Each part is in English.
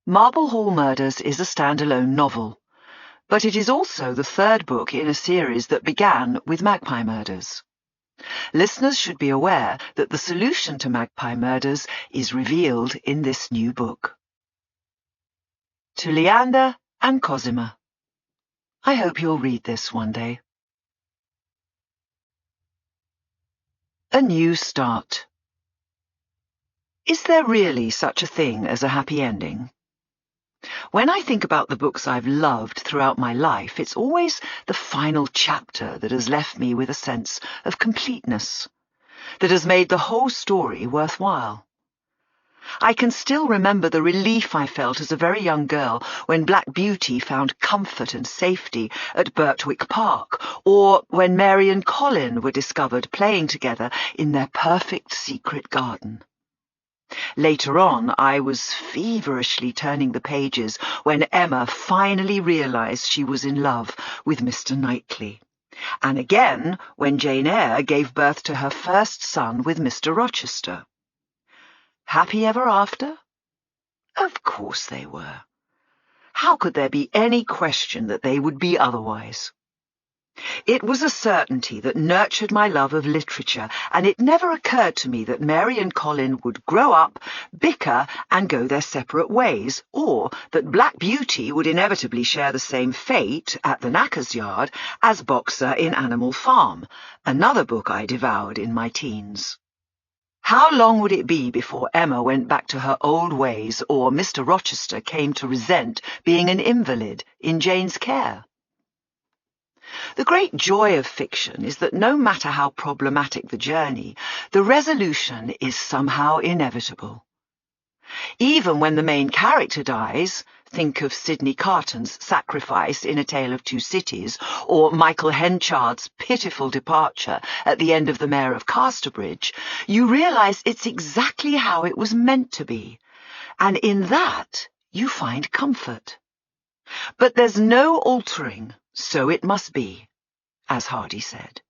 Marble Hall Murders is a standalone novel, but it is also the third book in a series that began with Magpie Murders. Listeners should be aware that the solution to Magpie Murders is revealed in this new book. To Leander and Cosima. I hope you'll read this one day. A new start. Is there really such a thing as a happy ending? When I think about the books I've loved throughout my life, it's always the final chapter that has left me with a sense of completeness, that has made the whole story worthwhile. I can still remember the relief I felt as a very young girl when Black Beauty found comfort and safety at Birtwick Park, or when Mary and Colin were discovered playing together in their perfect secret garden. Later on, I was feverishly turning the pages when Emma finally realized she was in love with Mr. Knightley, and again when Jane Eyre gave birth to her first son with Mr. Rochester. Happy ever after? Of course they were. How could there be any question that they would be otherwise? It was a certainty that nurtured my love of literature, and it never occurred to me that Mary and Colin would grow up, bicker, and go their separate ways, or that Black Beauty would inevitably share the same fate at the Knacker's Yard as Boxer in Animal Farm, another book I devoured in my teens. How long would it be before Emma went back to her old ways, or Mr. Rochester came to resent being an invalid in Jane's care? The great joy of fiction is that no matter how problematic the journey, the resolution is somehow inevitable. Even when the main character dies, think of Sidney Carton's sacrifice in A Tale of Two Cities, or Michael Henchard's pitiful departure at the end of The Mayor of Casterbridge, you realize it's exactly how it was meant to be, and in that you find comfort. But there's no altering, so it must be, as Hardy said.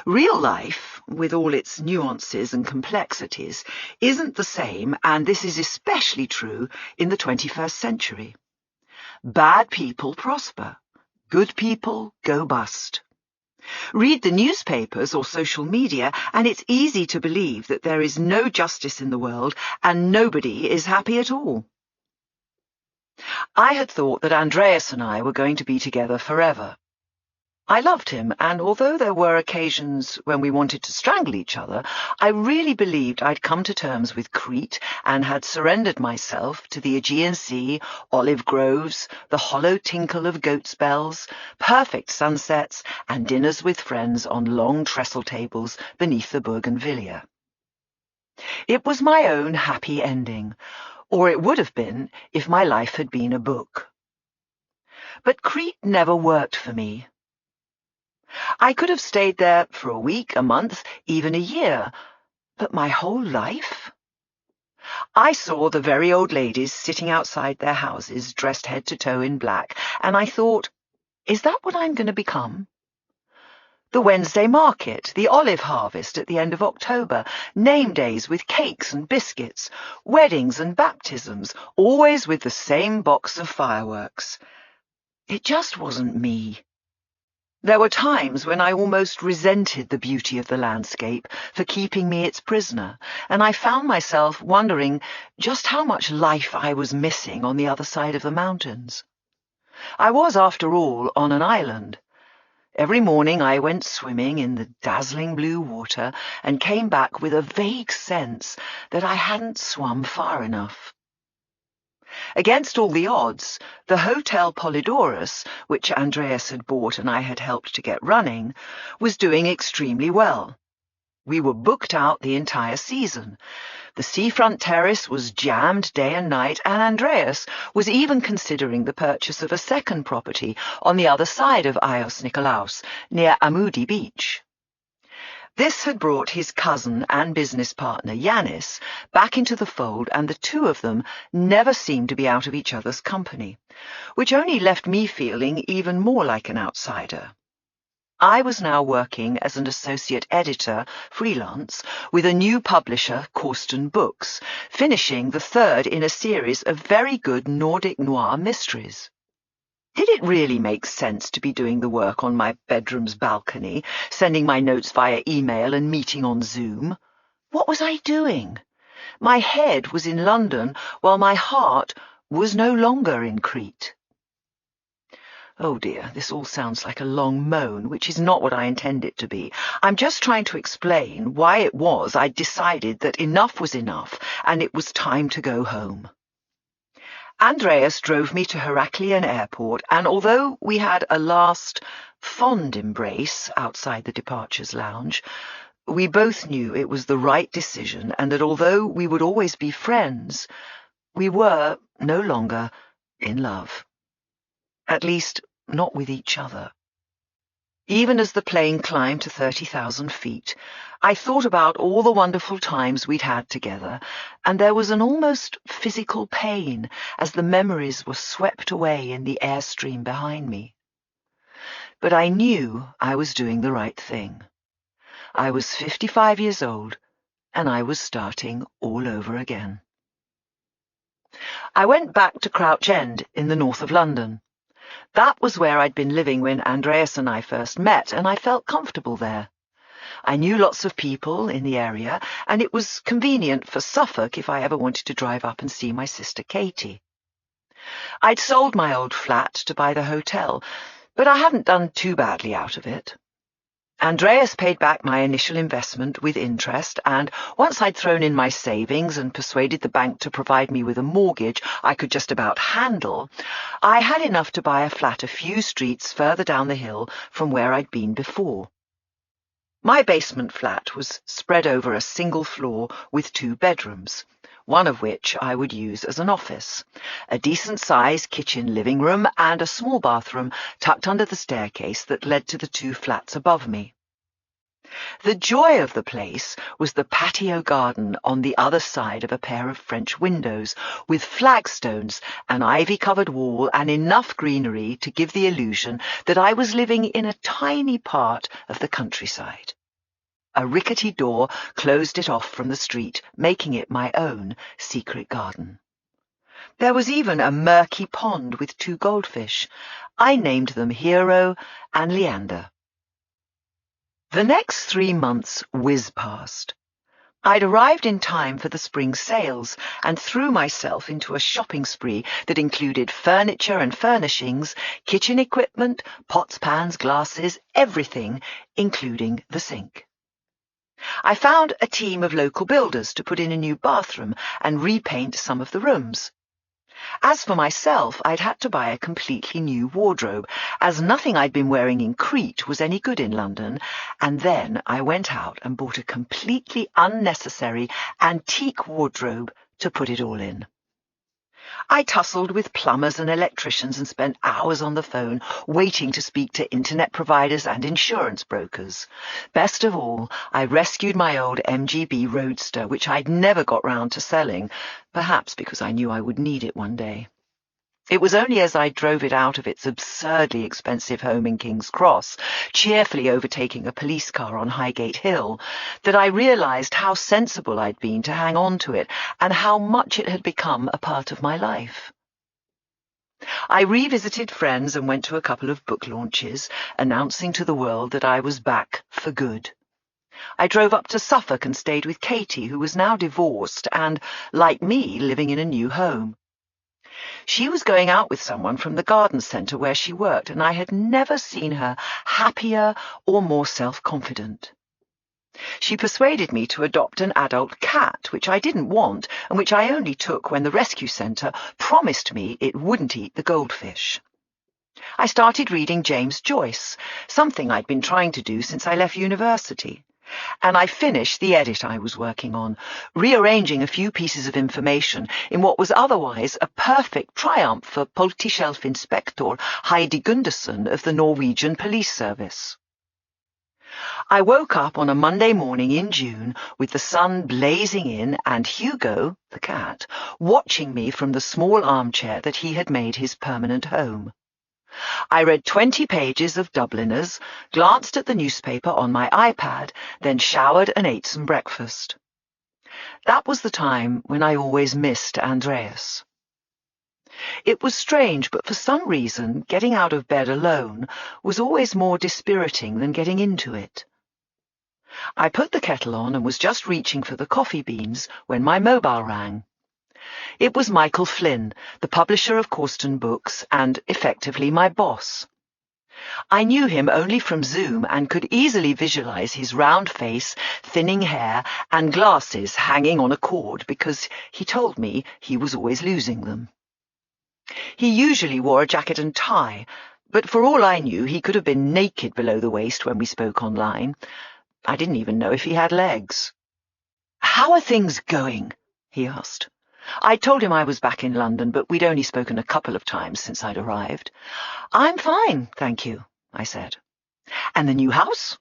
Real life, with all its nuances and complexities, isn't the same, and this is especially true in the 21st century. Bad people prosper. Good people go bust. Read the newspapers or social media, and it's easy to believe that there is no justice in the world and nobody is happy at all. I had thought that Andreas and I were going to be together forever. I loved him, and although there were occasions when we wanted to strangle each other, I really believed I'd come to terms with Crete and had surrendered myself to the Aegean Sea, olive groves, the hollow tinkle of goat's bells, perfect sunsets, and dinners with friends on long trestle tables beneath the bougainvillea. It was my own happy ending, or it would have been if my life had been a book. But Crete never worked for me. I could have stayed there for a week, a month, even a year, but my whole life? I saw the very old ladies sitting outside their houses, dressed head to toe in black, and I thought, is that what I'm going to become? The Wednesday market, the olive harvest at the end of October, name days with cakes and biscuits, weddings and baptisms, always with the same box of fireworks. It just wasn't me. There were times when I almost resented the beauty of the landscape for keeping me its prisoner, and I found myself wondering just how much life I was missing on the other side of the mountains. I was, after all, on an island. Every morning I went swimming in the dazzling blue water and came back with a vague sense that I hadn't swum far enough. Against all the odds, the Hotel Polydorus, which Andreas had bought and I had helped to get running, was doing extremely well. We were booked out the entire season. The seafront terrace was jammed day and night, and Andreas was even considering the purchase of a second property on the other side of Ios Nikolaos, near Amoudi Beach. This had brought his cousin and business partner, Yanis, back into the fold, and the two of them never seemed to be out of each other's company, which only left me feeling even more like an outsider. I was now working as an associate editor, freelance, with a new publisher, Corsten Books, finishing the third in a series of very good Nordic noir mysteries. Did it really make sense to be doing the work on my bedroom's balcony, sending my notes via email and meeting on Zoom? What was I doing? My head was in London, while my heart was no longer in Crete. Oh dear, this all sounds like a long moan, which is not what I intend it to be. I'm just trying to explain why it was I decided that enough was enough and it was time to go home. Andreas drove me to Heraklion Airport, and although we had a last fond embrace outside the departures lounge, we both knew it was the right decision and that although we would always be friends, we were no longer in love. At least, not with each other. Even as the plane climbed to 30,000 feet, I thought about all the wonderful times we'd had together, and there was an almost physical pain as the memories were swept away in the airstream behind me. But I knew I was doing the right thing. I was 55 years old, and I was starting all over again. I went back to Crouch End in the north of London. That was where I'd been living when Andreas and I first met, and I felt comfortable there. I knew lots of people in the area, and it was convenient for Suffolk if I ever wanted to drive up and see my sister Katie. I'd sold my old flat to buy the hotel, but I hadn't done too badly out of it. Andreas paid back my initial investment with interest, and once I'd thrown in my savings and persuaded the bank to provide me with a mortgage I could just about handle, I had enough to buy a flat a few streets further down the hill from where I'd been before. My basement flat was spread over a single floor with 2 bedrooms, one of which I would use as an office, a decent-sized kitchen living room and a small bathroom tucked under the staircase that led to the 2 flats above me. The joy of the place was the patio garden on the other side of a pair of French windows, with flagstones, an ivy-covered wall, and enough greenery to give the illusion that I was living in a tiny part of the countryside. A rickety door closed it off from the street, making it my own secret garden. There was even a murky pond with 2 goldfish. I named them Hero and Leander. The next 3 months whizzed past. I'd arrived in time for the spring sales and threw myself into a shopping spree that included furniture and furnishings, kitchen equipment, pots, pans, glasses, everything, including the sink. I found a team of local builders to put in a new bathroom and repaint some of the rooms. As for myself, I'd had to buy a completely new wardrobe, as nothing I'd been wearing in Crete was any good in London, and then I went out and bought a completely unnecessary antique wardrobe to put it all in. I tussled with plumbers and electricians and spent hours on the phone waiting to speak to internet providers and insurance brokers. Best of all, I rescued my old MGB Roadster, which I'd never got round to selling, perhaps because I knew I would need it one day. It was only as I drove it out of its absurdly expensive home in King's Cross, cheerfully overtaking a police car on Highgate Hill, that I realised how sensible I'd been to hang on to it and how much it had become a part of my life. I revisited friends and went to a couple of book launches, announcing to the world that I was back for good. I drove up to Suffolk and stayed with Katie, who was now divorced and, like me, living in a new home. She was going out with someone from the garden centre where she worked, and I had never seen her happier or more self-confident. She persuaded me to adopt an adult cat, which I didn't want, and which I only took when the rescue centre promised me it wouldn't eat the goldfish. I started reading James Joyce, something I'd been trying to do since I left university. And I finished the edit I was working on, rearranging a few pieces of information in what was otherwise a perfect triumph for Politicheffinspektor Heidi Gunderson of the Norwegian Police Service. I woke up on a Monday morning in June with the sun blazing in and Hugo, the cat, watching me from the small armchair that he had made his permanent home. I read 20 pages of Dubliners, glanced at the newspaper on my iPad, then showered and ate some breakfast. That was the time when I always missed Andreas. It was strange, but for some reason, getting out of bed alone was always more dispiriting than getting into it. I put the kettle on and was just reaching for the coffee beans when my mobile rang. It was Michael Flynn, the publisher of Corsten Books and effectively my boss. I knew him only from Zoom and could easily visualize his round face, thinning hair, and glasses hanging on a cord because he told me he was always losing them. He usually wore a jacket and tie, but for all I knew, he could have been naked below the waist when we spoke online. I didn't even know if he had legs. "How are things going?" he asked. I told him I was back in London, but we'd only spoken a couple of times since I'd arrived. "I'm fine, thank you," I said. "And the new house?"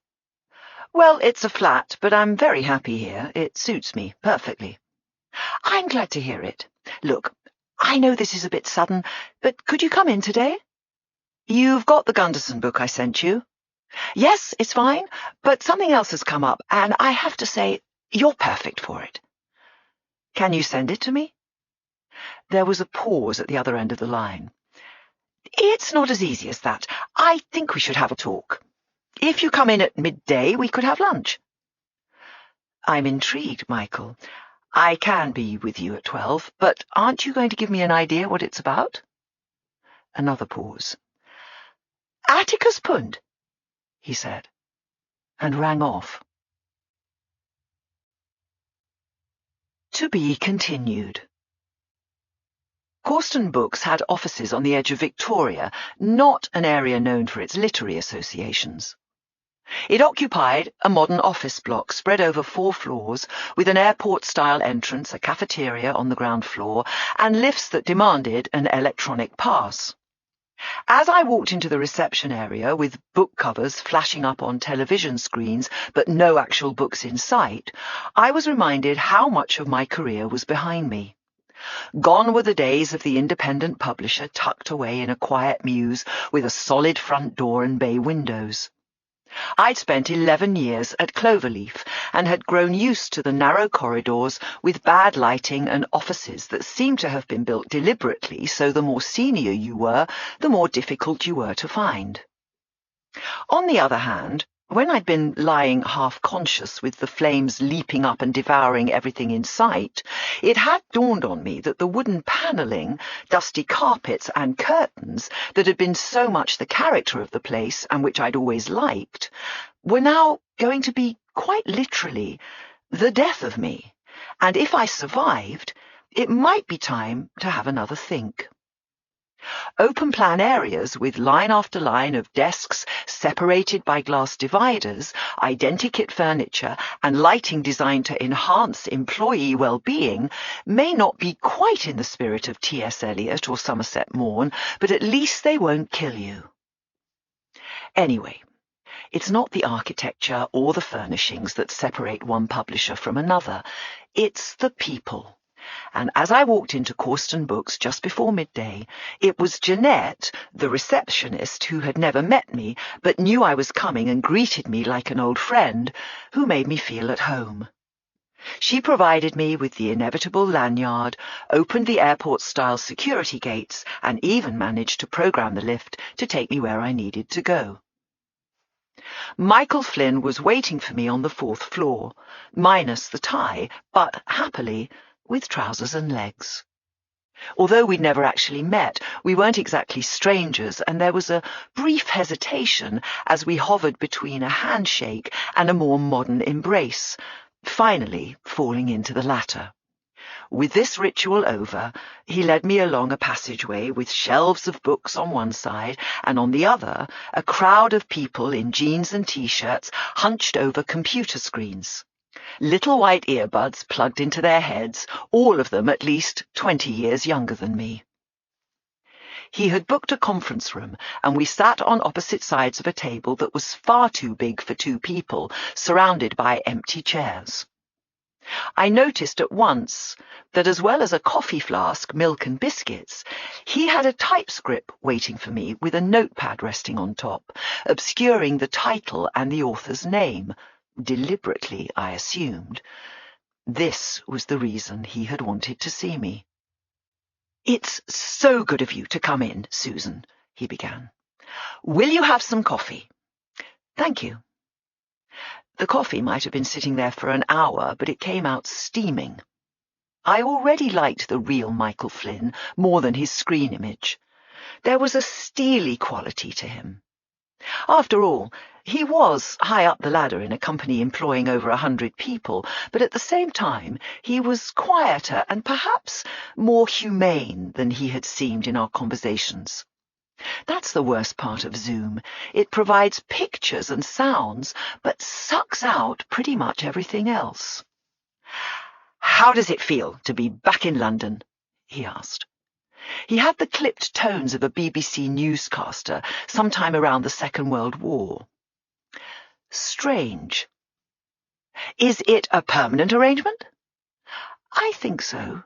"Well, it's a flat, but I'm very happy here. It suits me perfectly." "I'm glad to hear it. Look, I know this is a bit sudden, but could you come in today?" "You've got the Gunderson book I sent you?" "Yes, it's fine, but something else has come up, and I have to say, you're perfect for it." "Can you send it to me?" There was a pause at the other end of the line. "It's not as easy as that. I think we should have a talk. If you come in at midday, we could have lunch." "I'm intrigued, Michael. I can be with you at 12, but aren't you going to give me an idea what it's about?" Another pause. "Atticus Pund," he said, and rang off. To be continued. Corsten Books had offices on the edge of Victoria, not an area known for its literary associations. It occupied a modern office block spread over 4 floors, with an airport-style entrance, a cafeteria on the ground floor, and lifts that demanded an electronic pass. As I walked into the reception area, with book covers flashing up on television screens, but no actual books in sight, I was reminded how much of my career was behind me. Gone were the days of the independent publisher tucked away in a quiet mews with a solid front door and bay windows. I'd spent 11 years at Cloverleaf and had grown used to the narrow corridors with bad lighting and offices that seemed to have been built deliberately so the more senior you were, the more difficult you were to find. On the other hand, when I'd been lying half-conscious with the flames leaping up and devouring everything in sight, it had dawned on me that the wooden panelling, dusty carpets and curtains that had been so much the character of the place and which I'd always liked, were now going to be, quite literally, the death of me, and if I survived, it might be time to have another think. Open-plan areas with line after line of desks separated by glass dividers, identikit furniture, and lighting designed to enhance employee well-being may not be quite in the spirit of T.S. Eliot or Somerset Maugham, but at least they won't kill you. Anyway, it's not the architecture or the furnishings that separate one publisher from another. It's the people. And as I walked into Corsten Books just before midday, it was Jeanette, the receptionist, who had never met me, but knew I was coming and greeted me like an old friend, who made me feel at home. She provided me with the inevitable lanyard, opened the airport-style security gates, and even managed to program the lift to take me where I needed to go. Michael Flynn was waiting for me on the 4th floor, minus the tie, but happily, with trousers and legs. Although we'd never actually met, we weren't exactly strangers, and there was a brief hesitation as we hovered between a handshake and a more modern embrace, finally falling into the latter. With this ritual over, he led me along a passageway with shelves of books on one side, and on the other, a crowd of people in jeans and T-shirts hunched over computer screens. Little white earbuds plugged into their heads, all of them at least 20 years younger than me. He had booked a conference room, and we sat on opposite sides of a table that was far too big for 2 people, surrounded by empty chairs. I noticed at once that as well as a coffee flask, milk and biscuits, he had a typescript waiting for me with a notepad resting on top, obscuring the title and the author's name, deliberately, I assumed. This was the reason he had wanted to see me. "It's so good of you to come in, Susan," he began. "Will you have some coffee?" "Thank you." The coffee might have been sitting there for an hour, but it came out steaming. I already liked the real Michael Flynn more than his screen image. There was a steely quality to him. After all, he was high up the ladder in a company employing over 100 people, but at the same time he was quieter and perhaps more humane than he had seemed in our conversations. That's the worst part of Zoom. It provides pictures and sounds, but sucks out pretty much everything else. "How does it feel to be back in London?" he asked. He had the clipped tones of a BBC newscaster sometime around the Second World War. "Strange." "Is it a permanent arrangement?" "I think so."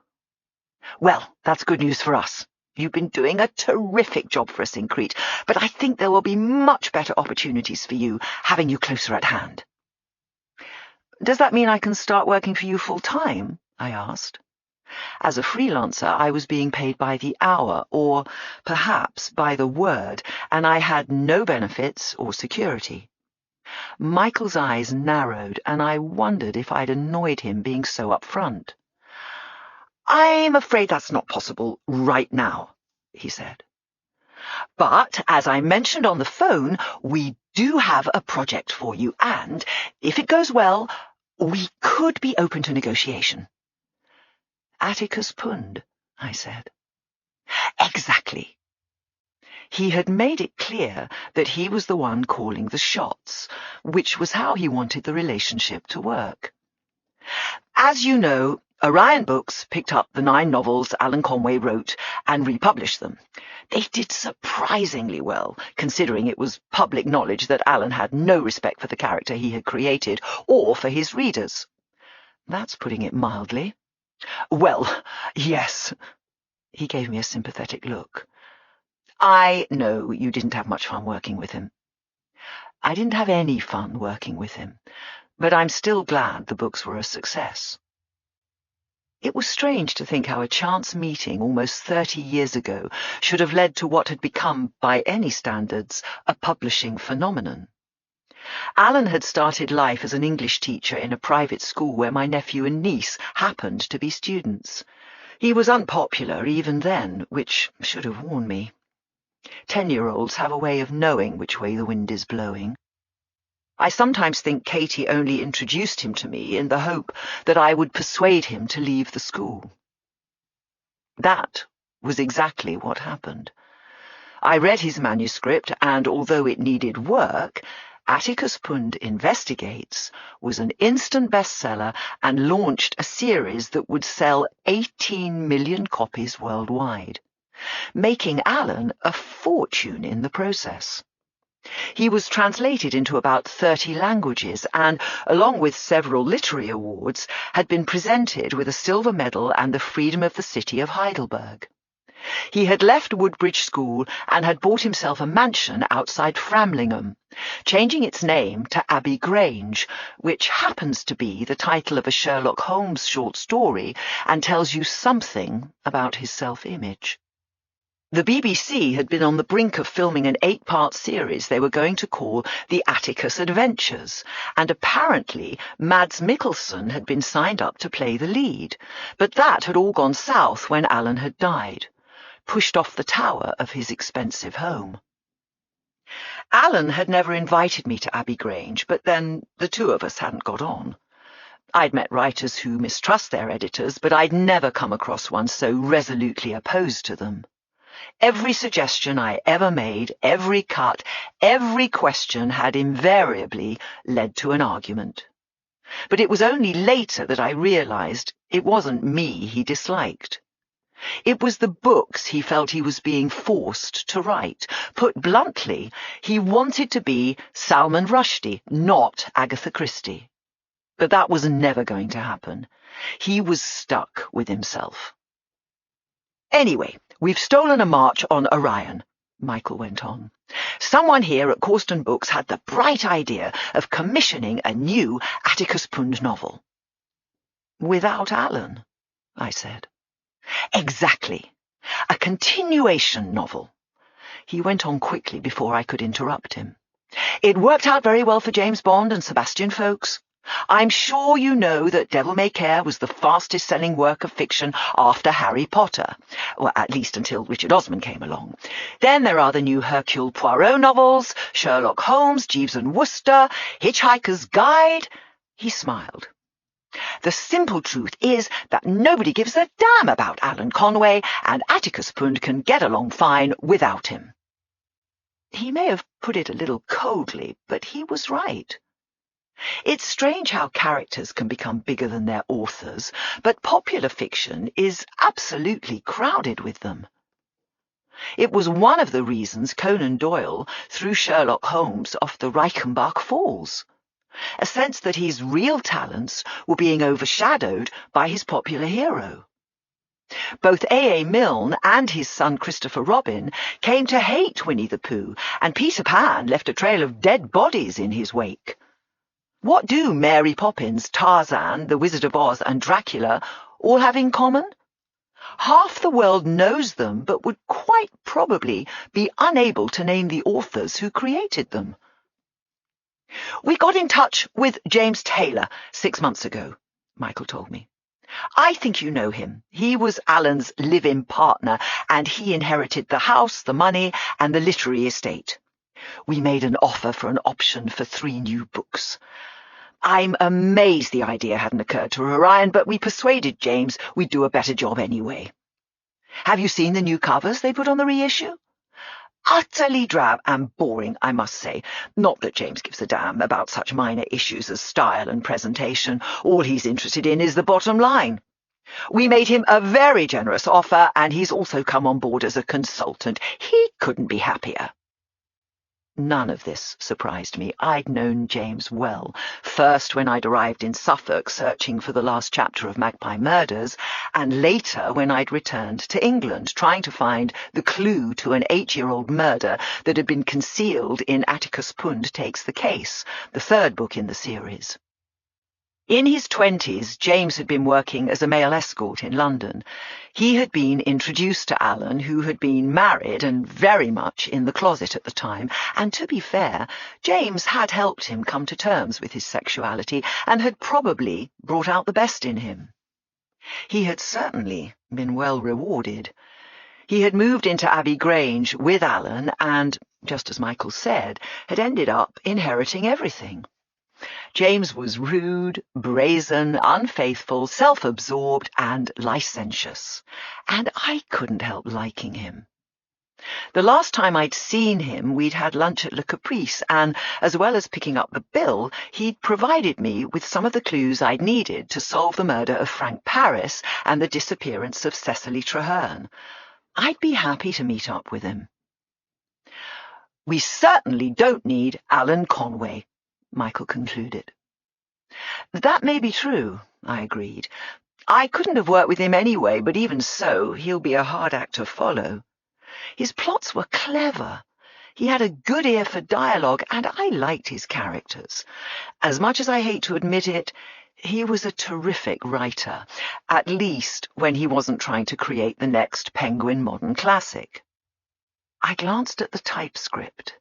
"Well, that's good news for us. You've been doing a terrific job for us in Crete, but I think there will be much better opportunities for you having you closer at hand." "Does that mean I can start working for you full-time?" I asked. As a freelancer, I was being paid by the hour, or perhaps by the word, and I had no benefits or security. Michael's eyes narrowed, and I wondered if I'd annoyed him being so upfront. "I'm afraid that's not possible right now," he said. "But, as I mentioned on the phone, we do have a project for you, and, if it goes well, we could be open to negotiation." "Atticus Pund," I said. "Exactly." He had made it clear that he was the one calling the shots, which was how he wanted the relationship to work. "As you know, Orion Books picked up the 9 novels Alan Conway wrote and republished them. They did surprisingly well, considering it was public knowledge that Alan had no respect for the character he had created or for his readers." "That's putting it mildly." "Well, yes." He gave me a sympathetic look. "I know you didn't have much fun working with him." I didn't have any fun working with him, but I'm still glad the books were a success. It was strange to think how a chance meeting almost 30 years ago should have led to what had become, by any standards, a publishing phenomenon. Alan had started life as an English teacher in a private school where my nephew and niece happened to be students. He was unpopular even then, which should have warned me. 10-year-olds have a way of knowing which way the wind is blowing. I sometimes think Katie only introduced him to me in the hope that I would persuade him to leave the school. That was exactly what happened. I read his manuscript, and although it needed work, Atticus Pund Investigates was an instant bestseller and launched a series that would sell 18 million copies worldwide, making Alan a fortune in the process. He was translated into about 30 languages and, along with several literary awards, had been presented with a silver medal and the Freedom of the City of Heidelberg. He had left Woodbridge School and had bought himself a mansion outside Framlingham, changing its name to Abbey Grange, which happens to be the title of a Sherlock Holmes short story and tells you something about his self-image. The BBC had been on the brink of filming an 8-part series they were going to call The Atticus Adventures, and apparently Mads Mikkelsen had been signed up to play the lead, but that had all gone south when Alan had died, pushed off the tower of his expensive home. Alan had never invited me to Abbey Grange, but then the two of us hadn't got on. I'd met writers who mistrust their editors, but I'd never come across one so resolutely opposed to them. Every suggestion I ever made, every cut, every question had invariably led to an argument. But it was only later that I realized it wasn't me he disliked. It was the books he felt he was being forced to write. Put bluntly, he wanted to be Salman Rushdie, not Agatha Christie. But that was never going to happen. He was stuck with himself. "Anyway, we've stolen a march on Orion," Michael went on. "Someone here at Corsten Books had the bright idea of commissioning a new Atticus Pund novel." "Without Alan," I said. "Exactly. A continuation novel." He went on quickly before I could interrupt him. "It worked out very well for James Bond and Sebastian Faulks. I'm sure you know that Devil May Care was the fastest-selling work of fiction after Harry Potter. Well, at least until Richard Osman came along. Then there are the new Hercule Poirot novels, Sherlock Holmes, Jeeves and Wooster, Hitchhiker's Guide." He smiled. "The simple truth is that nobody gives a damn about Alan Conway, and Atticus Pund can get along fine without him." He may have put it a little coldly, but he was right. It's strange how characters can become bigger than their authors, but popular fiction is absolutely crowded with them. It was one of the reasons Conan Doyle threw Sherlock Holmes off the Reichenbach Falls. A sense that his real talents were being overshadowed by his popular hero. Both A. A. Milne and his son Christopher Robin came to hate Winnie the Pooh, and Peter Pan left a trail of dead bodies in his wake. What do Mary Poppins, Tarzan, The Wizard of Oz, and Dracula all have in common? Half the world knows them, but would quite probably be unable to name the authors who created them. "We got in touch with James Taylor 6 months ago," Michael told me. "I think you know him. He was Alan's live-in partner, and he inherited the house, the money, and the literary estate. We made an offer for an option for 3 new books. I'm amazed the idea hadn't occurred to Orion, but we persuaded James we'd do a better job anyway. Have you seen the new covers they put on the reissue? Utterly drab and boring, I must say. Not that James gives a damn about such minor issues as style and presentation. All he's interested in is the bottom line. We made him a very generous offer, and he's also come on board as a consultant. He couldn't be happier." None of this surprised me. I'd known James well, first when I'd arrived in Suffolk searching for the last chapter of Magpie Murders, and later when I'd returned to England trying to find the clue to an 8-year-old murder that had been concealed in Atticus Pund Takes the Case, the 3rd book in the series. In his 20s, James had been working as a male escort in London. He had been introduced to Alan, who had been married and very much in the closet at the time, and to be fair, James had helped him come to terms with his sexuality and had probably brought out the best in him. He had certainly been well rewarded. He had moved into Abbey Grange with Alan and, just as Michael said, had ended up inheriting everything. James was rude, brazen, unfaithful, self-absorbed, and licentious, and I couldn't help liking him. The last time I'd seen him, we'd had lunch at Le Caprice, and, as well as picking up the bill, he'd provided me with some of the clues I'd needed to solve the murder of Frank Paris and the disappearance of Cecily Traherne. I'd be happy to meet up with him. "We certainly don't need Alan Conway," Michael concluded. "That may be true," I agreed. "I couldn't have worked with him anyway, but even so, he'll be a hard act to follow. His plots were clever. He had a good ear for dialogue, and I liked his characters. As much as I hate to admit it, he was a terrific writer, at least when he wasn't trying to create the next Penguin modern classic." I glanced at the typescript.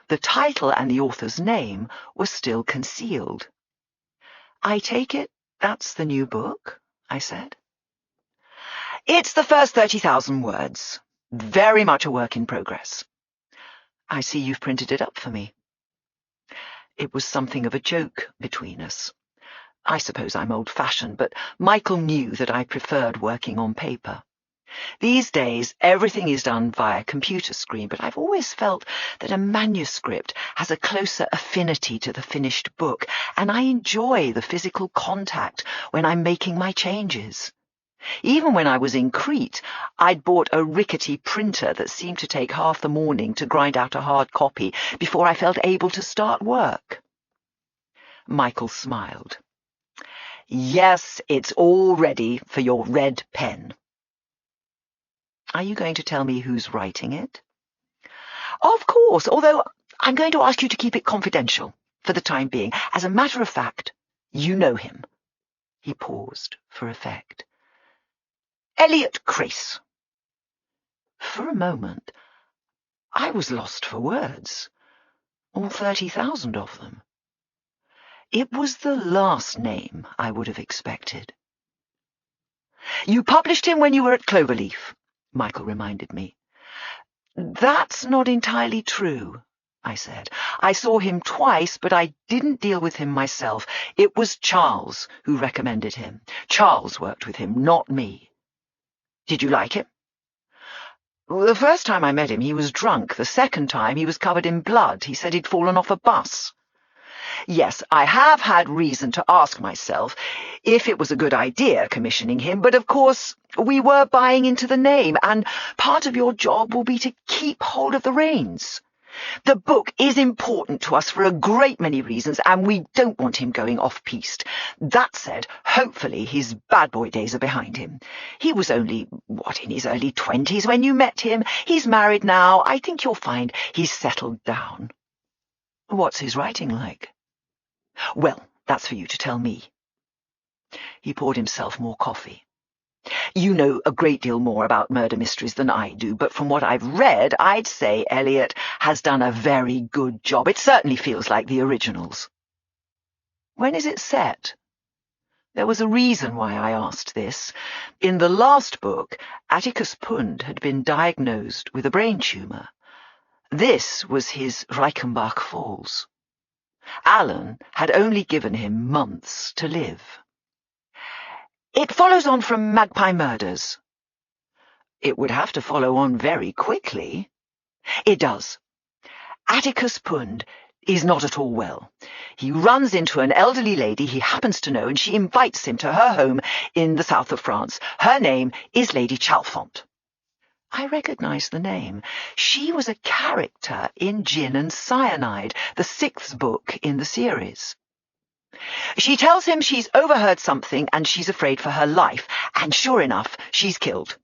The title and the author's name were still concealed. "I take it that's the new book?" I said. "It's the first 30,000 words. Very much a work in progress." "I see you've printed it up for me." It was something of a joke between us. I suppose I'm old-fashioned, but Michael knew that I preferred working on paper. These days, everything is done via computer screen, but I've always felt that a manuscript has a closer affinity to the finished book, and I enjoy the physical contact when I'm making my changes. Even when I was in Crete, I'd bought a rickety printer that seemed to take half the morning to grind out a hard copy before I felt able to start work. Michael smiled. Yes, it's all ready for your red pen. Are you going to tell me who's writing it? Of course, although I'm going to ask you to keep it confidential for the time being. As a matter of fact, you know him. He paused for effect. Elliot Crace. For a moment, I was lost for words. All 30,000 of them. It was the last name I would have expected. You published him when you were at Cloverleaf, Michael reminded me. That's not entirely true, I said. I saw him twice, but I didn't deal with him myself. It was Charles who recommended him. Charles worked with him, not me. Did you like him? The first time I met him, he was drunk. The second time, he was covered in blood. He said he'd fallen off a bus. Yes, I have had reason to ask myself if it was a good idea commissioning him, but of course we were buying into the name, and part of your job will be to keep hold of the reins. The book is important to us for a great many reasons, and we don't want him going off-piste. That said, hopefully his bad boy days are behind him. He was only, in his early 20s when you met him. He's married now. I think you'll find he's settled down. What's his writing like? Well, that's for you to tell me. He poured himself more coffee. You know a great deal more about murder mysteries than I do, but from what I've read, I'd say Elliot has done a very good job. It certainly feels like the originals. When is it set? There was a reason why I asked this. In the last book, Atticus Pund had been diagnosed with a brain tumour. This was his Reichenbach Falls. Alan had only given him months to live. It follows on from Magpie Murders. It would have to follow on very quickly. It does. Atticus Pund is not at all well. He runs into an elderly lady he happens to know, and she invites him to her home in the south of France. Her name is Lady Chalfont. I recognise the name. She was a character in Gin and Cyanide, the 6th book in the series. She tells him she's overheard something and she's afraid for her life, and sure enough, she's killed.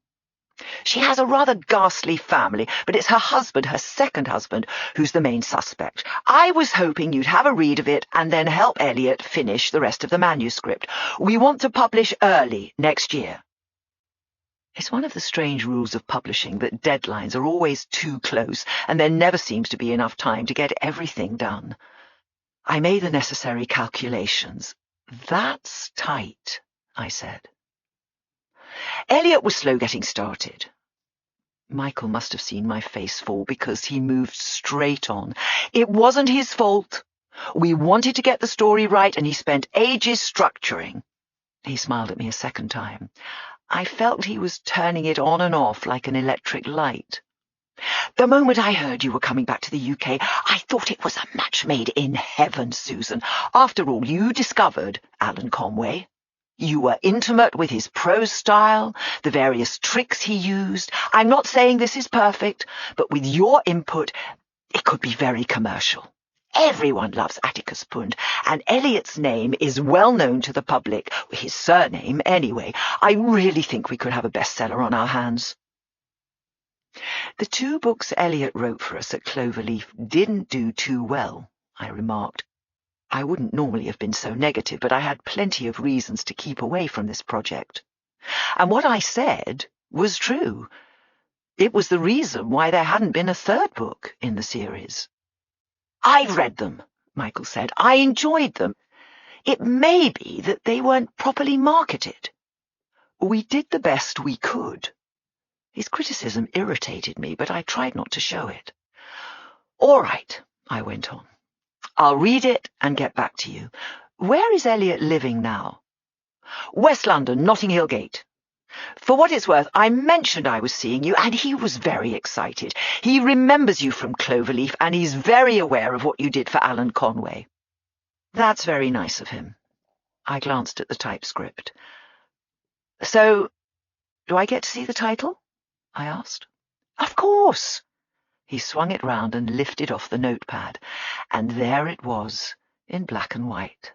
She has a rather ghastly family, but it's her husband, her second husband, who's the main suspect. I was hoping you'd have a read of it and then help Elliot finish the rest of the manuscript. We want to publish early next year. It's one of the strange rules of publishing that deadlines are always too close, and there never seems to be enough time to get everything done. I made the necessary calculations. That's tight, I said. Elliot was slow getting started. Michael must have seen my face fall because he moved straight on. It wasn't his fault. We wanted to get the story right, and he spent ages structuring. He smiled at me a second time. I felt he was turning it on and off like an electric light. The moment I heard you were coming back to the UK, I thought it was a match made in heaven, Susan. After all, you discovered Alan Conway. You were intimate with his prose style, the various tricks he used. I'm not saying this is perfect, but with your input, it could be very commercial. Everyone loves Atticus Pund, and Elliot's name is well known to the public, his surname anyway. I really think we could have a bestseller on our hands. The 2 books Elliot wrote for us at Cloverleaf didn't do too well, I remarked. I wouldn't normally have been so negative, but I had plenty of reasons to keep away from this project. And what I said was true. It was the reason why there hadn't been a 3rd book in the series. I've read them, Michael said. I enjoyed them. It may be that they weren't properly marketed. We did the best we could. His criticism irritated me, but I tried not to show it. All right, I went on. I'll read it and get back to you. Where is Elliot living now? West London, Notting Hill Gate. For what it's worth, I mentioned I was seeing you, and he was very excited. He remembers you from Cloverleaf, and he's very aware of what you did for Alan Conway. That's very nice of him. I glanced at the typescript. So, do I get to see the title? I asked. Of course. He swung it round and lifted off the notepad, and there it was, in black and white.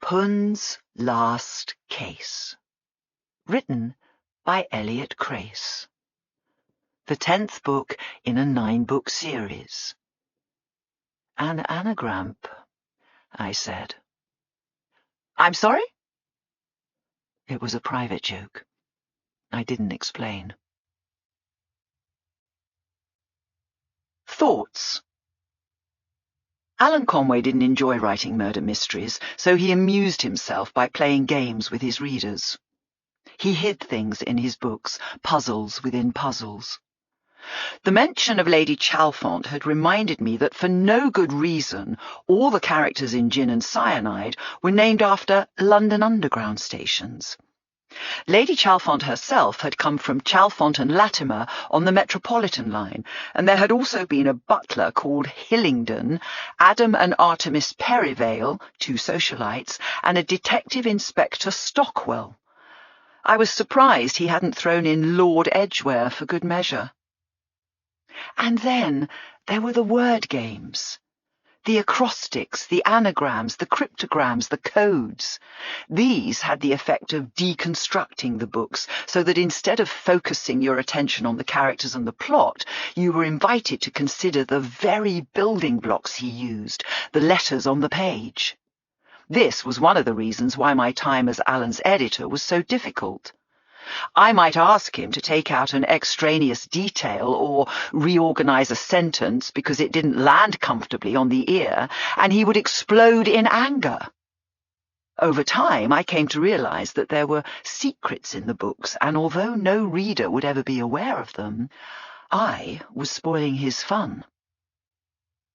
Pun's Last Case. Written by Elliot Crace. The 10th book in a 9-book series. An anagram, I said. I'm sorry? It was a private joke. I didn't explain. Thoughts. Alan Conway didn't enjoy writing murder mysteries, so he amused himself by playing games with his readers. He hid things in his books, puzzles within puzzles. The mention of Lady Chalfont had reminded me that for no good reason all the characters in Gin and Cyanide were named after London Underground stations. Lady Chalfont herself had come from Chalfont and Latimer on the Metropolitan line, and there had also been a butler called Hillingdon, Adam and Artemis Perivale, 2 socialites, and a detective inspector Stockwell. I was surprised he hadn't thrown in Lord Edgware for good measure. And then there were the word games. The acrostics, the anagrams, the cryptograms, the codes. These had the effect of deconstructing the books so that instead of focusing your attention on the characters and the plot, you were invited to consider the very building blocks he used, the letters on the page. This was one of the reasons why my time as Alan's editor was so difficult. I might ask him to take out an extraneous detail or reorganize a sentence because it didn't land comfortably on the ear, and he would explode in anger. Over time, I came to realize that there were secrets in the books, and although no reader would ever be aware of them, I was spoiling his fun.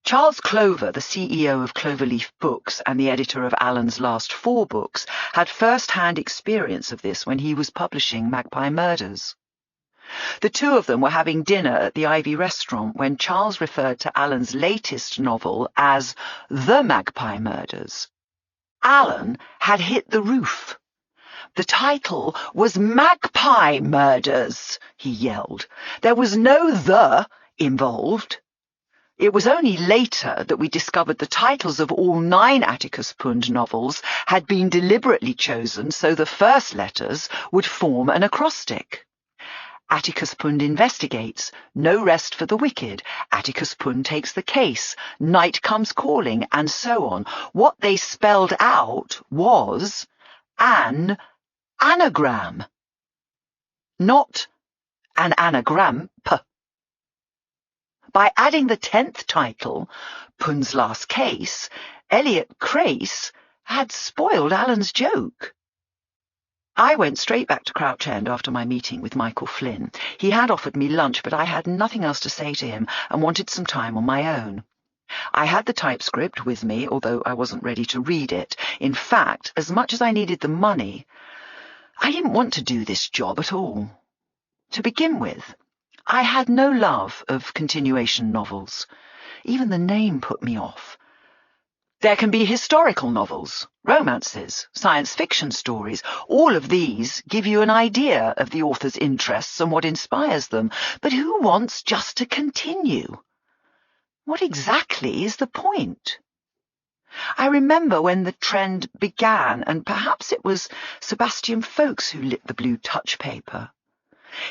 Charles Clover, the CEO of Cloverleaf Books and the editor of Alan's last 4 books, had first-hand experience of this when he was publishing Magpie Murders. The 2 of them were having dinner at the Ivy restaurant when Charles referred to Alan's latest novel as The Magpie Murders. Alan had hit the roof. The title was Magpie Murders, he yelled. There was no the involved. It was only later that we discovered the titles of all 9 Atticus Pund novels had been deliberately chosen so the first letters would form an acrostic. Atticus Pund investigates, No Rest for the Wicked, Atticus Pund takes the case, Night Comes Calling, and so on. What they spelled out was an anagram, not an anagram. By adding the 10th title, Pun's Last Case, Elliot Crace had spoiled Alan's joke. I went straight back to Crouch End after my meeting with Michael Flynn. He had offered me lunch, but I had nothing else to say to him and wanted some time on my own. I had the typescript with me, although I wasn't ready to read it. In fact, as much as I needed the money, I didn't want to do this job at all. To begin with, I had no love of continuation novels. Even the name put me off. There can be historical novels, romances, science fiction stories. All of these give you an idea of the author's interests and what inspires them. But who wants just to continue? What exactly is the point? I remember when the trend began, and perhaps it was Sebastian Folkes who lit the blue touch paper.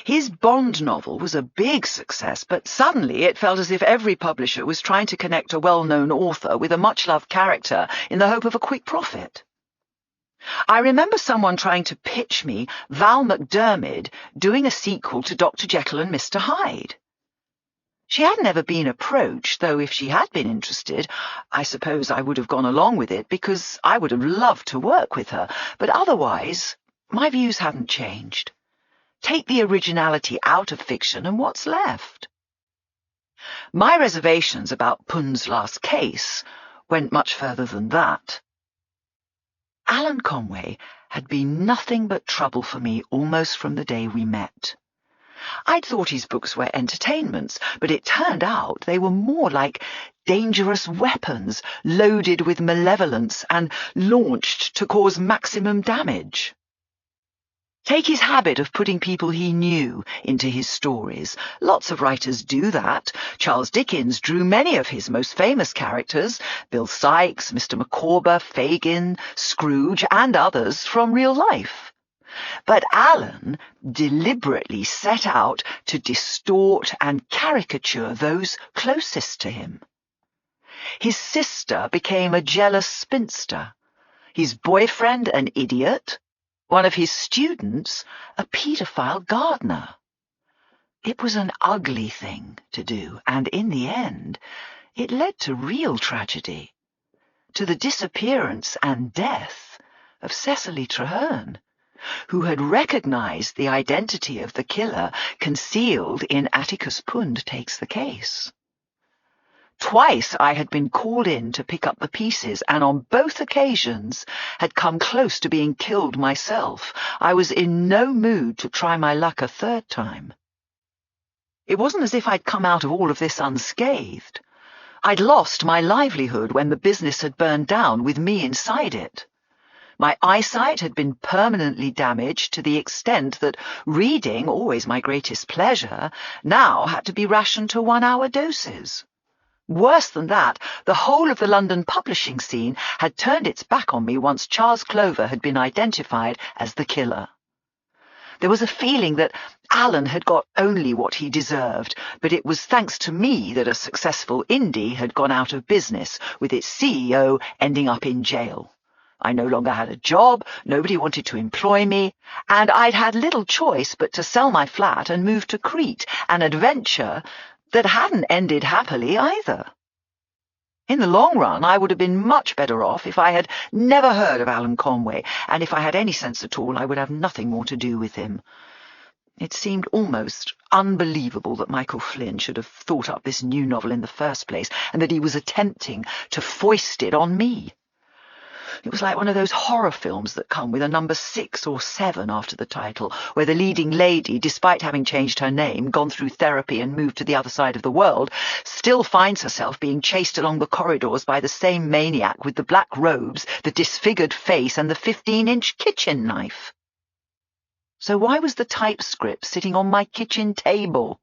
His Bond novel was a big success, but suddenly it felt as if every publisher was trying to connect a well-known author with a much-loved character in the hope of a quick profit. I remember someone trying to pitch me Val McDermid doing a sequel to Dr. Jekyll and Mr. Hyde. She had never been approached, though if she had been interested, I suppose I would have gone along with it because I would have loved to work with her, but otherwise my views hadn't changed. Take the originality out of fiction and what's left? My reservations about Pun's Last Case went much further than that. Alan Conway had been nothing but trouble for me almost from the day we met. I'd thought his books were entertainments, but it turned out they were more like dangerous weapons loaded with malevolence and launched to cause maximum damage. Take his habit of putting people he knew into his stories. Lots of writers do that. Charles Dickens drew many of his most famous characters, Bill Sikes, Mr. Micawber, Fagin, Scrooge, and others, from real life. But Allen deliberately set out to distort and caricature those closest to him. His sister became a jealous spinster, his boyfriend an idiot, one of his students a paedophile gardener. It was an ugly thing to do, and in the end, it led to real tragedy, to the disappearance and death of Cecily Traherne, who had recognized the identity of the killer concealed in Atticus Pund Takes the Case. Twice I had been called in to pick up the pieces, and on both occasions had come close to being killed myself. I was in no mood to try my luck a third time. It wasn't as if I'd come out of all of this unscathed. I'd lost my livelihood when the business had burned down with me inside it. My eyesight had been permanently damaged to the extent that reading, always my greatest pleasure, now had to be rationed to 1-hour doses. Worse than that, the whole of the London publishing scene had turned its back on me once Charles Clover had been identified as the killer. There was a feeling that Allen had got only what he deserved, but it was thanks to me that a successful indie had gone out of business, with its CEO ending up in jail. I no longer had a job, nobody wanted to employ me, and I'd had little choice but to sell my flat and move to Crete, an adventure that hadn't ended happily either. In the long run, I would have been much better off if I had never heard of Alan Conway, and if I had any sense at all, I would have nothing more to do with him. It seemed almost unbelievable that Michael Flynn should have thought up this new novel in the first place, and that he was attempting to foist it on me. It was like one of those horror films that come with a number 6 or 7 after the title, where the leading lady, despite having changed her name, gone through therapy and moved to the other side of the world, still finds herself being chased along the corridors by the same maniac with the black robes, the disfigured face, and the 15-inch kitchen knife. So why was the typescript sitting on my kitchen table?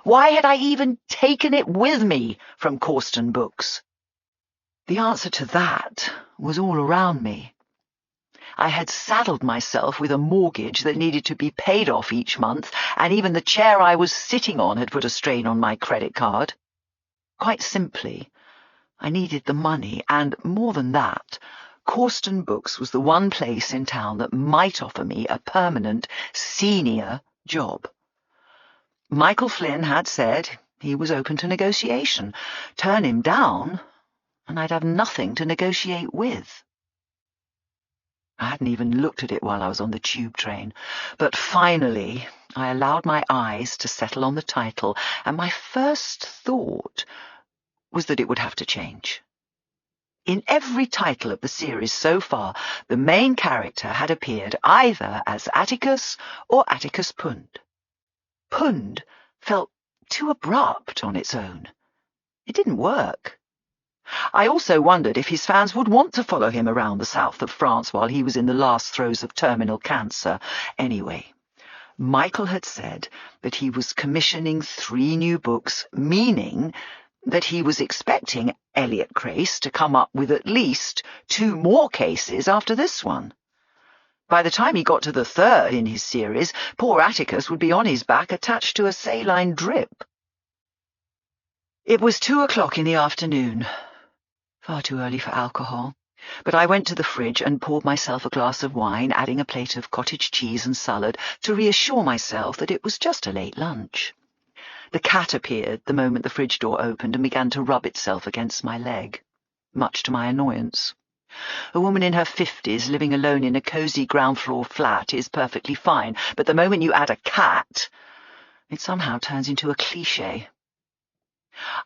Why had I even taken it with me from Corsten Books? The answer to that was all around me. I had saddled myself with a mortgage that needed to be paid off each month, and even the chair I was sitting on had put a strain on my credit card. Quite simply, I needed the money, and more than that, Corsten Books was the one place in town that might offer me a permanent, senior job. Michael Flynn had said he was open to negotiation. Turn him down, and I'd have nothing to negotiate with. I hadn't even looked at it while I was on the tube train, but finally I allowed my eyes to settle on the title, and my first thought was that it would have to change. In every title of the series so far, the main character had appeared either as Atticus or Atticus Pund. Pund felt too abrupt on its own. It didn't work. I also wondered if his fans would want to follow him around the south of France while he was in the last throes of terminal cancer. Anyway, Michael had said that he was commissioning 3 new books, meaning that he was expecting Elliot Crace to come up with at least 2 more cases after this one. By the time he got to the 3rd in his series, poor Atticus would be on his back attached to a saline drip. It was 2 o'clock in the afternoon. Far too early for alcohol, but I went to the fridge and poured myself a glass of wine, adding a plate of cottage cheese and salad to reassure myself that it was just a late lunch. The cat appeared the moment the fridge door opened and began to rub itself against my leg, much to my annoyance. A woman in her 50s living alone in a cosy ground-floor flat is perfectly fine, but the moment you add a cat, it somehow turns into a cliché.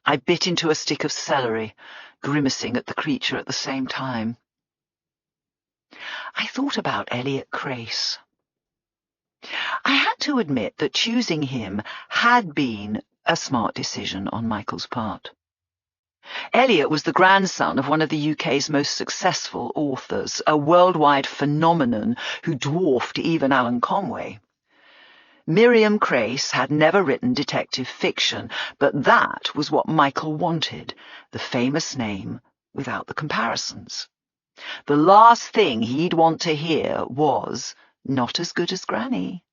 I bit into a stick of celery, grimacing at the creature at the same time. I thought about Elliot Crace. I had to admit that choosing him had been a smart decision on Michael's part. Eliot was the grandson of one of the UK's most successful authors, a worldwide phenomenon who dwarfed even Alan Conway. Miriam Crace had never written detective fiction, but that was what Michael wanted, the famous name without the comparisons. The last thing he'd want to hear was, "Not as good as Granny."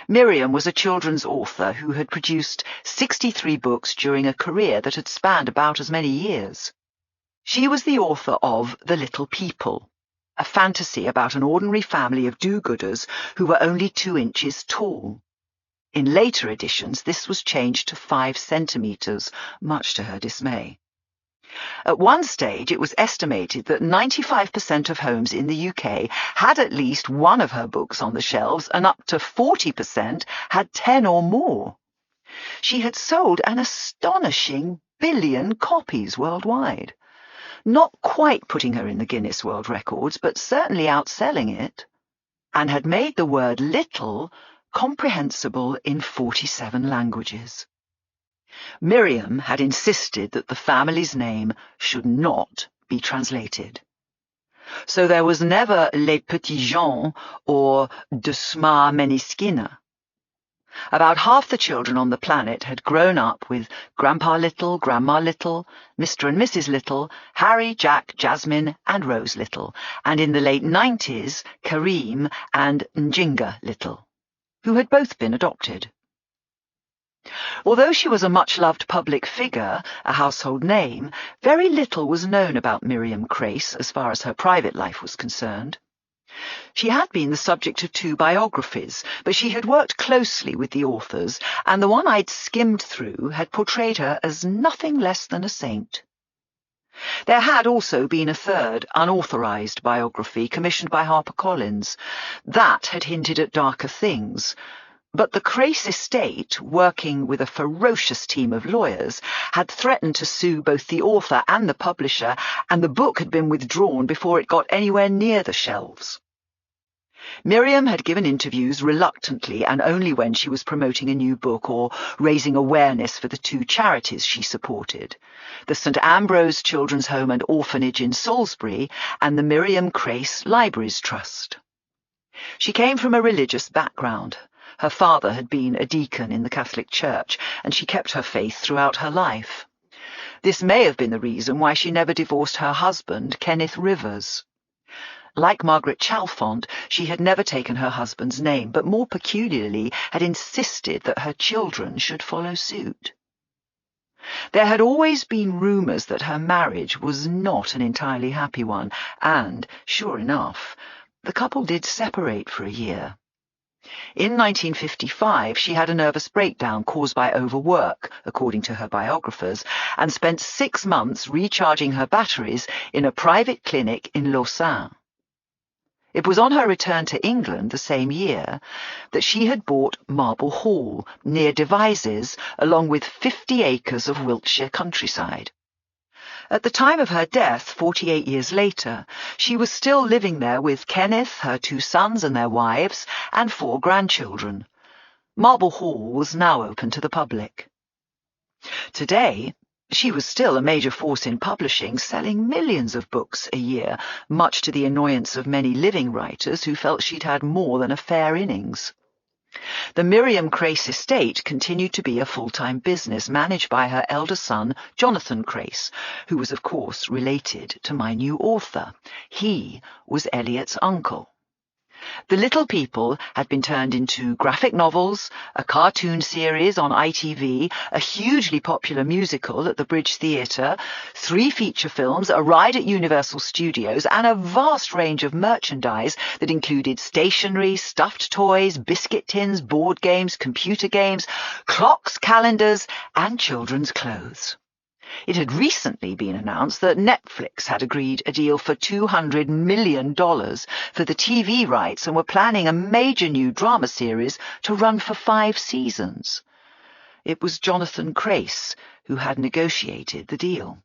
Miriam was a children's author who had produced 63 books during a career that had spanned about as many years. She was the author of The Little People, a fantasy about an ordinary family of do-gooders who were only 2 inches tall. In later editions, this was changed to 5 centimetres, much to her dismay. At one stage, it was estimated that 95% of homes in the UK had at least one of her books on the shelves, and up to 40% had 10 or more. She had sold an astonishing 1 billion copies worldwide. Not quite putting her in the Guinness World Records, but certainly outselling it, and had made the word little comprehensible in 47 languages. Miriam had insisted that the family's name should not be translated. So there was never Les Petits Gens or De Sma Meniskina. About half the children on the planet had grown up with Grandpa Little, Grandma Little, Mr. and Mrs. Little, Harry, Jack, Jasmine, and Rose Little, and in the late 90s, Kareem and Njinga Little, who had both been adopted. Although she was a much-loved public figure, a household name, very little was known about Miriam Crace as far as her private life was concerned. She had been the subject of 2 biographies, but she had worked closely with the authors, and the one I'd skimmed through had portrayed her as nothing less than a saint. There had also been a 3rd, unauthorised biography commissioned by HarperCollins. That had hinted at darker things. But the Crace estate, working with a ferocious team of lawyers, had threatened to sue both the author and the publisher, and the book had been withdrawn before it got anywhere near the shelves. Miriam had given interviews reluctantly and only when she was promoting a new book or raising awareness for the 2 charities she supported, the St. Ambrose Children's Home and Orphanage in Salisbury and the Miriam Crace Libraries Trust. She came from a religious background. Her father had been a deacon in the Catholic Church, and she kept her faith throughout her life. This may have been the reason why she never divorced her husband, Kenneth Rivers. Like Margaret Chalfont, she had never taken her husband's name, but more peculiarly had insisted that her children should follow suit. There had always been rumours that her marriage was not an entirely happy one, and, sure enough, the couple did separate for a year. In 1955, she had a nervous breakdown caused by overwork, according to her biographers, and spent 6 months recharging her batteries in a private clinic in Lausanne. It was on her return to England the same year that she had bought Marble Hall, near Devizes, along with 50 acres of Wiltshire countryside. At the time of her death, 48 years later, she was still living there with Kenneth, her 2 sons and their wives, and 4 grandchildren. Marble Hall was now open to the public. Today, she was still a major force in publishing, selling millions of books a year, much to the annoyance of many living writers who felt she'd had more than a fair innings. The Miriam Crace estate continued to be a full-time business managed by her elder son, Jonathan Crace, who was, of course, related to my new author. He was Eliot's uncle. The Little People had been turned into graphic novels, a cartoon series on ITV, a hugely popular musical at the Bridge Theatre, 3 feature films, a ride at Universal Studios, and a vast range of merchandise that included stationery, stuffed toys, biscuit tins, board games, computer games, clocks, calendars, and children's clothes. It had recently been announced that Netflix had agreed a deal for $200 million for the TV rights and were planning a major new drama series to run for 5 seasons. It was Jonathan Crace who had negotiated the deal.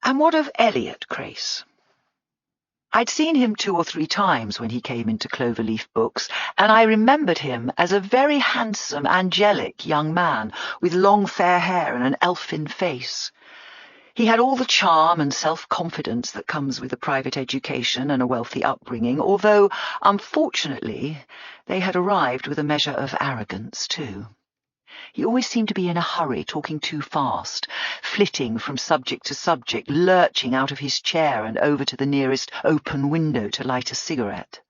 And what of Eliot Crace? I'd seen him 2 or 3 times when he came into Cloverleaf Books, and I remembered him as a very handsome, angelic young man with long fair hair and an elfin face. He had all the charm and self-confidence that comes with a private education and a wealthy upbringing, although, unfortunately, they had arrived with a measure of arrogance, too. He always seemed to be in a hurry, talking too fast, flitting from subject to subject, lurching out of his chair and over to the nearest open window to light a cigarette.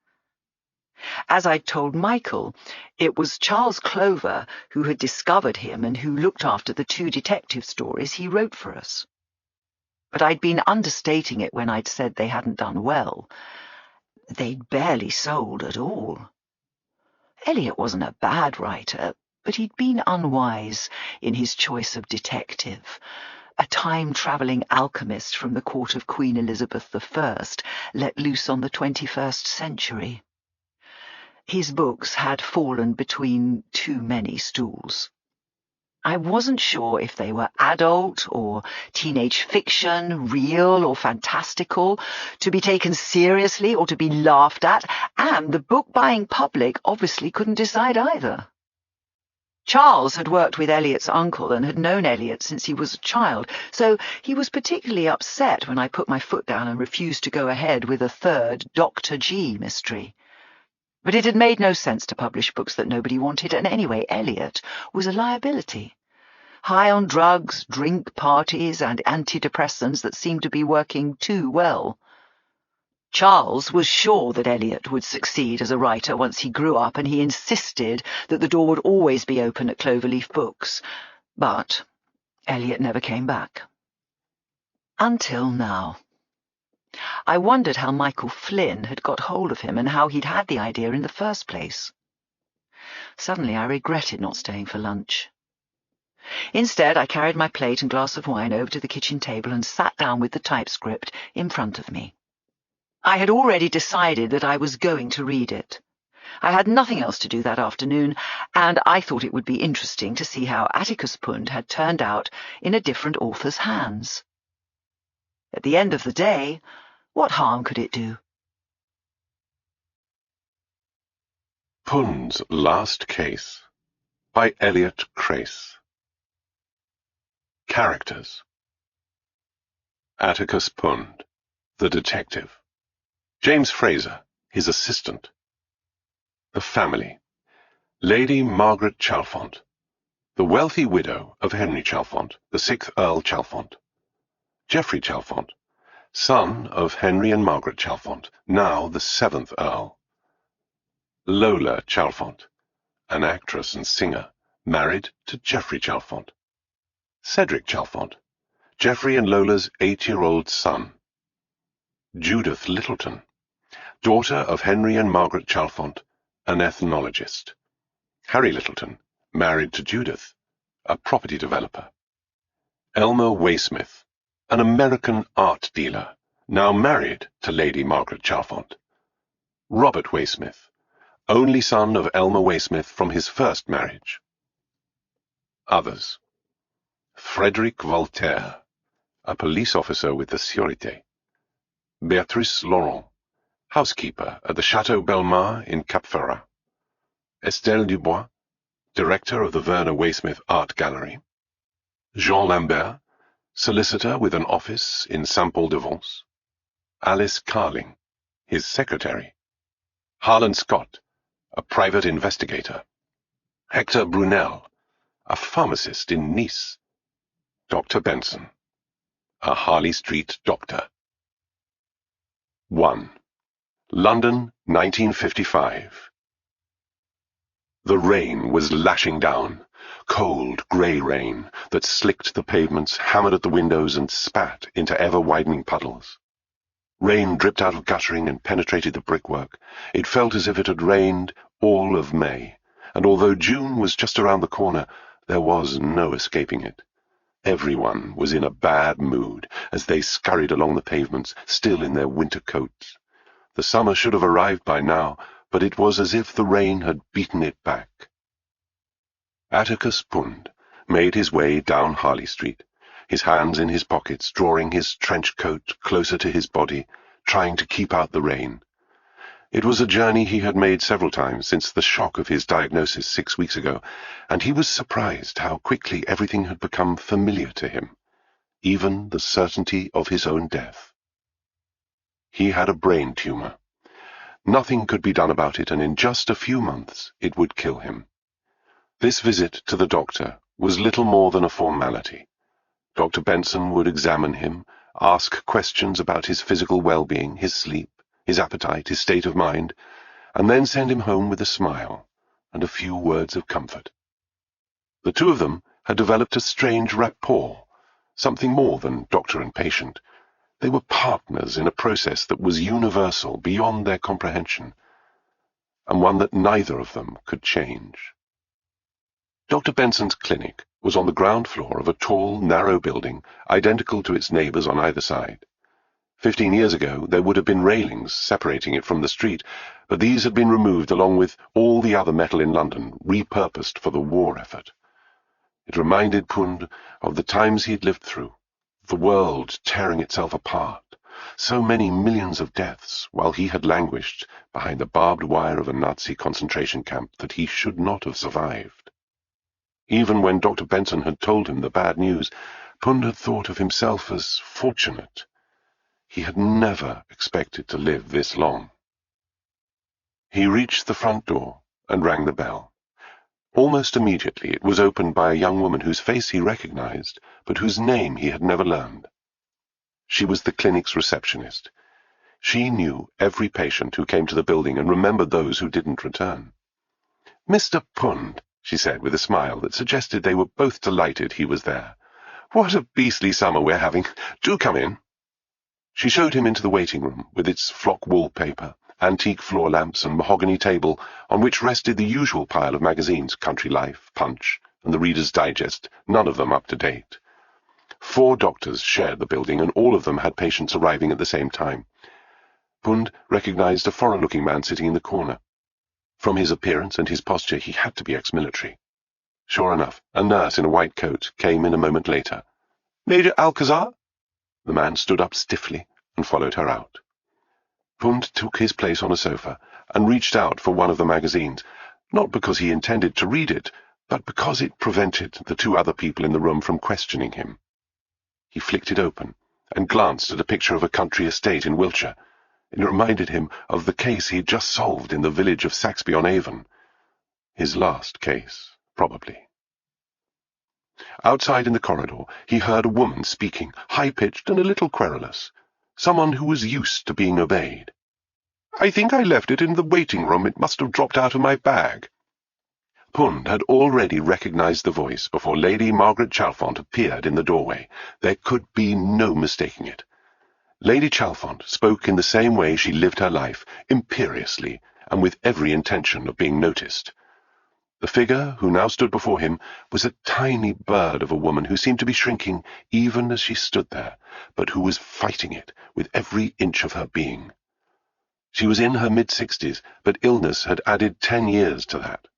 As I'd told Michael, it was Charles Clover who had discovered him and who looked after the 2 detective stories he wrote for us. But I'd been understating it when I'd said they hadn't done well. They'd barely sold at all. Eliot wasn't a bad writer, but he'd been unwise in his choice of detective, a time-travelling alchemist from the court of Queen Elizabeth I, let loose on the 21st century. His books had fallen between too many stools. I wasn't sure if they were adult or teenage fiction, real or fantastical, to be taken seriously or to be laughed at, and the book-buying public obviously couldn't decide either. Charles had worked with Eliot's uncle and had known Eliot since he was a child, so he was particularly upset when I put my foot down and refused to go ahead with a 3rd Dr. G mystery. But it had made no sense to publish books that nobody wanted, and anyway, Eliot was a liability. High on drugs, drink, parties, and antidepressants that seemed to be working too well. Charles was sure that Eliot would succeed as a writer once he grew up, and he insisted that the door would always be open at Cloverleaf Books. But Eliot never came back. Until now. I wondered how Michael Flynn had got hold of him and how he'd had the idea in the first place. Suddenly I regretted not staying for lunch. Instead, I carried my plate and glass of wine over to the kitchen table and sat down with the typescript in front of me. I had already decided that I was going to read it. I had nothing else to do that afternoon, and I thought it would be interesting to see how Atticus Pund had turned out in a different author's hands. At the end of the day, what harm could it do? Pund's Last Case by Eliot Crace. Characters: Atticus Pund, the detective. James Fraser, his assistant. The family: Lady Margaret Chalfont, the wealthy widow of Henry Chalfont, the 6th Earl Chalfont. Geoffrey Chalfont, son of Henry and Margaret Chalfont, now the 7th Earl. Lola Chalfont, an actress and singer, married to Geoffrey Chalfont. Cedric Chalfont, Geoffrey and Lola's 8-year-old son. Judith Littleton, daughter of Henry and Margaret Chalfont, an ethnologist. Harry Littleton, married to Judith, a property developer. Elmer Waysmith, an American art dealer, now married to Lady Margaret Chalfont. Robert Waysmith, only son of Elmer Waysmith from his first marriage. Others: Frederic Voltaire, a police officer with the Sûreté. Béatrice Laurent, housekeeper at the Château Belmar in Cap Ferrat. Estelle Dubois, director of the Werner Waysmith Art Gallery. Jean Lambert, solicitor with an office in Saint-Paul-de-Vence. Alice Carling, his secretary. Harlan Scott, a private investigator. Hector Brunel, a pharmacist in Nice. Dr. Benson, a Harley Street doctor. 1. London, 1955. The rain was lashing down, cold, grey rain that slicked the pavements, hammered at the windows, and spat into ever-widening puddles. Rain dripped out of guttering and penetrated the brickwork. It felt as if it had rained all of May, and although June was just around the corner, there was no escaping it. Everyone was in a bad mood as they scurried along the pavements, still in their winter coats. The summer should have arrived by now, but it was as if the rain had beaten it back. Atticus Pund made his way down Harley Street, his hands in his pockets, drawing his trench coat closer to his body, trying to keep out the rain. It was a journey he had made several times since the shock of his diagnosis 6 weeks ago, and he was surprised how quickly everything had become familiar to him, even the certainty of his own death. He had a brain tumor. Nothing could be done about it, and in just a few months it would kill him. This visit to the doctor was little more than a formality. Dr. Benson would examine him, ask questions about his physical well-being, his sleep, his appetite, his state of mind, and then send him home with a smile and a few words of comfort. The two of them had developed a strange rapport, something more than doctor and patient. They were partners in a process that was universal, beyond their comprehension, and one that neither of them could change. Dr. Benson's clinic was on the ground floor of a tall, narrow building, identical to its neighbors on either side. 15 years ago, there would have been railings separating it from the street, but these had been removed along with all the other metal in London, repurposed for the war effort. It reminded Pund of the times he had lived through, the world tearing itself apart, so many millions of deaths, while he had languished behind the barbed wire of a Nazi concentration camp that he should not have survived. Even when Dr. Benson had told him the bad news, Pund had thought of himself as fortunate. He had never expected to live this long. He reached the front door and rang the bell. Almost immediately it was opened by a young woman whose face he recognized, but whose name he had never learned. She was the clinic's receptionist. She knew every patient who came to the building and remembered those who didn't return. "Mr. Pund," she said with a smile that suggested they were both delighted he was there. "What a beastly summer we're having. Do come in." She showed him into the waiting room, with its flock wallpaper, antique floor lamps and mahogany table on which rested the usual pile of magazines, Country Life, Punch, and the Reader's Digest, none of them up to date. 4 doctors shared the building, and all of them had patients arriving at the same time. Pund recognized a foreign-looking man sitting in the corner. From his appearance and his posture, he had to be ex-military. Sure enough, a nurse in a white coat came in a moment later. "Major Alcazar?" The man stood up stiffly and followed her out. Pund took his place on a sofa and reached out for one of the magazines, not because he intended to read it, but because it prevented the 2 other people in the room from questioning him. He flicked it open and glanced at a picture of a country estate in Wiltshire. It reminded him of the case he had just solved in the village of Saxby-on-Avon. His last case, probably. Outside in the corridor, he heard a woman speaking, high-pitched and a little querulous. Someone who was used to being obeyed. "I think I left it in the waiting room. It must have dropped out of my bag." Pund had already recognized the voice before Lady Margaret Chalfont appeared in the doorway. There could be no mistaking it. Lady Chalfont spoke in the same way she lived her life, imperiously, and with every intention of being noticed. The figure who now stood before him was a tiny bird of a woman who seemed to be shrinking even as she stood there, but who was fighting it with every inch of her being. She was in her mid-60s, but illness had added 10 years to that.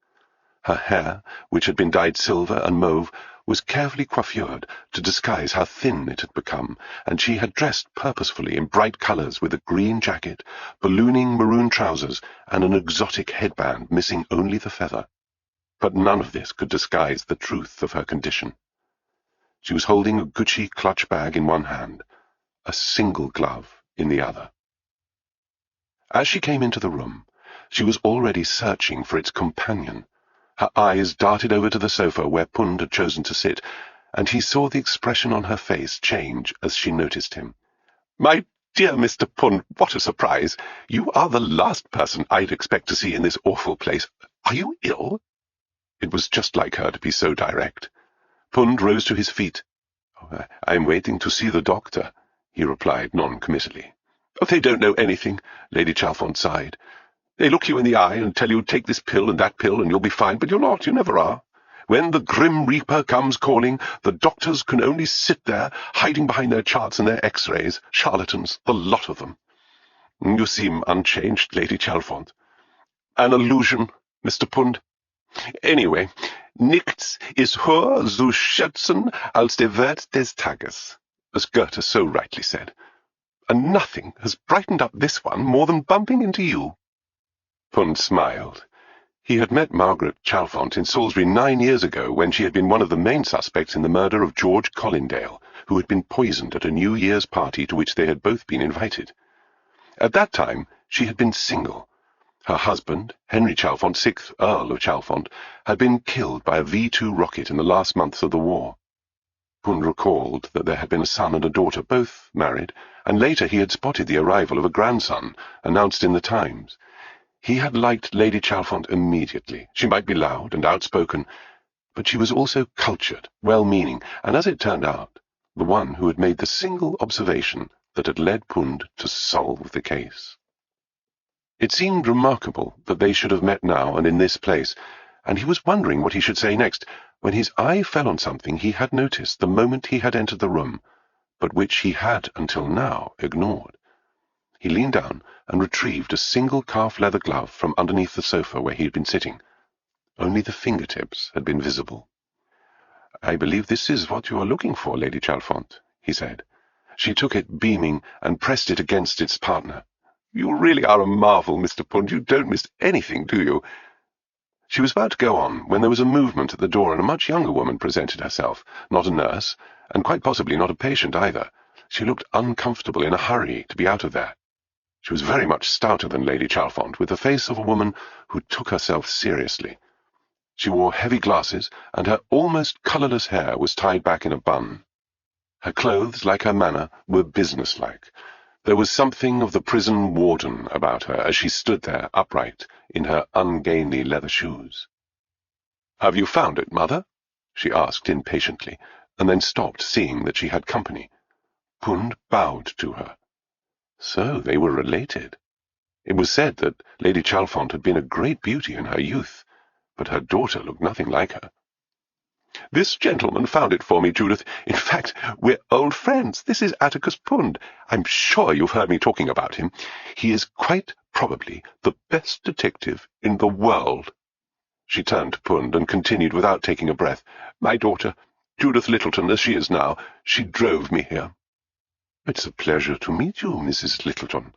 Her hair, which had been dyed silver and mauve, was carefully coiffured to disguise how thin it had become, and she had dressed purposefully in bright colors with a green jacket, ballooning maroon trousers, and an exotic headband missing only the feather. But none of this could disguise the truth of her condition. She was holding a Gucci clutch bag in one hand, a single glove in the other. As she came into the room, she was already searching for its companion. Her eyes darted over to the sofa where Pund had chosen to sit, and he saw the expression on her face change as she noticed him. "My dear Mr. Pund, what a surprise! You are the last person I'd expect to see in this awful place. Are you ill?" It was just like her to be so direct. Pund rose to his feet. "I'm waiting to see the doctor," he replied non-committally. "Oh, they don't know anything," Lady Chalfont sighed. "They look you in the eye and tell you take this pill and that pill and you'll be fine, but you're not, you never are. When the Grim Reaper comes calling, the doctors can only sit there, hiding behind their charts and their X-rays. Charlatans, the lot of them. You seem unchanged, Lady Chalfont. An illusion, Mr. Pund. Anyway, nichts ist höher zu schätzen als der Wert des Tages, as Goethe so rightly said. and nothing has brightened up this one more than bumping into you." Pund smiled. He had met Margaret Chalfont in Salisbury 9 years ago when she had been one of the main suspects in the murder of George Collindale, who had been poisoned at a New Year's party to which they had both been invited. At that time, she had been single. Her husband, Henry Chalfont, 6th Earl of Chalfont, had been killed by a V-2 rocket in the last months of the war. Pund recalled that there had been a son and a daughter, both married, and later he had spotted the arrival of a grandson, announced in the Times. He had liked Lady Chalfont immediately. She might be loud and outspoken, but she was also cultured, well-meaning, and as it turned out, the one who had made the single observation that had led Pund to solve the case. It seemed remarkable that they should have met now and in this place, and he was wondering what he should say next, when his eye fell on something he had noticed the moment he had entered the room, but which he had until now ignored. He leaned down and retrieved a single calf-leather glove from underneath the sofa where he had been sitting. Only the fingertips had been visible. "I believe this is what you are looking for, Lady Chalfont," he said. She took it, beaming, and pressed it against its partner. "You really are a marvel, Mr. Pund. You don't miss anything, do you?" She was about to go on when there was a movement at the door and a much younger woman presented herself, not a nurse, and quite possibly not a patient either. She looked uncomfortable, in a hurry to be out of there. She was very much stouter than Lady Chalfont, with the face of a woman who took herself seriously. She wore heavy glasses, and her almost colourless hair was tied back in a bun. Her clothes, like her manner, were businesslike. There was something of the prison warden about her as she stood there, upright, in her ungainly leather shoes. "Have you found it, Mother?" she asked impatiently, and then stopped, seeing that she had company. Pund bowed to her. So they were related. It was said that Lady Chalfont had been a great beauty in her youth, but her daughter looked nothing like her. "This gentleman found it for me, Judith. In fact, we're old friends. This is Atticus Pund. I'm sure you've heard me talking about him. He is quite probably the best detective in the world." She turned to Pund and continued without taking a breath. "My daughter, Judith Littleton, as she is now, she drove me here." "It's a pleasure to meet you, Mrs. Littleton,"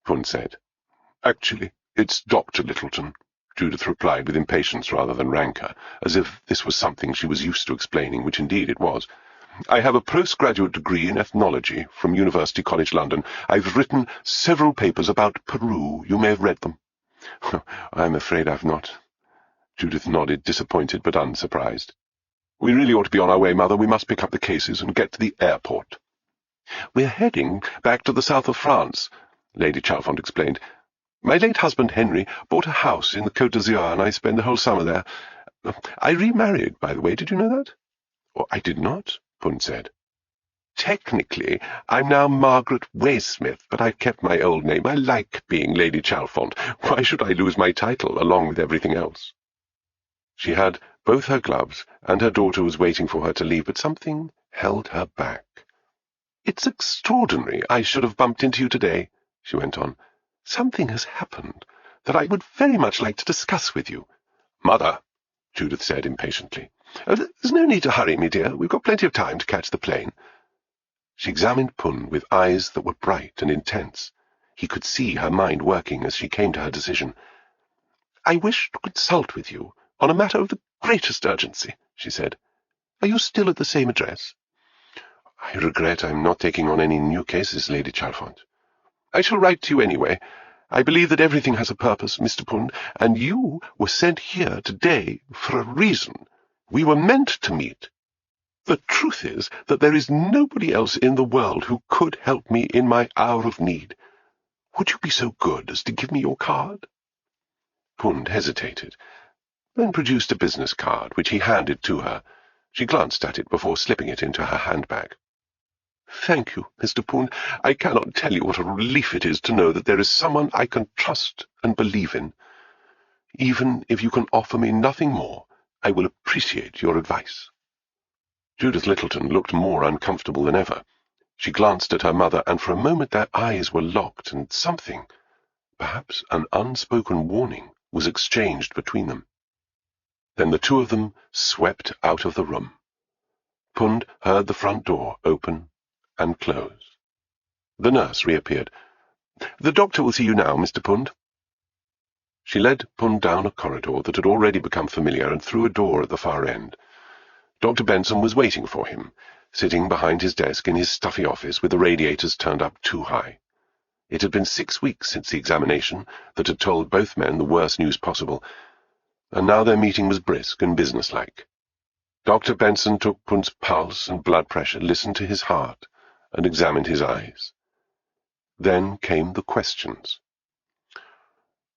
Pund said. "Actually, it's Dr. Littleton," Judith replied with impatience rather than rancour, as if this was something she was used to explaining, which indeed it was. "I have a postgraduate degree in ethnology from University College London. I've written several papers about Peru. You may have read them." "I'm afraid I've not." Judith nodded, disappointed but unsurprised. "We really ought to be on our way, Mother. We must pick up the cases and get to the airport." "We're heading back to the south of France," Lady Chalfont explained. "My late husband, Henry, bought a house in the Côte d'Azur, and I spend the whole summer there. I remarried, by the way. Did you know that?" "Oh, I did not," Pund said. "Technically, I'm now Margaret Waysmith, but I've kept my old name. I like being Lady Chalfont. Why should I lose my title, along with everything else?" She had both her gloves, and her daughter was waiting for her to leave, but something held her back. "It's extraordinary I should have bumped into you today," she went on. "Something has happened that I would very much like to discuss with you." "Mother," Judith said impatiently. "There's no need to hurry me, dear. We've got plenty of time to catch the plane." She examined Pund with eyes that were bright and intense. He could see her mind working as she came to her decision. "I wish to consult with you on a matter of the greatest urgency," she said. "Are you still at the same address?" "I regret I'm not taking on any new cases, Lady Chalfont." "I shall write to you anyway. I believe that everything has a purpose, Mr. Pund, and you were sent here today for a reason. We were meant to meet. The truth is that there is nobody else in the world who could help me in my hour of need. Would you be so good as to give me your card?" Pund hesitated, then produced a business card, which he handed to her. She glanced at it before slipping it into her handbag. "Thank you, Mr. Pund. I cannot tell you what a relief it is to know that there is someone I can trust and believe in. Even if you can offer me nothing more, I will appreciate your advice." Judith Littleton looked more uncomfortable than ever. She glanced at her mother, and for a moment their eyes were locked, and something, perhaps an unspoken warning, was exchanged between them. Then the two of them swept out of the room. Pund heard the front door open and close. The nurse reappeared. "The doctor will see you now, Mr. Pund." She led Pund down a corridor that had already become familiar and through a door at the far end. Dr. Benson was waiting for him, sitting behind his desk in his stuffy office with the radiators turned up too high. It had been 6 weeks since the examination that had told both men the worst news possible, and now their meeting was brisk and businesslike. Dr. Benson took Pund's pulse and blood pressure, listened to his heart, and examined his eyes. Then came the questions.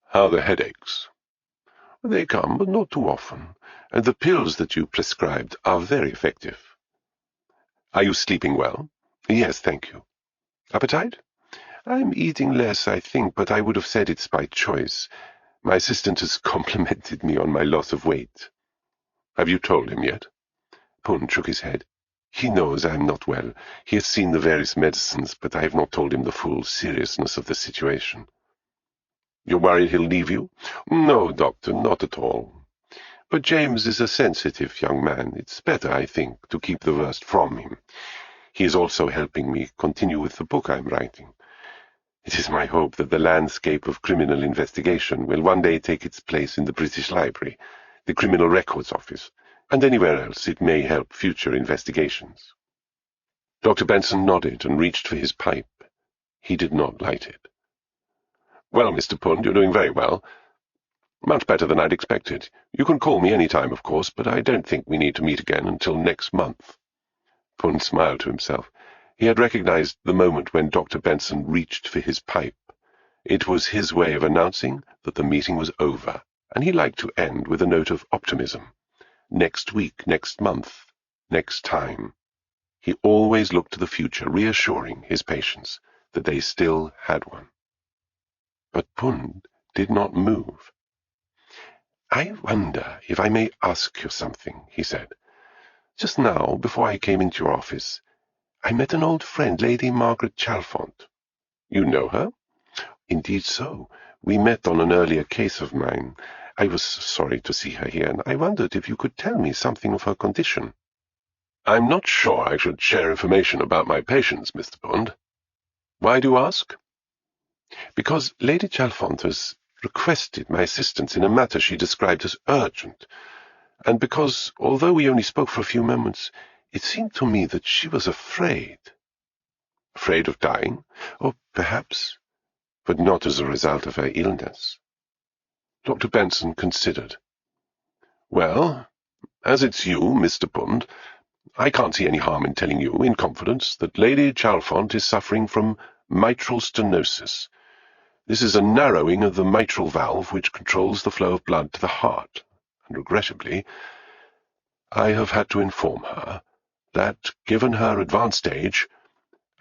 "How are the headaches?" "They come, but not too often, and the pills that you prescribed are very effective." "Are you sleeping well?" "Yes, thank you." "Appetite?" "I'm eating less, I think, but I would have said it's by choice. My assistant has complimented me on my loss of weight." "Have you told him yet?" Pund shook his head. "He knows I am not well. He has seen the various medicines, but I have not told him the full seriousness of the situation." "You're worried he'll leave you?" "No, doctor, not at all. But James is a sensitive young man. It's better, I think, to keep the worst from him. He is also helping me continue with the book I'm writing. It is my hope that the landscape of criminal investigation will one day take its place in the British Library, the Criminal Records Office, and anywhere else it may help future investigations." Dr. Benson nodded and reached for his pipe. He did not light it. "Well, Mr. Pund, you're doing very well. Much better than I'd expected. You can call me any time, of course, but I don't think we need to meet again until next month." Pund smiled to himself. He had recognized the moment when Dr. Benson reached for his pipe. It was his way of announcing that the meeting was over, and he liked to end with a note of optimism. Next week, next month, next time. He always looked to the future, reassuring his patients that they still had one. But Pund did not move. "I wonder if I may ask you something," he said. "Just now, before I came into your office, I met an old friend, Lady Margaret Chalfont." "You know her?" "Indeed so. We met on an earlier case of mine. I was sorry to see her here, and I wondered if you could tell me something of her condition." "I'm not sure I should share information about my patients, Mr. Pund. Why do you ask?" "Because Lady Chalfont has requested my assistance in a matter she described as urgent, and because, although we only spoke for a few moments, it seemed to me that she was afraid." "Afraid of dying?" "Oh, perhaps, but not as a result of her illness." Dr. Benson considered. "Well, as it's you, Mr. Pund, I can't see any harm in telling you, in confidence, that Lady Chalfont is suffering from mitral stenosis. This is a narrowing of the mitral valve which controls the flow of blood to the heart, and regrettably, I have had to inform her that, given her advanced age,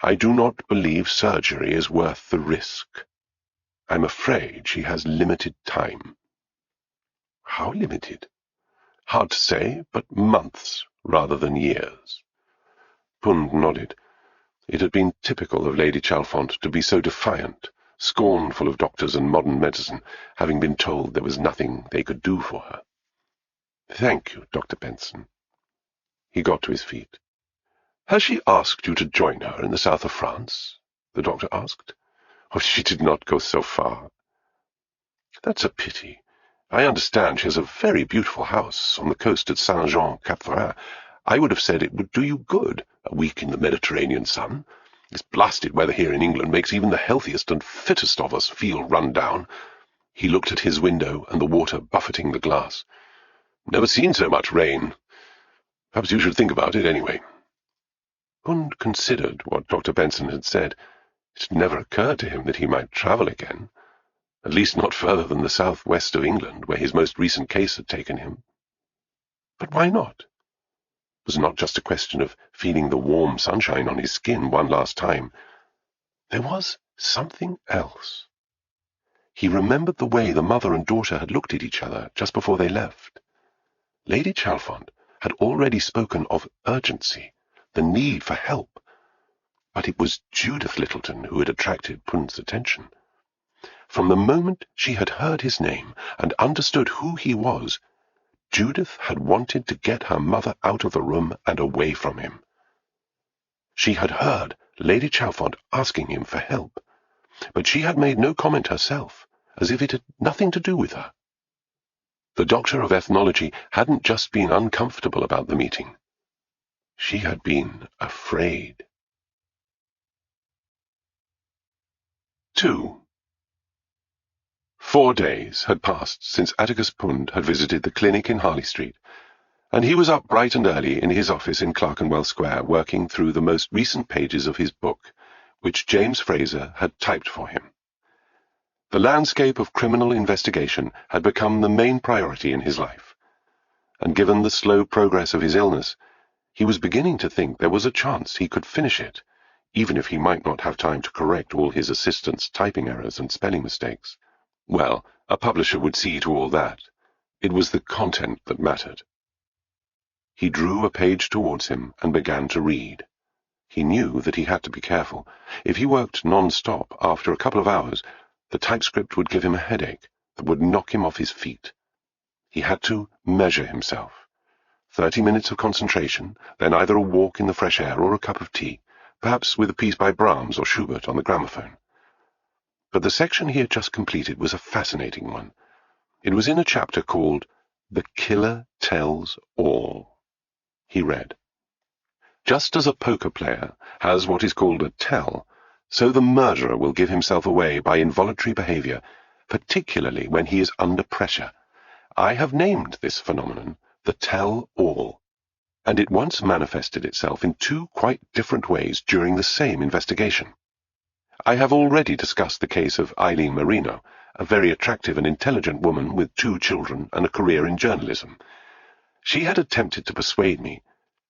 I do not believe surgery is worth the risk. I'm afraid she has limited time." "How limited?" "Hard to say, but months rather than years." Pund nodded. It had been typical of Lady Chalfont to be so defiant, scornful of doctors and modern medicine, having been told there was nothing they could do for her. "Thank you, Dr. Benson." He got to his feet. "Has she asked you to join her in the south of France?" the doctor asked. "Oh, she did not go so far." "That's a pity. I understand she has a very beautiful house on the coast at Saint-Jean-Cap-Ferrat. I would have said it would do you good, a week in the Mediterranean sun. This blasted weather here in England makes even the healthiest and fittest of us feel run down." He looked at his window and the water buffeting the glass. "Never seen so much rain. Perhaps you should think about it anyway." Pund considered what Dr. Benson had said. It had never occurred to him that he might travel again, at least not further than the south-west of England, where his most recent case had taken him. But why not? It was not just a question of feeling the warm sunshine on his skin one last time. There was something else. He remembered the way the mother and daughter had looked at each other just before they left. Lady Chalfont had already spoken of urgency, the need for help, but it was Judith Littleton who had attracted Pund's attention. From the moment she had heard his name and understood who he was, Judith had wanted to get her mother out of the room and away from him. She had heard Lady Chalfont asking him for help, but she had made no comment herself, as if it had nothing to do with her. The Doctor of Ethnology hadn't just been uncomfortable about the meeting. She had been afraid. 2. 4 days had passed since Atticus Pund had visited the clinic in Harley Street, and he was up bright and early in his office in Clerkenwell Square working through the most recent pages of his book, which James Fraser had typed for him. The landscape of criminal investigation had become the main priority in his life, and given the slow progress of his illness, he was beginning to think there was a chance he could finish it, even if he might not have time to correct all his assistant's typing errors and spelling mistakes. Well, a publisher would see to all that. It was the content that mattered. He drew a page towards him and began to read. He knew that he had to be careful. If he worked non-stop, after a couple of hours, the typescript would give him a headache that would knock him off his feet. He had to measure himself. 30 minutes of concentration, then either a walk in the fresh air or a cup of tea, perhaps with a piece by Brahms or Schubert on the gramophone. But the section he had just completed was a fascinating one. It was in a chapter called "The Killer Tells All." He read, "Just as a poker player has what is called a tell, so the murderer will give himself away by involuntary behavior, particularly when he is under pressure. I have named this phenomenon the tell-all, and it once manifested itself in 2 quite different ways during the same investigation. I have already discussed the case of Eileen Marino, a very attractive and intelligent woman with 2 children and a career in journalism. She had attempted to persuade me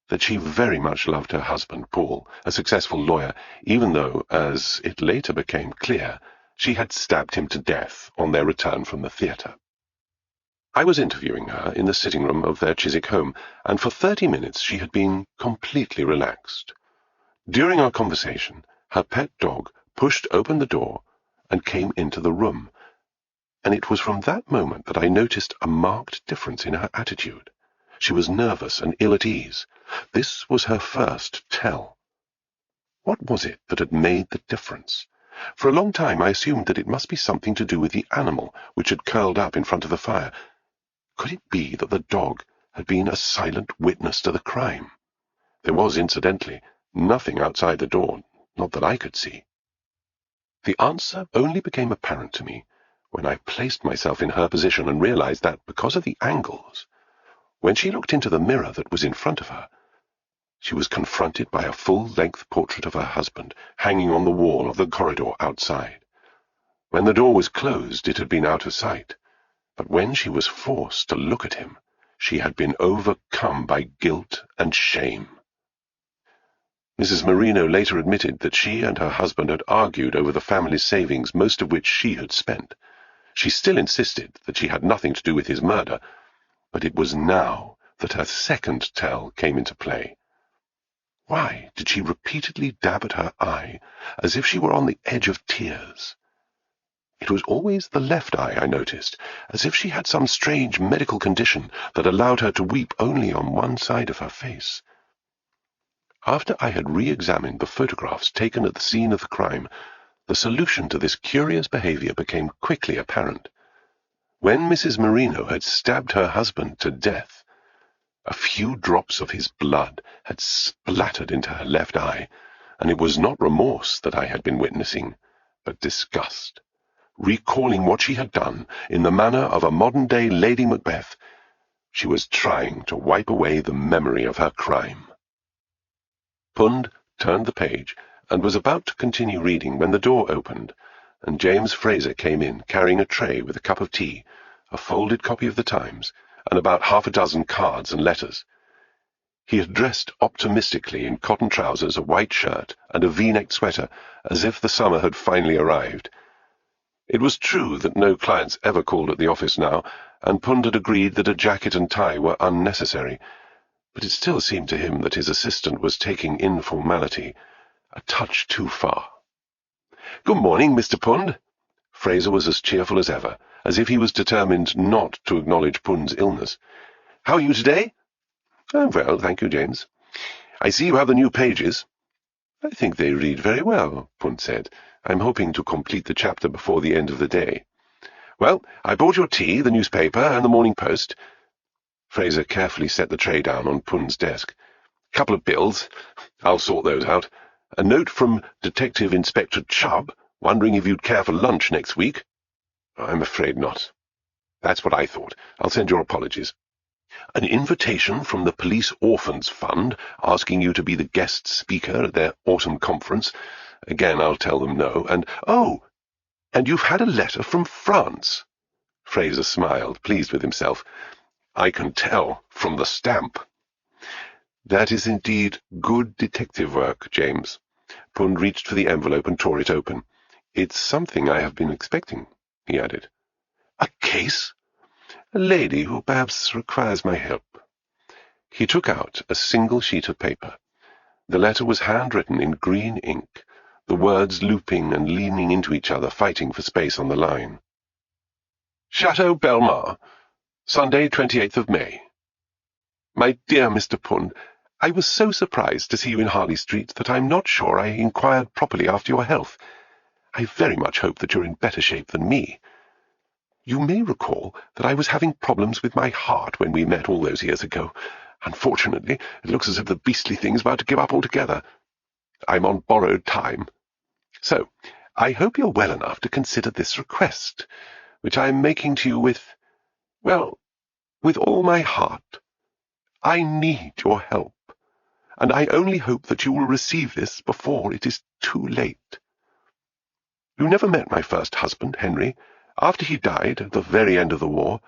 that she very much loved her husband, Paul, a successful lawyer, even though, as it later became clear, she had stabbed him to death on their return from the theatre. I was interviewing her in the sitting room of their Chiswick home, and for 30 minutes she had been completely relaxed. During our conversation, her pet dog pushed open the door and came into the room, and it was from that moment that I noticed a marked difference in her attitude. She was nervous and ill at ease. This was her first tell. What was it that had made the difference? For a long time I assumed that it must be something to do with the animal which had curled up in front of the fire. Could it be that the dog had been a silent witness to the crime? There was, incidentally, nothing outside the door, not that I could see. The answer only became apparent to me when I placed myself in her position and realized that, because of the angles, when she looked into the mirror that was in front of her, she was confronted by a full-length portrait of her husband hanging on the wall of the corridor outside. When the door was closed, it had been out of sight, but when she was forced to look at him, she had been overcome by guilt and shame. Mrs. Marino later admitted that she and her husband had argued over the family's savings, most of which she had spent. She still insisted that she had nothing to do with his murder, but it was now that her second tell came into play. Why did she repeatedly dab at her eye, as if she were on the edge of tears? It was always the left eye, I noticed, as if she had some strange medical condition that allowed her to weep only on one side of her face. After I had re-examined the photographs taken at the scene of the crime, the solution to this curious behavior became quickly apparent. When Mrs. Marino had stabbed her husband to death, a few drops of his blood had splattered into her left eye, and it was not remorse that I had been witnessing, but disgust. Recalling what she had done in the manner of a modern-day Lady Macbeth, she was trying to wipe away the memory of her crime. Pund turned the page and was about to continue reading when the door opened, and James Fraser came in carrying a tray with a cup of tea, a folded copy of the Times, and about 6 cards and letters. He had dressed optimistically in cotton trousers, a white shirt, and a V-necked sweater, as if the summer had finally arrived. It was true that no clients ever called at the office now, and Pund had agreed that a jacket and tie were unnecessary, but it still seemed to him that his assistant was taking informality a touch too far. "Good morning, Mr. Pund." Fraser was as cheerful as ever, as if he was determined not to acknowledge Pund's illness. "How are you today?" "I'm well, thank you, James." "I see you have the new pages." I think they read very well, Pund said. I'm hoping to complete the chapter before the end of the day. Well, I bought your tea, the newspaper, and the Morning Post. Fraser carefully set the tray down on Pund's desk. Couple of bills. I'll sort those out. A note from Detective Inspector Chubb, wondering if you'd care for lunch next week. I'm afraid not. That's what I thought. I'll send your apologies. An invitation from the Police Orphans Fund, asking you to be the guest speaker at their autumn conference. Again, I'll tell them no. And you've had a letter from France. Fraser smiled, pleased with himself. I can tell from the stamp. That is indeed good detective work, James. Pund reached for the envelope and tore it open. It's something I have been expecting, he added. A case? A lady who perhaps requires my help. He took out a single sheet of paper. The letter was handwritten in green ink, the words looping and leaning into each other, fighting for space on the line. Chateau Belmar, Sunday, 28th of May. My dear Mr. Pund, I was so surprised to see you in Harley Street that I'm not sure I inquired properly after your health. I very much hope that you're in better shape than me. You may recall that I was having problems with my heart when we met all those years ago. Unfortunately, it looks as if the beastly thing's about to give up altogether. I'm on borrowed time. So, I hope you're well enough to consider this request, which I am making to you with all my heart. I need your help, and I only hope that you will receive this before it is too late. You never met my first husband, Henry. After he died at the very end of the war,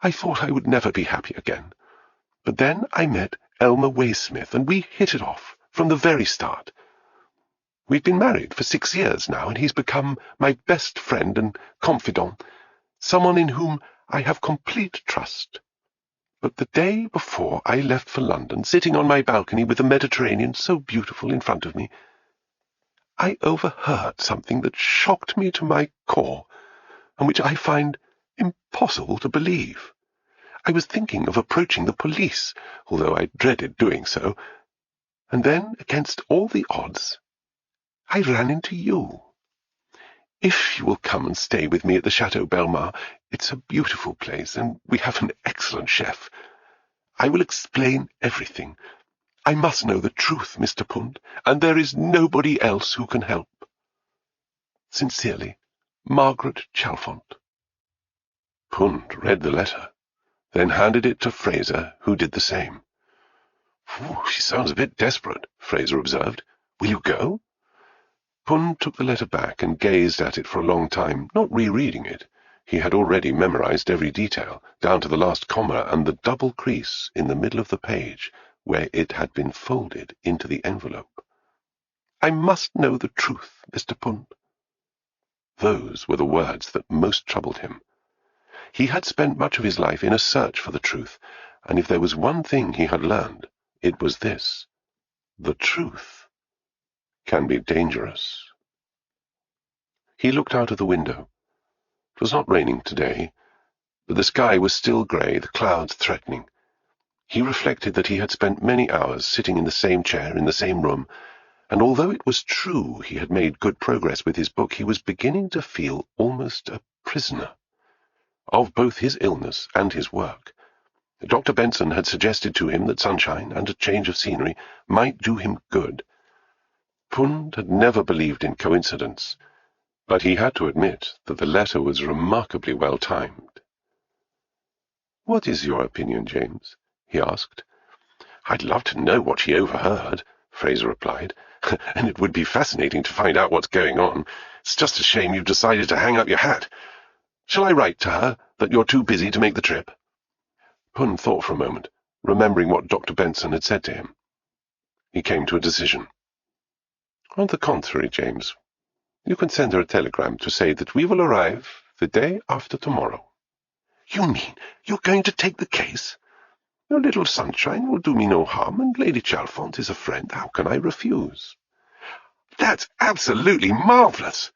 I thought I would never be happy again. But then I met Elmer Waysmith, and we hit it off from the very start. We've been married for 6 years now, and he's become my best friend and confidant, someone in whom I have complete trust. But the day before I left for London, sitting on my balcony with the Mediterranean so beautiful in front of me, I overheard something that shocked me to my core, and which I find impossible to believe. I was thinking of approaching the police, although I dreaded doing so, and then, against all the odds, I ran into you. If you will come and stay with me at the Chateau Belmar, it's a beautiful place, and we have an excellent chef. I will explain everything. I must know the truth, Mr. Pund, and there is nobody else who can help. Sincerely, Margaret Chalfont. Pund read the letter, then handed it to Fraser, who did the same. She sounds a bit desperate, Fraser observed. Will you go? Pund took the letter back and gazed at it for a long time, not rereading it. He had already memorized every detail, down to the last comma and the double crease in the middle of the page, where it had been folded into the envelope. I must know the truth, Mr. Pund. Those were the words that most troubled him. He had spent much of his life in a search for the truth, and if there was one thing he had learned, it was this: the truth can be dangerous. He looked out of the window. It was not raining today, but the sky was still grey, the clouds threatening. He reflected that he had spent many hours sitting in the same chair in the same room, and although it was true he had made good progress with his book, he was beginning to feel almost a prisoner of both his illness and his work. Dr. Benson had suggested to him that sunshine and a change of scenery might do him good. Pund had never believed in coincidence, but he had to admit that the letter was remarkably well timed. "What is your opinion, James?" he asked. "I'd love to know what she overheard," Fraser replied, "and it would be fascinating to find out what's going on. It's just a shame you've decided to hang up your hat. Shall I write to her that you're too busy to make the trip?" Pund thought for a moment, remembering what Dr. Benson had said to him. He came to a decision. "On the contrary, James, you can send her a telegram to say that we will arrive the day after tomorrow." "You mean you're going to take the case?" "A little sunshine will do me no harm, and Lady Chalfont is a friend. How can I refuse?" "That's absolutely marvellous!"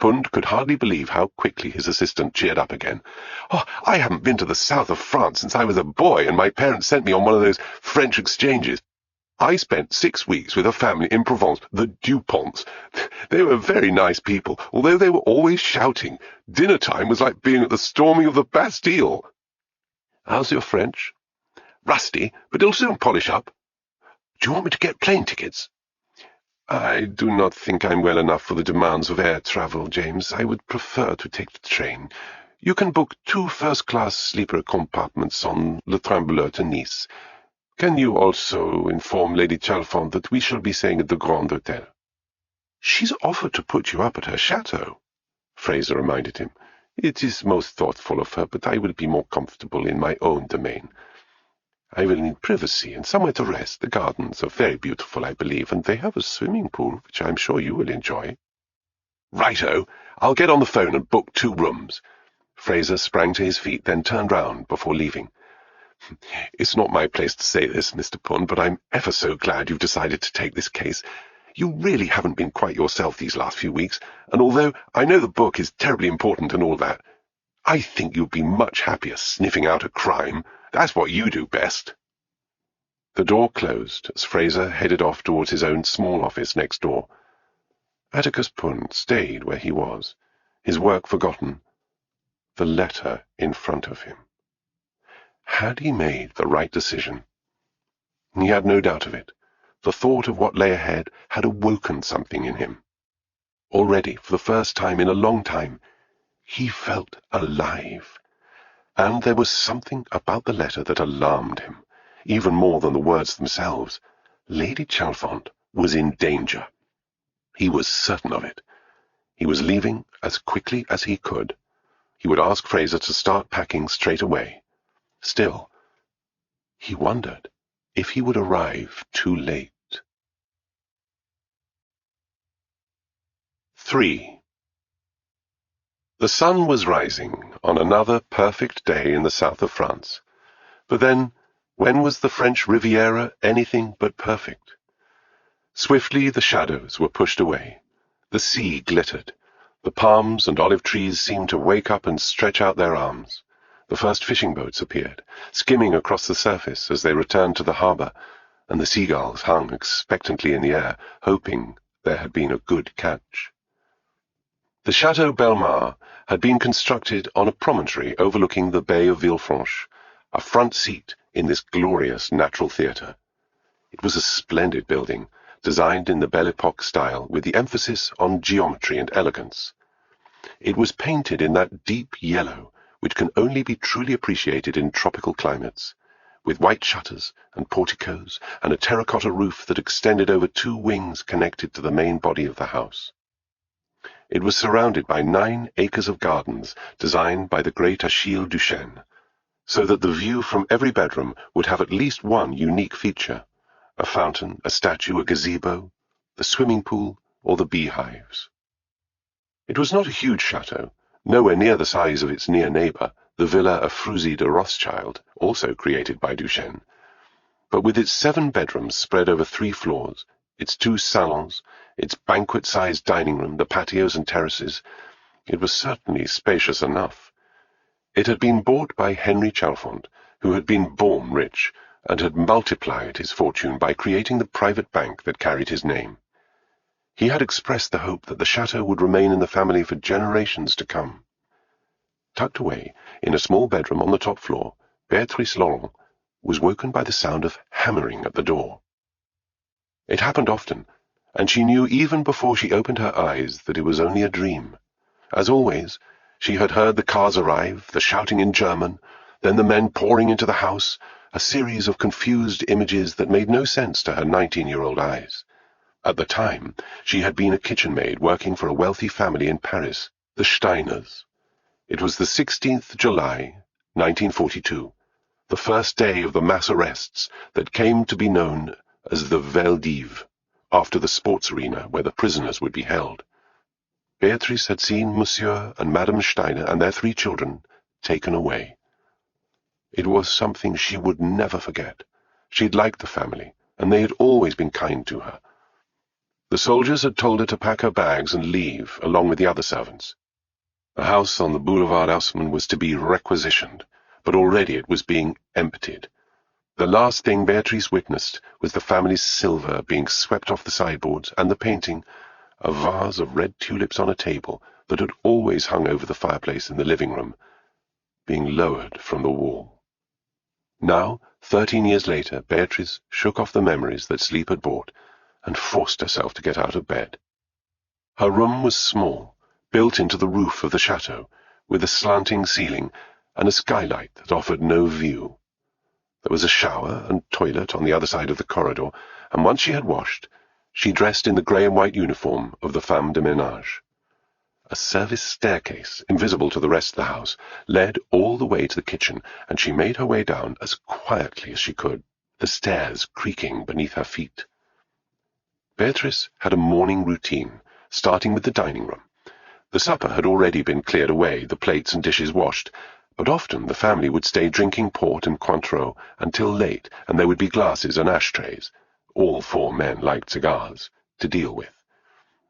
Pund could hardly believe how quickly his assistant cheered up again. "Oh, I haven't been to the south of France since I was a boy, and my parents sent me on one of those French exchanges. I spent 6 weeks with a family in Provence, the Duponts. They were very nice people, although they were always shouting. Dinner time was like being at the storming of the Bastille. How's your French? Rusty, but it'll soon polish up. Do you want me to get plane tickets? I do not think I'm well enough for the demands of air travel, James. I would prefer to take the train. You can book 2 first-class sleeper compartments on Le Train Bleu to Nice. Can you also inform Lady Chalfont that we shall be staying at the Grand Hotel? She's offered to put you up at her chateau, Fraser reminded him. It is most thoughtful of her, but I will be more comfortable in my own domain. I will need privacy and somewhere to rest. The gardens are very beautiful, I believe, and they have a swimming pool, which I'm sure you will enjoy. Righto, I'll get on the phone and book 2 rooms. Fraser sprang to his feet, then turned round before leaving. It's not my place to say this, Mr. Pund, but I'm ever so glad you've decided to take this case. You really haven't been quite yourself these last few weeks, and although I know the book is terribly important and all that, I think you'd be much happier sniffing out a crime. That's what you do best. The door closed as Fraser headed off towards his own small office next door. Atticus Pund stayed where he was, his work forgotten, the letter in front of him. Had he made the right decision? He had no doubt of it. The thought of what lay ahead had awoken something in him. Already, for the first time in a long time, he felt alive. And there was something about the letter that alarmed him, even more than the words themselves. Lady Chalfont was in danger. He was certain of it. He was leaving as quickly as he could. He would ask Fraser to start packing straight away. Still, he wondered if he would arrive too late. 3. The sun was rising on another perfect day in the south of France. But then, when was the French Riviera anything but perfect? Swiftly the shadows were pushed away. The sea glittered. The palms and olive trees seemed to wake up and stretch out their arms. The first fishing boats appeared, skimming across the surface as they returned to the harbour, and the seagulls hung expectantly in the air, hoping there had been a good catch. The Chateau Bellemare had been constructed on a promontory overlooking the Bay of Villefranche, a front seat in this glorious natural theatre. It was a splendid building, designed in the Belle Époque style, with the emphasis on geometry and elegance. It was painted in that deep yellow which can only be truly appreciated in tropical climates, with white shutters and porticos and a terracotta roof that extended over 2 wings connected to the main body of the house. It was surrounded by 9 acres of gardens designed by the great Achille Duchesne, so that the view from every bedroom would have at least one unique feature: a fountain, a statue, a gazebo, the swimming pool, or the beehives. It was not a huge chateau, nowhere near the size of its near neighbour, the Villa of Fruzy de Rothschild, also created by Duchesne, but with its 7 bedrooms spread over 3 floors, its 2 salons, its banquet-sized dining room, the patios and terraces, it was certainly spacious enough. It had been bought by Henry Chalfont, who had been born rich, and had multiplied his fortune by creating the private bank that carried his name. He had expressed the hope that the chateau would remain in the family for generations to come. Tucked away in a small bedroom on the top floor, Béatrice Laurent was woken by the sound of hammering at the door. It happened often, and she knew even before she opened her eyes that it was only a dream. As always, she had heard the cars arrive, the shouting in German, then the men pouring into the house, a series of confused images that made no sense to her 19-year-old eyes. At the time, she had been a kitchen maid working for a wealthy family in Paris, the Steiners. It was the 16th July, 1942, the first day of the mass arrests that came to be known as the Vel d'Hiv, after the sports arena where the prisoners would be held. Beatrice had seen Monsieur and Madame Steiner and their 3 children taken away. It was something she would never forget. She'd liked the family, and they had always been kind to her. The soldiers had told her to pack her bags and leave, along with the other servants. The house on the Boulevard Haussmann was to be requisitioned, but already it was being emptied. The last thing Beatrice witnessed was the family's silver being swept off the sideboards and the painting, a vase of red tulips on a table that had always hung over the fireplace in the living room, being lowered from the wall. Now, 13 years later, Beatrice shook off the memories that sleep had brought and forced herself to get out of bed. Her room was small, built into the roof of the chateau, with a slanting ceiling and a skylight that offered no view. There was a shower and toilet on the other side of the corridor, and once she had washed, she dressed in the grey and white uniform of the femme de ménage. A service staircase, invisible to the rest of the house, led all the way to the kitchen, and she made her way down as quietly as she could, the stairs creaking beneath her feet. Beatrice had a morning routine, starting with the dining room. The supper had already been cleared away, the plates and dishes washed, but often the family would stay drinking port and Cointreau until late, and there would be glasses and ashtrays, all 4 men liked cigars, to deal with.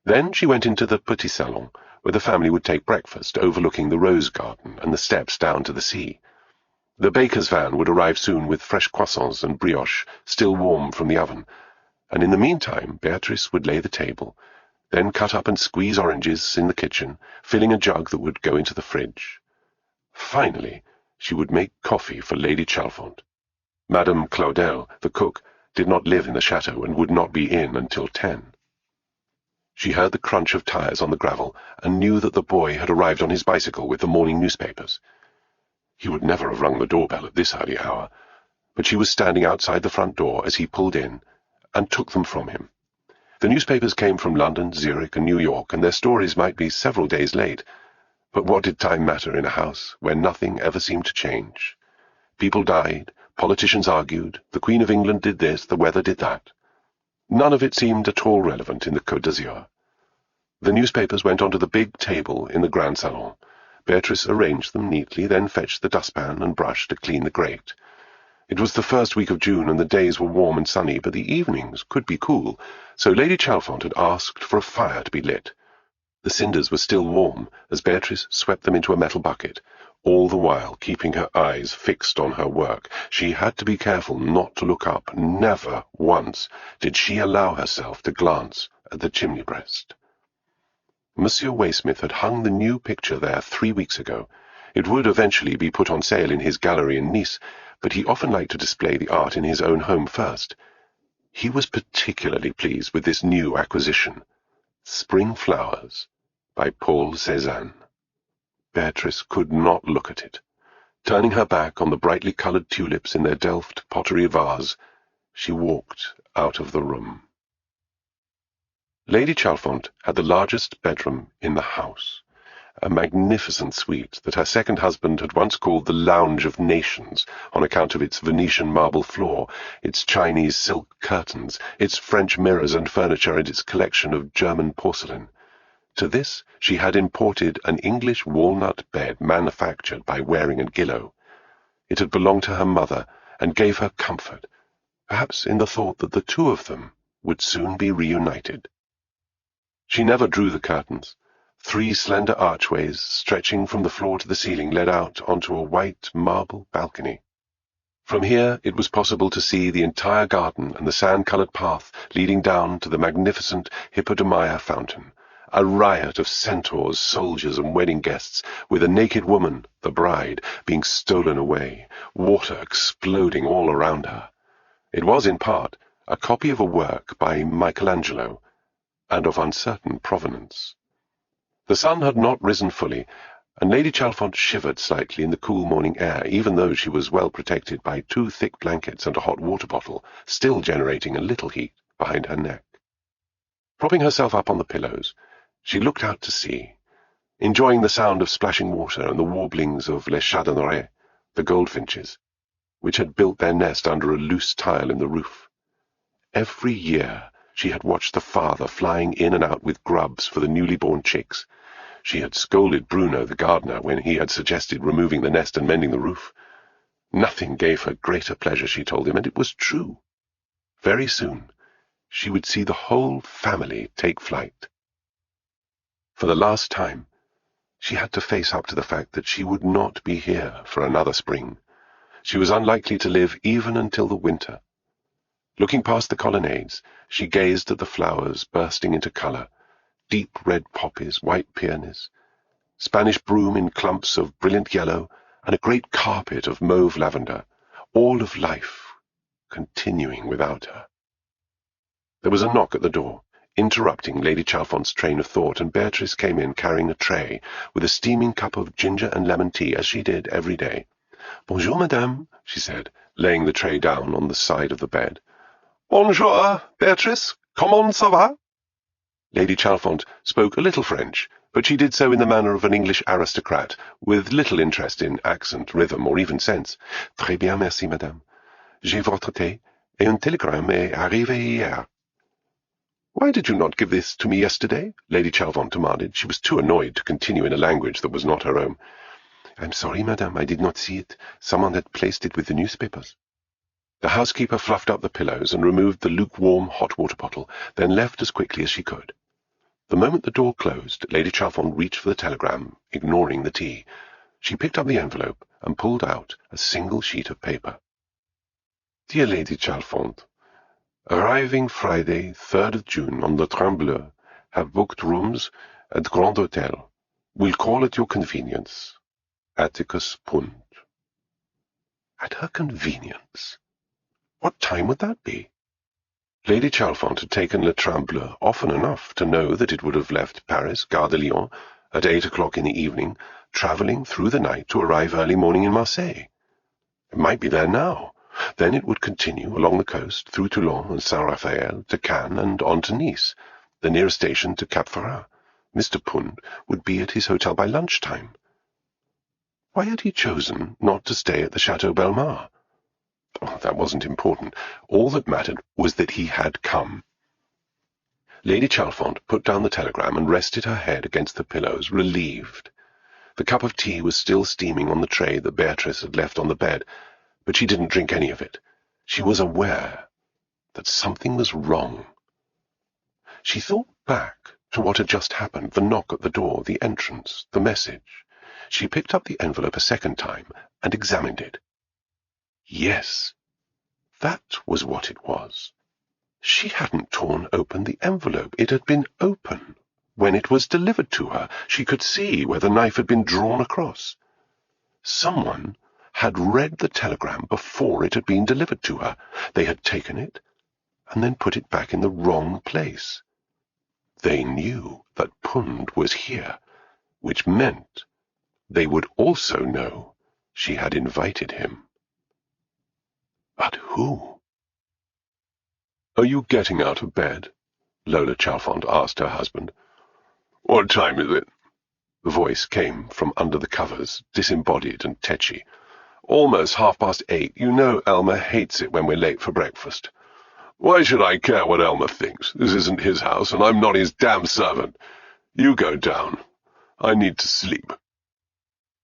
Then she went into the petit salon, where the family would take breakfast, overlooking the rose garden and the steps down to the sea. The baker's van would arrive soon with fresh croissants and brioche, still warm from the oven, and in the meantime Beatrice would lay the table, then cut up and squeeze oranges in the kitchen, filling a jug that would go into the fridge. Finally, she would make coffee for Lady Chalfont. Madame Claudel, the cook, did not live in the chateau and would not be in until 10. She heard the crunch of tires on the gravel and knew that the boy had arrived on his bicycle with the morning newspapers. He would never have rung the doorbell at this early hour, but she was standing outside the front door as he pulled in and took them from him. The newspapers came from London, Zurich, and New York, and their stories might be several days late. But what did time matter in a house where nothing ever seemed to change? People died, politicians argued, the Queen of England did this, the weather did that. None of it seemed at all relevant in the Côte d'Azur. The newspapers went onto the big table in the Grand Salon. Beatrice arranged them neatly, then fetched the dustpan and brush to clean the grate. It was the first week of June, and the days were warm and sunny, but the evenings could be cool, so Lady Chalfont had asked for a fire to be lit. The cinders were still warm as Beatrice swept them into a metal bucket, all the while keeping her eyes fixed on her work. She had to be careful not to look up. Never once did she allow herself to glance at the chimney breast. Monsieur Waysmith had hung the new picture there 3 weeks ago. It would eventually be put on sale in his gallery in Nice, but he often liked to display the art in his own home first. He was particularly pleased with this new acquisition, Spring Flowers, by Paul Cézanne. Beatrice could not look at it. Turning her back on the brightly coloured tulips in their Delft pottery vase, she walked out of the room. Lady Chalfont had the largest bedroom in the house, a magnificent suite that her second husband had once called the Lounge of Nations on account of its Venetian marble floor, its Chinese silk curtains, its French mirrors and furniture, and its collection of German porcelain. To this she had imported an English walnut bed manufactured by Waring and Gillow. It had belonged to her mother and gave her comfort, perhaps in the thought that the two of them would soon be reunited. She never drew the curtains. 3 slender archways stretching from the floor to the ceiling led out onto a white marble balcony. From here it was possible to see the entire garden and the sand-coloured path leading down to the magnificent Hippodamia fountain, a riot of centaurs, soldiers, and wedding guests, with a naked woman, the bride, being stolen away, water exploding all around her. It was, in part, a copy of a work by Michelangelo, and of uncertain provenance. The sun had not risen fully, and Lady Chalfont shivered slightly in the cool morning air, even though she was well protected by 2 thick blankets and a hot water bottle, still generating a little heat behind her neck. Propping herself up on the pillows, she looked out to sea, enjoying the sound of splashing water and the warblings of les chardonnerets, the goldfinches, which had built their nest under a loose tile in the roof. Every year she had watched the father flying in and out with grubs for the newly born chicks. She had scolded Bruno, the gardener, when he had suggested removing the nest and mending the roof. Nothing gave her greater pleasure, she told him, and it was true. Very soon she would see the whole family take flight. For the last time, she had to face up to the fact that she would not be here for another spring. She was unlikely to live even until the winter. Looking past the colonnades, she gazed at the flowers bursting into colour, deep red poppies, white peonies, Spanish broom in clumps of brilliant yellow, and a great carpet of mauve lavender, all of life continuing without her. There was a knock at the door, interrupting Lady Chalfont's train of thought, and Beatrice came in carrying a tray with a steaming cup of ginger and lemon tea, as she did every day. "Bonjour, madame," she said, laying the tray down on the side of the bed. "Bonjour, Beatrice. Comment ça va?" Lady Chalfont spoke a little French, but she did so in the manner of an English aristocrat, with little interest in accent, rhythm, or even sense. "Très bien, merci, madame. J'ai votre thé, et un télégramme est arrivé hier." "Why did you not give this to me yesterday?" Lady Chalfont demanded. She was too annoyed to continue in a language that was not her own. "I'm sorry, madame, I did not see it. Someone had placed it with the newspapers." The housekeeper fluffed up the pillows and removed the lukewarm hot water bottle, then left as quickly as she could. The moment the door closed, Lady Chalfont reached for the telegram, ignoring the tea. She picked up the envelope and pulled out a single sheet of paper. "Dear Lady Chalfont, arriving Friday, 3rd of June, on the Train Bleu, have booked rooms at Grand Hotel. Will call at your convenience. Atticus Pund." At her convenience? What time would that be? Lady Chalfont had taken Le Train Bleu often enough to know that it would have left Paris, Gare de Lyon, at 8 o'clock in the evening, travelling through the night to arrive early morning in Marseille. It might be there now. Then it would continue along the coast, through Toulon and Saint-Raphael, to Cannes and on to Nice, the nearest station to Cap Ferrat. Mr. Pund would be at his hotel by lunchtime. Why had he chosen not to stay at the Chateau Belmar? Oh, that wasn't important. All that mattered was that he had come. Lady Chalfont put down the telegram and rested her head against the pillows, relieved. The cup of tea was still steaming on the tray that Beatrice had left on the bed, but she didn't drink any of it. She was aware that something was wrong. She thought back to what had just happened, the knock at the door, the entrance, the message. She picked up the envelope a second time and examined it. Yes, that was what it was. She hadn't torn open the envelope. It had been open. When it was delivered to her, she could see where the knife had been drawn across. Someone had read the telegram before it had been delivered to her. They had taken it and then put it back in the wrong place. They knew that Pund was here, which meant they would also know she had invited him. But who? "Are you getting out of bed?" Lola Chalfont asked her husband. "What time is it?" The voice came from under the covers, disembodied and tetchy. "Almost 8:30. You know Elmer hates it when we're late for breakfast." "Why should I care what Elmer thinks? This isn't his house, and I'm not his damn servant. You go down. I need to sleep."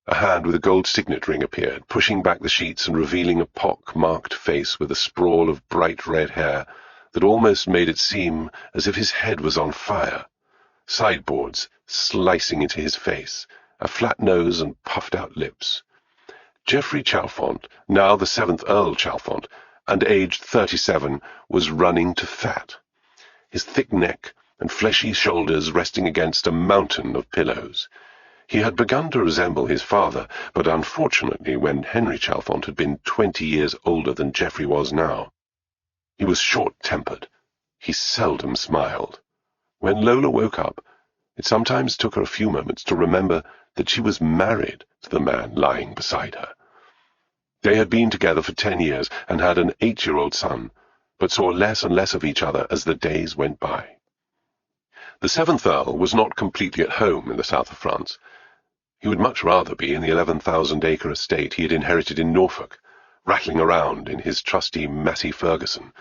A hand with a gold signet ring appeared, pushing back the sheets and revealing a pock-marked face with a sprawl of bright red hair that almost made it seem as if his head was on fire. Sideboards slicing into his face, a flat nose and puffed-out lips. Geoffrey Chalfont, now the 7th Earl Chalfont, and aged 37, was running to fat, his thick neck and fleshy shoulders resting against a mountain of pillows. He had begun to resemble his father, but unfortunately when Henry Chalfont had been 20 years older than Geoffrey was now. He was short-tempered. He seldom smiled. When Lola woke up, it sometimes took her a few moments to remember that she was married to the man lying beside her. They had been together for 10 years and had an 8-year-old son, but saw less and less of each other as the days went by. The 7th Earl was not completely at home in the south of France. He would much rather be in the 11,000-acre estate he had inherited in Norfolk, rattling around in his trusty Massey Ferguson,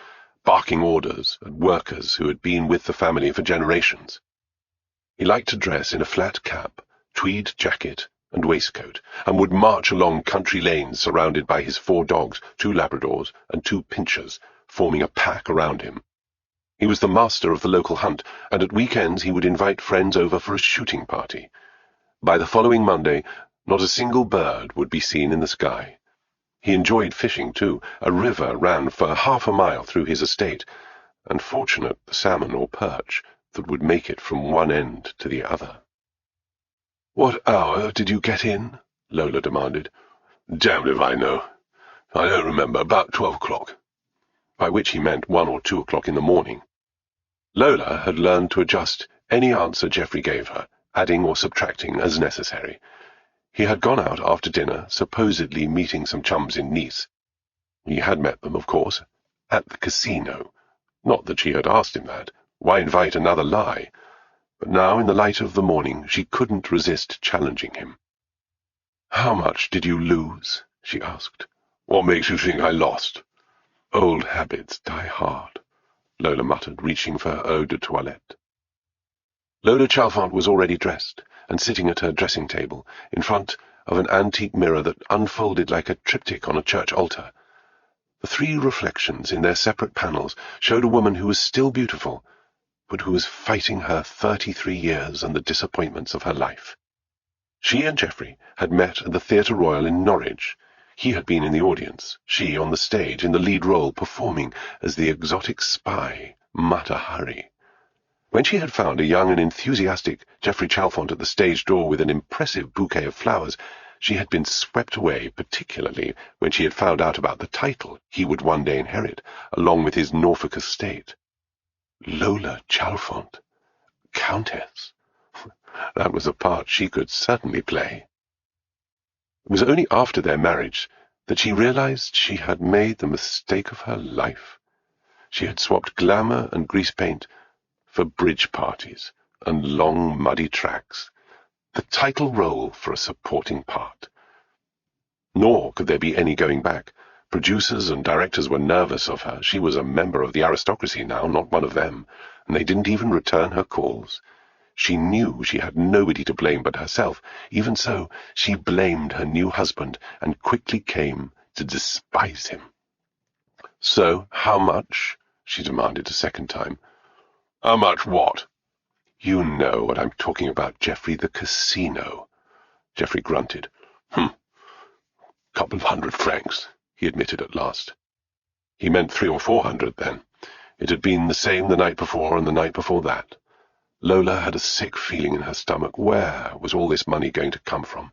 barking orders at workers who had been with the family for generations. He liked to dress in a flat cap, tweed jacket, and waistcoat, and would march along country lanes surrounded by his 4 dogs, 2 Labradors, and 2 Pinschers, forming a pack around him. He was the master of the local hunt, and at weekends he would invite friends over for a shooting party. By the following Monday, not a single bird would be seen in the sky. He enjoyed fishing, too. A river ran for half a mile through his estate, and fortunate the salmon or perch that would make it from one end to the other. "What hour did you get in?" Lola demanded. "Damned if I know. I don't remember. About 12 o'clock. By which he meant 1 or 2 o'clock in the morning. Lola had learned to adjust any answer Geoffrey gave her, adding or subtracting as necessary. He had gone out after dinner, supposedly meeting some chums in Nice. He had met them, of course, at the casino. Not that she had asked him that. Why invite another lie? But now, in the light of the morning, she couldn't resist challenging him. "How much did you lose?" she asked. "What makes you think I lost?" "Old habits die hard," Lola muttered, reaching for her eau de toilette. Lola Chalfont was already dressed, and sitting at her dressing table, in front of an antique mirror that unfolded like a triptych on a church altar. The 3 reflections in their separate panels showed a woman who was still beautiful, but who was fighting her 33 years and the disappointments of her life. She and Geoffrey had met at the Theatre Royal in Norwich. He had been in the audience, she on the stage, in the lead role, performing as the exotic spy, Mata Hari. When she had found a young and enthusiastic Geoffrey Chalfont at the stage door with an impressive bouquet of flowers, she had been swept away, particularly when she had found out about the title he would one day inherit, along with his Norfolk estate. Lola Chalfont, Countess. That was a part she could certainly play. It was only after their marriage that she realized she had made the mistake of her life. She had swapped glamour and grease paint for bridge parties and long muddy tracks, the title role for a supporting part. Nor could there be any going back. Producers and directors were nervous of her. She was a member of the aristocracy now, not one of them, and they didn't even return her calls. She knew she had nobody to blame but herself. Even so, she blamed her new husband and quickly came to despise him. "So, how much?" she demanded a second time. "How much what?" "You know what I'm talking about, Geoffrey, the casino." Geoffrey grunted. "Couple of 100 francs, he admitted at last. He meant 300 or 400 then. It had been the same the night before and the night before that. Lola had a sick feeling in her stomach. Where was all this money going to come from?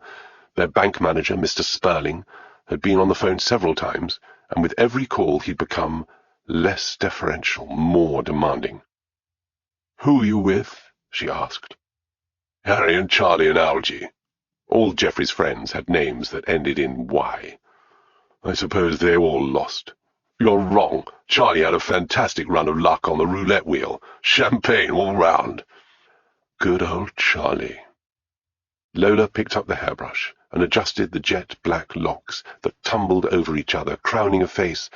Their bank manager, Mr. Spurling, had been on the phone several times, and with every call he'd become less deferential, more demanding. "Who are you with?" she asked. "Harry and Charlie and Algie." All Geoffrey's friends had names that ended in Y. "I suppose they all lost." "You're wrong. Charlie had a fantastic run of luck on the roulette wheel. Champagne all round." "Good old Charlie." Lola picked up the hairbrush and adjusted the jet-black locks that tumbled over each other, crowning a face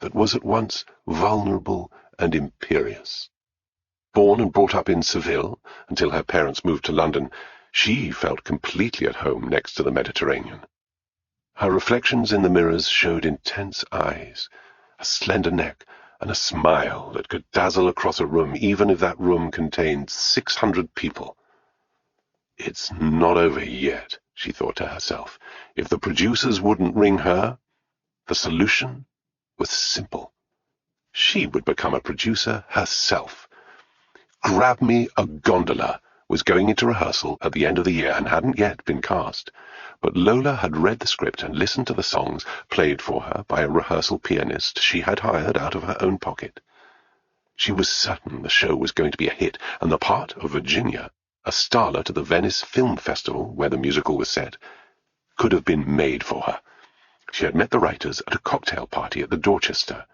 that was at once vulnerable and imperious. Born and brought up in Seville until her parents moved to London, she felt completely at home next to the Mediterranean. Her reflections in the mirrors showed intense eyes, a slender neck, and a smile that could dazzle across a room, even if that room contained 600 people. "It's not over yet," she thought to herself. If the producers wouldn't ring her, the solution was simple. She would become a producer herself. Grab Me a Gondola was going into rehearsal at the end of the year and hadn't yet been cast, but Lola had read the script and listened to the songs played for her by a rehearsal pianist she had hired out of her own pocket. She was certain the show was going to be a hit, and the part of Virginia, a starlet at the Venice Film Festival, where the musical was set, could have been made for her. She had met the writers at a cocktail party at the Dorchester,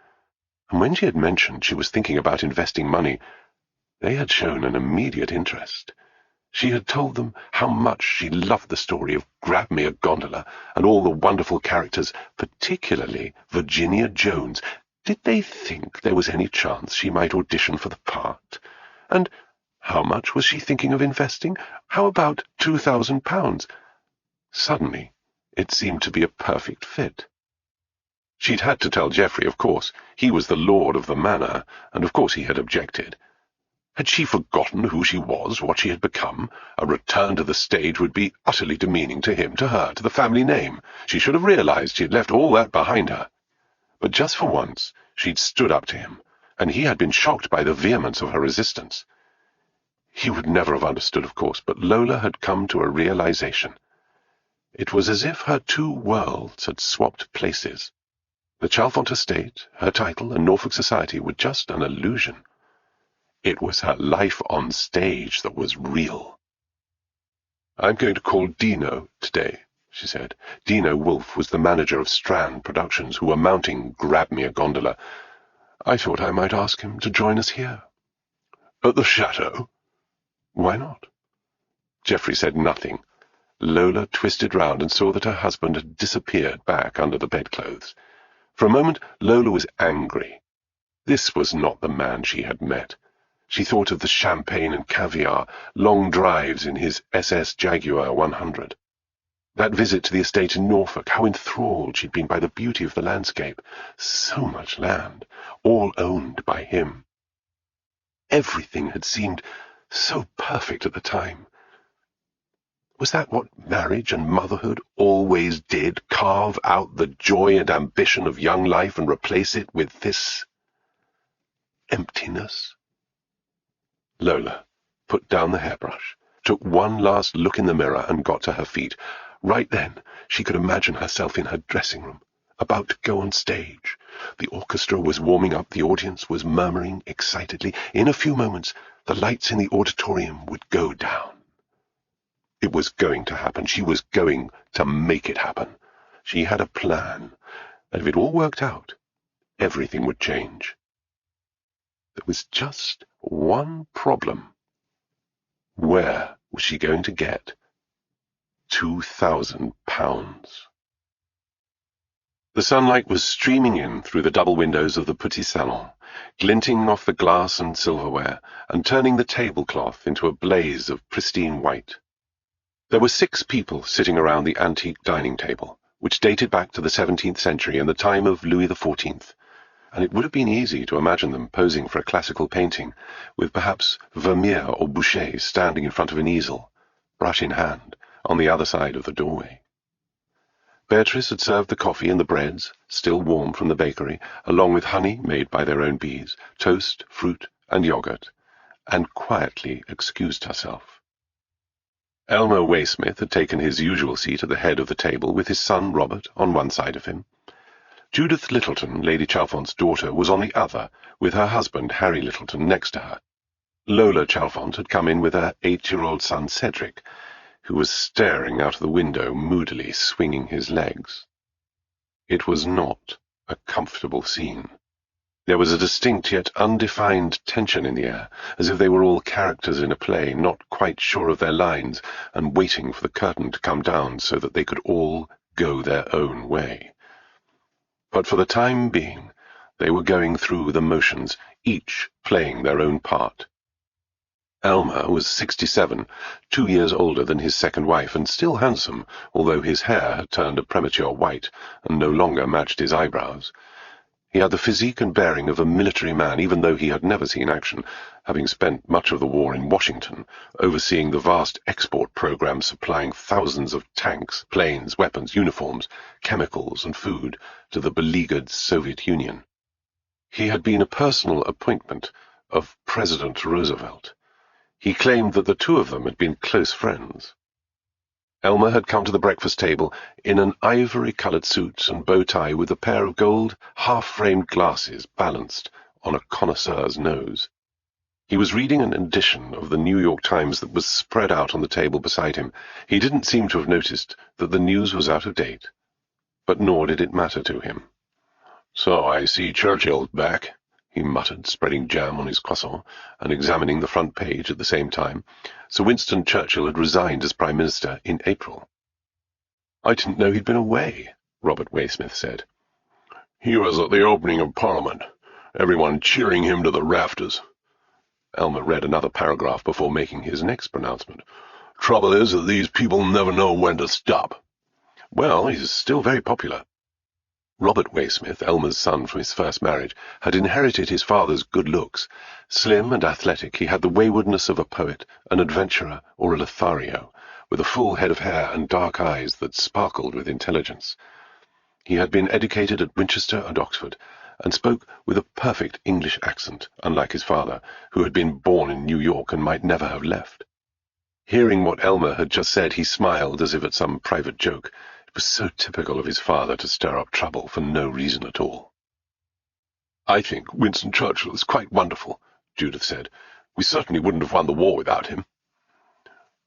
and when she had mentioned she was thinking about investing money, they had shown an immediate interest. She had told them how much she loved the story of Grab Me a Gondola and all the wonderful characters, particularly Virginia Jones. Did they think there was any chance she might audition for the part? And how much was she thinking of investing? How about £2,000? Suddenly, it seemed to be a perfect fit. She'd had to tell Geoffrey, of course. He was the lord of the manor, and of course he had objected. Had she forgotten who she was, what she had become? A return to the stage would be utterly demeaning to him, to her, to the family name. She should have realized she had left all that behind her. But just for once, she'd stood up to him, and he had been shocked by the vehemence of her resistance. He would never have understood, of course, but Lola had come to a realization. It was as if her two worlds had swapped places. The Chalfont estate, her title, and Norfolk society were just an illusion. It was her life on stage that was real. "I'm going to call Dino today," she said. Dino Wolfe was the manager of Strand Productions, who were mounting Grab Me a Gondola. "I thought I might ask him to join us here." "At the Chateau?" "Why not?" Geoffrey said nothing. Lola twisted round and saw that her husband had disappeared back under the bedclothes. For a moment Lola was angry. This was not the man she had met. She thought of the champagne and caviar, long drives in his SS Jaguar 100. That visit to the estate in Norfolk, how enthralled she'd been by the beauty of the landscape. So much land, all owned by him. Everything had seemed so perfect at the time. Was that what marriage and motherhood always did, carve out the joy and ambition of young life and replace it with this emptiness? Lola put down the hairbrush, took one last look in the mirror and got to her feet. Right then she could imagine herself in her dressing room, about to go on stage. The orchestra was warming up, the audience was murmuring excitedly. In a few moments the lights in the auditorium would go down. It was going to happen. She was going to make it happen. She had a plan, and if it all worked out, everything would change. There was just one problem. Where was she going to get £2,000? The sunlight was streaming in through the double windows of the petit salon, glinting off the glass and silverware, and turning the tablecloth into a blaze of pristine white. There were 6 people sitting around the antique dining table, which dated back to the 17th century and the time of Louis XIV, and it would have been easy to imagine them posing for a classical painting, with perhaps Vermeer or Boucher standing in front of an easel, brush in hand, on the other side of the doorway. Beatrice had served the coffee and the breads, still warm from the bakery, along with honey made by their own bees, toast, fruit, and yogurt, and quietly excused herself. Elmer Waysmith had taken his usual seat at the head of the table, with his son Robert on one side of him. Judith Littleton, Lady Chalfont's daughter, was on the other, with her husband Harry Littleton next to her. Lola Chalfont had come in with her 8-year-old son Cedric, who was staring out of the window, moodily swinging his legs. It was not a comfortable scene. There was a distinct yet undefined tension in the air, as if they were all characters in a play, not quite sure of their lines, and waiting for the curtain to come down so that they could all go their own way. But for the time being, they were going through the motions, each playing their own part. Elmer was 67, 2 years older than his second wife, and still handsome, although his hair had turned a premature white and no longer matched his eyebrows. He had the physique and bearing of a military man, even though he had never seen action, having spent much of the war in Washington, overseeing the vast export program supplying thousands of tanks, planes, weapons, uniforms, chemicals, and food to the beleaguered Soviet Union. He had been a personal appointment of President Roosevelt. He claimed that the two of them had been close friends. Elmer had come to the breakfast table in an ivory-coloured suit and bow tie with a pair of gold, half-framed glasses balanced on a connoisseur's nose. He was reading an edition of the New York Times that was spread out on the table beside him. He didn't seem to have noticed that the news was out of date, but nor did it matter to him. "So I see Churchill's back," he muttered, spreading jam on his croissant and examining the front page at the same time. Sir Winston Churchill had resigned as Prime Minister in April. "I didn't know he'd been away," Robert Waysmith said. "He was at the opening of Parliament, everyone cheering him to the rafters." Elmer read another paragraph before making his next pronouncement. "Trouble is that these people never know when to stop." "Well, he's still very popular." Robert Waysmith, Elmer's son from his first marriage, had inherited his father's good looks. Slim and athletic, he had the waywardness of a poet, an adventurer, or a Lothario, with a full head of hair and dark eyes that sparkled with intelligence. He had been educated at Winchester and Oxford, and spoke with a perfect English accent, unlike his father, who had been born in New York and might never have left. Hearing what Elmer had just said, he smiled as if at some private joke. It was so typical of his father to stir up trouble for no reason at all. "I think Winston Churchill is quite wonderful," Judith said. "We certainly wouldn't have won the war without him."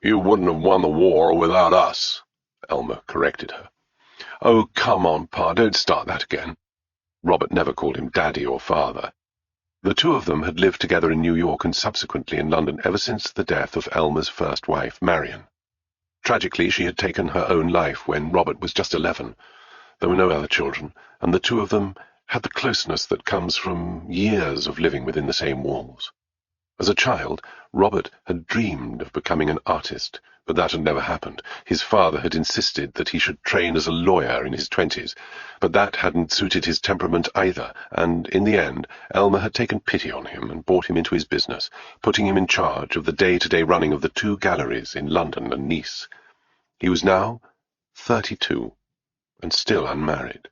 "You wouldn't have won the war without us," Elmer corrected her. "Oh, come on, Pa, don't start that again." Robert never called him Daddy or Father. The two of them had lived together in New York and subsequently in London ever since the death of Elmer's first wife, Marion. Tragically, she had taken her own life when Robert was just 11. There were no other children, and the two of them had the closeness that comes from years of living within the same walls. As a child, Robert had dreamed of becoming an artist, but that had never happened. His father had insisted that he should train as a lawyer in his 20s, but that hadn't suited his temperament either, and in the end, Elmer had taken pity on him and brought him into his business, putting him in charge of the day-to-day running of the two galleries in London and Nice. He was now 32, and still unmarried.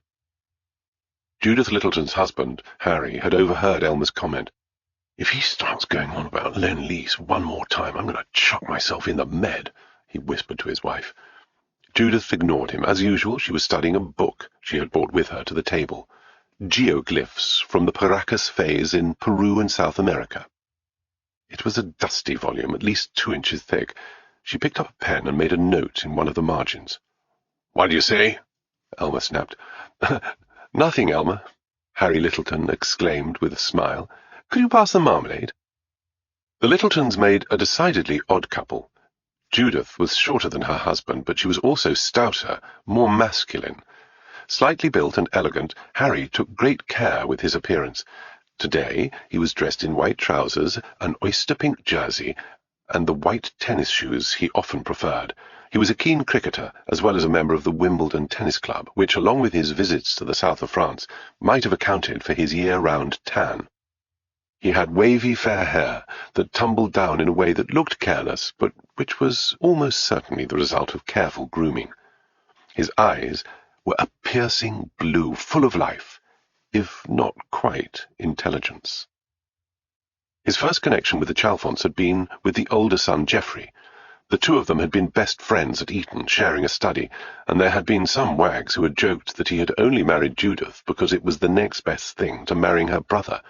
Judith Littleton's husband, Harry, had overheard Elmer's comment. "If he starts going on about Lend-Lease one more time, I'm going to chuck myself in the Med," he whispered to his wife. Judith ignored him. As usual, she was studying a book she had brought with her to the table. Geoglyphs from the Paracas phase in Peru and South America. It was a dusty volume, at least 2 inches thick. She picked up a pen and made a note in one of the margins. "What do you say?" Elmer snapped. "Nothing, Elmer," Harry Littleton exclaimed with a smile. "Could you pass the marmalade?" The Littletons made a decidedly odd couple. Judith was shorter than her husband, but she was also stouter, more masculine. Slightly built and elegant, Harry took great care with his appearance. Today he was dressed in white trousers, an oyster-pink jersey, and the white tennis shoes he often preferred. He was a keen cricketer, as well as a member of the Wimbledon Tennis Club, which, along with his visits to the south of France, might have accounted for his year-round tan. He had wavy fair hair that tumbled down in a way that looked careless, but which was almost certainly the result of careful grooming. His eyes were a piercing blue, full of life, if not quite intelligence. His first connection with the Chalfonts had been with the older son, Geoffrey. The two of them had been best friends at Eton, sharing a study, and there had been some wags who had joked that he had only married Judith because it was the next best thing to marrying her brother.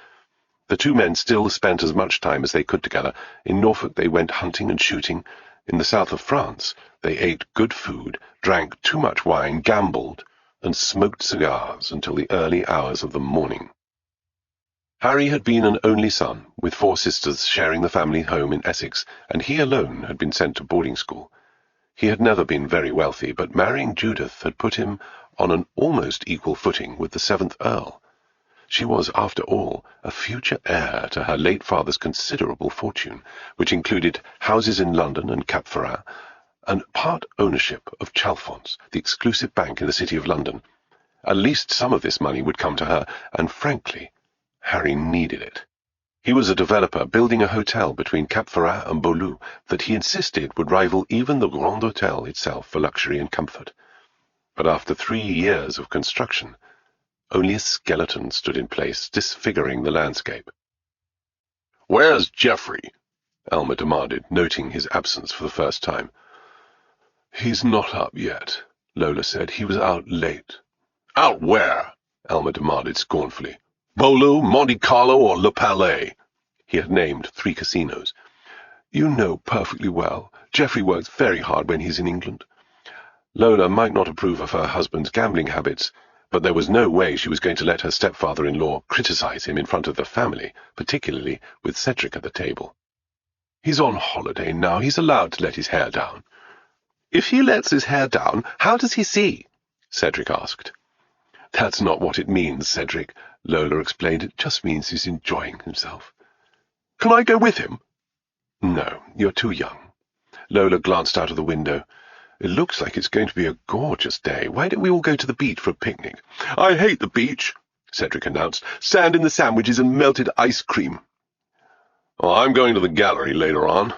The two men still spent as much time as they could together. In Norfolk they went hunting and shooting. In the south of France they ate good food, drank too much wine, gambled, and smoked cigars until the early hours of the morning. Harry had been an only son, with 4 sisters sharing the family home in Essex, and he alone had been sent to boarding school. He had never been very wealthy, but marrying Judith had put him on an almost equal footing with the 7th Earl. She was, after all, a future heir to her late father's considerable fortune, which included houses in London and Cap Ferrat, and part ownership of Chalfonts, the exclusive bank in the City of London. At least some of this money would come to her, and frankly, Harry needed it. He was a developer building a hotel between Cap Ferrat and Beaulieu that he insisted would rival even the Grand Hôtel itself for luxury and comfort. But after 3 years of construction, only a skeleton stood in place, disfiguring the landscape. "Where's Geoffrey?" Elmer demanded, noting his absence for the first time. "He's not up yet," Lola said. "He was out late." "Out where?" Elmer demanded scornfully. "Beaulieu, Monte Carlo, or Le Palais?" He had named 3 casinos. "You know perfectly well. Geoffrey works very hard when he's in England." Lola might not approve of her husband's gambling habits, but there was no way she was going to let her stepfather-in-law criticize him in front of the family, particularly with Cedric at the table. "He's on holiday now. He's allowed to let his hair down." "If he lets his hair down, how does he see?" Cedric asked. "That's not what it means, Cedric," Lola explained. "It just means he's enjoying himself." "Can I go with him?" "No, you're too young." Lola glanced out of the window. It looks like it's going to be a gorgeous day. Why don't we all go to the beach for a picnic? I hate the beach, Cedric announced. Sand in the sandwiches and melted ice cream. Well, I'm going to the gallery later on,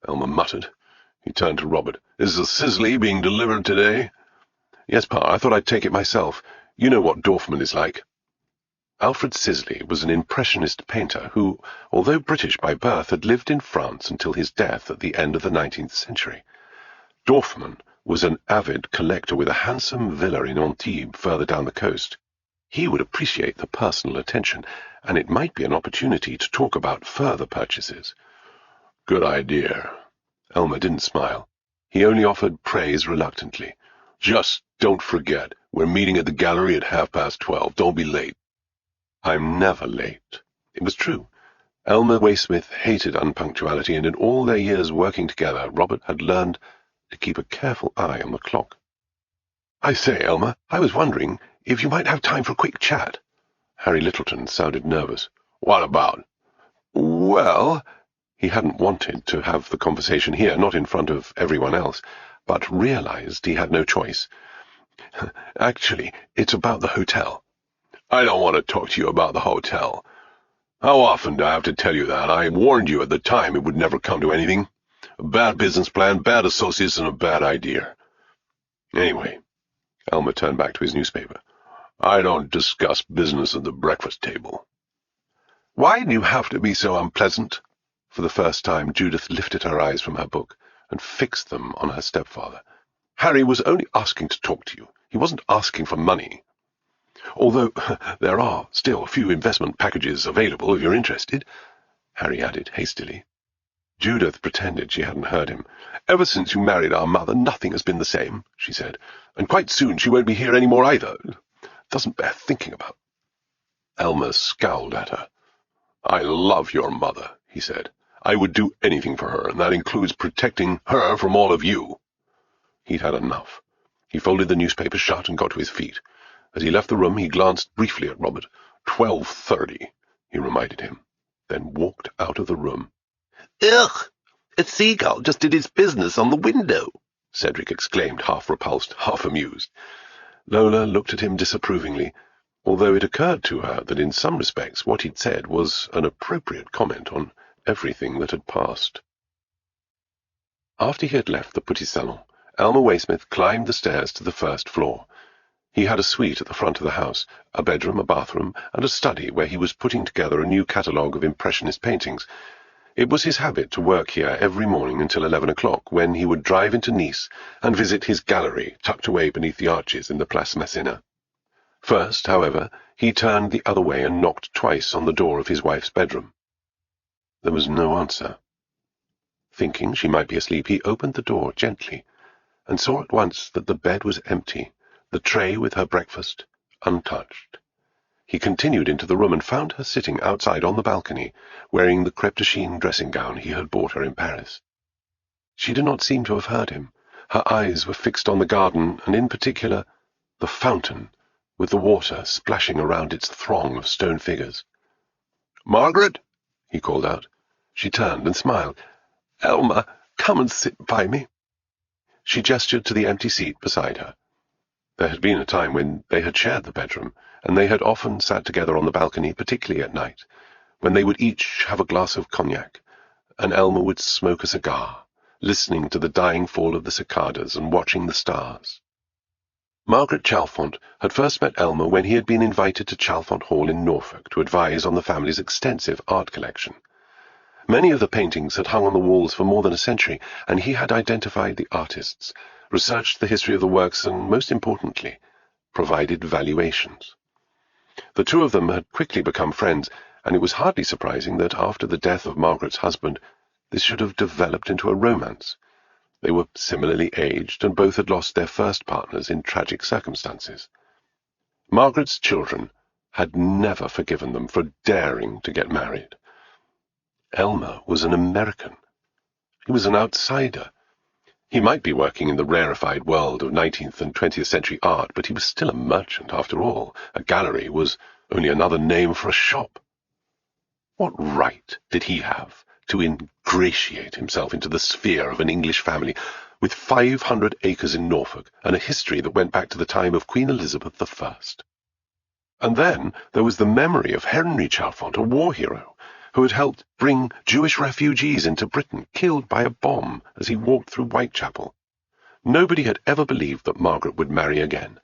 Elmer muttered. He turned to Robert. Is the Sisley being delivered today? Yes, Pa, I thought I'd take it myself. You know what Dorfman is like. Alfred Sisley was an impressionist painter who, although British by birth, had lived in France until his death at the end of the 19th century. Dorfman was an avid collector with a handsome villa in Antibes further down the coast. He would appreciate the personal attention, and it might be an opportunity to talk about further purchases. Good idea. Elmer didn't smile. He only offered praise reluctantly. Just don't forget, we're meeting at the gallery at 12:30. Don't be late. I'm never late. It was true. Elmer Waysmith hated unpunctuality, and in all their years working together, Robert had learned to keep a careful eye on the clock. I say, Elmer, I was wondering if you might have time for a quick chat. Harry Littleton sounded nervous. What about? Well, he hadn't wanted to have the conversation here, not in front of everyone else, but realized he had no choice. Actually, it's about the hotel. I don't want to talk to you about the hotel. How often do I have to tell you that? I warned you at the time it would never come to anything. A bad business plan, bad associates, and a bad idea. Anyway, Elmer turned back to his newspaper. I don't discuss business at the breakfast table. Why do you have to be so unpleasant? For the first time, Judith lifted her eyes from her book and fixed them on her stepfather. Harry was only asking to talk to you. He wasn't asking for money. Although there are still a few investment packages available if you're interested, Harry added hastily. Judith pretended she hadn't heard him. Ever since you married our mother, nothing has been the same, she said, and quite soon she won't be here any more either. Doesn't bear thinking about. Elmer scowled at her. I love your mother, he said. I would do anything for her, and that includes protecting her from all of you. He'd had enough. He folded the newspaper shut and got to his feet. As he left the room, he glanced briefly at Robert. 12:30, he reminded him, then walked out of the room. Ugh! A seagull just did its business on the window, Cedric exclaimed, half repulsed, half amused. Lola looked at him disapprovingly, although it occurred to her that in some respects what he'd said was an appropriate comment on everything that had passed. After he had left the Petit Salon, Elmer Waysmith climbed the stairs to the first floor. He had a suite at the front of the house, a bedroom, a bathroom, and a study where he was putting together a new catalogue of Impressionist paintings. It was his habit to work here every morning until 11 o'clock, when he would drive into Nice and visit his gallery tucked away beneath the arches in the Place Masséna. First, however, he turned the other way and knocked twice on the door of his wife's bedroom. There was no answer. Thinking she might be asleep, he opened the door gently and saw at once that the bed was empty, the tray with her breakfast untouched. He continued into the room and found her sitting outside on the balcony, wearing the crêpe de chine dressing gown he had bought her in Paris. She did not seem to have heard him. Her eyes were fixed on the garden, and in particular the fountain, with the water splashing around its throng of stone figures. "Margaret!" he called out. She turned and smiled. "Elmer, come and sit by me." She gestured to the empty seat beside her. There had been a time when they had shared the bedroom, and they had often sat together on the balcony, particularly at night, when they would each have a glass of cognac, and Elmer would smoke a cigar, listening to the dying fall of the cicadas and watching the stars. Margaret Chalfont had first met Elmer when he had been invited to Chalfont Hall in Norfolk to advise on the family's extensive art collection. Many of the paintings had hung on the walls for more than a century, and he had identified the artists, researched the history of the works, and, most importantly, provided valuations. The two of them had quickly become friends, and it was hardly surprising that after the death of Margaret's husband, this should have developed into a romance. They were similarly aged, and both had lost their first partners in tragic circumstances. Margaret's children had never forgiven them for daring to get married. Elmer was an American. He was an outsider. He might be working in the rarefied world of 19th and 20th century art, but he was still a merchant after all. A gallery was only another name for a shop. What right did he have to ingratiate himself into the sphere of an English family? with 500 acres in Norfolk and a history that went back to the time of Queen Elizabeth I. And then there was the memory of Henry Chalfont, a war hero, who had helped bring Jewish refugees into Britain, killed by a bomb as he walked through Whitechapel. Nobody had ever believed that Margaret would marry again,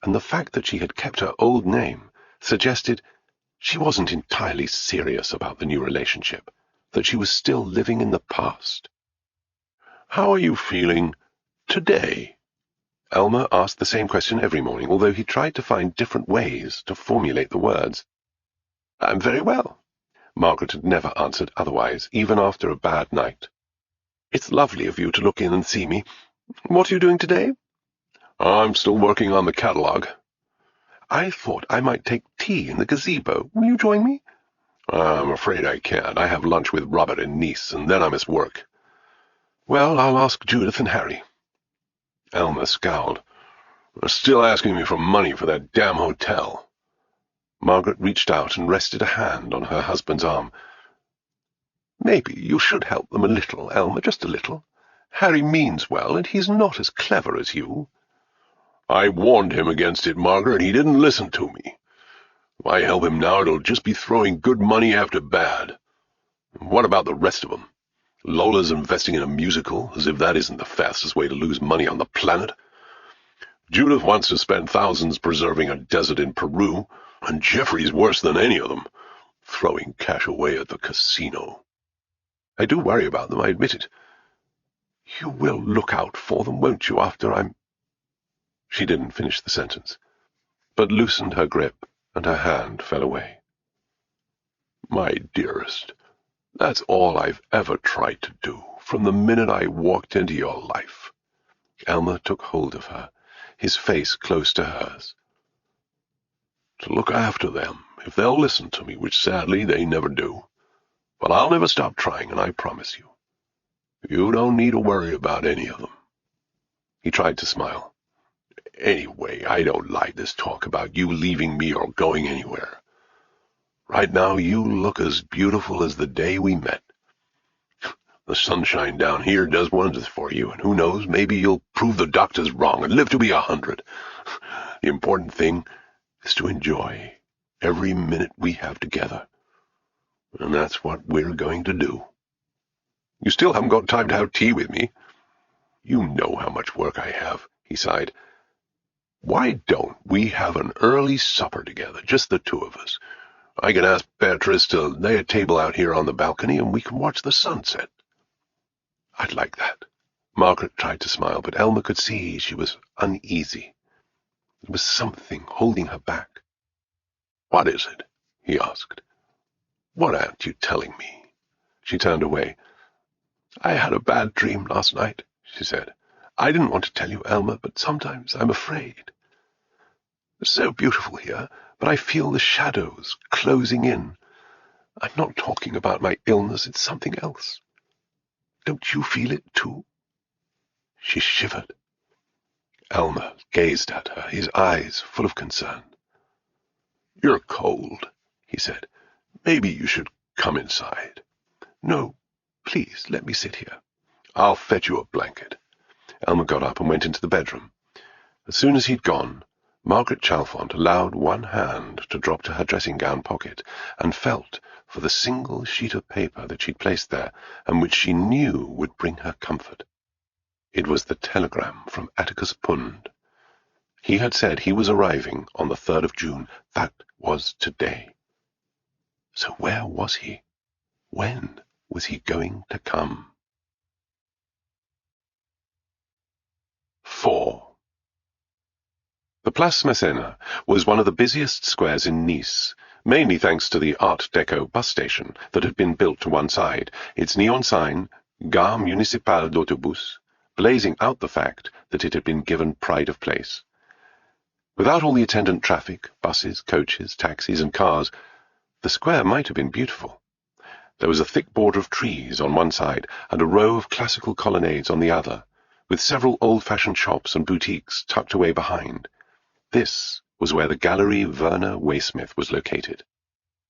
and the fact that she had kept her old name suggested she wasn't entirely serious about the new relationship, that she was still living in the past. "How are you feeling today?" Elmer asked the same question every morning, although he tried to find different ways to formulate the words. "I'm very well." Margaret had never answered otherwise, even after a bad night. "It's lovely of you to look in and see me. What are you doing today?" "I'm still working on the catalogue." "I thought I might take tea in the gazebo. Will you join me?" "I'm afraid I can't. I have lunch with Robert and Niece, and then I must work." "Well, I'll ask Judith and Harry." Elmer scowled. "They're still asking me for money for that damn hotel." Margaret reached out and rested a hand on her husband's arm. "Maybe you should help them a little, Elmer, just a little. Harry means well, and he's not as clever as you." "I warned him against it, Margaret. He didn't listen to me. If I help him now, it'll just be throwing good money after bad. What about the rest of them? Lola's investing in a musical, as if that isn't the fastest way to lose money on the planet. Judith wants to spend thousands preserving a desert in Peru, and Jeffrey's worse than any of them, throwing cash away at the casino. I do worry about them, I admit it. You will look out for them, won't you, after I'm—" She didn't finish the sentence, but loosened her grip, and her hand fell away. "My dearest, that's all I've ever tried to do, from the minute I walked into your life." Elmer took hold of her, his face close to hers. "To look after them, if they'll listen to me, which sadly they never do. But I'll never stop trying, and I promise you. You don't need to worry about any of them." He tried to smile. "Anyway, I don't like this talk about you leaving me or going anywhere. Right now you look as beautiful as the day we met. The sunshine down here does wonders for you, and who knows, maybe you'll prove the doctors wrong and live to be 100. The important thing is to enjoy every minute we have together, and that's what we're going to do. You still haven't got time to have tea with me." "You know how much work I have," he sighed. "Why don't we have an early supper together, just the two of us? I can ask Beatrice to lay a table out here on the balcony, and we can watch the sunset." "I'd like that." Margaret tried to smile, but Elmer could see she was uneasy. There was something holding her back. "What is it?" he asked. "What aren't you telling me?" She turned away. "I had a bad dream last night," she said. "I didn't want to tell you, Elmer, but sometimes I'm afraid. It's so beautiful here, but I feel the shadows closing in. I'm not talking about my illness, it's something else. Don't you feel it, too?" She shivered. Elmer gazed at her, his eyes full of concern. "You're cold," he said. "Maybe you should come inside." "No, please, let me sit here." "I'll fetch you a blanket." Elmer got up and went into the bedroom. As soon as he'd gone, Margaret Chalfont allowed one hand to drop to her dressing-gown pocket and felt for the single sheet of paper that she'd placed there and which she knew would bring her comfort. It was the telegram from Atticus Pund. He had said he was arriving on the 3rd of June. That was today. So where was he? When was he going to come? 4. The Place Massena was one of the busiest squares in Nice, mainly thanks to the Art Deco bus station that had been built to one side, its neon sign, Gare Municipale d'Autobus, blazing out the fact that it had been given pride of place. Without all the attendant traffic, buses, coaches, taxis, and cars, the square might have been beautiful. There was a thick border of trees on one side and a row of classical colonnades on the other, with several old-fashioned shops and boutiques tucked away behind. This was where the Gallery Werner Waysmith was located.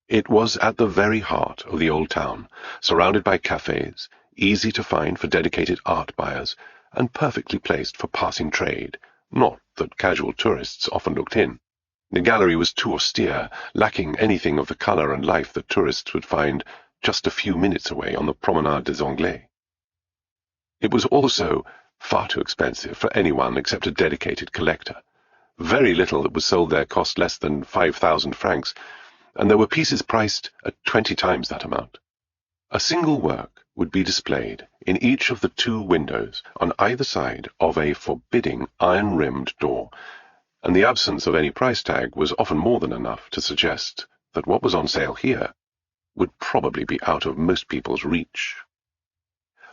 It was at the very heart of the old town, surrounded by cafes, easy to find for dedicated art buyers, and perfectly placed for passing trade, not that casual tourists often looked in. The gallery was too austere, lacking anything of the colour and life that tourists would find just a few minutes away on the Promenade des Anglais. It was also far too expensive for anyone except a dedicated collector. Very little that was sold there cost less than 5,000 francs, and there were pieces priced at 20 times that amount. A single work would be displayed in each of the 2 windows on either side of a forbidding iron-rimmed door, and the absence of any price tag was often more than enough to suggest that what was on sale here would probably be out of most people's reach.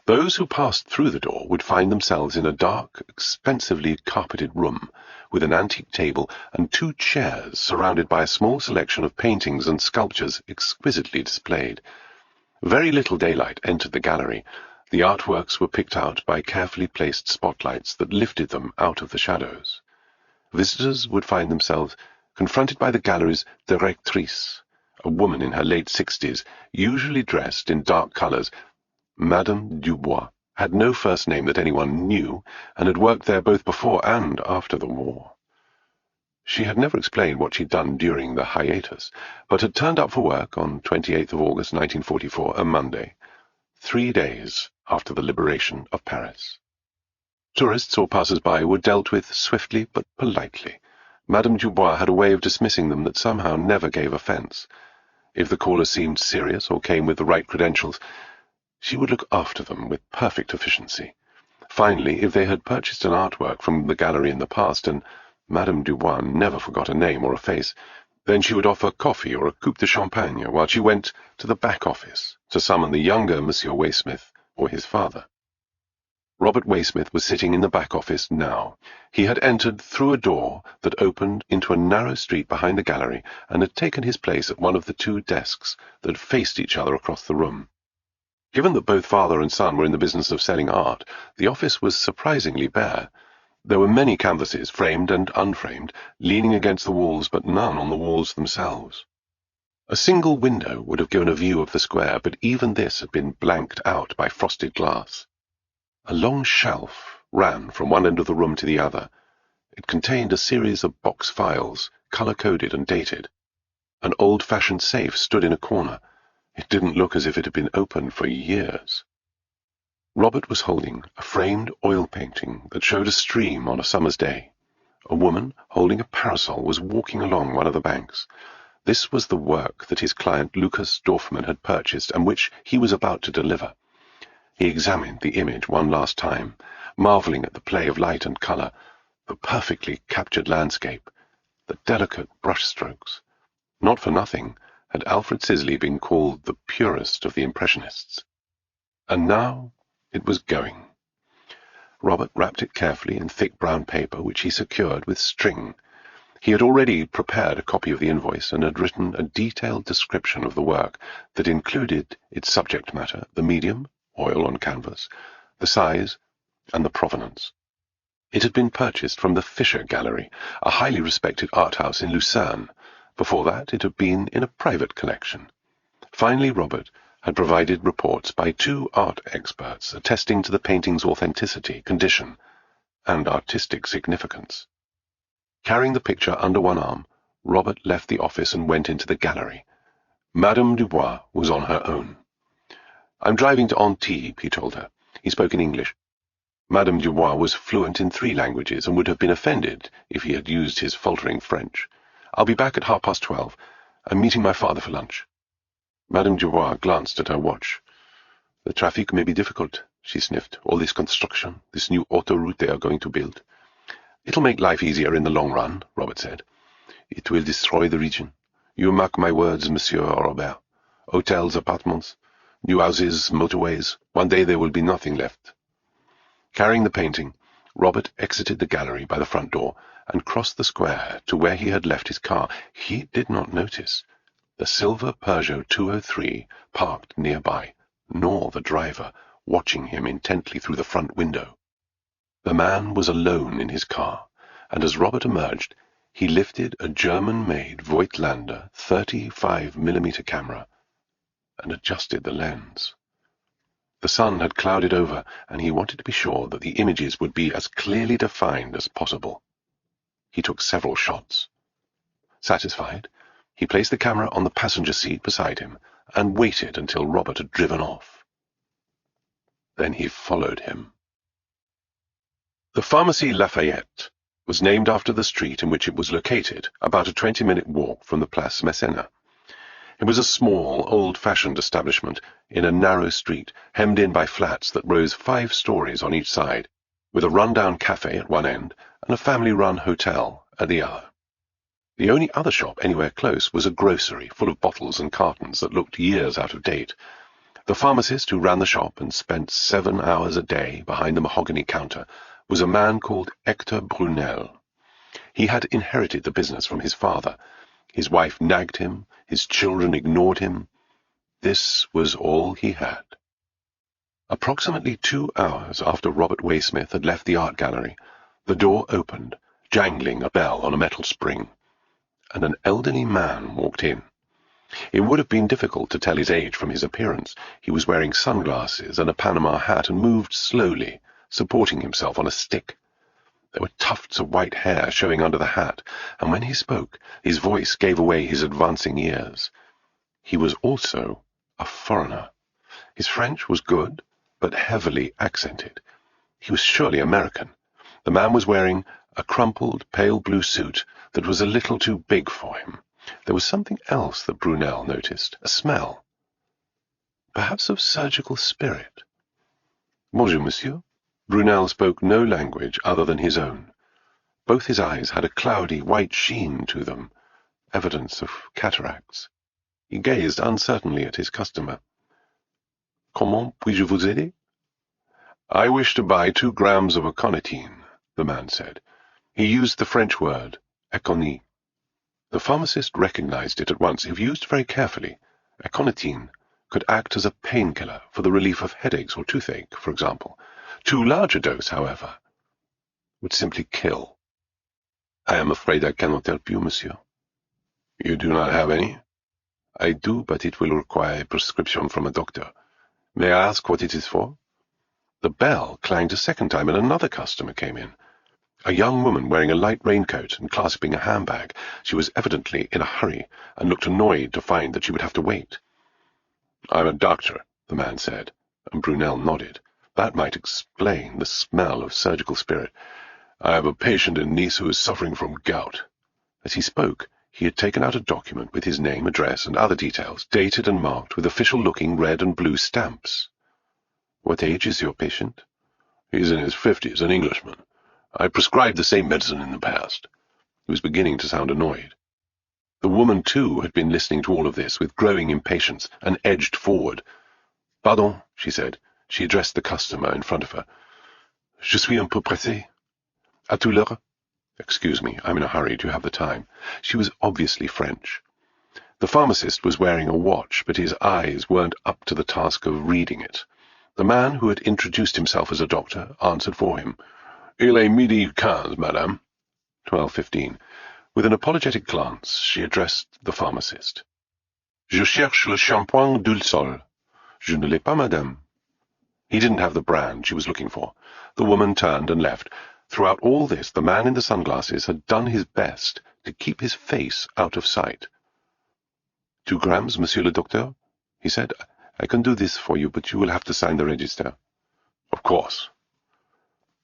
Those who passed through the door would find themselves in a dark, expensively carpeted room, with an antique table and 2 chairs surrounded by a small selection of paintings and sculptures exquisitely displayed. Very little daylight entered the gallery. The artworks were picked out by carefully placed spotlights that lifted them out of the shadows. Visitors would find themselves confronted by the gallery's directrice, a woman in her late 60s, usually dressed in dark colours. Madame Dubois had no first name that anyone knew, and had worked there both before and after the war. She had never explained what she'd done during the hiatus, but had turned up for work on 28th of August 1944, a Monday, 3 days after the liberation of Paris. Tourists or passers-by were dealt with swiftly but politely. Madame Dubois had a way of dismissing them that somehow never gave offence. If the caller seemed serious or came with the right credentials, she would look after them with perfect efficiency. Finally, if they had purchased an artwork from the gallery in the past, and Madame Dubois never forgot a name or a face, then she would offer coffee or a coupe de champagne while she went to the back office to summon the younger Monsieur Waysmith or his father. Robert Waysmith was sitting in the back office now. He had entered through a door that opened into a narrow street behind the gallery and had taken his place at one of the 2 desks that faced each other across the room. Given that both father and son were in the business of selling art, the office was surprisingly bare. There were many canvases, framed and unframed, leaning against the walls, but none on the walls themselves. A single window would have given a view of the square, but even this had been blanked out by frosted glass. A long shelf ran from one end of the room to the other. It contained a series of box files, colour-coded and dated. An old-fashioned safe stood in a corner. It didn't look as if it had been opened for years. Robert was holding a framed oil painting that showed a stream on a summer's day. A woman, holding a parasol, was walking along one of the banks. This was the work that his client Lucas Dorfman had purchased and which he was about to deliver. He examined the image one last time, marvelling at the play of light and colour, the perfectly captured landscape, the delicate brushstrokes. Not for nothing had Alfred Sisley been called the purest of the Impressionists. And now it was going. Robert wrapped it carefully in thick brown paper, which he secured with string. He had already prepared a copy of the invoice and had written a detailed description of the work that included its subject matter, the medium, oil on canvas, the size, and the provenance. It had been purchased from the Fischer Gallery, a highly respected art house in Lucerne. Before that, it had been in a private collection. Finally, Robert had provided reports by 2 art experts attesting to the painting's authenticity, condition, and artistic significance. Carrying the picture under one arm, Robert left the office and went into the gallery. Madame Dubois was on her own. "I'm driving to Antibes," he told her. He spoke in English. Madame Dubois was fluent in 3 languages and would have been offended if he had used his faltering French. "I'll be back at 12:30. I'm meeting my father for lunch." Madame Dubois glanced at her watch. "The traffic may be difficult," she sniffed. "All this construction, this new autoroute they are going to build." "It'll make life easier in the long run," Robert said. "It will destroy the region. You mark my words, Monsieur Robert. Hotels, apartments, new houses, motorways. One day there will be nothing left." Carrying the painting, Robert exited the gallery by the front door and crossed the square to where he had left his car. He did not notice the silver Peugeot 203 parked nearby, nor the driver watching him intently through the front window. The man was alone in his car, and as Robert emerged, he lifted a German-made Voigtlander 35mm camera and adjusted the lens. The sun had clouded over, and he wanted to be sure that the images would be as clearly defined as possible. He took several shots. Satisfied, he placed the camera on the passenger seat beside him and waited until Robert had driven off. Then he followed him. The Pharmacie Lafayette was named after the street in which it was located, about a 20-minute walk from the Place Masséna. It was a small, old-fashioned establishment in a narrow street, hemmed in by flats that rose 5 stories on each side, with a run-down cafe at one end and a family-run hotel at the other. The only other shop anywhere close was a grocery full of bottles and cartons that looked years out of date. The pharmacist who ran the shop and spent 7 hours a day behind the mahogany counter was a man called Hector Brunel. He had inherited the business from his father. His wife nagged him, his children ignored him. This was all he had. Approximately 2 hours after Robert Waysmith had left the art gallery, the door opened, jangling a bell on a metal spring, and an elderly man walked in. It would have been difficult to tell his age from his appearance. He was wearing sunglasses and a Panama hat and moved slowly, supporting himself on a stick. There were tufts of white hair showing under the hat, and when he spoke, his voice gave away his advancing years. He was also a foreigner. His French was good, but heavily accented. He was surely American. The man was wearing a crumpled, pale blue suit that was a little too big for him. There was something else that Brunel noticed, a smell, perhaps of surgical spirit. Bonjour, monsieur. Brunel spoke no language other than his own. Both his eyes had a cloudy white sheen to them, evidence of cataracts. He gazed uncertainly at his customer. Comment puis-je vous aider? I wish to buy 2 grams of aconitine, the man said. He used the French word, aconite. The pharmacist recognized it at once. If used very carefully, aconitine could act as a painkiller for the relief of headaches or toothache, for example. Too large a dose, however, would simply kill. I am afraid I cannot help you, monsieur. You do not have any? I do, but it will require a prescription from a doctor. May I ask what it is for? The bell clanged a second time, and another customer came in. A young woman wearing a light raincoat and clasping a handbag. She was evidently in a hurry, and looked annoyed to find that she would have to wait. I'm a doctor, the man said, and Brunel nodded. That might explain the smell of surgical spirit. I have a patient in Nice who is suffering from gout. As he spoke, he had taken out a document with his name, address, and other details, dated and marked with official-looking red and blue stamps. What age is your patient? He's in his 50s, an Englishman. I prescribed the same medicine in the past. He was beginning to sound annoyed. The woman, too, had been listening to all of this with growing impatience and edged forward. Pardon, she said. She addressed the customer in front of her. Je suis un peu pressée. À tout l'heure? Excuse me, I'm in a hurry. Do you have the time? She was obviously French. The pharmacist was wearing a watch, but his eyes weren't up to the task of reading it. The man who had introduced himself as a doctor answered for him. Il est 12:15, madame. 12:15. With an apologetic glance, she addressed the pharmacist. Je cherche le shampoing d'Ulsol. Je ne l'ai pas, madame. He didn't have the brand she was looking for. The woman turned and left. Throughout all this, the man in the sunglasses had done his best to keep his face out of sight. 2 grams, monsieur le docteur? He said. I can do this for you, but you will have to sign the register. Of course.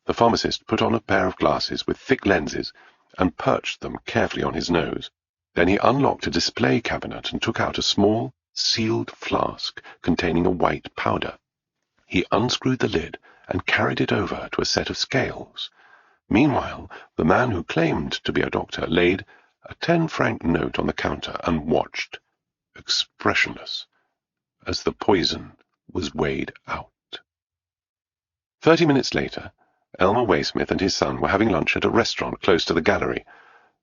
The pharmacist put on a pair of glasses with thick lenses and perched them carefully on his nose. Then he unlocked a display cabinet and took out a small, sealed flask containing a white powder. He unscrewed the lid and carried it over to a set of scales. Meanwhile, the man who claimed to be a doctor laid a 10-franc note on the counter and watched, expressionless, as the poison was weighed out. 30 minutes later, Elmer Waysmith and his son were having lunch at a restaurant close to the gallery.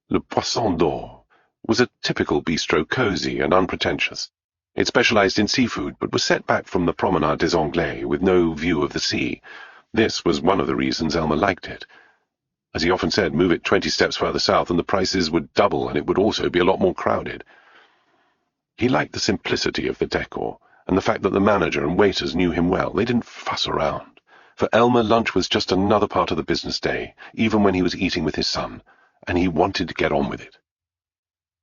Le Poisson d'Or was a typical bistro, cosy and unpretentious. It specialized in seafood, but was set back from the Promenade des Anglais with no view of the sea. This was one of the reasons Elmer liked it. As he often said, move it 20 steps further south and the prices would double, and it would also be a lot more crowded. He liked the simplicity of the decor and the fact that the manager and waiters knew him well. They didn't fuss around. For Elmer, lunch was just another part of the business day, even when he was eating with his son, and he wanted to get on with it.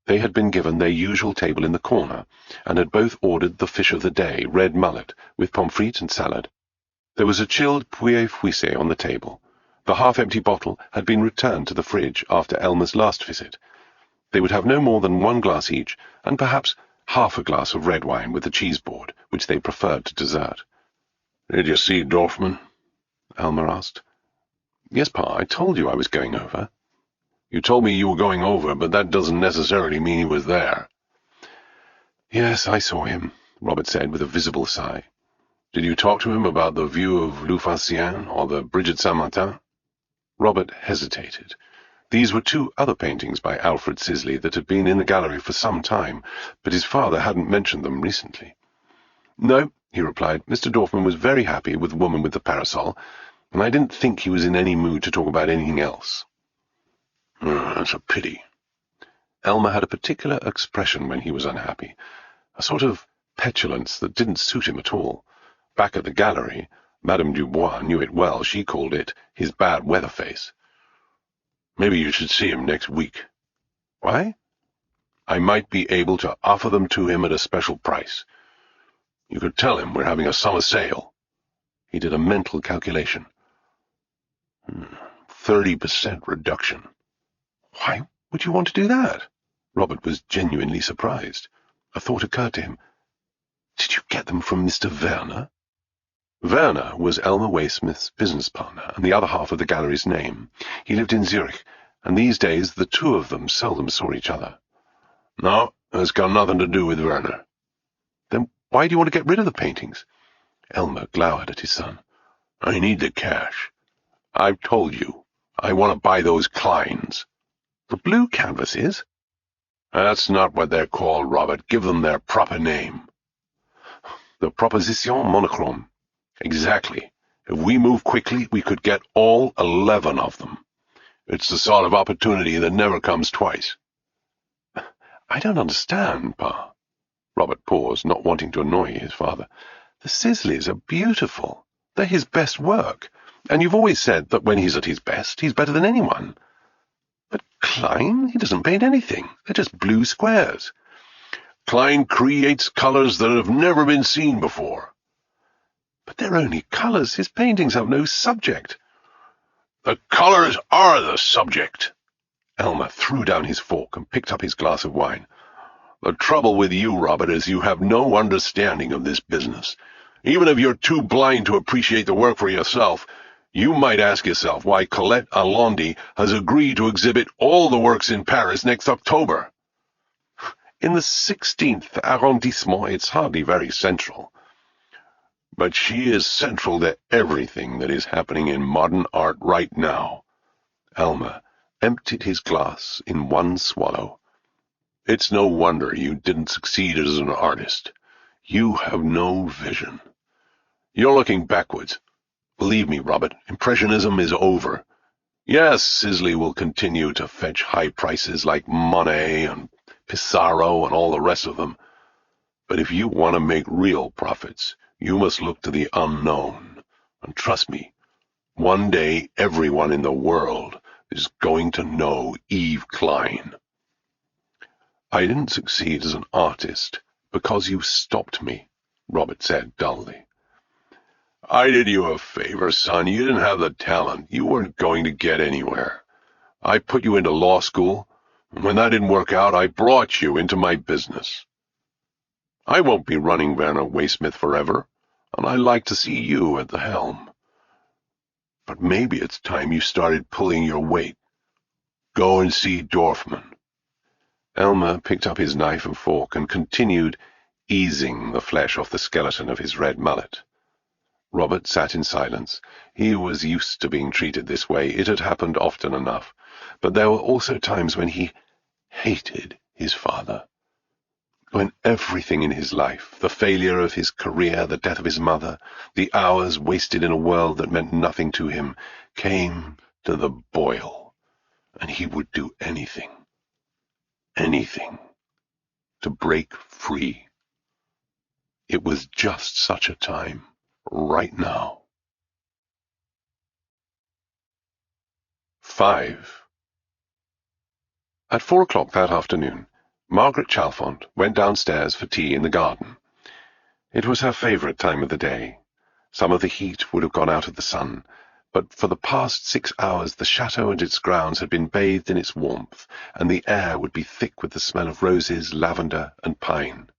They had been given their usual table in the corner, and had both ordered the fish of the day, red mullet, with pommes frites and salad. There was a chilled poulet fouissé on the table. The half-empty bottle had been returned to the fridge after Elmer's last visit. They would have no more than one glass each, and perhaps half a glass of red wine with the cheese board, which they preferred to dessert. "Did you see Dorfman?" Elmer asked. "Yes, Pa, I told you I was going over." "You told me you were going over, but that doesn't necessarily mean he was there." "Yes, I saw him," Robert said with a visible sigh. "Did you talk to him about the view of L'Oufacien or the bridge at Saint-Martin?" Robert hesitated. These were two other paintings by Alfred Sisley that had been in the gallery for some time, but his father hadn't mentioned them recently. "No," he replied. "Mr. Dorfman was very happy with the woman with the parasol, and I didn't think he was in any mood to talk about anything else." "That's a pity." Elmer had a particular expression when he was unhappy, a sort of petulance that didn't suit him at all. Back at the gallery, Madame Dubois knew it well. She called it his bad weather face. "Maybe you should see him next week." "Why?" "I might be able to offer them to him at a special price. You could tell him we're having a summer sale." He did a mental calculation. 30% reduction. "Why would you want to do that?" Robert was genuinely surprised. A thought occurred to him. "Did you get them from Mr. Werner?" Werner was Elmer Waysmith's business partner and the other half of the gallery's name. He lived in Zurich, and these days the two of them seldom saw each other. "No, it's got nothing to do with Werner." "Then why do you want to get rid of the paintings?" Elmer glowered at his son. "I need the cash. I've told you. I want to buy those Kleins." "The blue canvases?" "That's not what they're called, Robert. Give them their proper name." "The Proposition Monochrome." "Exactly. If we move quickly, we could get all 11 of them. It's the sort of opportunity that never comes twice." "I don't understand, Pa." Robert paused, not wanting to annoy his father. "The Sisleys are beautiful. They're his best work, and you've always said that when he's at his best, he's better than anyone. But Klein, he doesn't paint anything. They're just blue squares." "Klein creates colors that have never been seen before." "But they're only colors. His paintings have no subject." "The colors are the subject." Elmer threw down his fork and picked up his glass of wine. "The trouble with you, Robert, is you have no understanding of this business. Even if you're too blind to appreciate the work for yourself, you might ask yourself why Colette Alondi has agreed to exhibit all the works in Paris next October. In the 16th arrondissement, it's hardly very central. But she is central to everything that is happening in modern art right now." Elmer emptied his glass in one swallow. "It's no wonder you didn't succeed as an artist. You have no vision. You're looking backwards. Believe me, Robert, Impressionism is over. Yes, Sisley will continue to fetch high prices like Monet and Pissarro and all the rest of them. But if you want to make real profits, you must look to the unknown. And trust me, one day everyone in the world is going to know Yves Klein." "I didn't succeed as an artist because you stopped me," Robert said dully. "I did you a favor, son. You didn't have the talent. You weren't going to get anywhere. I put you into law school, and when that didn't work out, I brought you into my business. I won't be running Werner Waysmith forever, and I like to see you at the helm. But maybe it's time you started pulling your weight. Go and see Dorfman." Elmer picked up his knife and fork and continued easing the flesh off the skeleton of his red mullet. Robert sat in silence. He was used to being treated this way. It had happened often enough. But there were also times when he hated his father. When everything in his life, the failure of his career, the death of his mother, the hours wasted in a world that meant nothing to him, came to the boil, and he would do anything, to break free. It was just such a time, right now. 5. At 4 o'clock that afternoon, Margaret Chalfont went downstairs for tea in the garden. It was her favourite time of the day. Some of the heat would have gone out of the sun, but for the past 6 hours the chateau and its grounds had been bathed in its warmth, and the air would be thick with the smell of roses, lavender, and pine.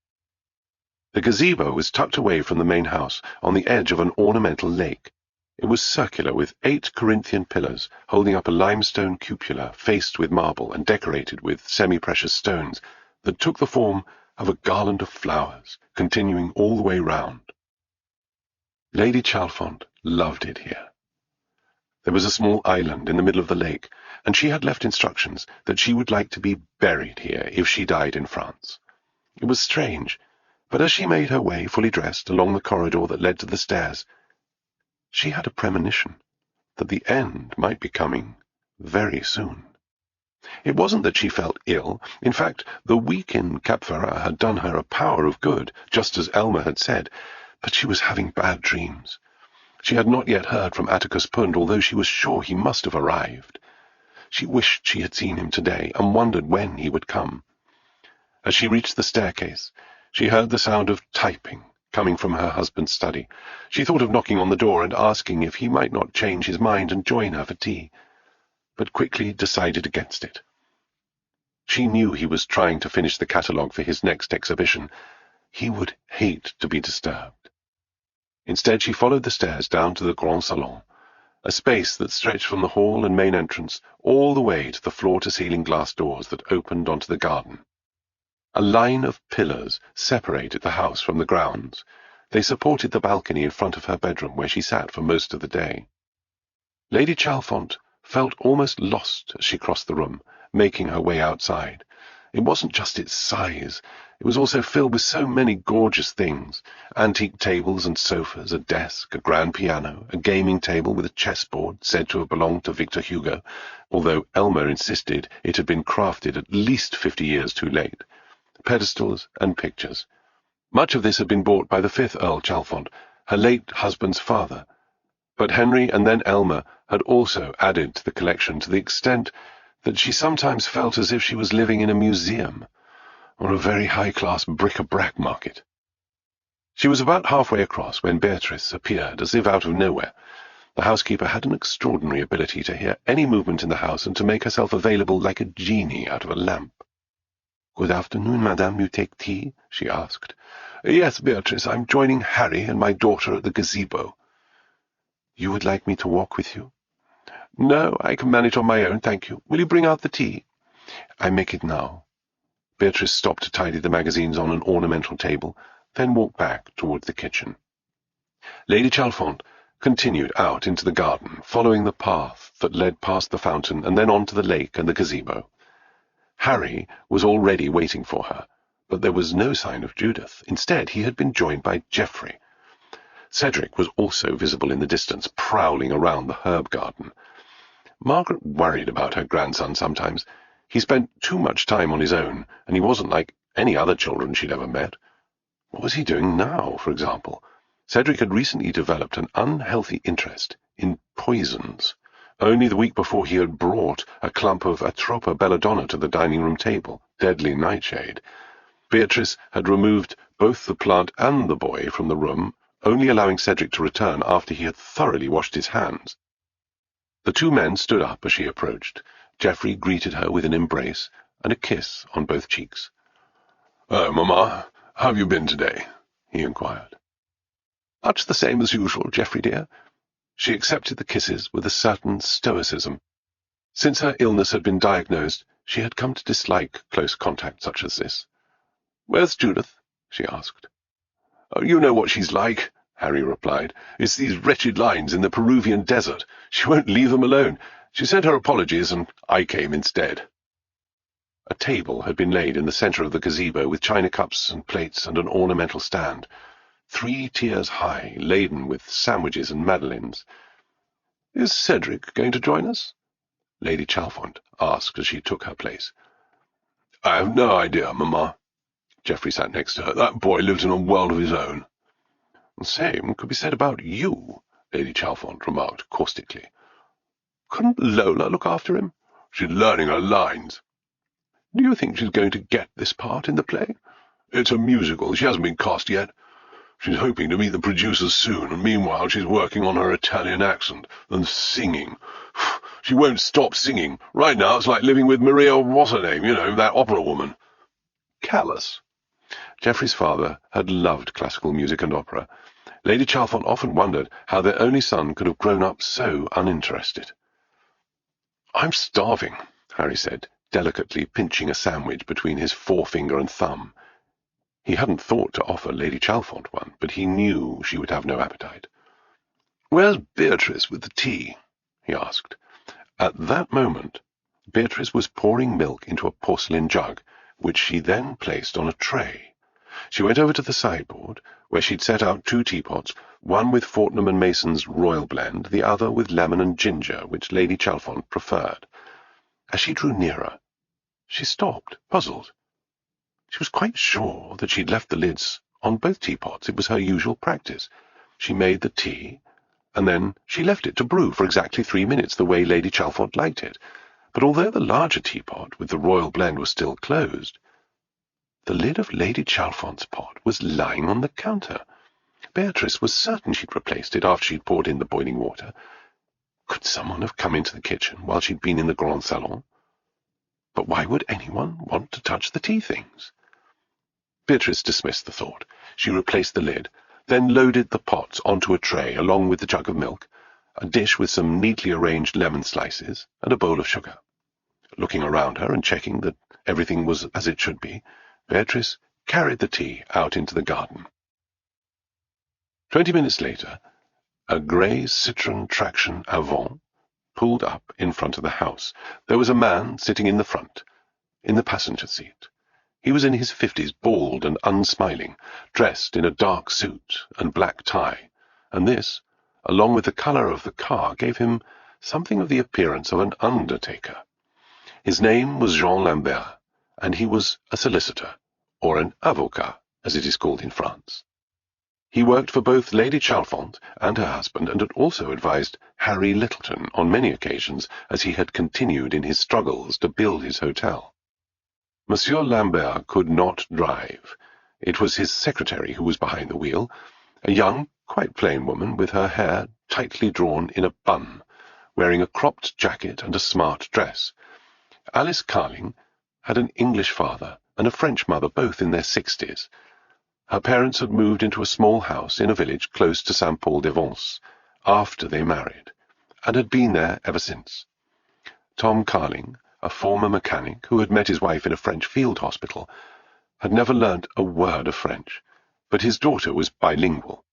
The gazebo was tucked away from the main house on the edge of an ornamental lake. It was circular, with 8 Corinthian pillars holding up a limestone cupola faced with marble and decorated with semi-precious stones that took the form of a garland of flowers, continuing all the way round. Lady Chalfont loved it here. There was a small island in the middle of the lake, and she had left instructions that she would like to be buried here if she died in France. It was strange, but as she made her way, fully dressed, along the corridor that led to the stairs, she had a premonition that the end might be coming very soon. It wasn't that she felt ill. In fact, the week in Cap Ferrat had done her a power of good, just as Elmer had said, but she was having bad dreams. She had not yet heard from Atticus Pund, although she was sure he must have arrived. She wished she had seen him today, and wondered when he would come. As she reached the staircase, she heard the sound of typing coming from her husband's study. She thought of knocking on the door and asking if he might not change his mind and join her for tea, but quickly decided against it. She knew he was trying to finish the catalogue for his next exhibition. He would hate to be disturbed. Instead, she followed the stairs down to the Grand Salon, a space that stretched from the hall and main entrance all the way to the floor-to-ceiling glass doors that opened onto the garden. A line of pillars separated the house from the grounds. They supported the balcony in front of her bedroom, where she sat for most of the day. Lady Chalfont felt almost lost as she crossed the room, making her way outside. It wasn't just its size. It was also filled with so many gorgeous things: antique tables and sofas, a desk, a grand piano, a gaming table with a chessboard said to have belonged to Victor Hugo, although Elmer insisted it had been crafted at least 50 years too late, pedestals and pictures. Much of this had been bought by the 5th Earl Chalfont, her late husband's father, but Henry and then Elmer had also added to the collection to the extent that she sometimes felt as if she was living in a museum or a very high-class bric-a-brac market. She was about halfway across when Beatrice appeared, as if out of nowhere. The housekeeper had an extraordinary ability to hear any movement in the house and to make herself available like a genie out of a lamp. "Good afternoon, madame. You take tea?" she asked. "Yes, Beatrice. I'm joining Harry and my daughter at the gazebo." "You would like me to walk with you?" "No, I can manage on my own, thank you. Will you bring out the tea?" "I make it now." Beatrice stopped to tidy the magazines on an ornamental table, then walked back toward the kitchen. Lady Chalfont continued out into the garden, following the path that led past the fountain and then on to the lake and the gazebo. Harry was already waiting for her, but there was no sign of Judith. Instead, he had been joined by Geoffrey. Cedric was also visible in the distance, prowling around the herb garden. Margaret worried about her grandson sometimes. He spent too much time on his own, and he wasn't like any other children she'd ever met. What was he doing now, for example? Cedric had recently developed an unhealthy interest in poisons. Only the week before he had brought a clump of Atropa belladonna to the dining-room table, deadly nightshade. Beatrice had removed both the plant and the boy from the room, only allowing Cedric to return after he had thoroughly washed his hands. The two men stood up as she approached. Geoffrey greeted her with an embrace and a kiss on both cheeks. "Oh, Mamma, how have you been today?" he inquired. "Much the same as usual, Geoffrey dear." She accepted the kisses with a certain stoicism. Since her illness had been diagnosed, she had come to dislike close contact such as this. "Where's Judith?" she asked. "Oh, you know what she's like," Harry replied. "It's these wretched lines in the Peruvian desert. She won't leave them alone. She sent her apologies, and I came instead." A table had been laid in the center of the gazebo with china cups and plates and an ornamental stand, 3 tiers high, laden with sandwiches and madeleines. "Is Cedric going to join us?" Lady Chalfont asked as she took her place. "I have no idea, Mamma." Geoffrey sat next to her. "That boy lives in a world of his own." "The same could be said about you," Lady Chalfont remarked caustically. "Couldn't Lola look after him? She's learning her lines. Do you think she's going to get this part in the play? It's a musical. She hasn't been cast yet. She's hoping to meet the producers soon, and meanwhile she's working on her Italian accent and singing. She won't stop singing. Right now it's like living with Maria what's-her-name, that opera woman." Callous. Geoffrey's father had loved classical music and opera. Lady Chalfont often wondered how their only son could have grown up so uninterested. "I'm starving," Harry said, delicately pinching a sandwich between his forefinger and thumb. He hadn't thought to offer Lady Chalfont one, but he knew she would have no appetite. "Where's Beatrice with the tea?" he asked. At that moment, Beatrice was pouring milk into a porcelain jug, which she then placed on a tray. She went over to the sideboard, where she'd set out 2 teapots, one with Fortnum and Mason's Royal Blend, the other with lemon and ginger, which Lady Chalfont preferred. As she drew nearer, she stopped, puzzled. She was quite sure that she'd left the lids on both teapots. It was her usual practice. She made the tea, and then she left it to brew for exactly 3 minutes, the way Lady Chalfont liked it. But although the larger teapot with the Royal Blend was still closed, the lid of Lady Chalfont's pot was lying on the counter. Beatrice was certain she'd replaced it after she'd poured in the boiling water. Could someone have come into the kitchen while she'd been in the Grand Salon? But why would anyone want to touch the tea things? Beatrice dismissed the thought. She replaced the lid, then loaded the pots onto a tray along with the jug of milk, a dish with some neatly arranged lemon slices, and a bowl of sugar. Looking around her and checking that everything was as it should be, Beatrice carried the tea out into the garden. 20 minutes later, a grey Citroën traction avant pulled up in front of the house. There was a man sitting in the front, in the passenger seat. He was in his 50s, bald and unsmiling, dressed in a dark suit and black tie, and this, along with the colour of the car, gave him something of the appearance of an undertaker. His name was Jean Lambert, and he was a solicitor, or an avocat, as it is called in France. He worked for both Lady Chalfont and her husband, and had also advised Harry Littleton on many occasions as he had continued in his struggles to build his hotel. Monsieur Lambert could not drive. It was his secretary who was behind the wheel, a young, quite plain woman with her hair tightly drawn in a bun, wearing a cropped jacket and a smart dress. Alice Carling had an English father and a French mother, both in their 60s. Her parents had moved into a small house in a village close to Saint-Paul-de-Vence after they married, and had been there ever since. Tom Carling, a former mechanic who had met his wife in a French field hospital, had never learnt a word of French, but his daughter was bilingual.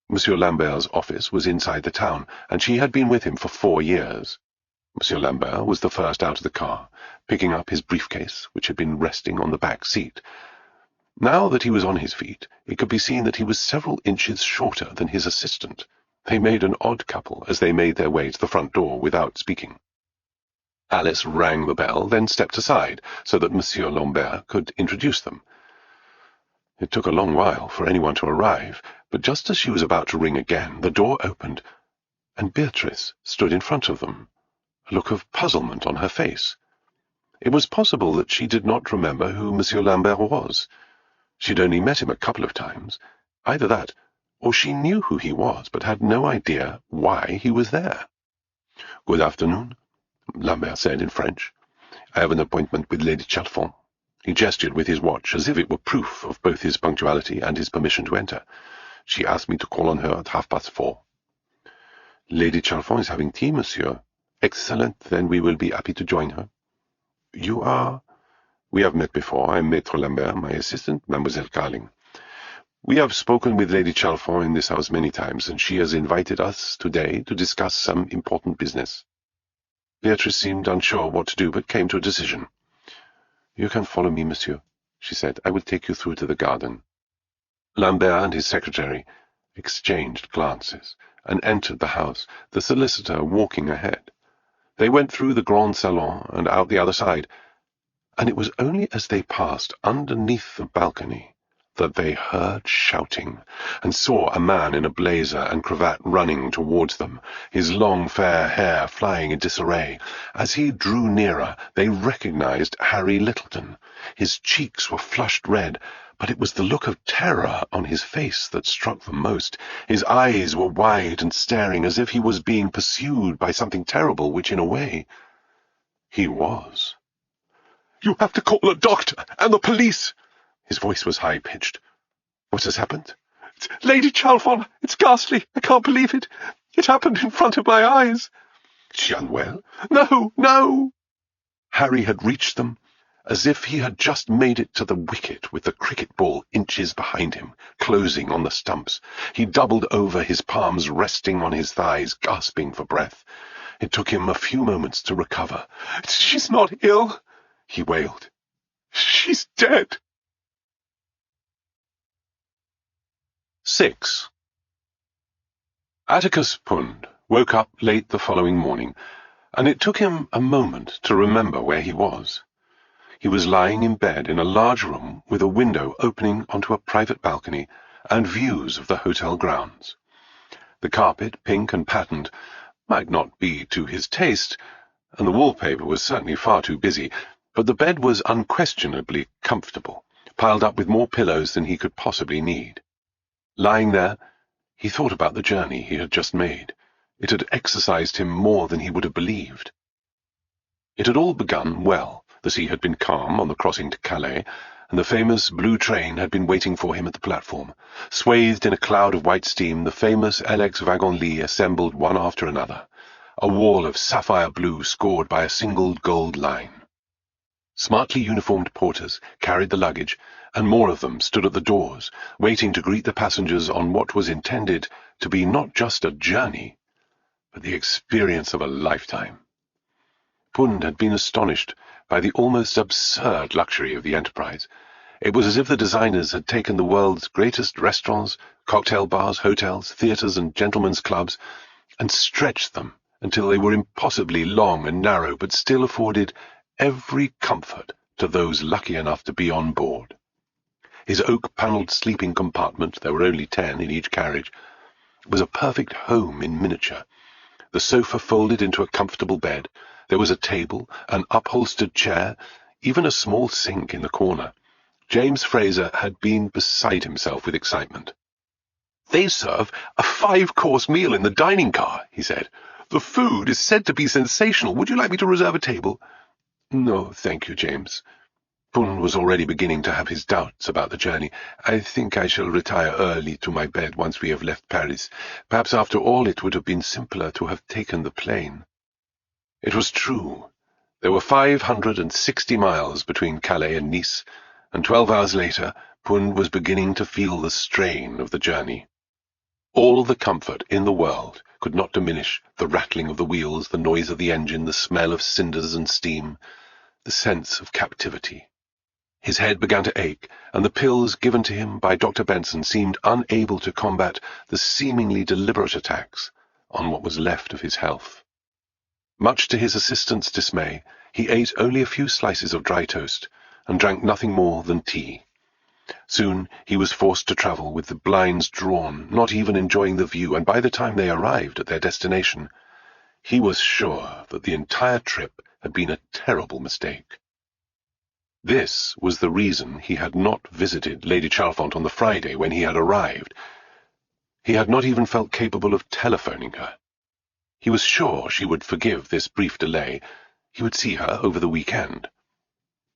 Monsieur Lambert's office was inside the town, and she had been with him for 4 years. Monsieur Lambert was the first out of the car, picking up his briefcase, which had been resting on the back seat. Now that he was on his feet, it could be seen that he was several inches shorter than his assistant. They made an odd couple as they made their way to the front door without speaking. Alice rang the bell, then stepped aside, so that Monsieur Lambert could introduce them. It took a long while for anyone to arrive, but just as she was about to ring again, the door opened, and Beatrice stood in front of them, a look of puzzlement on her face. It was possible that she did not remember who Monsieur Lambert was. She'd only met him a couple of times. Either that, or she knew who he was, but had no idea why he was there. "Good afternoon," Lambert said in French. "I have an appointment with Lady Chalfont." He gestured with his watch, as if it were proof of both his punctuality and his permission to enter. "She asked me to call on her at 4:30. "Lady Chalfont is having tea, monsieur." "Excellent, then we will be happy to join her." "You are—" "We have met before. I am Maître Lambert, my assistant, Mademoiselle Carling. We have spoken with Lady Chalfont in this house many times, and she has invited us today to discuss some important business." Beatrice seemed unsure what to do, but came to a decision. "You can follow me, monsieur," she said. "I will take you through to the garden." Lambert and his secretary exchanged glances and entered the house, the solicitor walking ahead. They went through the Grand Salon and out the other side. and it was only as they passed underneath the balcony that they heard shouting, and saw a man in a blazer and cravat running towards them, his long fair hair flying in disarray. As he drew nearer, they recognized Harry Littleton. His cheeks were flushed red, but it was the look of terror on his face that struck them most. His eyes were wide and staring, as if he was being pursued by something terrible, which, in a way, he was. "You have to call a doctor and the police!" His voice was high-pitched. "What has happened?" "It's Lady Chalfont! It's ghastly! I can't believe it! It happened in front of my eyes!" "Is she unwell?" "No, no!" Harry had reached them, as if he had just made it to the wicket with the cricket ball inches behind him, closing on the stumps. He doubled over, his palms resting on his thighs, gasping for breath. It took him a few moments to recover. "She's not ill," he wailed. "She's dead." 6. Atticus Pund woke up late the following morning, and it took him a moment to remember where he was. He was lying in bed in a large room with a window opening onto a private balcony and views of the hotel grounds. The carpet, pink and patterned, might not be to his taste, and the wallpaper was certainly far too busy, but the bed was unquestionably comfortable, piled up with more pillows than he could possibly need. Lying there, he thought about the journey he had just made. It had exercised him more than he would have believed. It had all begun well. The sea had been calm on the crossing to Calais, and the famous blue train had been waiting for him at the platform. Swathed in a cloud of white steam, the famous LX wagons-lits assembled one after another, a wall of sapphire blue scored by a single gold line. Smartly uniformed porters carried the luggage, and more of them stood at the doors, waiting to greet the passengers on what was intended to be not just a journey, but the experience of a lifetime. Pund had been astonished by the almost absurd luxury of the enterprise. It was as if the designers had taken the world's greatest restaurants, cocktail bars, hotels, theatres, and gentlemen's clubs, and stretched them until they were impossibly long and narrow, but still afforded every comfort to those lucky enough to be on board. His oak-panelled sleeping compartment, there were only 10 in each carriage, was a perfect home in miniature. The sofa folded into a comfortable bed. There was a table, an upholstered chair, even a small sink in the corner. James Fraser had been beside himself with excitement. "They serve a 5-course meal in the dining car," he said. "The food is said to be sensational. Would you like me to reserve a table?" "No, thank you, James." Pund was already beginning to have his doubts about the journey. "I think I shall retire early to my bed once we have left Paris. Perhaps after all it would have been simpler to have taken the plane." It was true. There were 560 miles between Calais and Nice, and 12 hours later Pund was beginning to feel the strain of the journey. All the comfort in the world could not diminish the rattling of the wheels, the noise of the engine, the smell of cinders and steam, the sense of captivity. His head began to ache, and the pills given to him by Dr. Benson seemed unable to combat the seemingly deliberate attacks on what was left of his health. Much to his assistant's dismay, he ate only a few slices of dry toast, and drank nothing more than tea. Soon he was forced to travel with the blinds drawn, not even enjoying the view, and by the time they arrived at their destination, he was sure that the entire trip had been a terrible mistake. This was the reason he had not visited Lady Chalfont on the Friday when he had arrived. He had not even felt capable of telephoning her. He was sure she would forgive this brief delay. He would see her over the weekend.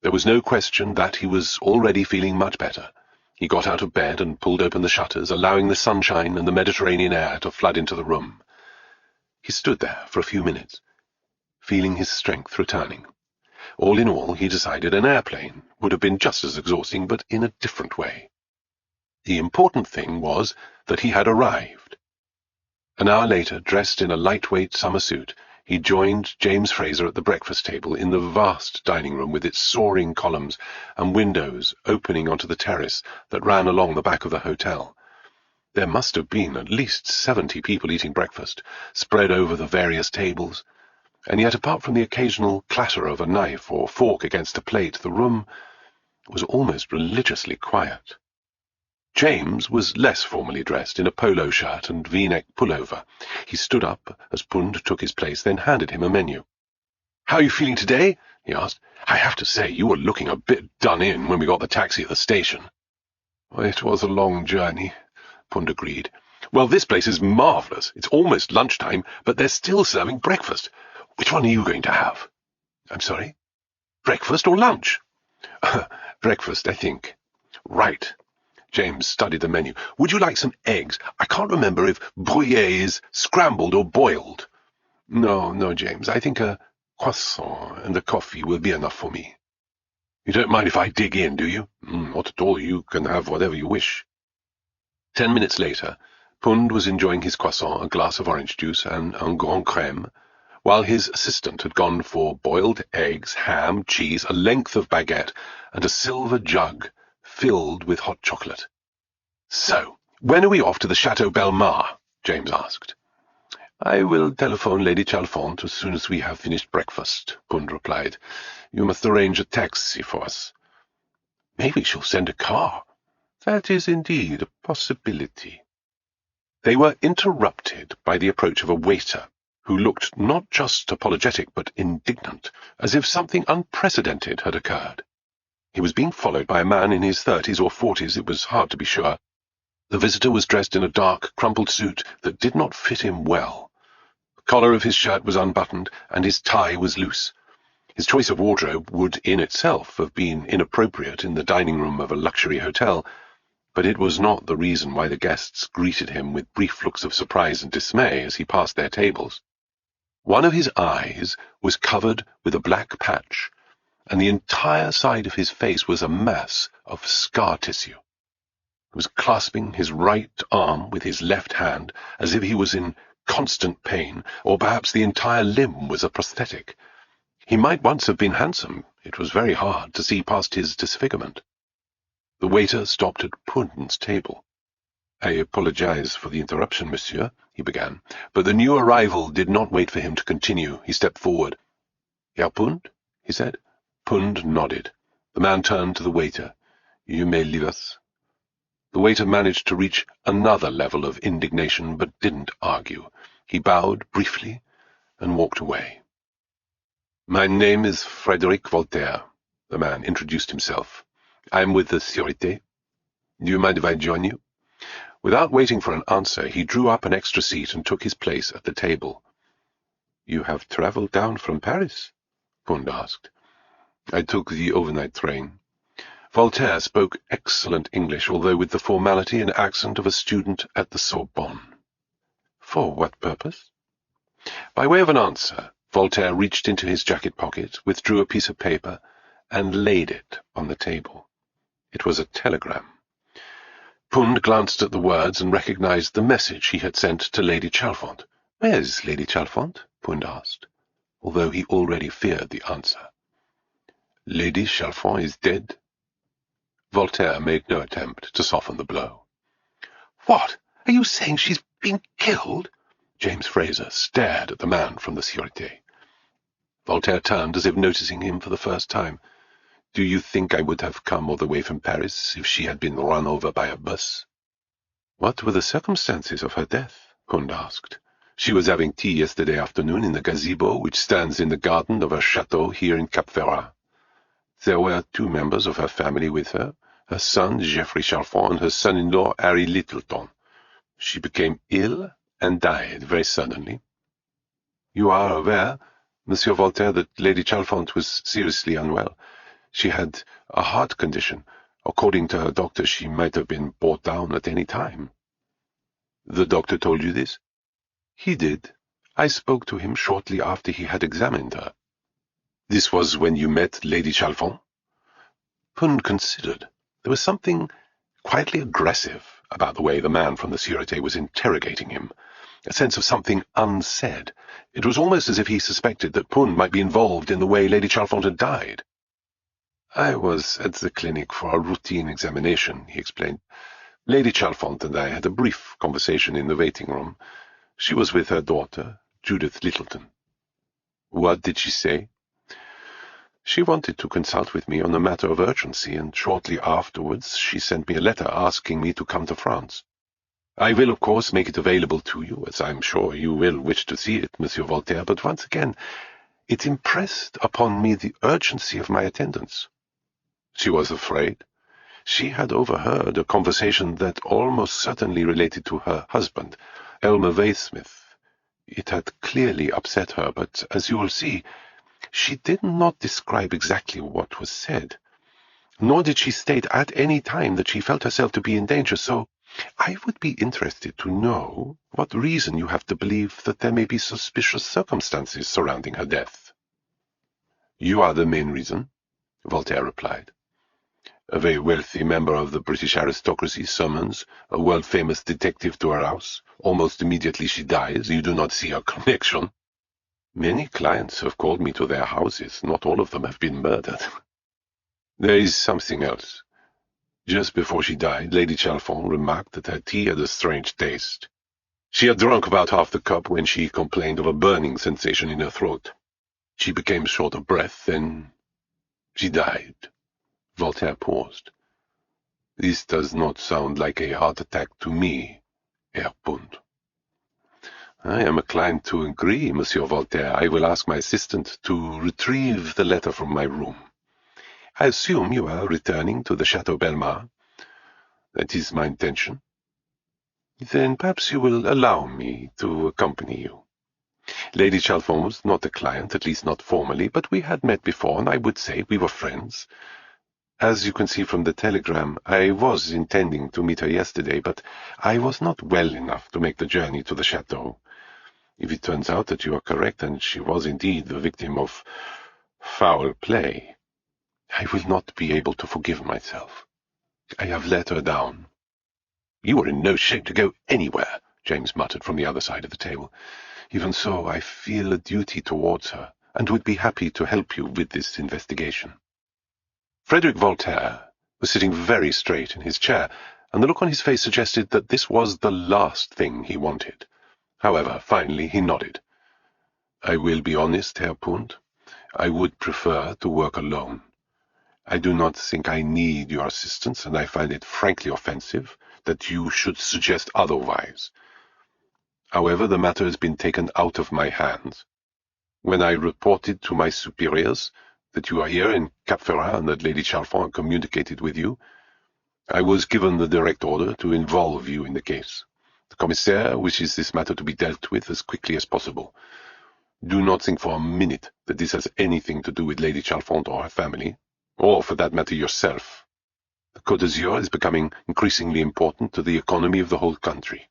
There was no question that he was already feeling much better. He got out of bed and pulled open the shutters, allowing the sunshine and the Mediterranean air to flood into the room. He stood there for a few minutes, feeling his strength returning. All in all, he decided an airplane would have been just as exhausting, but in a different way. The important thing was that he had arrived. An hour later, dressed in a lightweight summer suit, he joined James Fraser at the breakfast table in the vast dining room with its soaring columns and windows opening onto the terrace that ran along the back of the hotel. There must have been at least 70 people eating breakfast, spread over the various tables. and yet apart from the occasional clatter of a knife or fork against a plate, the room was almost religiously quiet. James was less formally dressed in a polo shirt and V-neck pullover. He stood up as Pund took his place, then handed him a menu. "How are you feeling today?" he asked. "I have to say, you were looking a bit done in when we got the taxi at the station." "It was a long journey," Pund agreed. "Well, this place is marvellous. It's almost lunchtime, but they're still serving breakfast. Which one are you going to have?" "I'm sorry? Breakfast or lunch?" "Breakfast, I think." "Right." James studied the menu. "Would you like some eggs? I can't remember if brouillé is scrambled or boiled." No, James. I think a croissant and a coffee will be enough for me." "You don't mind if I dig in, do you?" "Not at all. You can have whatever you wish." 10 minutes later, Pund was enjoying his croissant, a glass of orange juice, and un grand crème, while his assistant had gone for boiled eggs, ham, cheese, a length of baguette, and a silver jug filled with hot chocolate. "So, when are we off to the Chateau Belmar?" James asked. "I will telephone Lady Chalfont as soon as we have finished breakfast," Pund replied. "You must arrange a taxi for us." "Maybe she'll send a car." "That is indeed a possibility." They were interrupted by the approach of a waiter, who looked not just apologetic but indignant, as if something unprecedented had occurred. He was being followed by a man in his 30s or 40s, it was hard to be sure. The visitor was dressed in a dark, crumpled suit that did not fit him well. The collar of his shirt was unbuttoned, and his tie was loose. His choice of wardrobe would in itself have been inappropriate in the dining room of a luxury hotel, but it was not the reason why the guests greeted him with brief looks of surprise and dismay as he passed their tables. One of his eyes was covered with a black patch, and the entire side of his face was a mass of scar tissue. He was clasping his right arm with his left hand, as if he was in constant pain, or perhaps the entire limb was a prosthetic. He might once have been handsome. It was very hard to see past his disfigurement. The waiter stopped at Pund's table. "I apologize for the interruption, monsieur," he began, but the new arrival did not wait for him to continue. He stepped forward. "Herr Pund?" he said. Pund nodded. The man turned to the waiter. "You may leave us." The waiter managed to reach another level of indignation, but didn't argue. He bowed briefly and walked away. "My name is Frédéric Voltaire," the man introduced himself. "I'm with the Sûreté. Do you mind if I join you?" Without waiting for an answer, he drew up an extra seat and took his place at the table. "You have travelled down from Paris?" Pund asked. "I took the overnight train." Voltaire spoke excellent English, although with the formality and accent of a student at the Sorbonne. "For what purpose?" By way of an answer, Voltaire reached into his jacket pocket, withdrew a piece of paper, and laid it on the table. It was a telegram. Pund glanced at the words and recognized the message he had sent to Lady Chalfont. "Where's Lady Chalfont?" Pund asked, although he already feared the answer. "Lady Chalfont is dead." Voltaire made no attempt to soften the blow. "What? Are you saying she's been killed?" James Fraser stared at the man from the Sûreté. Voltaire turned as if noticing him for the first time. "Do you think I would have come all the way from Paris if she had been run over by a bus?" "What were the circumstances of her death?" Pund asked. "She was having tea yesterday afternoon in the gazebo which stands in the garden of her chateau here in Cap Ferrat. There were 2 members of her family with her son, Geoffrey Chalfont, and her son-in-law, Harry Littleton. She became ill and died very suddenly." "You are aware, Monsieur Voltaire, that Lady Chalfont was seriously unwell. She had a heart condition. According to her doctor, she might have been brought down at any time." "The doctor told you this?" "He did. I spoke to him shortly after he had examined her." "This was when you met Lady Chalfont?" Pund considered. There was something quietly aggressive about the way the man from the Sûreté was interrogating him, a sense of something unsaid. It was almost as if he suspected that Pund might be involved in the way Lady Chalfont had died. "I was at the clinic for a routine examination," he explained. "Lady Chalfont and I had a brief conversation in the waiting room. She was with her daughter, Judith Littleton." What did she say? She wanted to consult with me on a matter of urgency, and shortly afterwards she sent me a letter asking me to come to France. I will, of course, make it available to you, as I am sure you will wish to see it, Monsieur Voltaire, but once again, it impressed upon me the urgency of my attendance. She was afraid. She had overheard a conversation that almost certainly related to her husband, Elmer Waysmith. It had clearly upset her, but, as you will see, she did not describe exactly what was said, nor did she state at any time that she felt herself to be in danger, so I would be interested to know what reason you have to believe that there may be suspicious circumstances surrounding her death. You are the main reason, Voltaire replied. A very wealthy member of the British aristocracy summons a world-famous detective to her house. Almost immediately she dies. You do not see her connection. Many clients have called me to their houses. Not all of them have been murdered. There is something else. Just before she died, Lady Chalfont remarked that her tea had a strange taste. She had drunk about half the cup when she complained of a burning sensation in her throat. She became short of breath, then she died. Voltaire paused. This does not sound like a heart attack to me, Herr Pund. I am inclined to agree, Monsieur Voltaire. I will ask my assistant to retrieve the letter from my room. I assume you are returning to the Chateau Bellemare. That is my intention. Then perhaps you will allow me to accompany you. Lady Chalfont was not a client, at least not formally, but we had met before, and I would say we were friends. As you can see from the telegram, I was intending to meet her yesterday, but I was not well enough to make the journey to the chateau. If it turns out that you are correct, and she was indeed the victim of foul play, I will not be able to forgive myself. I have let her down. You are in no shape to go anywhere, James muttered from the other side of the table. Even so, I feel a duty towards her, and would be happy to help you with this investigation. Frederick Voltaire was sitting very straight in his chair, and the look on his face suggested that this was the last thing he wanted. However, finally he nodded. I will be honest, Herr Pund. I would prefer to work alone. I do not think I need your assistance, and I find it frankly offensive that you should suggest otherwise. However, the matter has been taken out of my hands. When I reported to my superiors that you are here in Cap Ferrat and that Lady Chalfont communicated with you, I was given the direct order to involve you in the case. The commissaire wishes this matter to be dealt with as quickly as possible. Do not think for a minute that this has anything to do with Lady Chalfont or her family, or, for that matter, yourself. The Côte d'Azur is becoming increasingly important to the economy of the whole country.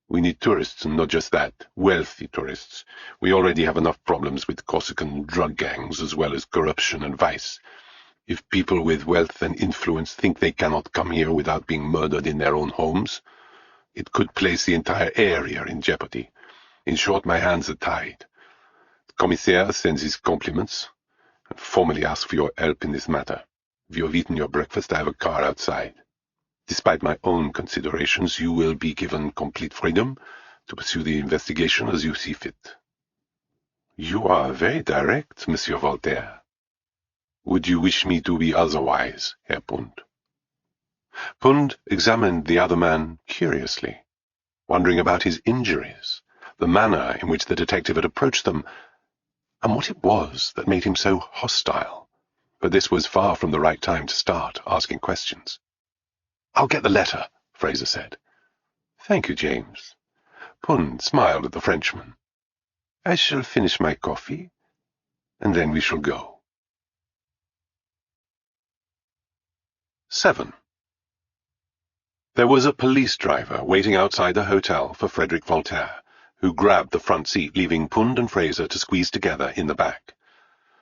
We need tourists, and not just that, wealthy tourists. We already have enough problems with Corsican drug gangs, as well as corruption and vice. If people with wealth and influence think they cannot come here without being murdered in their own homes, it could place the entire area in jeopardy. In short, my hands are tied. The commissaire sends his compliments, and formally asks for your help in this matter. If you have eaten your breakfast, I have a car outside. Despite my own considerations, you will be given complete freedom to pursue the investigation as you see fit. You are very direct, Monsieur Voltaire. Would you wish me to be otherwise, Herr Pund? Pund examined the other man curiously, wondering about his injuries, the manner in which the detective had approached them, and what it was that made him so hostile. But this was far from the right time to start asking questions. I'll get the letter, Fraser said. Thank you, James. Pund smiled at the Frenchman. I shall finish my coffee, and then we shall go. 7. There was a police driver waiting outside the hotel for Frederick Voltaire, who grabbed the front seat, leaving Pund and Fraser to squeeze together in the back.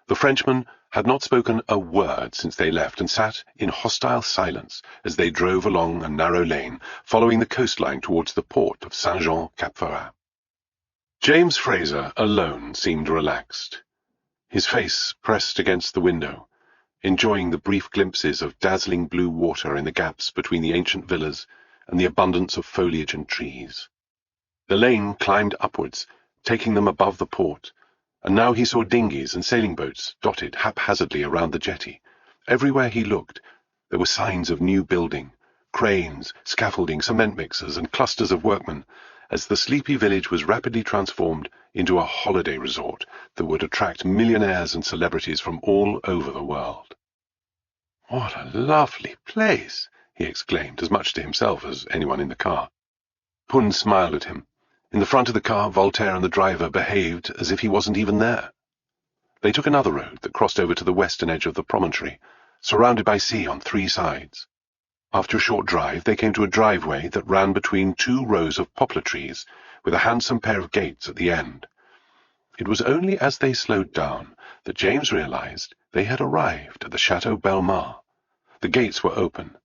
The Frenchman had not spoken a word since they left, and sat in hostile silence as they drove along a narrow lane, following the coastline towards the port of Saint-Jean-Cap-Ferrat. James Fraser alone seemed relaxed, his face pressed against the window, enjoying the brief glimpses of dazzling blue water in the gaps between the ancient villas and the abundance of foliage and trees. The lane climbed upwards, taking them above the port, and now he saw dinghies and sailing boats dotted haphazardly around the jetty. Everywhere he looked, there were signs of new building, cranes, scaffolding, cement mixers, and clusters of workmen, as the sleepy village was rapidly transformed into a holiday resort that would attract millionaires and celebrities from all over the world. "What a lovely place!" he exclaimed, as much to himself as anyone in the car. Pund smiled at him. In the front of the car, Voltaire and the driver behaved as if he wasn't even there. They took another road that crossed over to the western edge of the promontory, surrounded by sea on 3 sides. After a short drive, they came to a driveway that ran between 2 rows of poplar trees, with a handsome pair of gates at the end. It was only as they slowed down that James realized they had arrived at the Chateau Belmar. The gates were open.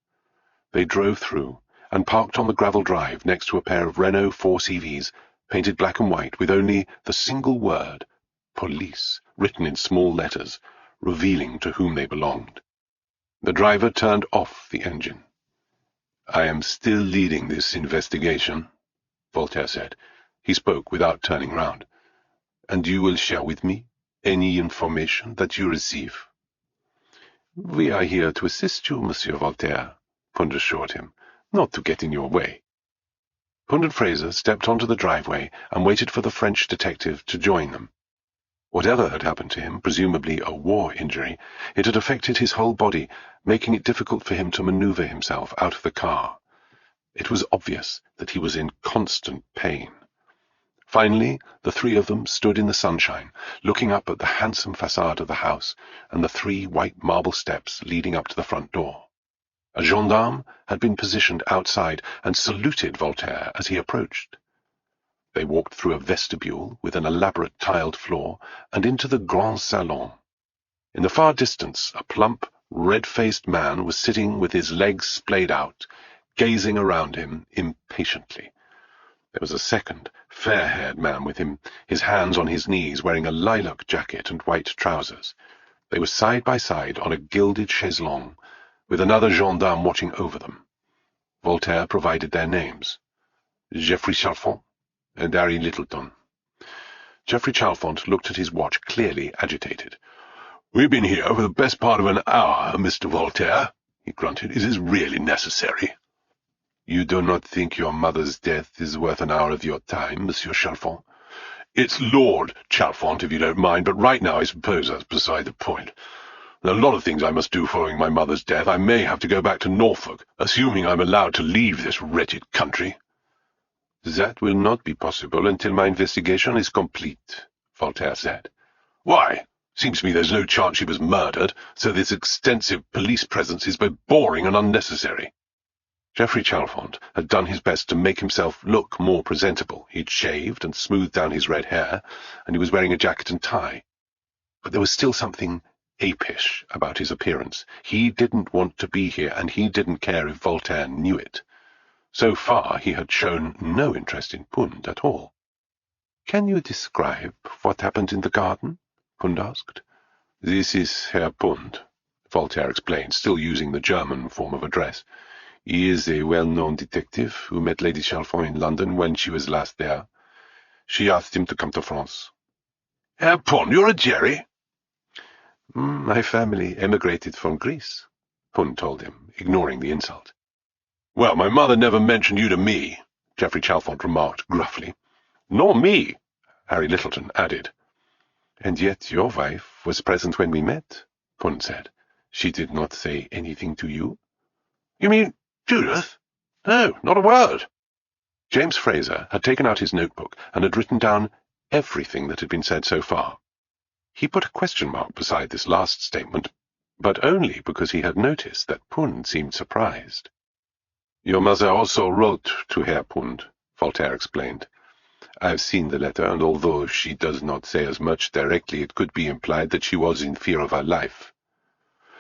They drove through and parked on the gravel drive next to a pair of Renault 4CVs, painted black and white, with only the single word, "Police," written in small letters, revealing to whom they belonged. The driver turned off the engine. "I am still leading this investigation," Voltaire said. He spoke without turning round. "And you will share with me any information that you receive." "We are here to assist you, Monsieur Voltaire," Pund assured him, "not to get in your way." Pund and Fraser stepped onto the driveway and waited for the French detective to join them. Whatever had happened to him, presumably a war injury, it had affected his whole body, making it difficult for him to maneuver himself out of the car. It was obvious that he was in constant pain. Finally, the 3 of them stood in the sunshine, looking up at the handsome facade of the house and the 3 white marble steps leading up to the front door. A gendarme had been positioned outside and saluted Voltaire as he approached. They walked through a vestibule with an elaborate tiled floor and into the grand salon. In the far distance, a plump, red-faced man was sitting with his legs splayed out, gazing around him impatiently. There was a second, fair-haired man with him, his hands on his knees, wearing a lilac jacket and white trousers. They were side by side on a gilded chaise-longue, with another gendarme watching over them. Voltaire provided their names: Geoffrey Chalfont and Harry Littleton. Geoffrey Chalfont looked at his watch, clearly agitated. "We've been here for the best part of an hour, Mr. Voltaire," he grunted. "Is this really necessary?" "You do not think your mother's death is worth an hour of your time, Monsieur Chalfont?" "It's Lord Chalfont, if you don't mind, but right now I suppose that's beside the point. There are a lot of things I must do following my mother's death. I may have to go back to Norfolk, assuming I'm allowed to leave this wretched country." "That will not be possible until my investigation is complete," Voltaire said. "Why? Seems to me there's no chance she was murdered, so this extensive police presence is both boring and unnecessary." Geoffrey Chalfont had done his best to make himself look more presentable. He'd shaved and smoothed down his red hair, and he was wearing a jacket and tie. But there was still something apish about his appearance. He didn't want to be here, and he didn't care if Voltaire knew it. So far he had shown no interest in Pund at all. "Can you describe what happened in the garden?" Pund asked. "This is Herr Pund," Voltaire explained, still using the German form of address. "He is a well-known detective who met Lady Chalfont in London when she was last there. She asked him to come to France." "Herr Pund, you're a Jerry?" "My family emigrated from Greece," Pund told him, ignoring the insult. "Well, my mother never mentioned you to me," Geoffrey Chalfont remarked gruffly. "Nor me," Harry Littleton added. "And yet your wife was present when we met," Pund said. "She did not say anything to you?" "You mean Judith? No, not a word." James Fraser had taken out his notebook and had written down everything that had been said so far. He put a question mark beside this last statement, but only because he had noticed that Pund seemed surprised. "Your mother also wrote to Herr Pund," Voltaire explained. "I've seen the letter, and although she does not say as much directly, it could be implied that she was in fear of her life."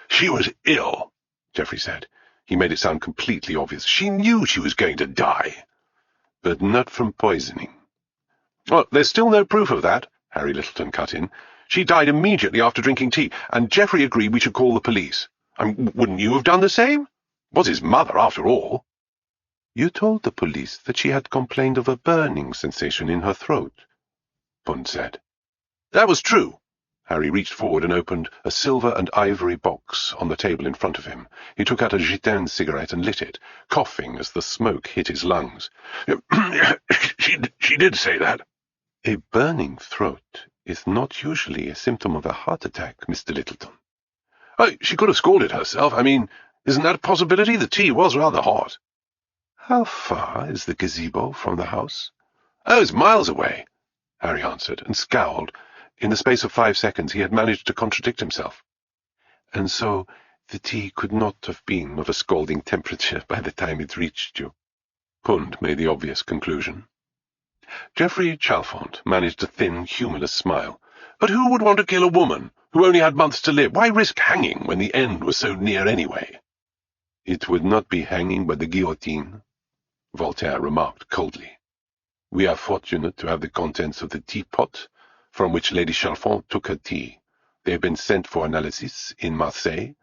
"She was ill," Geoffrey said. He made it sound completely obvious. "She knew she was going to die." "But not from poisoning." "Well, there's still no proof of that," Harry Littleton cut in. "She died immediately after drinking tea, and Geoffrey agreed we should call the police. Wouldn't you have done the same? Was his mother, after all." "You told the police that she had complained of a burning sensation in her throat," Pund said. That was true. Harry reached forward and opened a silver and ivory box on the table in front of him. He took out a gitane cigarette and lit it, coughing as the smoke hit his lungs. She did say that. A burning throat is not usually a symptom of a heart attack, Mr. Littleton. She could have scalded herself. I mean, isn't that a possibility? The tea was rather hot. How far is the gazebo from the house? Oh, it's miles away, Harry answered, and scowled. In the space of 5 seconds he had managed to contradict himself. And so the tea could not have been of a scalding temperature by the time it reached you. Pund made the obvious conclusion. Geoffrey Chalfont managed a thin, humourless smile. But who would want to kill a woman who only had months to live? Why risk hanging when the end was so near anyway? It would not be hanging but the guillotine, Voltaire remarked coldly. We are fortunate to have the contents of the teapot from which Lady Chalfont took her tea. They have been sent for analysis in Marseille,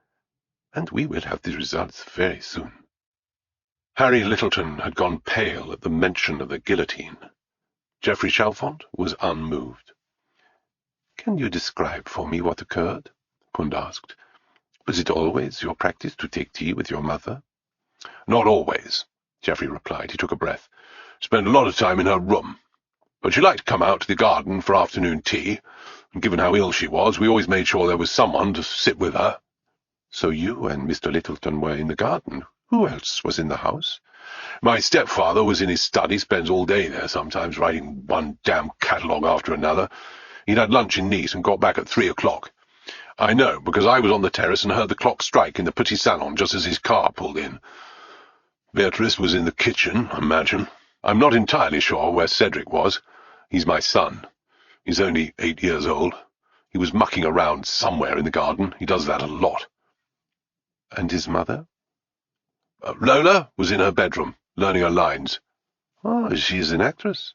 and we will have the results very soon. Harry Littleton had gone pale at the mention of the guillotine. Geoffrey Chalfont was unmoved. Can you describe for me what occurred? Pund asked. Was it always your practice to take tea with your mother? Not always, Geoffrey replied. He took a breath. Spent a lot of time in her room. But she liked to come out to the garden for afternoon tea, and given how ill she was, we always made sure there was someone to sit with her. So you and Mr. Littleton were in the garden. Who else was in the house? My stepfather was in his study, spends all day there sometimes, writing one damn catalogue after another. He'd had lunch in Nice and got back at 3 o'clock. I know, because I was on the terrace and heard the clock strike in the petit salon just as his car pulled in. Beatrice was in the kitchen, I imagine. I'm not entirely sure where Cedric was. He's my son. He's only 8 years old. He was mucking around somewhere in the garden. He does that a lot. And his mother? Lola was in her bedroom, learning her lines. Oh, she's an actress.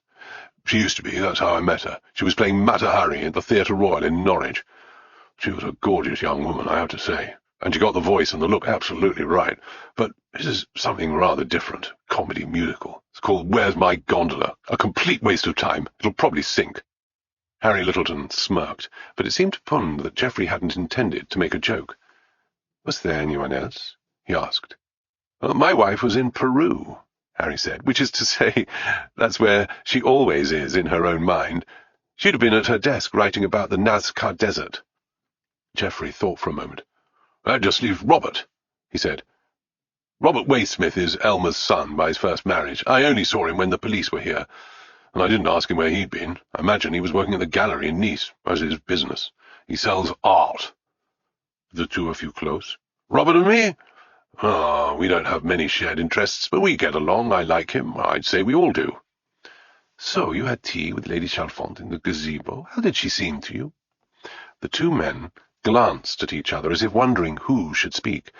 She used to be. That's how I met her. She was playing Mata Hari at the Theatre Royal in Norwich. She was a gorgeous young woman, I have to say. And she got the voice and the look absolutely right. But this is something rather different. Comedy musical. It's called Where's My Gondola? A complete waste of time. It'll probably sink. Harry Littleton smirked, but it seemed to Pund that Geoffrey hadn't intended to make a joke. Was there anyone else? He asked. My wife was in Peru, Harry said, which is to say, that's where she always is in her own mind. She'd have been at her desk writing about the Nazca Desert. Geoffrey thought for a moment. That just leaves Robert, he said. Robert Waysmith is Elmer's son by his first marriage. I only saw him when the police were here, and I didn't ask him where he'd been. I imagine he was working at the gallery in Nice, as his business. He sells art. The two of you close? Robert and me? Oh, we don't have many shared interests, but we get along. I like him. I'd say we all do. So you had tea with Lady Chalfont in the gazebo. How did she seem to you? The two men glanced at each other as if wondering who should speak.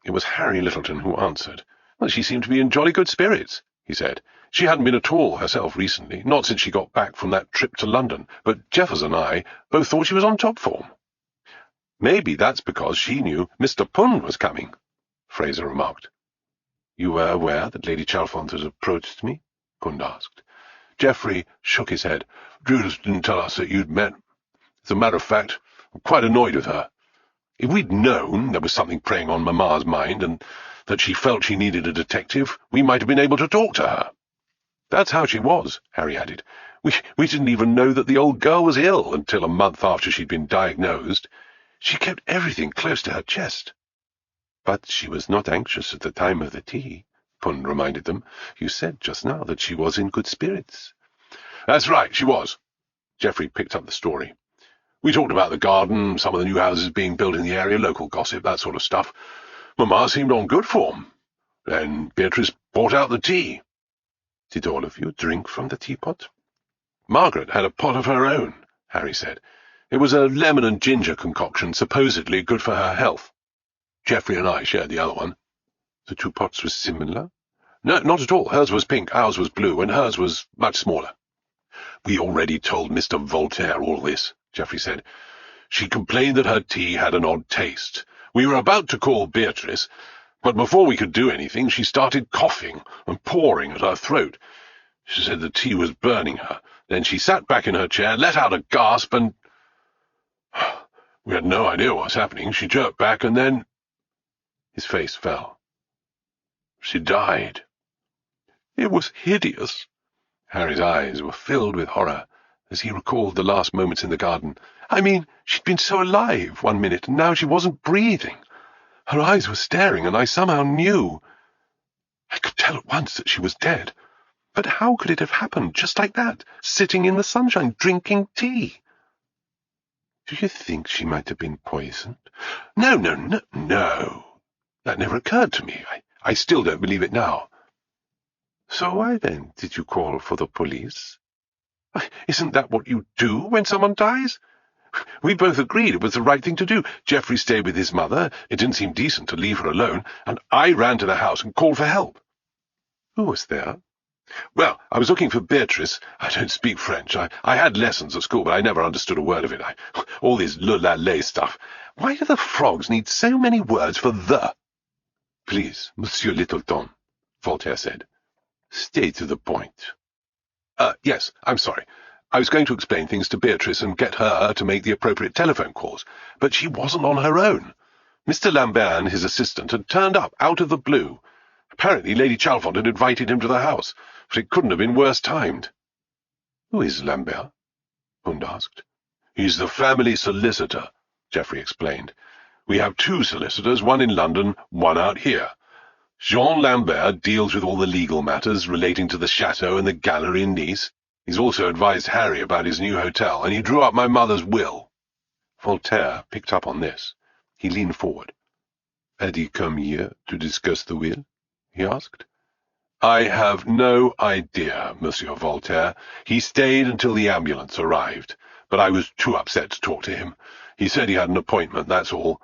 It was Harry Littleton who answered. Well, she seemed to be in jolly good spirits, he said. She hadn't been at all herself recently, not since she got back from that trip to London, but Jeffers and I both thought she was on top form. Maybe that's because she knew Mr. Pund was coming, Fraser remarked. You were aware that Lady Chalfont had approached me? Pund asked. Geoffrey shook his head. Judith didn't tell us that you'd met. As a matter of fact, I'm quite annoyed with her. If we'd known there was something preying on Mamma's mind and that she felt she needed a detective, we might have been able to talk to her. That's how she was, Harry added. We didn't even know that the old girl was ill until a month after she'd been diagnosed. She kept everything close to her chest. But she was not anxious at the time of the tea, Pund reminded them. You said just now that she was in good spirits. That's right, she was. Geoffrey picked up the story. We talked about the garden, some of the new houses being built in the area, local gossip, that sort of stuff. Mamma seemed on good form. Then Beatrice brought out the tea. Did all of you drink from the teapot? Margaret had a pot of her own, Harry said. It was a lemon and ginger concoction, supposedly good for her health. Geoffrey and I shared the other one. The two pots were similar? No, not at all. Hers was pink, ours was blue, and hers was much smaller. We already told Mr. Voltaire all this, Geoffrey said. She complained that her tea had an odd taste. We were about to call Beatrice, but before we could do anything, she started coughing and pouring at her throat. She said the tea was burning her. Then she sat back in her chair, let out a gasp, and We had no idea what was happening. She jerked back and then—" His face fell. "She died. It was hideous." Harry's eyes were filled with horror as he recalled the last moments in the garden. "I mean, she'd been so alive one minute, and now she wasn't breathing. Her eyes were staring, and I somehow knew. I could tell at once that she was dead. But how could it have happened just like that, sitting in the sunshine, drinking tea?" "Do you think she might have been poisoned?" No. That never occurred to me. I still don't believe it now." "So why, then, did you call for the police?" "Isn't that what you do when someone dies? We both agreed it was the right thing to do. Geoffrey stayed with his mother. It didn't seem decent to leave her alone, and I ran to the house and called for help." "Who was there?" "Well, I was looking for Beatrice. I don't speak French. I had lessons at school, but I never understood a word of it. All this le la lay stuff. Why do the frogs need so many words for the?" "Please, Monsieur Littleton," Voltaire said. "Stay to the point." Yes, I'm sorry. I was going to explain things to Beatrice and get her to make the appropriate telephone calls, but she wasn't on her own. Mr. Lambert and his assistant had turned up out of the blue. Apparently Lady Chalfont had invited him to the house, but it couldn't have been worse timed." "Who is Lambert?" Pund asked. "He's the family solicitor," Geoffrey explained. "We have two solicitors, one in London, one out here. Jean Lambert deals with all the legal matters relating to the chateau and the gallery in Nice. He's also advised Harry about his new hotel, and he drew up my mother's will." Voltaire picked up on this. He leaned forward. "Had he come here to discuss the will?" he asked. "I have no idea, Monsieur Voltaire. He stayed until the ambulance arrived, but I was too upset to talk to him. He said he had an appointment, that's all.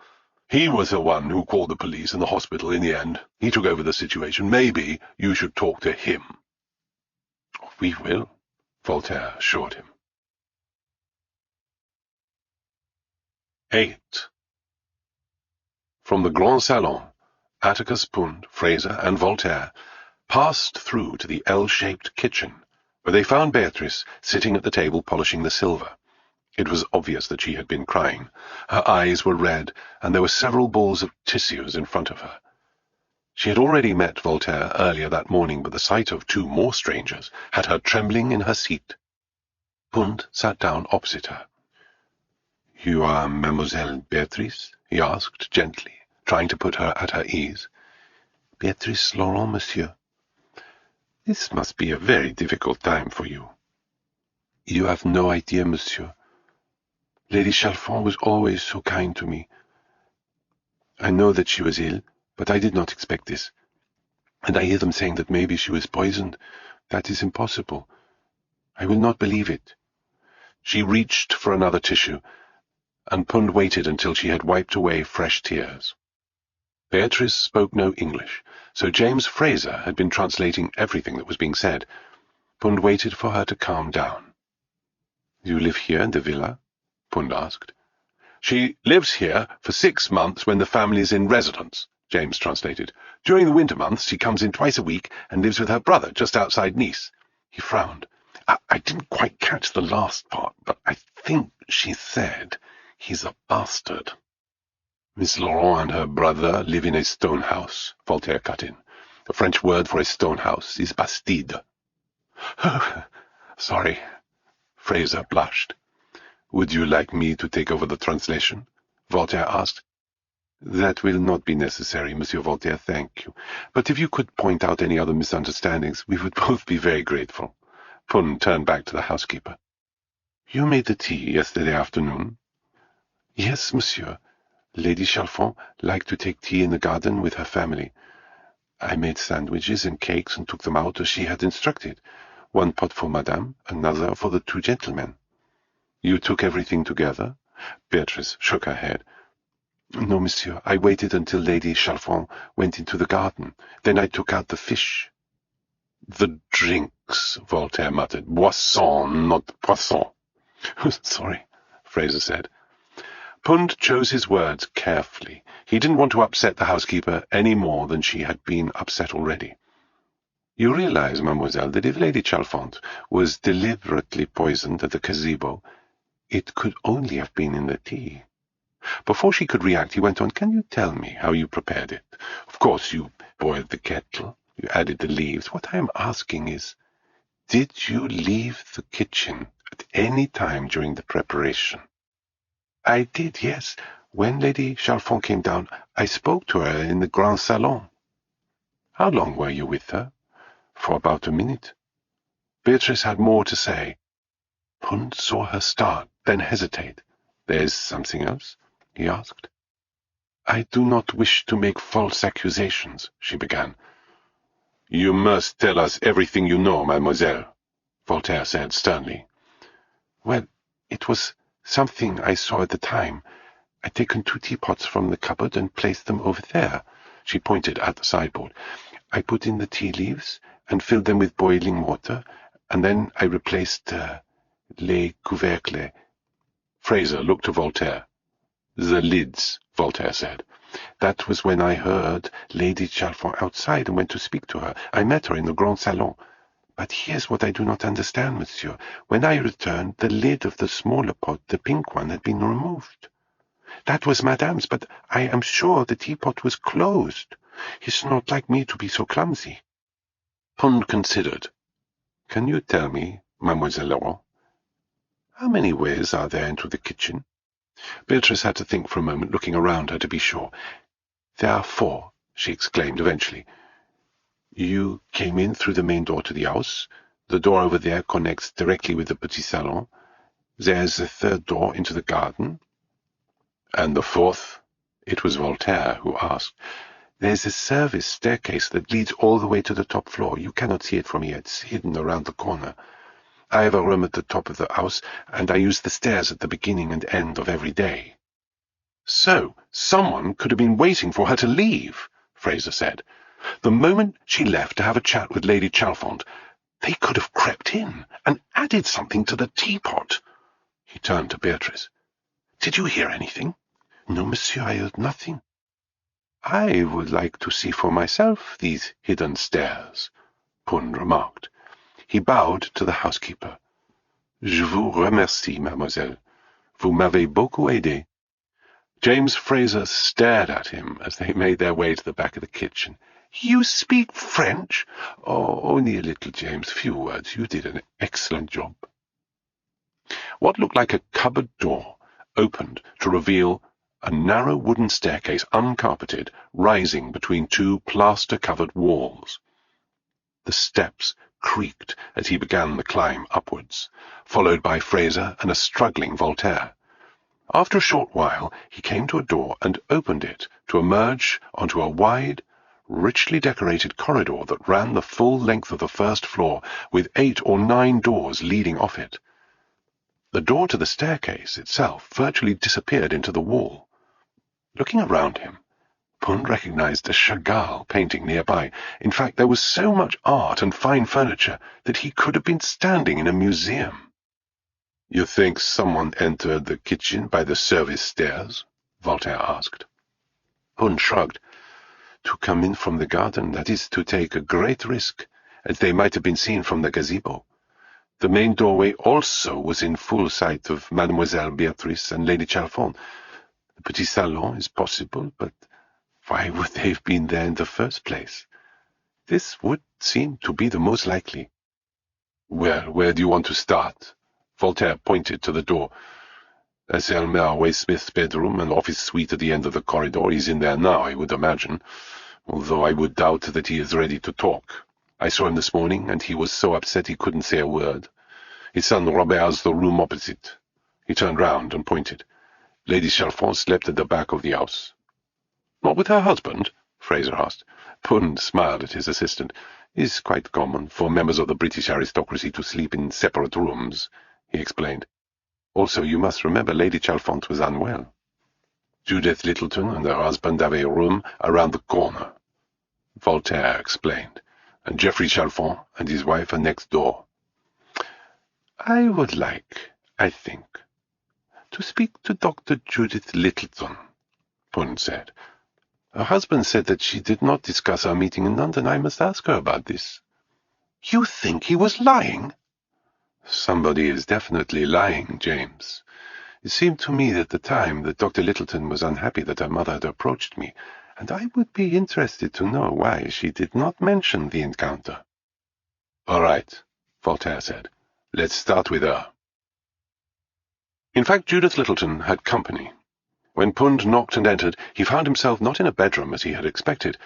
He was the one who called the police and the hospital in the end. He took over the situation. Maybe you should talk to him." "We will," Voltaire assured him. 8. From the Grand Salon, Atticus, Pund, Fraser, and Voltaire passed through to the L-shaped kitchen, where they found Beatrice sitting at the table polishing the silver. It was obvious that she had been crying. Her eyes were red, and there were several balls of tissues in front of her. She had already met Voltaire earlier that morning, but the sight of two more strangers had her trembling in her seat. Pund sat down opposite her. "You are Mademoiselle Beatrice?" he asked gently, trying to put her at her ease. "Beatrice Laurent, monsieur." "This must be a very difficult time for you." "You have no idea, monsieur. Lady Chalfont was always so kind to me. I know that she was ill, but I did not expect this. And I hear them saying that maybe she was poisoned. That is impossible. I will not believe it." She reached for another tissue, and Pund waited until she had wiped away fresh tears. Beatrice spoke no English, so James Fraser had been translating everything that was being said. Pund waited for her to calm down. "You live here in the villa?" Pund asked. "She lives here for 6 months when the family's in residence," James translated. "During the winter months she comes in twice a week and lives with her brother just outside Nice." He frowned. I didn't quite catch the last part, but I think she said he's a bastard." "Miss Laurent and her brother live in a stone house," Voltaire cut in. "The French word for a stone house is bastide." "Oh, sorry." Fraser blushed. "Would you like me to take over the translation?" Voltaire asked. "That will not be necessary, Monsieur Voltaire, thank you. But if you could point out any other misunderstandings, we would both be very grateful." Pund turned back to the housekeeper. "You made the tea yesterday afternoon?" "Yes, monsieur. Lady Chalfont liked to take tea in the garden with her family. I made sandwiches and cakes and took them out as she had instructed. One pot for madame, another for the two gentlemen." "You took everything together?" Beatrice shook her head. "No, monsieur. I waited until Lady Chalfont went into the garden. Then I took out the fish." "The drinks," Voltaire muttered. "Boisson, not poisson." "Sorry," Fraser said. Pund chose his words carefully. He didn't want to upset the housekeeper any more than she had been upset already. "You realize, mademoiselle, that if Lady Chalfont was deliberately poisoned at the gazebo, it could only have been in the tea." Before she could react, he went on, "Can you tell me how you prepared it? Of course, you boiled the kettle, you added the leaves. What I am asking is, did you leave the kitchen at any time during the preparation?" "I did, yes. When Lady Chalfont came down, I spoke to her in the Grand Salon." "How long were you with her?" "For about a minute." Beatrice had more to say. Pund saw her start, then hesitate. "There's something else?" he asked. "I do not wish to make false accusations," she began. "You must tell us everything you know, mademoiselle," Voltaire said sternly. "Well, it was something I saw at the time. I'd taken 2 teapots from the cupboard and placed them over there." She pointed at the sideboard. "I put in the tea leaves and filled them with boiling water, and then I replaced les couvercles." Fraser looked to Voltaire. "The lids," Voltaire said. "That was when I heard Lady Chalfont outside and went to speak to her. I met her in the Grand Salon. But here's what I do not understand, monsieur. When I returned, the lid of the smaller pot, the pink one, had been removed. That was madame's, but I am sure the teapot was closed. He's not like me to be so clumsy." Pund considered. "Can you tell me, Mademoiselle Laurent, how many ways are there into the kitchen?" Beatrice had to think for a moment, looking around her to be sure. "There are 4, she exclaimed eventually. "You came in through the main door to the house. The door over there connects directly with the petit salon. There's a 3rd door into the garden." "And the 4th? It was Voltaire who asked. "There's a service staircase that leads all the way to the top floor. You cannot see it from here. It's hidden around the corner. I have a room at the top of the house, and I use the stairs at the beginning and end of every day." "So, someone could have been waiting for her to leave," Fraser said. "The moment she left to have a chat with Lady Chalfont, they could have crept in and added something to the teapot." He turned to Beatrice. "Did you hear anything?" "No, monsieur, I heard nothing." "I would like to see for myself these hidden stairs," Pund remarked. He bowed to the housekeeper. "Je vous remercie, mademoiselle. Vous m'avez beaucoup aidé." James Fraser stared at him as they made their way to the back of the kitchen. "You speak French?" "Oh, only a little, James. Few words. You did an excellent job." What looked like a cupboard door opened to reveal a narrow wooden staircase, uncarpeted, rising between 2 plaster-covered walls. The steps creaked as he began the climb upwards, followed by Fraser and a struggling Voltaire. After a short while, he came to a door and opened it to emerge onto a wide, richly decorated corridor that ran the full length of the 1st floor, with 8 or 9 doors leading off it. The door to the staircase itself virtually disappeared into the wall. Looking around him, Pund recognized a Chagall painting nearby. In fact, there was so much art and fine furniture that he could have been standing in a museum. "You think someone entered the kitchen by the service stairs?" Voltaire asked. Pund shrugged. "To come in from the garden, that is to take a great risk, as they might have been seen from the gazebo. The main doorway also was in full sight of Mademoiselle Beatrice and Lady Chalfont. The petit salon is possible, but why would they have been there in the first place? This would seem to be the most likely." "Well, where do you want to start?" Voltaire pointed to the door. "That's Elmer Waysmith's bedroom and office suite at the end of the corridor. He's in there now, I would imagine, although I would doubt that he is ready to talk. I saw him this morning, and he was so upset he couldn't say a word. His son Robert has the room opposite." He turned round and pointed. "Lady Chalfont slept at the back of the house." "Not with her husband?" Fraser asked. Pund smiled at his assistant. "It's quite common for members of the British aristocracy to sleep in separate rooms," he explained. "Also, you must remember Lady Chalfont was unwell. Judith Littleton and her husband have a room around the corner," Voltaire explained, "and Geoffrey Chalfont and his wife are next door." "I would like, I think, to speak to Dr. Judith Littleton," Pund said. "Her husband said that she did not discuss our meeting in London. I must ask her about this." "You think he was lying?" "Somebody is definitely lying, James. It seemed to me at the time that Dr. Littleton was unhappy that her mother had approached me, and I would be interested to know why she did not mention the encounter." "All right," Voltaire said. "Let's start with her." In fact, Judith Littleton had company. When Pund knocked and entered, he found himself not in a bedroom as he had expected,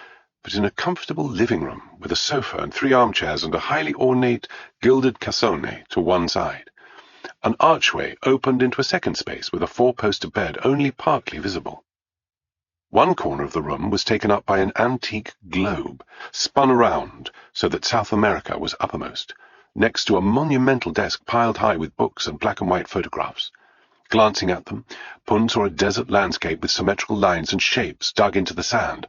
but in a comfortable living room with a sofa and 3 armchairs and a highly ornate gilded cassone to one side. An archway opened into a second space with a 4-poster bed only partly visible. One corner of the room was taken up by an antique globe, spun around so that South America was uppermost, next to a monumental desk piled high with books and black-and-white photographs. Glancing at them, Pund saw a desert landscape with symmetrical lines and shapes dug into the sand.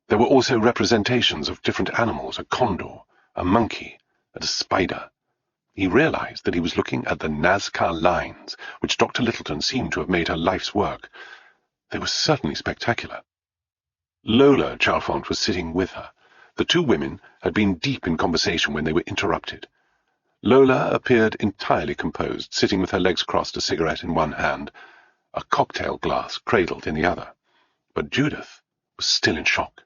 There were also representations of different animals, a condor, a monkey, and a spider. He realized that he was looking at the Nazca lines, which Dr. Littleton seemed to have made her life's work. They were certainly spectacular. Lola Chalfont was sitting with her. The 2 women had been deep in conversation when they were interrupted. Lola appeared entirely composed, sitting with her legs crossed, a cigarette in one hand, a cocktail glass cradled in the other. But Judith was still in shock,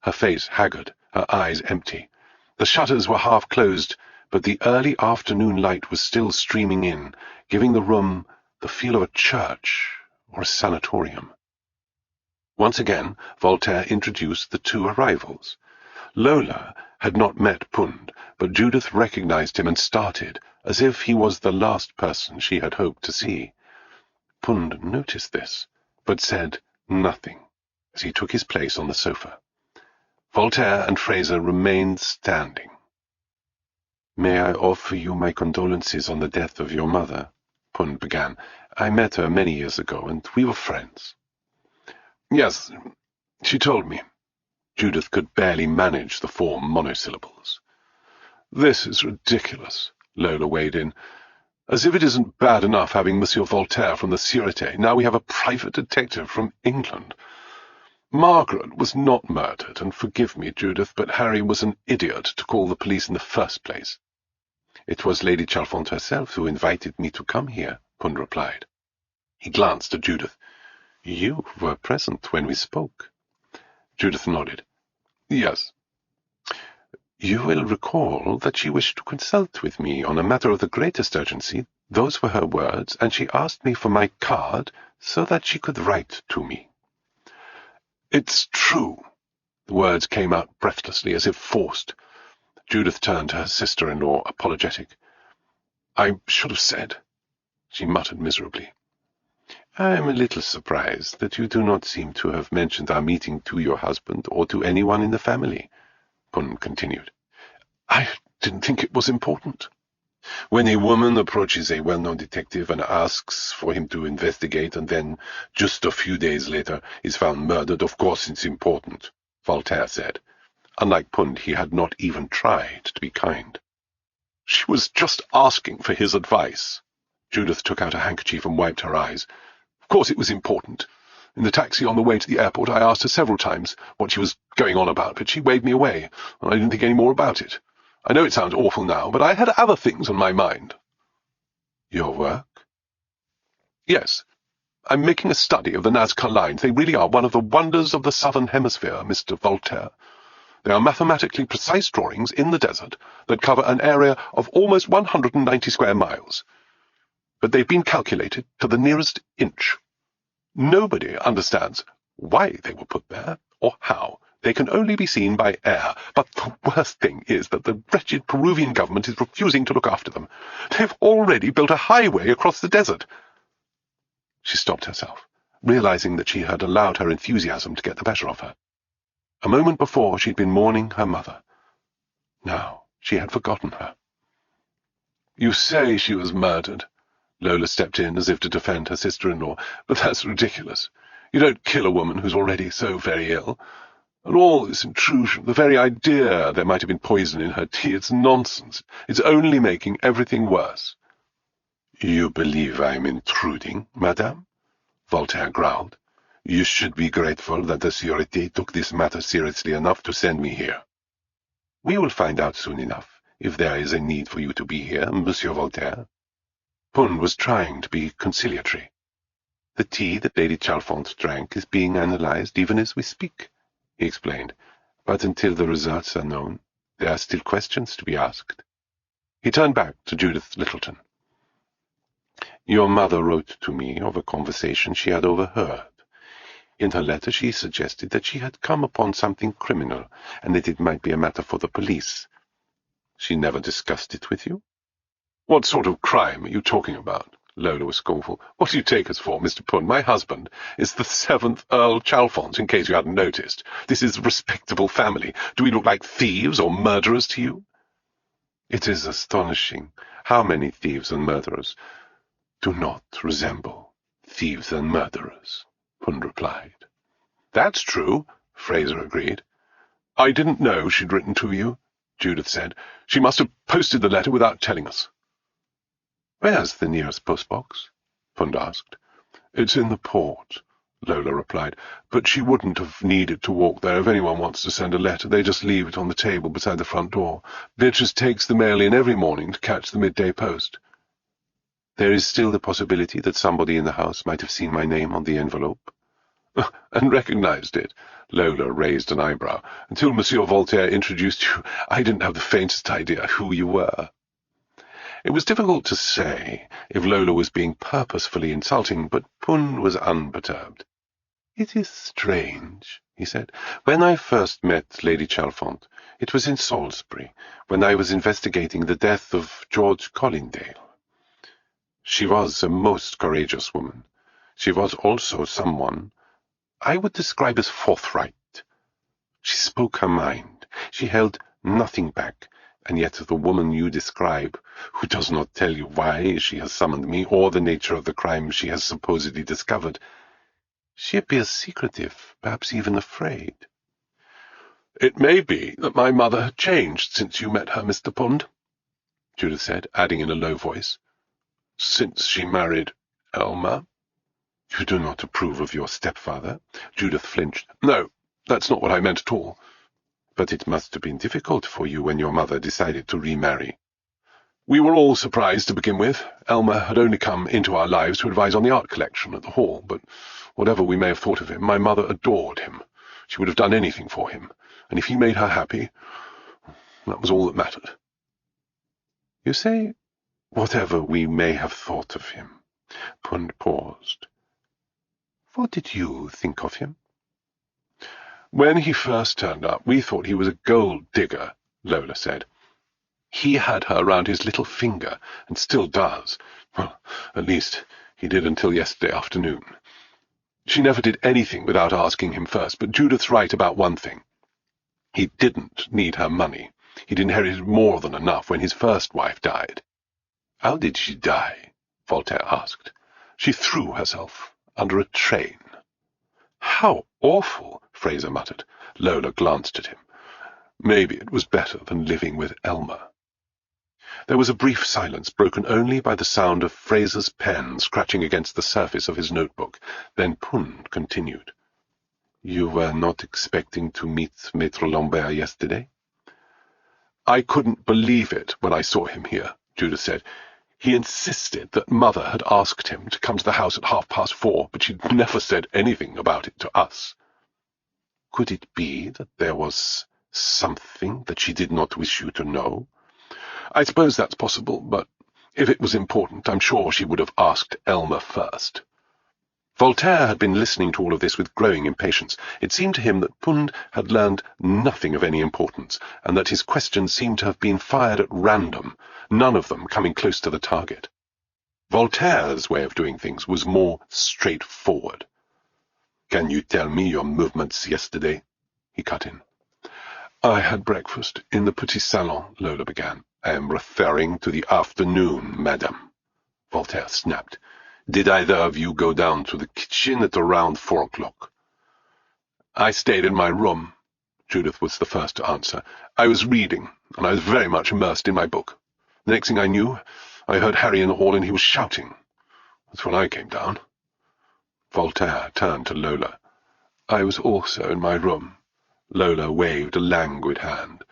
her face haggard, her eyes empty. The shutters were half closed, but the early afternoon light was still streaming in, giving the room the feel of a church or a sanatorium. Once again, Voltaire introduced the 2 arrivals. Lola had not met Pund, but Judith recognized him and started, as if he was the last person she had hoped to see. Pund noticed this, but said nothing, as he took his place on the sofa. Voltaire and Fraser remained standing. "May I offer you my condolences on the death of your mother?" Pund began. "I met her many years ago, and we were friends." "Yes, she told me." Judith could barely manage the 4 monosyllables. "This is ridiculous," Lola weighed in. "As if it isn't bad enough having Monsieur Voltaire from the Sûreté, now we have a private detective from England. Margaret was not murdered, and forgive me, Judith, but Harry was an idiot to call the police in the first place." "It was Lady Chalfont herself who invited me to come here," Pund replied. He glanced at Judith. "You were present when we spoke." Judith nodded. "Yes." "You will recall that she wished to consult with me on a matter of the greatest urgency. Those were her words, and she asked me for my card so that she could write to me." "It's true." The words came out breathlessly, as if forced. Judith turned to her sister-in-law, apologetic. "I should have said," she muttered miserably. "I am a little surprised that you do not seem to have mentioned our meeting to your husband or to anyone in the family," Pund continued. "I didn't think it was important. When a woman approaches a well-known detective and asks for him to investigate and then, just a few days later, is found murdered, of course it's important," Voltaire said. Unlike Pund, he had not even tried to be kind. "She was just asking for his advice." Judith took out a handkerchief and wiped her eyes. "Of course it was important. In the taxi on the way to the airport I asked her several times what she was going on about, but she waved me away, and I didn't think any more about it. I know it sounds awful now, but I had other things on my mind." "Your work?" "Yes. I'm making a study of the Nazca lines. They really are one of the wonders of the Southern Hemisphere, Mr. Voltaire. They are mathematically precise drawings in the desert that cover an area of almost 190 square miles. But they've been calculated to the nearest inch. Nobody understands why they were put there, or how. They can only be seen by air, but the worst thing is that the wretched Peruvian government is refusing to look after them. They've already built a highway across the desert." She stopped herself, realizing that she had allowed her enthusiasm to get the better of her. A moment before she'd been mourning her mother. Now she had forgotten her. "You say she was murdered." Lola stepped in as if to defend her sister-in-law. "But that's ridiculous. You don't kill a woman who's already so very ill. And all this intrusion, the very idea there might have been poison in her tea, it's nonsense. It's only making everything worse." "You believe I'm intruding, madame?" Voltaire growled. "You should be grateful that the Sûreté took this matter seriously enough to send me here." "We will find out soon enough if there is a need for you to be here, Monsieur Voltaire." Pund was trying to be conciliatory. The tea that Lady Chalfont drank is being analysed even as we speak, he explained. But until the results are known, there are still questions to be asked. He turned back to Judith Littleton. Your mother wrote to me of a conversation she had overheard. In her letter she suggested that she had come upon something criminal, and that it might be a matter for the police. She never discussed it with you? What sort of crime are you talking about? Lola was scornful. What do you take us for, Mr. Pund? My husband is the 7th Earl Chalfont, in case you hadn't noticed. This is a respectable family. Do we look like thieves or murderers to you? It is astonishing how many thieves and murderers do not resemble thieves and murderers, Pund replied. That's true, Fraser agreed. I didn't know she'd written to you, Judith said. She must have posted the letter without telling us. Where's the nearest postbox? Pund asked. It's in the port, Lola replied, but she wouldn't have needed to walk there. If anyone wants to send a letter, they just leave it on the table beside the front door. Beatrice takes the mail in every morning to catch the midday post. There is still the possibility that somebody in the house might have seen my name on the envelope. And recognized it. Lola raised an eyebrow. Until Monsieur Voltaire introduced you, I didn't have the faintest idea who you were. It was difficult to say if Lola was being purposefully insulting, but Pund was unperturbed. It is strange, he said. When I first met Lady Chalfont, it was in Salisbury, when I was investigating the death of George Collindale. She was a most courageous woman. She was also someone I would describe as forthright. She spoke her mind. She held nothing back, and yet the woman you describe, who does not tell you why she has summoned me or the nature of the crime she has supposedly discovered, she appears secretive, perhaps even afraid. It may be that my mother had changed since you met her, Mr. Pund, Judith said, adding in a low voice. Since she married Elmer. You do not approve of your stepfather? Judith flinched. No, that's not what I meant at all. But it must have been difficult for you when your mother decided to remarry. We were all surprised to begin with. Elmer had only come into our lives to advise on the art collection at the Hall, but whatever we may have thought of him, my mother adored him. She would have done anything for him, and if he made her happy, that was all that mattered. You say, whatever we may have thought of him. Pund paused. What did you think of him? When he first turned up, we thought he was a gold digger, Lola said. He had her round his little finger, and still does. Well, at least he did until yesterday afternoon. She never did anything without asking him first, but Judith's right about one thing. He didn't need her money. He'd inherited more than enough when his first wife died. How did she die? Voltaire asked. She threw herself under a train. How awful, Fraser muttered. Lola glanced at him. Maybe it was better than living with Elmer. There was a brief silence, broken only by the sound of Fraser's pen scratching against the surface of his notebook. Then Pund continued. You were not expecting to meet Maître Lambert yesterday? I couldn't believe it when I saw him here, Judith said. He insisted that Mother had asked him to come to the house at 4:30, but she'd never said anything about it to us. Could it be that there was something that she did not wish you to know? I suppose that's possible, but if it was important, I'm sure she would have asked Elmer first. Voltaire had been listening to all of this with growing impatience. It seemed to him that Pund had learned nothing of any importance, and that his questions seemed to have been fired at random, none of them coming close to the target. Voltaire's way of doing things was more straightforward. Can you tell me your movements yesterday? He cut in. I had breakfast in the petit salon, Lola began. I am referring to the afternoon, madame, Voltaire snapped. Did either of you go down to the kitchen at around 4 o'clock? I stayed in my room. Judith was the first to answer. I was reading, and I was very much immersed in my book. The next thing I knew, I heard Harry in the hall, and he was shouting. That's when I came down. Voltaire turned to Lola. I was also in my room. Lola waved a languid hand.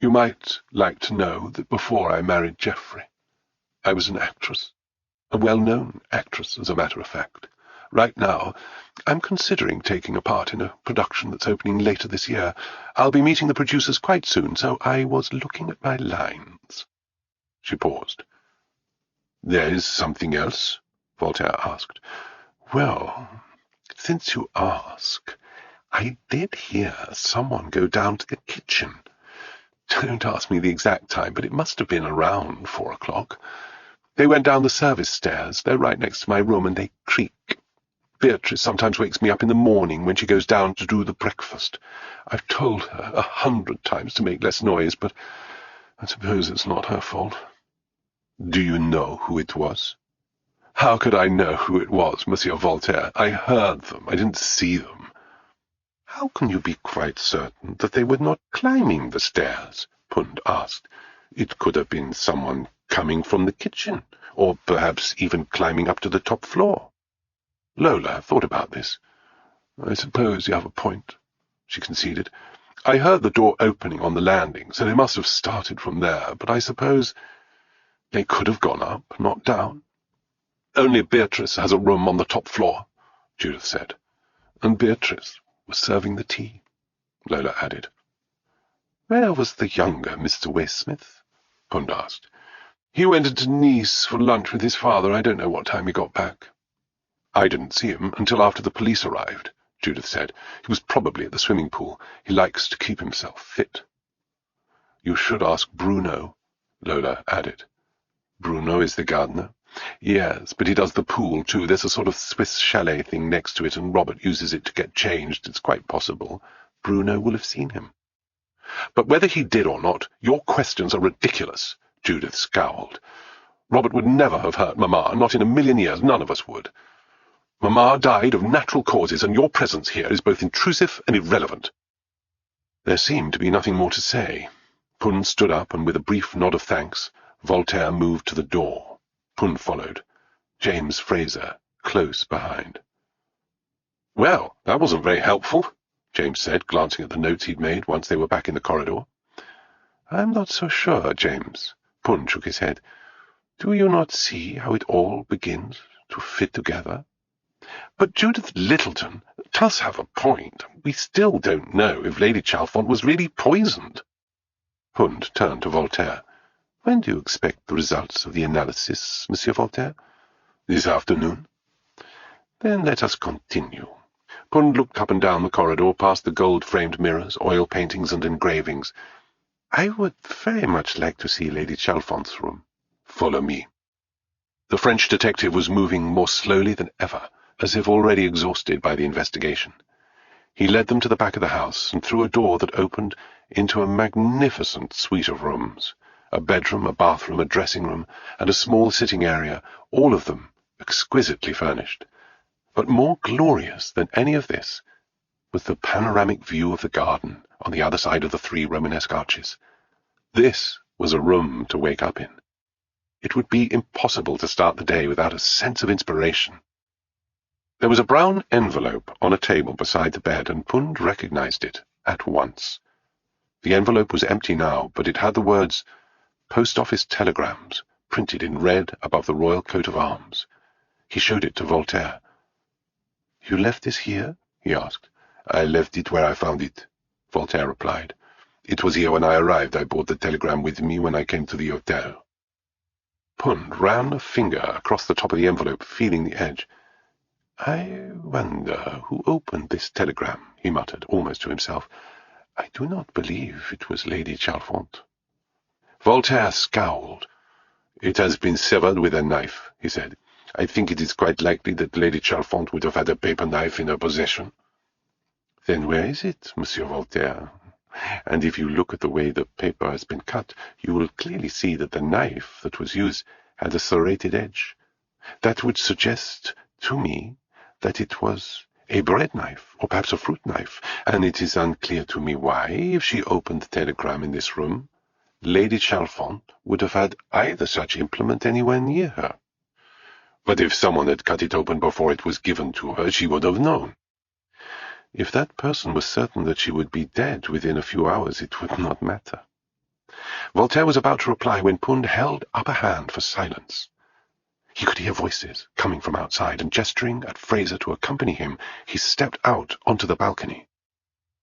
You might like to know that before I married Geoffrey, I was an actress. A well-known actress, as a matter of fact. Right now, I'm considering taking a part in a production that's opening later this year. I'll be meeting the producers quite soon, so I was looking at my lines." She paused. "There is something else?" Voltaire asked. "Well, since you ask, I did hear someone go down to the kitchen. Don't ask me the exact time, but it must have been around 4 o'clock. They went down the service stairs. They're right next to my room, and they creak. Beatrice sometimes wakes me up in the morning when she goes down to do the breakfast. I've told her 100 times to make less noise, but I suppose it's not her fault." "Do you know who it was?" "How could I know who it was, Monsieur Voltaire? I heard them. I didn't see them." "How can you be quite certain that they were not climbing the stairs?" Pund asked. "It could have been someone coming from the kitchen, or perhaps even climbing up to the top floor." Lola thought about this. "I suppose you have a point," she conceded. "I heard the door opening on the landing, so they must have started from there, but I suppose they could have gone up, not down." "Only Beatrice has a room on the top floor," Judith said. "And Beatrice was serving the tea," Lola added. "Where was the younger Mr. Waysmith?" Pund asked. "He went into Nice for lunch with his father. I don't know what time he got back." "I didn't see him until after the police arrived," Judith said. "He was probably at the swimming pool. He likes to keep himself fit." "You should ask Bruno," Lola added. "Bruno is the gardener?" "Yes, but he does the pool, too. There's a sort of Swiss chalet thing next to it, and Robert uses it to get changed. It's quite possible Bruno will have seen him." "But whether he did or not, your questions are ridiculous," Judith scowled. "Robert would never have hurt Mamma, not in a million years. None of us would. Mamma died of natural causes, and your presence here is both intrusive and irrelevant." There seemed to be nothing more to say. Pund stood up, and with a brief nod of thanks, Voltaire moved to the door. Pund followed, James Fraser close behind. "Well, that wasn't very helpful," James said, glancing at the notes he'd made once they were back in the corridor. "I'm not so sure, James." Pund shook his head. "Do you not see how it all begins to fit together?" "But Judith Littleton does have a point. We still don't know if Lady Chalfont was really poisoned." Pund turned to Voltaire. "When do you expect the results of the analysis, Monsieur Voltaire?" "This afternoon." "Then let us continue." Pund looked up and down the corridor, past the gold-framed mirrors, oil paintings, and engravings. "I would very much like to see Lady Chalfont's room." "Follow me." The French detective was moving more slowly than ever, as if already exhausted by the investigation. He led them to the back of the house, and through a door that opened into a magnificent suite of rooms. A bedroom, a bathroom, a dressing-room, and a small sitting area, all of them exquisitely furnished. But more glorious than any of this was the panoramic view of the garden on the other side of the 3 Romanesque arches. This was a room to wake up in. It would be impossible to start the day without a sense of inspiration. There was a brown envelope on a table beside the bed, and Pund recognized it at once. The envelope was empty now, but it had the words "Post Office Telegrams" printed in red above the royal coat of arms. He showed it to Voltaire. "You left this here?" he asked. "I left it where I found it," Voltaire replied. "It was here when I arrived. I brought the telegram with me when I came to the hotel." Pund ran a finger across the top of the envelope, feeling the edge. "I wonder who opened this telegram," he muttered, almost to himself. "I do not believe it was Lady Chalfont." Voltaire scowled. "It has been severed with a knife," he said. "I think it is quite likely that Lady Chalfont would have had a paper knife in her possession." "Then where is it, Monsieur Voltaire? And if you look at the way the paper has been cut, you will clearly see that the knife that was used had a serrated edge. That would suggest to me that it was a bread knife, or perhaps a fruit knife, and it is unclear to me why, if she opened the telegram in this room, Lady Chalfont would have had either such implement anywhere near her. But if someone had cut it open before it was given to her, she would have known. If that person was certain that she would be dead within a few hours, it would not matter." Voltaire was about to reply when Pund held up a hand for silence. He could hear voices coming from outside, and gesturing at Fraser to accompany him, he stepped out onto the balcony.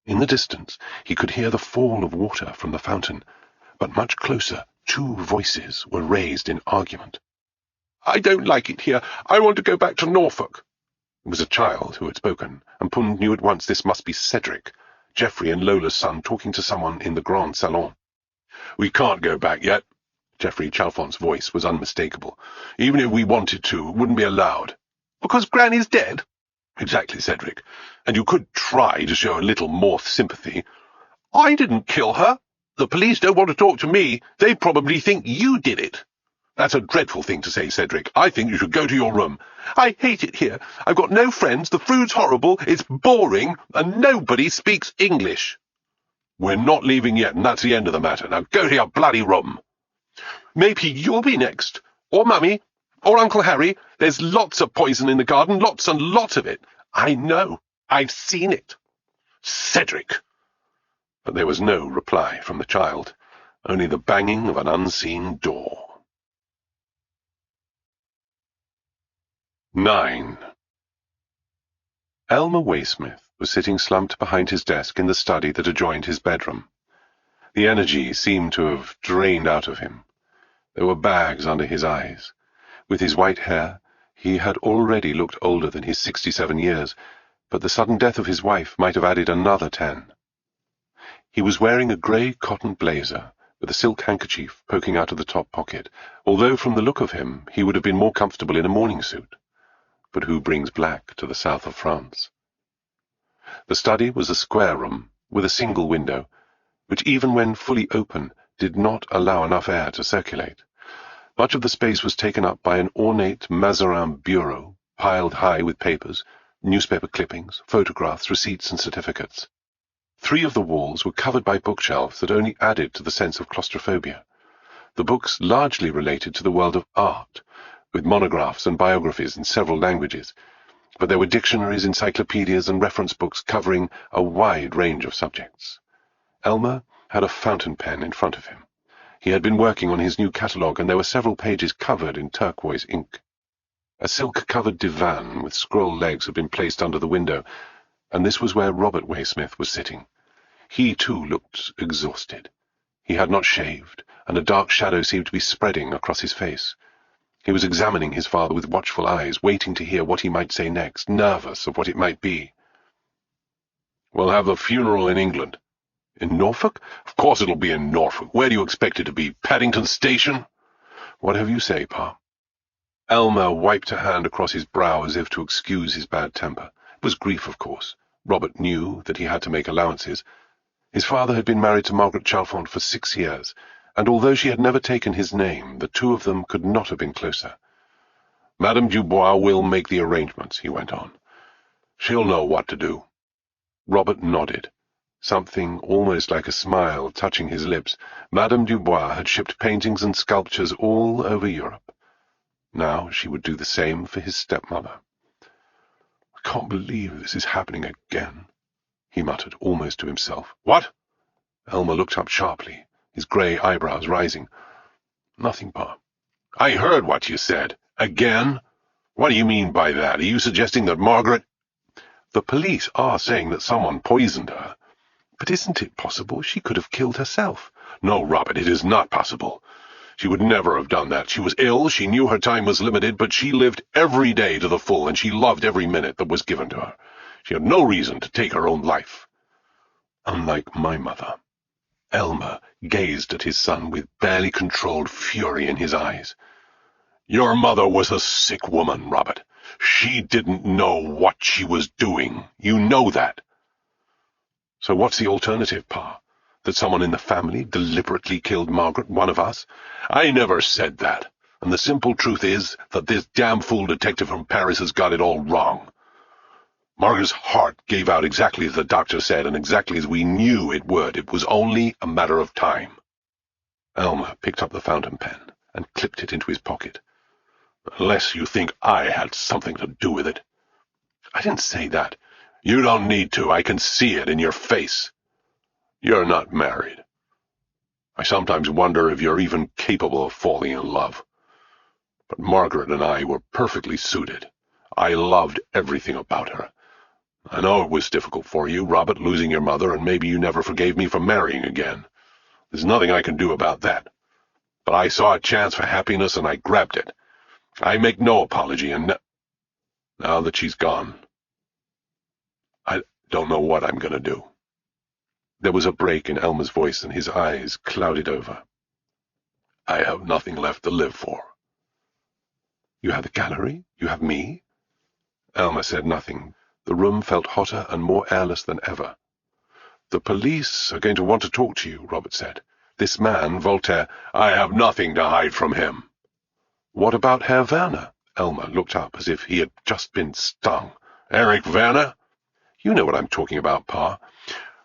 In the distance, he could hear the fall of water from the fountain, but much closer, two voices were raised in argument. "I don't like it here. I want to go back to Norfolk." It was a child who had spoken, and Pund knew at once this must be Cedric, Geoffrey and Lola's son, talking to someone in the Grand Salon. "We can't go back yet." Geoffrey Chalfont's voice was unmistakable. "Even if we wanted to, it wouldn't be allowed." "Because Granny's dead?" "Exactly, Cedric. And you could try to show a little more sympathy." "I didn't kill her. The police don't want to talk to me. They probably think you did it." "That's a dreadful thing to say, Cedric. I think you should go to your room." "I hate it here. I've got no friends, the food's horrible, it's boring, and nobody speaks English." "We're not leaving yet, and that's the end of the matter. Now go to your bloody room." "Maybe you'll be next. Or Mummy. Or Uncle Harry. There's lots of poison in the garden, lots and lots of it. I know. I've seen it." "Cedric!" But there was no reply from the child, only the banging of an unseen door. 9. Elmer Waysmith was sitting slumped behind his desk in the study that adjoined his bedroom. The energy seemed to have drained out of him. There were bags under his eyes. With his white hair, he had already looked older than his 67 years, but the sudden death of his wife might have added another 10. He was wearing a grey cotton blazer, with a silk handkerchief poking out of the top pocket, although from the look of him he would have been more comfortable in a morning suit. But who brings black to the south of France? The study was a square room, with a single window, which even when fully open did not allow enough air to circulate. Much of the space was taken up by an ornate Mazarin bureau, piled high with papers, newspaper clippings, photographs, receipts, and certificates. 3 of the walls were covered by bookshelves that only added to the sense of claustrophobia. The books largely related to the world of art, with monographs and biographies in several languages, but there were dictionaries, encyclopedias, and reference books covering a wide range of subjects. Elmer had a fountain pen in front of him. He had been working on his new catalogue, and there were several pages covered in turquoise ink. A silk-covered divan with scroll legs had been placed under the window, and this was where Robert Waysmith was sitting. He, too, looked exhausted. He had not shaved, and a dark shadow seemed to be spreading across his face. He was examining his father with watchful eyes, waiting to hear what he might say next, nervous of what it might be. "We'll have the funeral in England." "In Norfolk?" "Of course it'll be in Norfolk. Where do you expect it to be? Paddington Station?" "Whatever you say, Pa." Elmer wiped a hand across his brow as if to excuse his bad temper. It was grief, of course. Robert knew that he had to make allowances. His father had been married to Margaret Chalfont for 6 years, and although she had never taken his name, the two of them could not have been closer. "Madame Dubois will make the arrangements," he went on. "She'll know what to do." Robert nodded, something almost like a smile touching his lips. Madame Dubois had shipped paintings and sculptures all over Europe. Now she would do the same for his stepmother. "I can't believe this is happening again," he muttered, almost to himself. "What?" Elmer looked up sharply, his grey eyebrows rising. "Nothing, Pa." "I heard what you said. Again? What do you mean by that? Are you suggesting that Margaret—" "The police are saying that someone poisoned her. But isn't it possible she could have killed herself?" "No, Robert, it is not possible. She would never have done that. She was ill, she knew her time was limited, but she lived every day to the full, and she loved every minute that was given to her. She had no reason to take her own life." "Unlike my mother." Elmer gazed at his son with barely controlled fury in his eyes. "Your mother was a sick woman, Robert. She didn't know what she was doing. You know that." "So what's the alternative, Pa? That someone in the family deliberately killed Margaret, one of us?" "I never said that. And the simple truth is that this damn fool detective from Paris has got it all wrong. Margaret's heart gave out exactly as the doctor said, and exactly as we knew it would. It was only a matter of time." Elmer picked up the fountain pen and clipped it into his pocket. "Unless you think I had something to do with it." "I didn't say that." "You don't need to. I can see it in your face. You're not married. I sometimes wonder if you're even capable of falling in love. But Margaret and I were perfectly suited. I loved everything about her. I know it was difficult for you, Robert, losing your mother, and maybe you never forgave me for marrying again. There's nothing I can do about that. But I saw a chance for happiness, and I grabbed it. I make no apology, and now that she's gone, I don't know what I'm going to do." There was a break in Elmer's voice, and his eyes clouded over. "I have nothing left to live for." "You have the gallery? You have me?" Elmer said nothing. The room felt hotter and more airless than ever. "The police are going to want to talk to you," Robert said. "This man, Voltaire—" "I have nothing to hide from him." "What about Herr Werner?" Elmer looked up as if he had just been stung. "Eric Werner?" "You know what I'm talking about, Pa."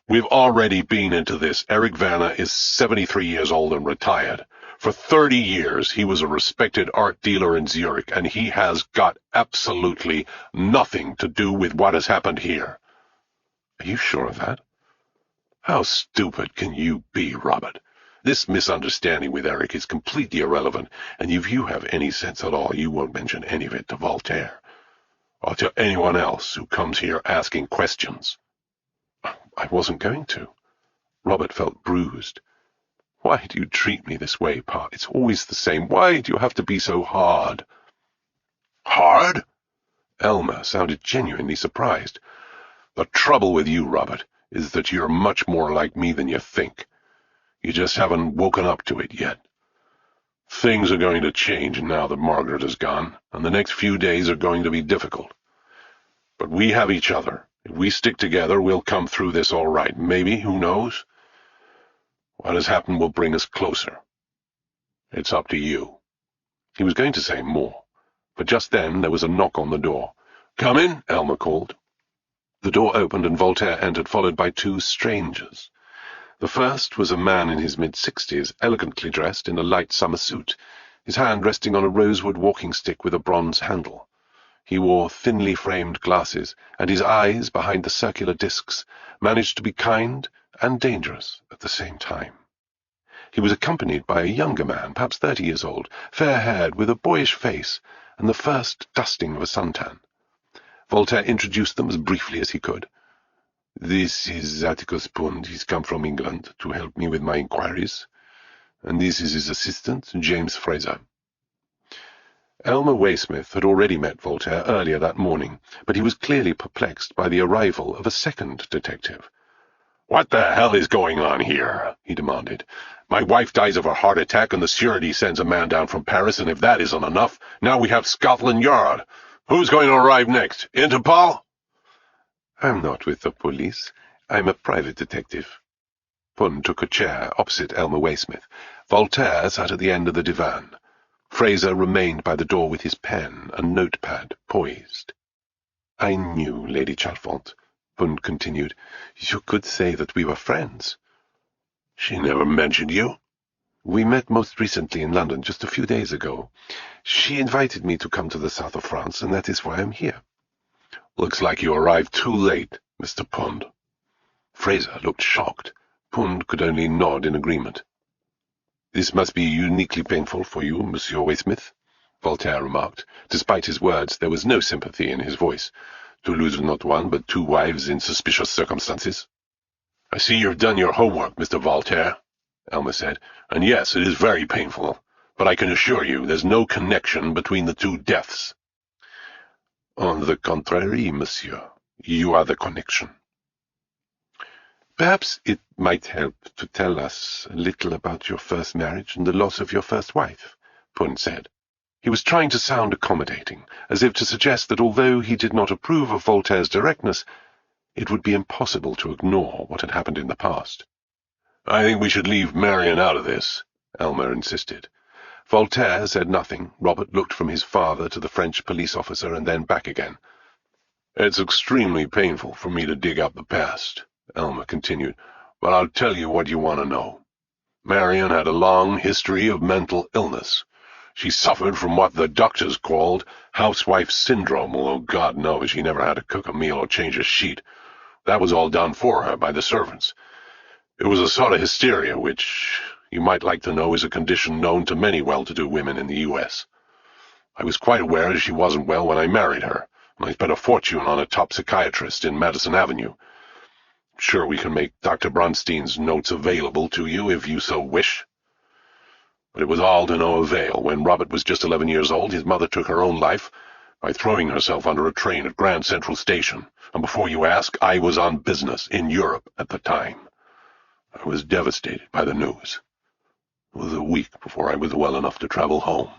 "We've already been into this. Eric Werner is 73 years old and retired. For 30 years he was a respected art dealer in Zurich, and he has got absolutely nothing to do with what has happened here." "Are you sure of that?" "How stupid can you be, Robert? This misunderstanding with Eric is completely irrelevant, and if you have any sense at all, you won't mention any of it to Voltaire, or to anyone else who comes here asking questions." "I wasn't going to." Robert felt bruised. "Why do you treat me this way, Pa? It's always the same. Why do you have to be so hard?" "Hard?" Elmer sounded genuinely surprised. "The trouble with you, Robert, is that you're much more like me than you think. You just haven't woken up to it yet. Things are going to change now that Margaret is gone, and the next few days are going to be difficult. But we have each other. If we stick together, we'll come through this all right. Maybe, who knows? What has happened will bring us closer. It's up to you." He was going to say more, but just then there was a knock on the door. "Come in," Elmer called. The door opened and Voltaire entered, followed by two strangers. The first was a man in his mid-60s, elegantly dressed in a light summer suit, his hand resting on a rosewood walking stick with a bronze handle. He wore thinly framed glasses, and his eyes, behind the circular discs, managed to be kind and dangerous at the same time. He was accompanied by a younger man, perhaps 30 years old, fair-haired, with a boyish face, and the first dusting of a suntan. Voltaire introduced them as briefly as he could. "This is Atticus Pund. He's come from England to help me with my inquiries. And this is his assistant, James Fraser." Elmer Waysmith had already met Voltaire earlier that morning, but he was clearly perplexed by the arrival of a second detective. "What the hell is going on here?" he demanded. "My wife dies of a heart attack, and the surety sends a man down from Paris, and if that isn't enough, now we have Scotland Yard. Who's going to arrive next? Interpol?" "I'm not with the police. I'm a private detective." Pund took a chair opposite Elmer Waysmith. Voltaire sat at the end of the divan. Fraser remained by the door with his pen and notepad poised. "I knew Lady Chalfont," Pund continued. "You could say that we were friends." "She never mentioned you?" "We met most recently in London, just a few days ago. She invited me to come to the south of France, and that is why I'm here." "Looks like you arrived too late, Mr. Pund." Fraser looked shocked. Pund could only nod in agreement. "This must be uniquely painful for you, Monsieur Waysmith," Voltaire remarked. Despite his words, there was no sympathy in his voice. "To lose not one, but two wives in suspicious circumstances." "I see you've done your homework, Mr. Voltaire," Elmer said. "And yes, it is very painful, but I can assure you there's no connection between the two deaths." "On the contrary, monsieur, you are the connection." "Perhaps it might help to tell us a little about your first marriage and the loss of your first wife," Pund said. He was trying to sound accommodating, as if to suggest that although he did not approve of Voltaire's directness, it would be impossible to ignore what had happened in the past. "I think we should leave Marion out of this," Elmer insisted. Voltaire said nothing. Robert looked from his father to the French police officer and then back again. "It's extremely painful for me to dig up the past," Elmer continued, "but I'll tell you what you want to know. Marion had a long history of mental illness. She suffered from what the doctors called housewife syndrome, although God knows she never had to cook a meal or change a sheet. That was all done for her by the servants. It was a sort of hysteria, which, you might like to know, is a condition known to many well-to-do women in the U.S. I was quite aware that she wasn't well when I married her, and I spent a fortune on a top psychiatrist in Madison Avenue. Sure, we can make Dr. Bronstein's notes available to you if you so wish. But it was all to no avail. When Robert was just 11 years old, his mother took her own life by throwing herself under a train at Grand Central Station. And before you ask, I was on business in Europe at the time. I was devastated by the news. It was a week before I was well enough to travel home.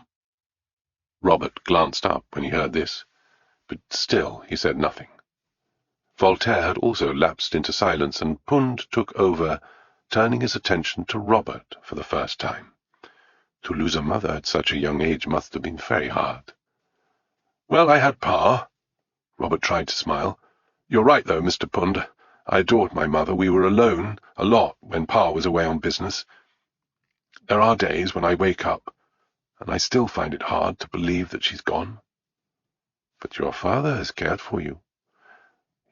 Robert glanced up when he heard this, but still he said nothing. Voltaire had also lapsed into silence, and Pund took over, turning his attention to Robert for the first time. To lose a mother at such a young age must have been very hard. "Well, I had Pa." Robert tried to smile. "You're right, though, Mr. Pund. I adored my mother. We were alone a lot when Pa was away on business. There are days when I wake up, and I still find it hard to believe that she's gone." "But your father has cared for you."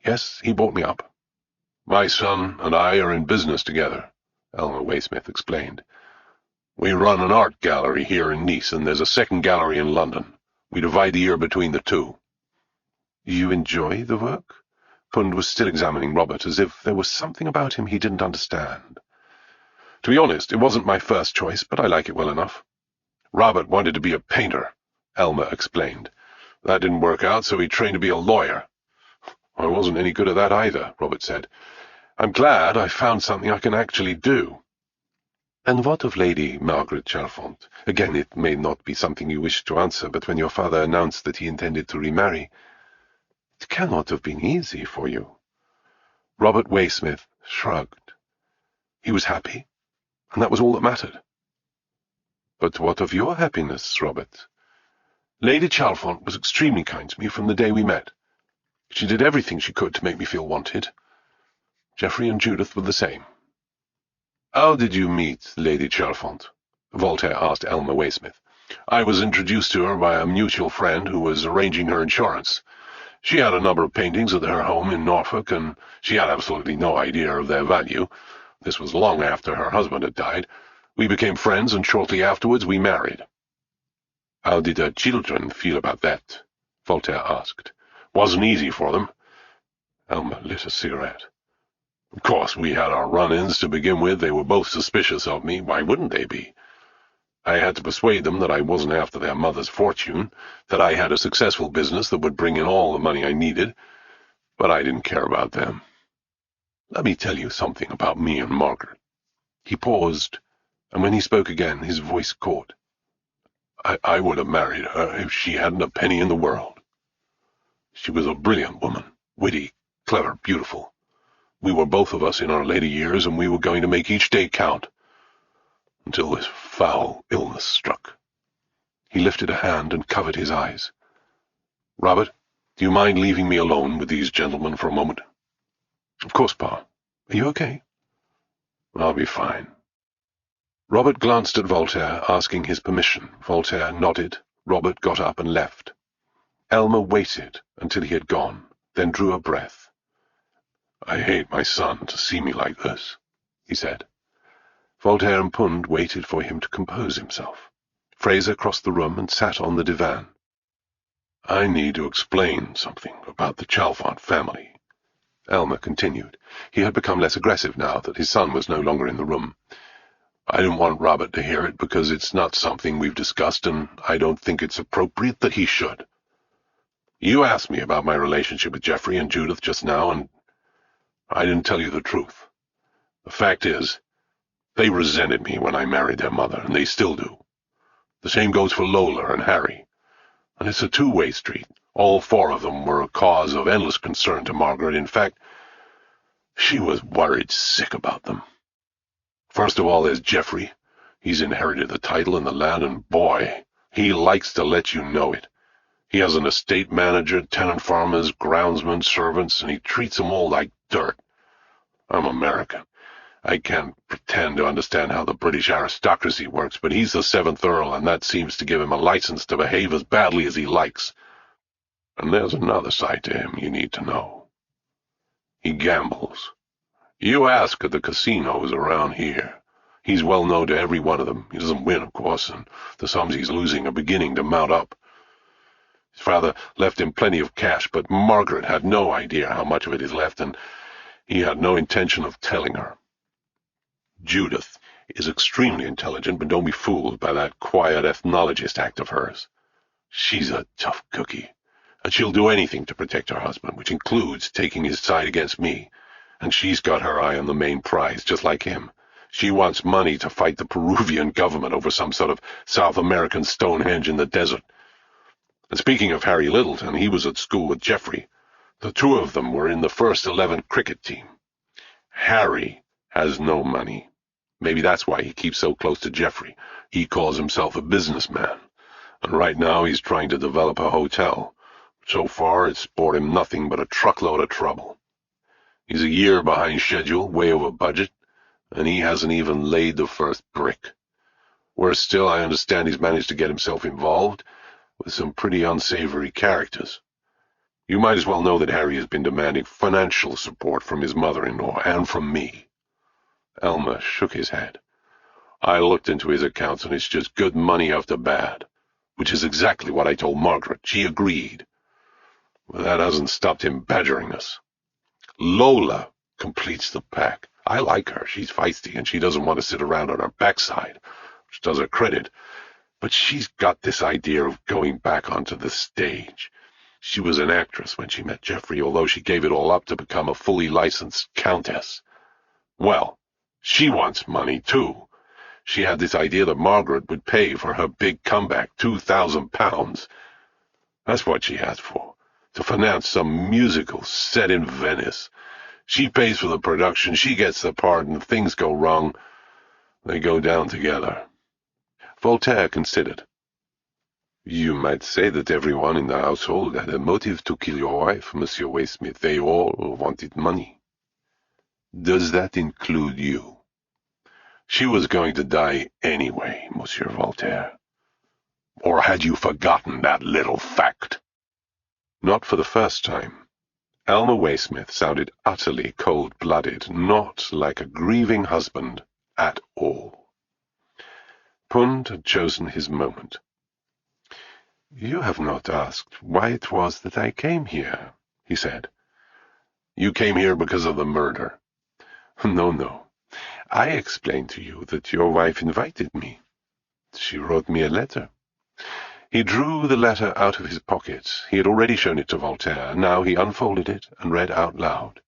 "Yes, he brought me up. My son and I are in business together," Elmer Waysmith explained. "We run an art gallery here in Nice, and there's a second gallery in London. We divide the year between the two." "You enjoy the work?" Pund was still examining Robert, as if there was something about him he didn't understand. "To be honest, it wasn't my first choice, but I like it well enough. Robert wanted to be a painter," Elmer explained. "That didn't work out, so he trained to be a lawyer." "I wasn't any good at that either," Robert said. "I'm glad I found something I can actually do." "And what of Lady Margaret Chalfont? Again, it may not be something you wish to answer, but when your father announced that he intended to remarry, it cannot have been easy for you." Robert Waysmith shrugged. He was happy, and that was all that mattered. "But what of your happiness, Robert?" "Lady Chalfont was extremely kind to me from the day we met. She did everything she could to make me feel wanted. Geoffrey and Judith were the same." "How did you meet Lady Chalfont?" Voltaire asked Elmer Waysmith. "I was introduced to her by a mutual friend who was arranging her insurance. She had a number of paintings at her home in Norfolk, and she had absolutely no idea of their value. This was long after her husband had died. We became friends, and shortly afterwards we married." "How did her children feel about that?" Voltaire asked. "Wasn't easy for them." Elmer lit a cigarette. "Of course, we had our run-ins to begin with. They were both suspicious of me. Why wouldn't they be? I had to persuade them that I wasn't after their mother's fortune, that I had a successful business that would bring in all the money I needed, but I didn't care about them. Let me tell you something about me and Margaret." He paused, and when he spoke again, his voice caught. I would have married her if she hadn't a penny in the world. She was a brilliant woman, witty, clever, beautiful. We were both of us in our later years, and we were going to make each day count, until this foul illness struck. He lifted a hand and covered his eyes. "Robert, do you mind leaving me alone with these gentlemen for a moment?" "Of course, Pa. Are you okay?" "I'll be fine." Robert glanced at Voltaire, asking his permission. Voltaire nodded. Robert got up and left. Elmer waited until he had gone, then drew a breath. "I hate my son to see me like this," he said. Voltaire and Pund waited for him to compose himself. Fraser crossed the room and sat on the divan. "I need to explain something about the Chalfont family," Elmer continued. He had become less aggressive now that his son was no longer in the room. "I didn't want Robert to hear it because it's not something we've discussed, and I don't think it's appropriate that he should. You asked me about my relationship with Geoffrey and Judith just now, and I didn't tell you the truth. The fact is, they resented me when I married their mother, and they still do. The same goes for Lola and Harry. And it's a two-way street. All four of them were a cause of endless concern to Margaret. In fact, she was worried sick about them. First of all, there's Geoffrey. He's inherited the title and the land, and boy, he likes to let you know it. He has an estate manager, tenant farmers, groundsmen, servants, and he treats them all like dirt. I'm American. I can't pretend to understand how the British aristocracy works, but he's the 7th Earl, and that seems to give him a license to behave as badly as he likes. And there's another side to him you need to know. He gambles. You ask at the casinos around here. He's well known to every one of them. He doesn't win, of course, and the sums he's losing are beginning to mount up. His father left him plenty of cash, but Margaret had no idea how much of it is left, and he had no intention of telling her. Judith is extremely intelligent, but don't be fooled by that quiet ethnologist act of hers. She's a tough cookie, and she'll do anything to protect her husband, which includes taking his side against me. And she's got her eye on the main prize, just like him. She wants money to fight the Peruvian government over some sort of South American Stonehenge in the desert. And speaking of Harry Littleton, he was at school with Geoffrey. The two of them were in the first 11 cricket team. Harry has no money. Maybe that's why he keeps so close to Geoffrey. He calls himself a businessman. And right now he's trying to develop a hotel. So far, it's brought him nothing but a truckload of trouble. He's a year behind schedule, way over budget, and he hasn't even laid the first brick. Worse still, I understand he's managed to get himself involved with some pretty unsavory characters. You might as well know that Harry has been demanding financial support from his mother-in-law and from me. Elmer shook his head. I looked into his accounts, and it's just good money after bad, which is exactly what I told Margaret. She agreed. But that hasn't stopped him badgering us. Lola completes the pack. I like her. She's feisty, and she doesn't want to sit around on her backside, which does her credit. But she's got this idea of going back onto the stage. She was an actress when she met Geoffrey, although she gave it all up to become a fully licensed countess. Well, she wants money, too. She had this idea that Margaret would pay for her big comeback, £2,000. That's what she asked for, to finance some musical set in Venice. She pays for the production, she gets the part, and if things go wrong, they go down together. Voltaire considered. You might say that everyone in the household had a motive to kill your wife, Monsieur Waysmith. They all wanted money. Does that include you? She was going to die anyway, Monsieur Voltaire. Or had you forgotten that little fact? Not for the first time. Elmer Waysmith sounded utterly cold-blooded, not like a grieving husband at all. Pund had chosen his moment. You have not asked why it was that I came here, he said. You came here because of the murder. No. I explained to you that your wife invited me. She wrote me a letter. He drew the letter out of his pocket. He had already shown it to Voltaire. Now he unfolded it and read out loud.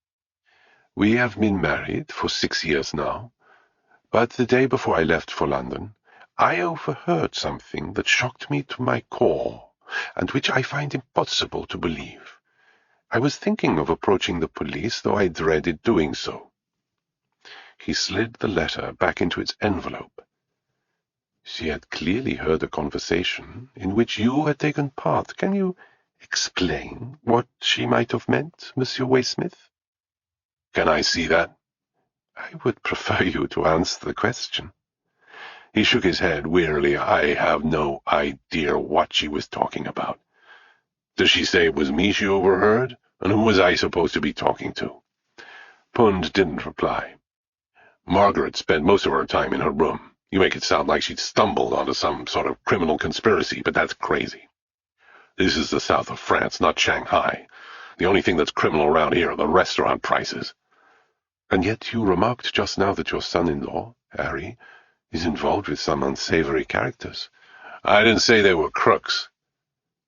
We have been married for 6 years now, but the day before I left for London, I overheard something that shocked me to my core, and which I find impossible to believe. I was thinking of approaching the police, though I dreaded doing so. He slid the letter back into its envelope. She had clearly heard a conversation in which you had taken part. Can you explain what she might have meant, Monsieur Waysmith? Can I see that? I would prefer you to answer the question. He shook his head wearily. I have no idea what she was talking about. Does she say it was me she overheard? And who was I supposed to be talking to? Pund didn't reply. Margaret spent most of her time in her room. You make it sound like she'd stumbled onto some sort of criminal conspiracy, but that's crazy. This is the south of France, not Shanghai. The only thing that's criminal around here are the restaurant prices. And yet you remarked just now that your son-in-law, Harry, is involved with some unsavory characters. I didn't say they were crooks.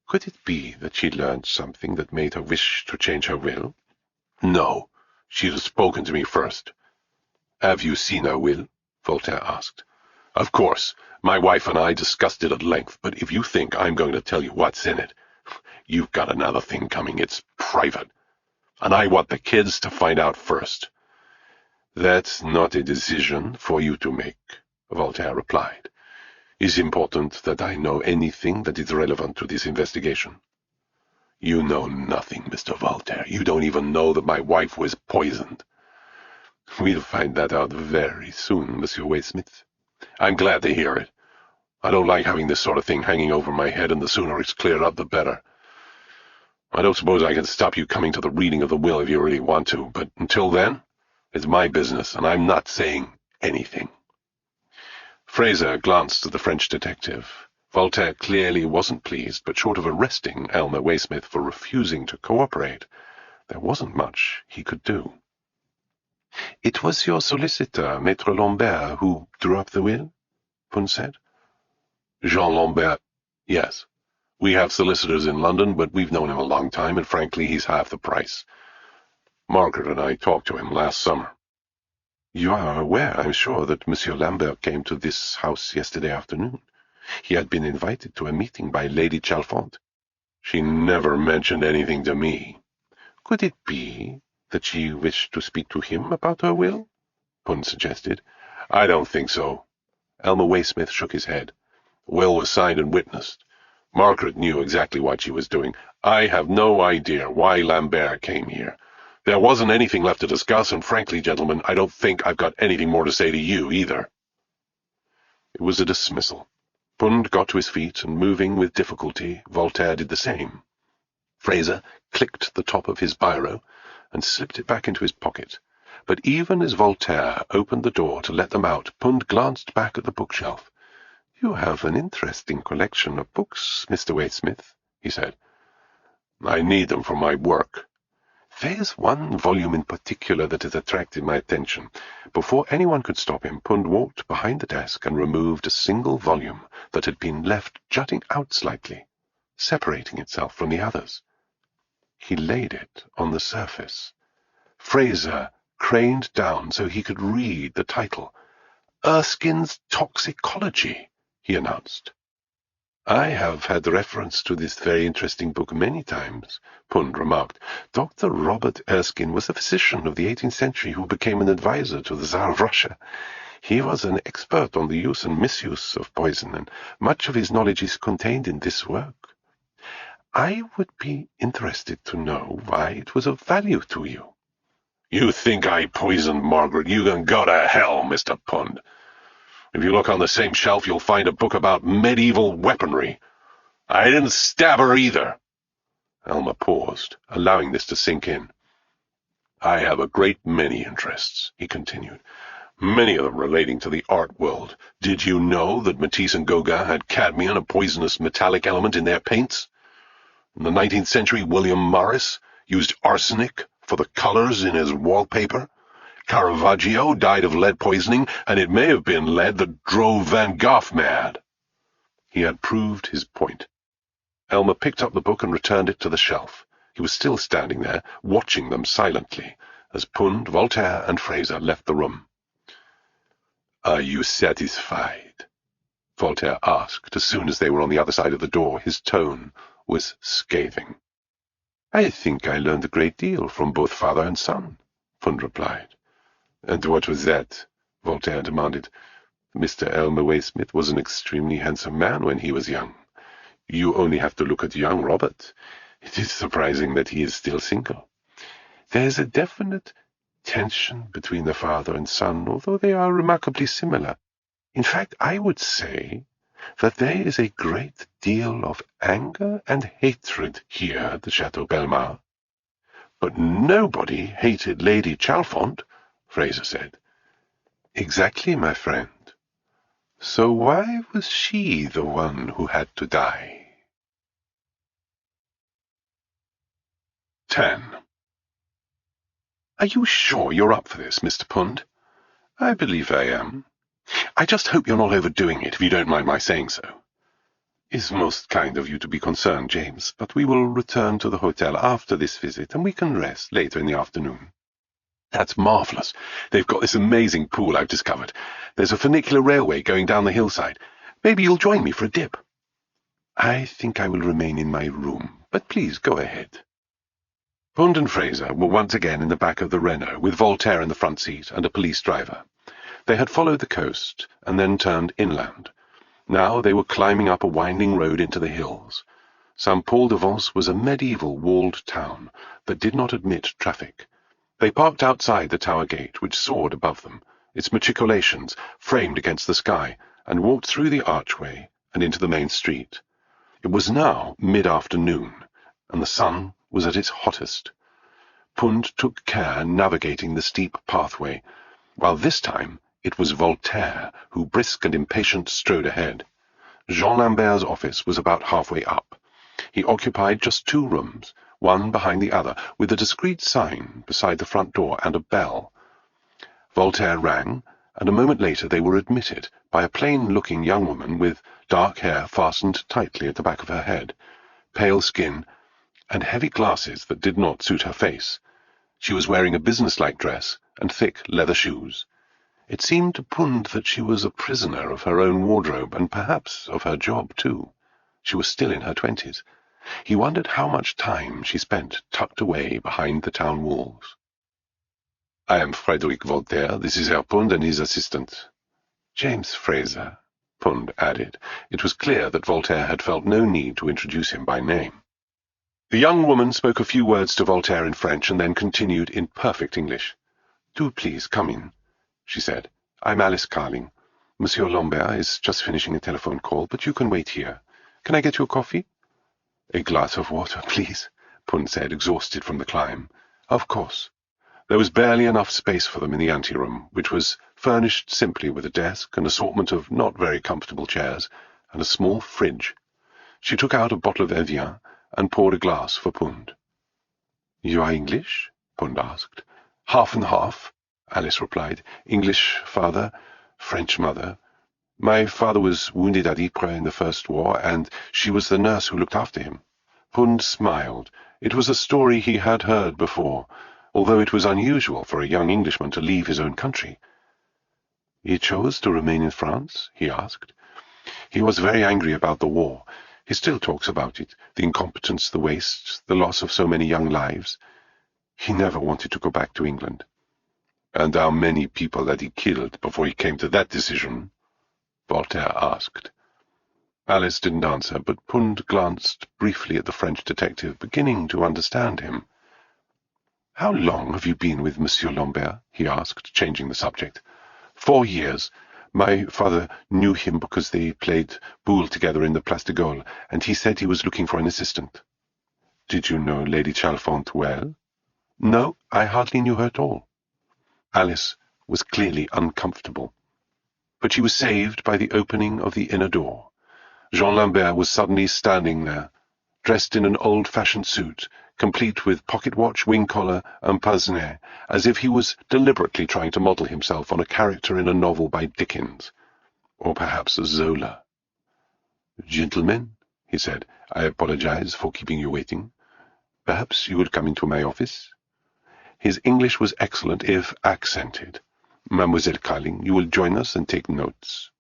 Could it be that she learned something that made her wish to change her will? No, she'd have spoken to me first. Have you seen her will? Voltaire asked. Of course, my wife and I discussed it at length, but if you think I'm going to tell you what's in it, you've got another thing coming. It's private, and I want the kids to find out first. That's not a decision for you to make, Voltaire replied. It's important that I know anything that is relevant to this investigation. You know nothing, Mr. Voltaire. You don't even know that my wife was poisoned. We'll find that out very soon, Monsieur Waysmith. I'm glad to hear it. I don't like having this sort of thing hanging over my head, and the sooner it's cleared up, the better. I don't suppose I can stop you coming to the reading of the will if you really want to, but until then, it's my business, and I'm not saying anything. Fraser glanced at the French detective. Voltaire clearly wasn't pleased, but short of arresting Elmer Waysmith for refusing to cooperate, there wasn't much he could do. "It was your solicitor, Maître Lambert, who drew up the will?" Pund said. "Jean Lambert, yes. We have solicitors in London, but we've known him a long time, and frankly, he's half the price. Margaret and I talked to him last summer." "You are aware, I'm sure, that Monsieur Lambert came to this house yesterday afternoon. He had been invited to a meeting by Lady Chalfont." "She never mentioned anything to me." "Could it be that she wished to speak to him about her will?" Pund suggested. "I don't think so." Elmer Waysmith shook his head. "The will was signed and witnessed. Margaret knew exactly what she was doing. I have no idea why Lambert came here. There wasn't anything left to discuss, and frankly, gentlemen, I don't think I've got anything more to say to you, either." It was a dismissal. Pund got to his feet, and moving with difficulty, Voltaire did the same. Fraser clicked the top of his biro and slipped it back into his pocket. But even as Voltaire opened the door to let them out, Pund glanced back at the bookshelf. "You have an interesting collection of books, Mr. Waysmith," he said. "I need them for my work." "There's one volume in particular that has attracted my attention." Before anyone could stop him, Pund walked behind the desk and removed a single volume that had been left jutting out slightly, separating itself from the others. He laid it on the surface. Fraser craned down so he could read the title. "Erskine's Toxicology," he announced. "I have had reference to this very interesting book many times," Pund remarked. "Dr. Robert Erskine was a physician of the 18th century who became an advisor to the Tsar of Russia. He was an expert on the use and misuse of poison, and much of his knowledge is contained in this work. I would be interested to know why it was of value to you." "You think I poisoned Margaret? You can go to hell, Mr. Pund. If you look on the same shelf, you'll find a book about medieval weaponry. I didn't stab her either." Elmer paused, allowing this to sink in. "I have a great many interests," he continued, "many of them relating to the art world. Did you know that Matisse and Gauguin had cadmium, a poisonous metallic element, in their paints? In the 19th century, William Morris used arsenic for the colors in his wallpaper. Caravaggio died of lead poisoning, and it may have been lead that drove Van Gogh mad." He had proved his point. Elmer picked up the book and returned it to the shelf. He was still standing there, watching them silently, as Pund, Voltaire, and Fraser left the room. "Are you satisfied?" Voltaire asked, as soon as they were on the other side of the door. His tone was scathing. "I think I learned a great deal from both father and son," Pund replied. "And what was that?" Voltaire demanded. "Mr. Elmer Waysmith was an extremely handsome man when he was young. You only have to look at young Robert. It is surprising that he is still single. There is a definite tension between the father and son, although they are remarkably similar. In fact, I would say that there is a great deal of anger and hatred here at the Chateau Bellemare." "But nobody hated Lady Chalfont," Fraser said. "Exactly, my friend. So why was she the one who had to die?" 10. "Are you sure you're up for this, Mr. Pund?" "I believe I am." "I just hope you're not overdoing it, if you don't mind my saying so." "It's most kind of you to be concerned, James, but we will return to the hotel after this visit, and we can rest later in the afternoon." "That's marvellous. They've got this amazing pool I've discovered. There's a funicular railway going down the hillside. Maybe you'll join me for a dip." "I think I will remain in my room, but please go ahead." Pund and Fraser were once again in the back of the Renault, with Voltaire in the front seat and a police driver. They had followed the coast and then turned inland. Now they were climbing up a winding road into the hills. Saint-Paul-de-Vence was a medieval walled town that did not admit traffic. They parked outside the tower gate, which soared above them, its matriculations framed against the sky, and walked through the archway and into the main street. It was now mid-afternoon, and the sun was at its hottest. Pund took care navigating the steep pathway, while this time it was Voltaire who, brisk and impatient, strode ahead. Jean Lambert's office was about halfway up. He occupied just 2 rooms, one behind the other, with a discreet sign beside the front door and a bell. Voltaire rang, and a moment later they were admitted by a plain-looking young woman with dark hair fastened tightly at the back of her head, pale skin, and heavy glasses that did not suit her face. She was wearing a business-like dress and thick leather shoes. It seemed to Pund that she was a prisoner of her own wardrobe, and perhaps of her job, too. She was still in her 20s. He wondered how much time she spent tucked away behind the town walls. "I am Frederick Voltaire. This is Herr Pund and his assistant." "James Fraser," Pund added. It was clear that Voltaire had felt no need to introduce him by name. The young woman spoke a few words to Voltaire in French and then continued in perfect English. "Do please come in," she said. "I'm Alice Carling. Monsieur Lambert is just finishing a telephone call, but you can wait here. Can I get you a coffee?" "A glass of water, please," Pund said, exhausted from the climb. "Of course." There was barely enough space for them in the anteroom, which was furnished simply with a desk, an assortment of not very comfortable chairs, and a small fridge. She took out a bottle of Evian and poured a glass for Pund. "You are English?" Pund asked. "Half and half," Alice replied. "English father, French mother. My father was wounded at Ypres in the First War, and she was the nurse who looked after him." Pund smiled. It was a story he had heard before, although it was unusual for a young Englishman to leave his own country. "He chose to remain in France?" he asked. "He was very angry about the war. He still talks about it, the incompetence, the waste, the loss of so many young lives. He never wanted to go back to England." "And how many people had he killed before he came to that decision?" Voltaire asked. Alice didn't answer, but Pund glanced briefly at the French detective, beginning to understand him. "How long have you been with Monsieur Lambert?" he asked, changing the subject. 4 years. My father knew him because they played boule together in the Place de Gaulle, and he said he was looking for an assistant." "Did you know Lady Chalfont well?" "No, I hardly knew her at all." Alice was clearly uncomfortable, but she was saved by the opening of the inner door. Jean Lambert was suddenly standing there, dressed in an old-fashioned suit, complete with pocket-watch, wing-collar, and pince-nez, as if he was deliberately trying to model himself on a character in a novel by Dickens, or perhaps Zola. "Gentlemen," he said, "I apologize for keeping you waiting. Perhaps you will come into my office?" His English was excellent, if accented. "Mademoiselle Carling, you will join us and take notes."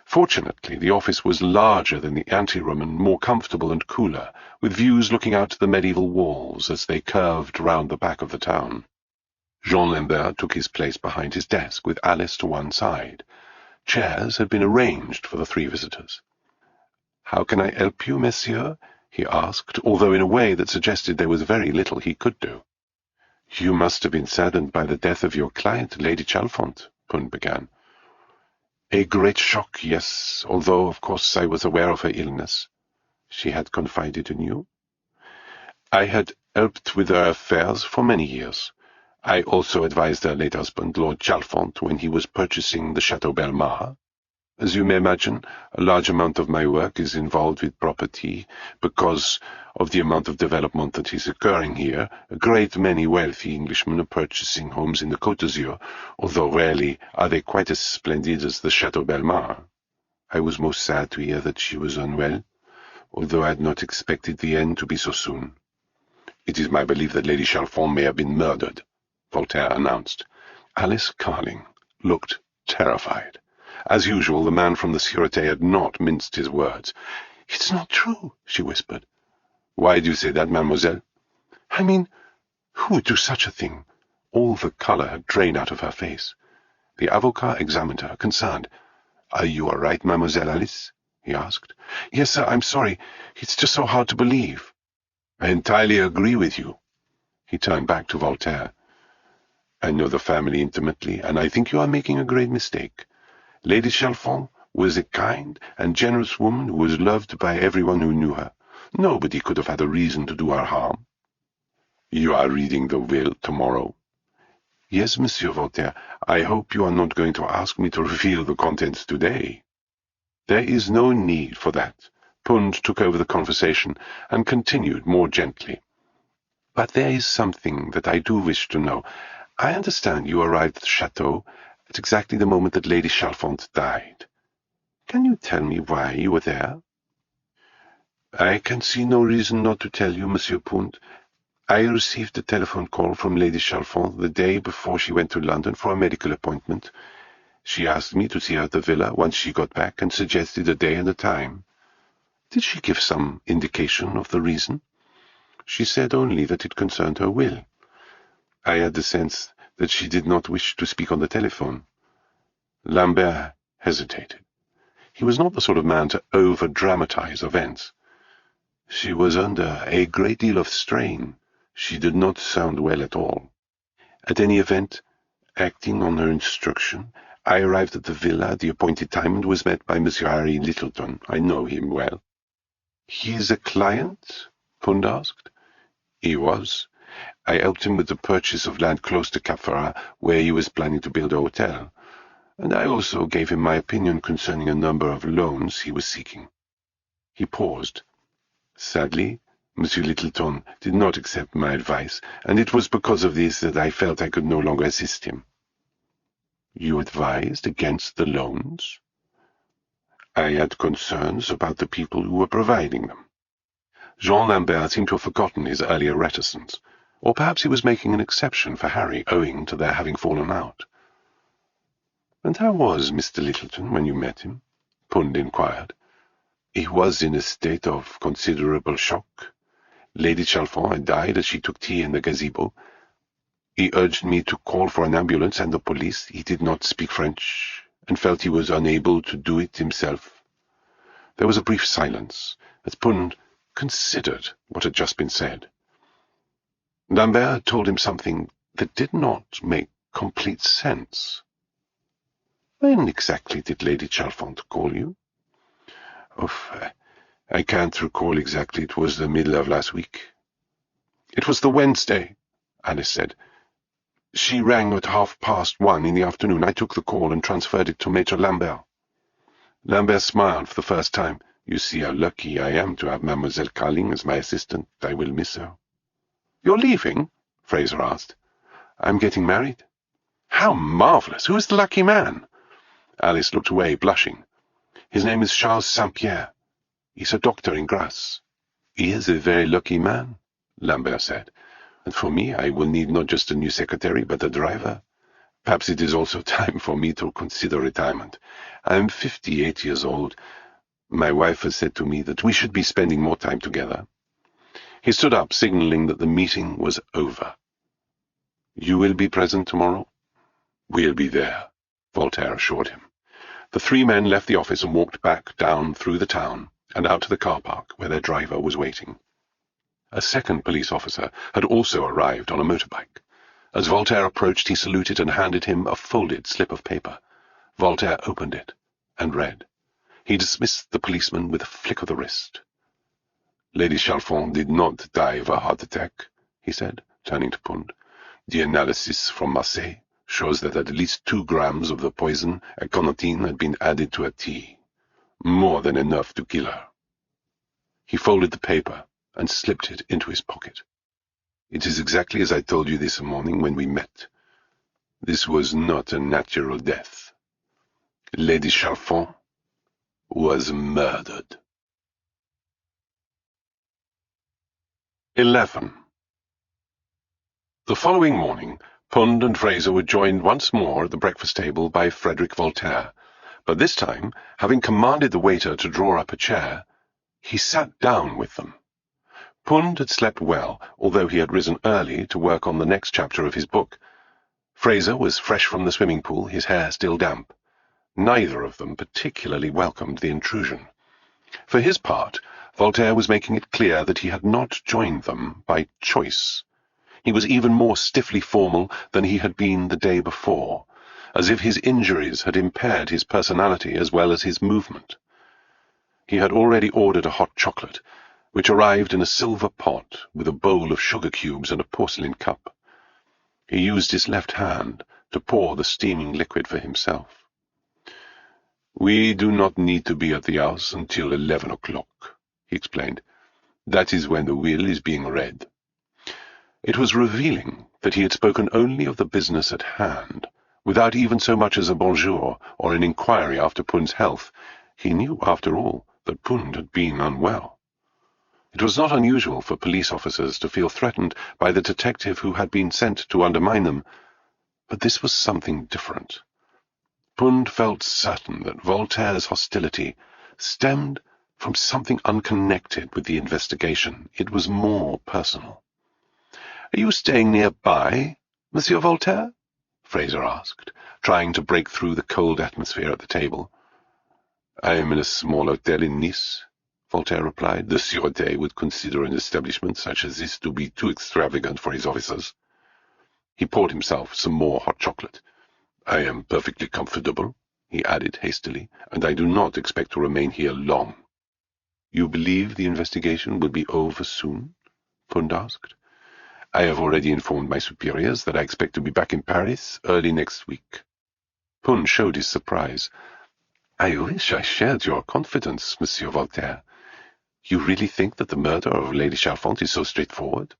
Fortunately, the office was larger than the anteroom and more comfortable and cooler, with views looking out to the medieval walls as they curved round the back of the town. Jean Lambert took his place behind his desk, with Alice to one side. Chairs had been arranged for the 3 visitors. "How can I help you, monsieur?" he asked, although in a way that suggested there was very little he could do. "You must have been saddened by the death of your client, Lady Chalfont," Pund began. "A great shock, yes, although, of course, I was aware of her illness." "She had confided in you?" "I had helped with her affairs for many years. I also advised her late husband, Lord Chalfont, when he was purchasing the Chateau Belmar. As you may imagine, a large amount of my work is involved with property. Because of the amount of development that is occurring here, a great many wealthy Englishmen are purchasing homes in the Côte d'Azur, although rarely are they quite as splendid as the Chateau Belmar. I was most sad to hear that she was unwell, although I had not expected the end to be so soon." "It is my belief that Lady Chalfont may have been murdered," Voltaire announced. Alice Carling looked terrified. As usual, the man from the Sûreté had not minced his words. "It's not true," she whispered. "Why do you say that, mademoiselle?" "I mean, who would do such a thing?" All the colour had drained out of her face. The avocat examined her, concerned. "Are you all right, Mademoiselle Alice?" he asked. "Yes, sir, I'm sorry. It's just so hard to believe." "I entirely agree with you." He turned back to Voltaire. "I know the family intimately, and I think you are making a great mistake. Lady Chalfont was a kind and generous woman who was loved by everyone who knew her. Nobody could have had a reason to do her harm." "You are reading the will tomorrow?" "Yes, Monsieur Voltaire. I hope you are not going to ask me to reveal the contents today." There is no need for that. Pund took over the conversation and continued more gently. But there is something that I do wish to know. I understand you arrived at the chateau at exactly the moment that Lady Chalfont died. Can you tell me why you were there? I can see no reason not to tell you, Monsieur Pund. I received a telephone call from Lady Chalfont the day before she went to London for a medical appointment. She asked me to see her at the villa once she got back and suggested a day and a time. Did she give some indication of the reason? She said only that it concerned her will. I had the sense that she did not wish to speak on the telephone. Lambert hesitated. He was not the sort of man to over-dramatize events. She was under a great deal of strain. She did not sound well at all. At any event, acting on her instruction, I arrived at the villa at the appointed time and was met by Monsieur Harry Littleton. I know him well. He is a client? Pund asked. He was. I helped him with the purchase of land close to Cap Ferrat, where he was planning to build a hotel, and I also gave him my opinion concerning a number of loans he was seeking. He paused. Sadly, Monsieur Littleton did not accept my advice, and it was because of this that I felt I could no longer assist him. You advised against the loans? I had concerns about the people who were providing them. Jean Lambert seemed to have forgotten his earlier reticence, or perhaps he was making an exception for Harry, owing to their having fallen out. And how was Mr. Littleton when you met him? Pund inquired. He was in a state of considerable shock. Lady Chalfont had died as she took tea in the gazebo. He urged me to call for an ambulance and the police. He did not speak French, and felt he was unable to do it himself. There was a brief silence, as Pund considered what had just been said. Lambert told him something that did not make complete sense. When exactly did Lady Chalfont call you? I can't recall exactly. It was the middle of last week. It was the Wednesday, Alice said. She rang at 1:30 in the afternoon. I took the call and transferred it to Maître Lambert. Lambert smiled for the first time. You see how lucky I am to have Mademoiselle Carling as my assistant. I will miss her. You're leaving? Fraser asked. I'm getting married. How marvellous! Who is the lucky man? Alice looked away, blushing. His name is Charles St-Pierre. He's a doctor in Grasse. He is a very lucky man, Lambert said. And for me, I will need not just a new secretary, but a driver. Perhaps it is also time for me to consider retirement. I am 58 years old. My wife has said to me that we should be spending more time together. He stood up, signaling that the meeting was over. You will be present tomorrow? We'll be there, Voltaire assured him. The three men left the office and walked back down through the town and out to the car park where their driver was waiting. A second police officer had also arrived on a motorbike. As Voltaire approached, he saluted and handed him a folded slip of paper. Voltaire opened it and read. He dismissed the policeman with a flick of the wrist. Lady Chalfont did not die of a heart attack, he said, turning to Pund. The analysis from Marseille shows that at least 2 grams of the poison aconitine had been added to her tea. More than enough to kill her. He folded the paper and slipped it into his pocket. It is exactly as I told you this morning when we met. This was not a natural death. Lady Chalfont was murdered. 11. The following morning, Pund and Fraser were joined once more at the breakfast table by Frederick Voltaire, but this time, having commanded the waiter to draw up a chair, he sat down with them. Pund had slept well, although he had risen early to work on the next chapter of his book. Fraser was fresh from the swimming pool, his hair still damp. Neither of them particularly welcomed the intrusion. For his part, Voltaire was making it clear that he had not joined them by choice. He was even more stiffly formal than he had been the day before, as if his injuries had impaired his personality as well as his movement. He had already ordered a hot chocolate, which arrived in a silver pot with a bowl of sugar cubes and a porcelain cup. He used his left hand to pour the steaming liquid for himself. "We do not need to be at the house until 11 o'clock, he explained. "That is when the will is being read." It was revealing that he had spoken only of the business at hand, without even so much as a bonjour or an inquiry after Pund's health. He knew, after all, that Pund had been unwell. It was not unusual for police officers to feel threatened by the detective who had been sent to undermine them, but this was something different. Pund felt certain that Voltaire's hostility stemmed from something unconnected with the investigation. It was more personal. "Are you staying nearby, Monsieur Voltaire?" Fraser asked, trying to break through the cold atmosphere at the table. "I am in a small hotel in Nice," Voltaire replied. "The Sûreté would consider an establishment such as this to be too extravagant for his officers." He poured himself some more hot chocolate. "I am perfectly comfortable," he added hastily, "and I do not expect to remain here long." "You believe the investigation will be over soon?" Pund asked. "I have already informed my superiors that I expect to be back in Paris early next week." Pund showed his surprise. "I wish I shared your confidence, Monsieur Voltaire. You really think that the murder of Lady Chalfont is so straightforward?"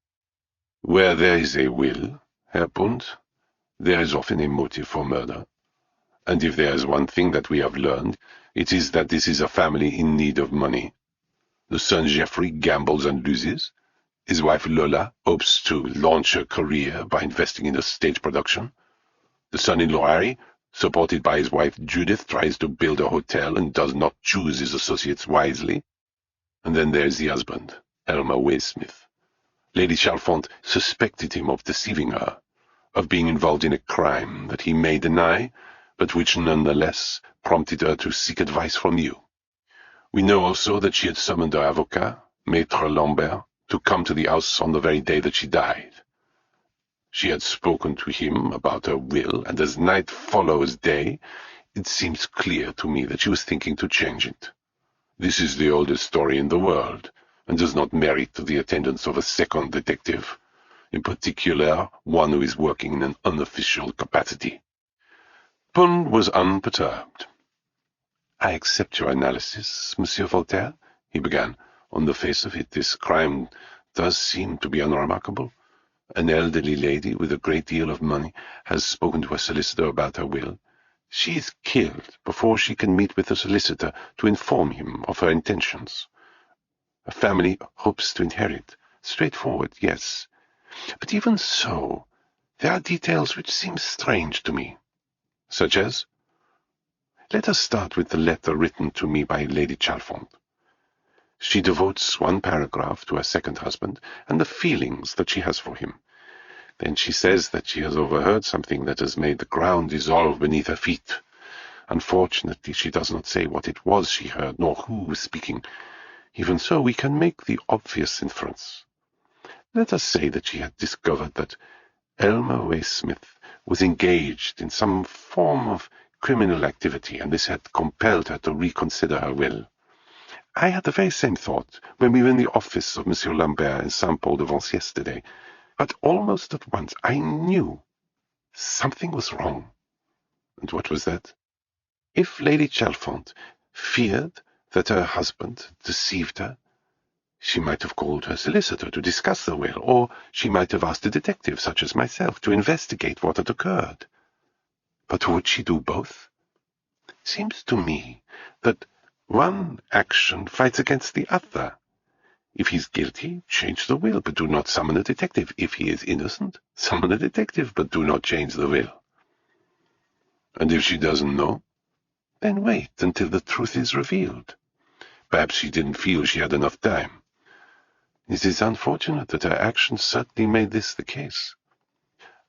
"Where there is a will, Herr Pund, there is often a motive for murder. And if there is one thing that we have learned, it is that this is a family in need of money. The son Geoffrey gambles and loses. His wife Lola hopes to launch her career by investing in a stage production. The son-in-law Harry, supported by his wife Judith, tries to build a hotel and does not choose his associates wisely. And then there is the husband, Elmer Waysmith. Lady Chalfont suspected him of deceiving her, of being involved in a crime that he may deny, but which nonetheless prompted her to seek advice from you. We know also that she had summoned her avocat, Maître Lambert, to come to the house on the very day that she died. She had spoken to him about her will, and as night follows day, it seems clear to me that she was thinking to change it. This is the oldest story in the world, and does not merit the attendance of a second detective, in particular one who is working in an unofficial capacity." Pund was unperturbed. "I accept your analysis, Monsieur Voltaire," he began. "On the face of it, this crime does seem to be unremarkable. An elderly lady with a great deal of money has spoken to a solicitor about her will. She is killed before she can meet with the solicitor to inform him of her intentions. A family hopes to inherit. Straightforward, yes. But even so, there are details which seem strange to me." "Such as?" "Let us start with the letter written to me by Lady Chalfont. She devotes one paragraph to her second husband and the feelings that she has for him. Then she says that she has overheard something that has made the ground dissolve beneath her feet. Unfortunately, she does not say what it was she heard, nor who was speaking. Even so, we can make the obvious inference. Let us say that she had discovered that Elmer Waysmith was engaged in some form of criminal activity, and this had compelled her to reconsider her will. I had the very same thought when we were in the office of Monsieur Lambert in Saint-Paul-de-Vence yesterday, but almost at once I knew something was wrong." "And what was that?" "If Lady Chalfont feared that her husband deceived her, she might have called her solicitor to discuss the will, or she might have asked a detective, such as myself, to investigate what had occurred. But would she do both? Seems to me that one action fights against the other. If he's guilty, change the will, but do not summon a detective. If he is innocent, summon a detective, but do not change the will. And if she doesn't know, then wait until the truth is revealed. Perhaps she didn't feel she had enough time. It is unfortunate that her actions certainly made this the case."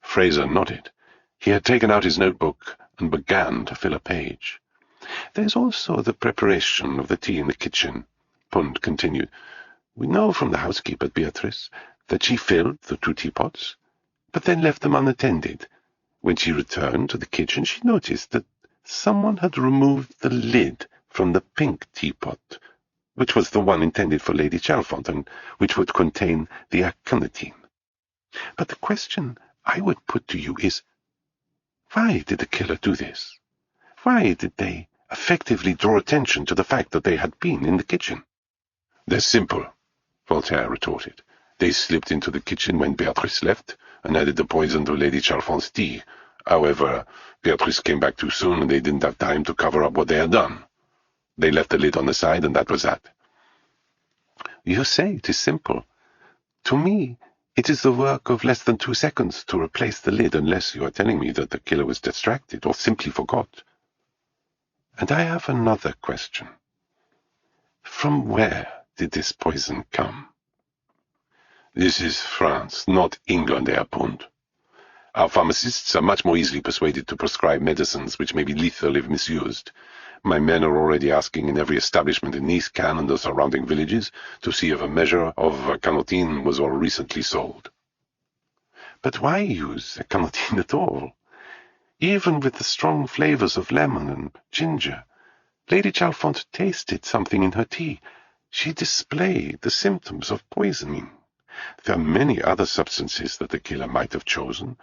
Fraser nodded. He had taken out his notebook and began to fill a page. "There is also the preparation of the tea in the kitchen," Pund continued. "We know from the housekeeper, Beatrice, that she filled the 2 teapots, but then left them unattended. When she returned to the kitchen, she noticed that someone had removed the lid from the pink teapot, which was the one intended for Lady Chalfont, and which would contain the aconitine. But the question I would put to you is, why did the killer do this? Why did they effectively draw attention to the fact that they had been in the kitchen. "They're simple," Voltaire retorted. "They slipped into the kitchen when Beatrice left, and added the poison to Lady Chalfont's tea. However, Beatrice came back too soon, and they didn't have time to cover up what they had done. They left the lid on the side, and that was that." "You say it is simple. To me, it is the work of less than 2 seconds to replace the lid, unless you are telling me that the killer was distracted or simply forgot. And I have another question. From where did this poison come?" "This is France, not England, Herr Pund. Our pharmacists are much more easily persuaded to prescribe medicines which may be lethal if misused. My men are already asking in every establishment in Nice, Cannes, and the surrounding villages to see if a measure of canotine was all recently sold." "But why use canotine at all? Even with the strong flavors of lemon and ginger, Lady Chalfont tasted something in her tea. She displayed the symptoms of poisoning. There are many other substances that the killer might have chosen,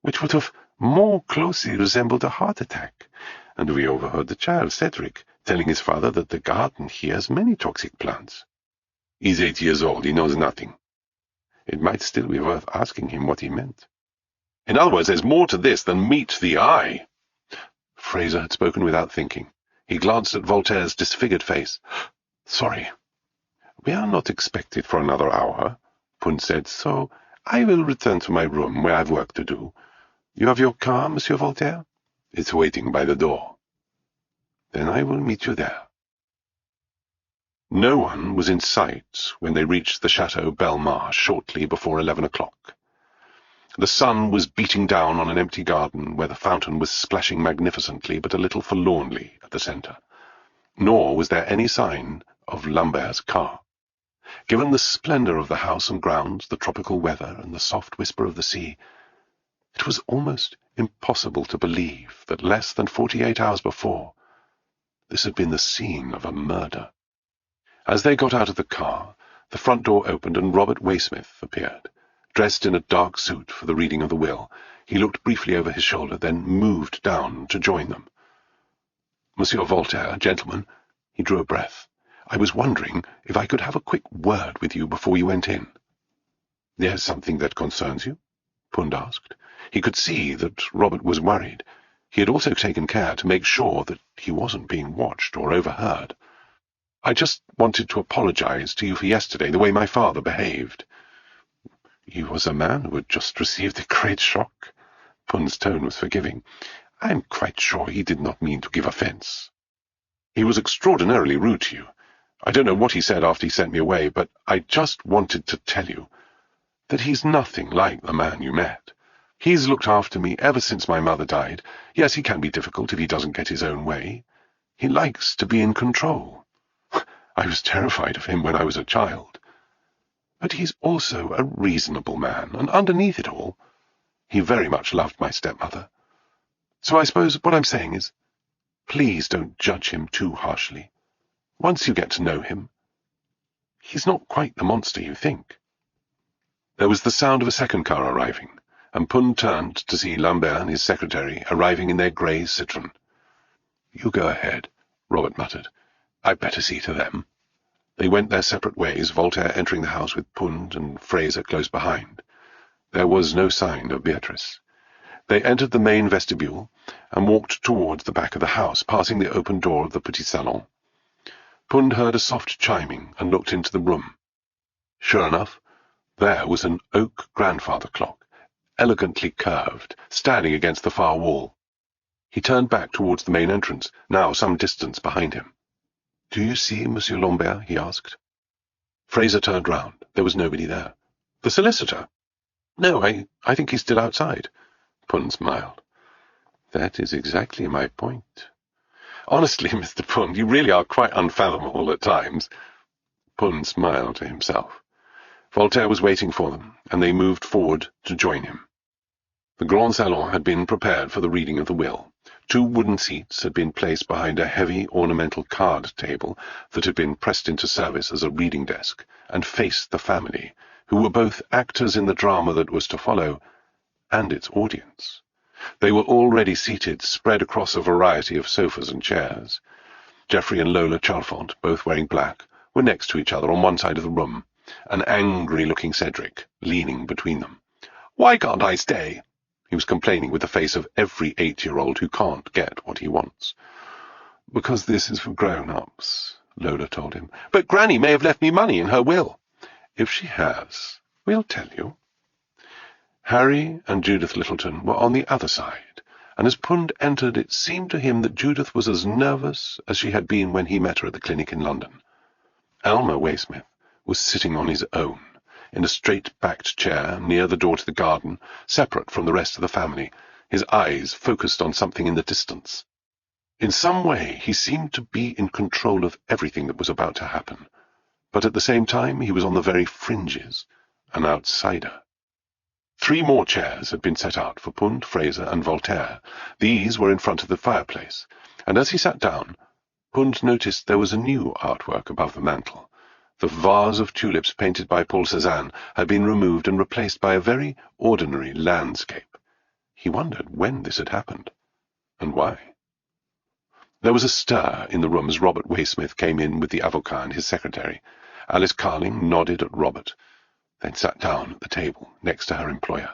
which would have more closely resembled a heart attack. And we overheard the child, Cedric, telling his father that the garden here has many toxic plants. He's 8 years old, he knows nothing. It might still be worth asking him what he meant." "In other words, there's more to this than meets the eye." Fraser had spoken without thinking. He glanced at Voltaire's disfigured face. "Sorry. We are not expected for another hour," Pund said, "so I will return to my room where I've work to do. You have your car, Monsieur Voltaire?" "It's waiting by the door." "Then I will meet you there." No one was in sight when they reached the Chateau Belmar shortly before 11 o'clock. The sun was beating down on an empty garden where the fountain was splashing magnificently but a little forlornly at the centre. Nor was there any sign of Lambert's car. Given the splendour of the house and grounds, the tropical weather, and the soft whisper of the sea, it was almost impossible to believe that less than 48 hours before, this had been the scene of a murder. As they got out of the car, the front door opened and Robert Waysmith appeared. Dressed in a dark suit for the reading of the will, he looked briefly over his shoulder, then moved down to join them. "Monsieur Voltaire, gentlemen," he drew a breath, "I was wondering if I could have a quick word with you before you went in." "There's something that concerns you?" Pund asked. He could see that Robert was worried. He had also taken care to make sure that he wasn't being watched or overheard. "I just wanted to apologize to you for yesterday, the way my father behaved." "He was a man who had just received a great shock." Pund's tone was forgiving. "I am quite sure he did not mean to give offense." "He was extraordinarily rude to you. I don't know what he said after he sent me away, but I just wanted to tell you that he's nothing like the man you met. He's looked after me ever since my mother died. Yes, he can be difficult if he doesn't get his own way. He likes to be in control. I was terrified of him when I was a child. But he's also a reasonable man, and underneath it all, he very much loved my stepmother. So I suppose what I'm saying is, please don't judge him too harshly. Once you get to know him, he's not quite the monster you think." There was the sound of a second car arriving, and Pund turned to see Lambert and his secretary arriving in their grey Citroën. "You go ahead," Robert muttered. "I'd better see to them." They went their separate ways, Voltaire entering the house with Pund and Fraser close behind. There was no sign of Beatrice. They entered the main vestibule and walked towards the back of the house, passing the open door of the petit salon. Pund heard a soft chiming and looked into the room. Sure enough, there was an oak grandfather clock, elegantly curved, standing against the far wall. He turned back towards the main entrance, now some distance behind him. "Do you see Monsieur Lambert?" he asked. Fraser turned round. There was nobody there. "The solicitor?" "No, I think he's still outside." Pund smiled. "That is exactly my point." "Honestly, Mr. Pund, you really are quite unfathomable at times." Pund smiled to himself. Voltaire was waiting for them, and they moved forward to join him. The Grand Salon had been prepared for the reading of the will. 2 wooden seats had been placed behind a heavy ornamental card table that had been pressed into service as a reading desk, and faced the family, who were both actors in the drama that was to follow, and its audience. They were already seated, spread across a variety of sofas and chairs. Geoffrey and Lola Chalfont, both wearing black, were next to each other on one side of the room, an angry-looking Cedric leaning between them. "Why can't I stay?" He was complaining with the face of every 8-year-old who can't get what he wants. "Because this is for grown-ups," Lola told him. "But Granny may have left me money in her will." "If she has, we'll tell you." Harry and Judith Littleton were on the other side, and as Pund entered it seemed to him that Judith was as nervous as she had been when he met her at the clinic in London. Elmer Waysmith was sitting on his own, in a straight-backed chair near the door to the garden, separate from the rest of the family, his eyes focused on something in the distance. In some way he seemed to be in control of everything that was about to happen, but at the same time he was on the very fringes, an outsider. 3 more chairs had been set out for Pund, Fraser, and Voltaire. These were in front of the fireplace, and as he sat down, Pund noticed there was a new artwork above the mantel. The vase of tulips painted by Paul Cézanne had been removed and replaced by a very ordinary landscape. He wondered when this had happened, and why. There was a stir in the room as Robert Waysmith came in with the avocat and his secretary. Alice Carling nodded at Robert, then sat down at the table next to her employer.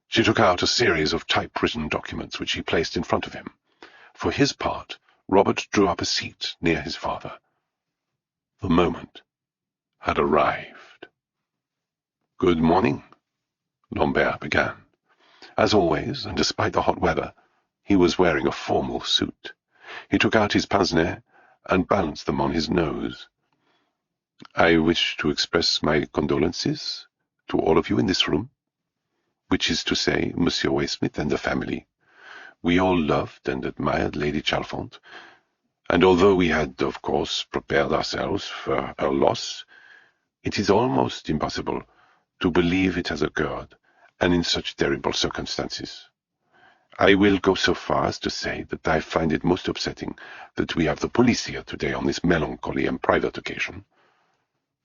She took out a series of typewritten documents which she placed in front of him. For his part, Robert drew up a seat near his father. The moment had arrived. "Good morning," Lambert began. As always, and despite the hot weather, he was wearing a formal suit. He took out his pince-nez and balanced them on his nose. "I wish to express my condolences to all of you in this room, which is to say, Monsieur Waysmith and the family. We all loved and admired Lady Chalfont, and although we had, of course, prepared ourselves for her loss, it is almost impossible to believe it has occurred, and in such terrible circumstances. I will go so far as to say that I find it most upsetting that we have the police here today on this melancholy and private occasion.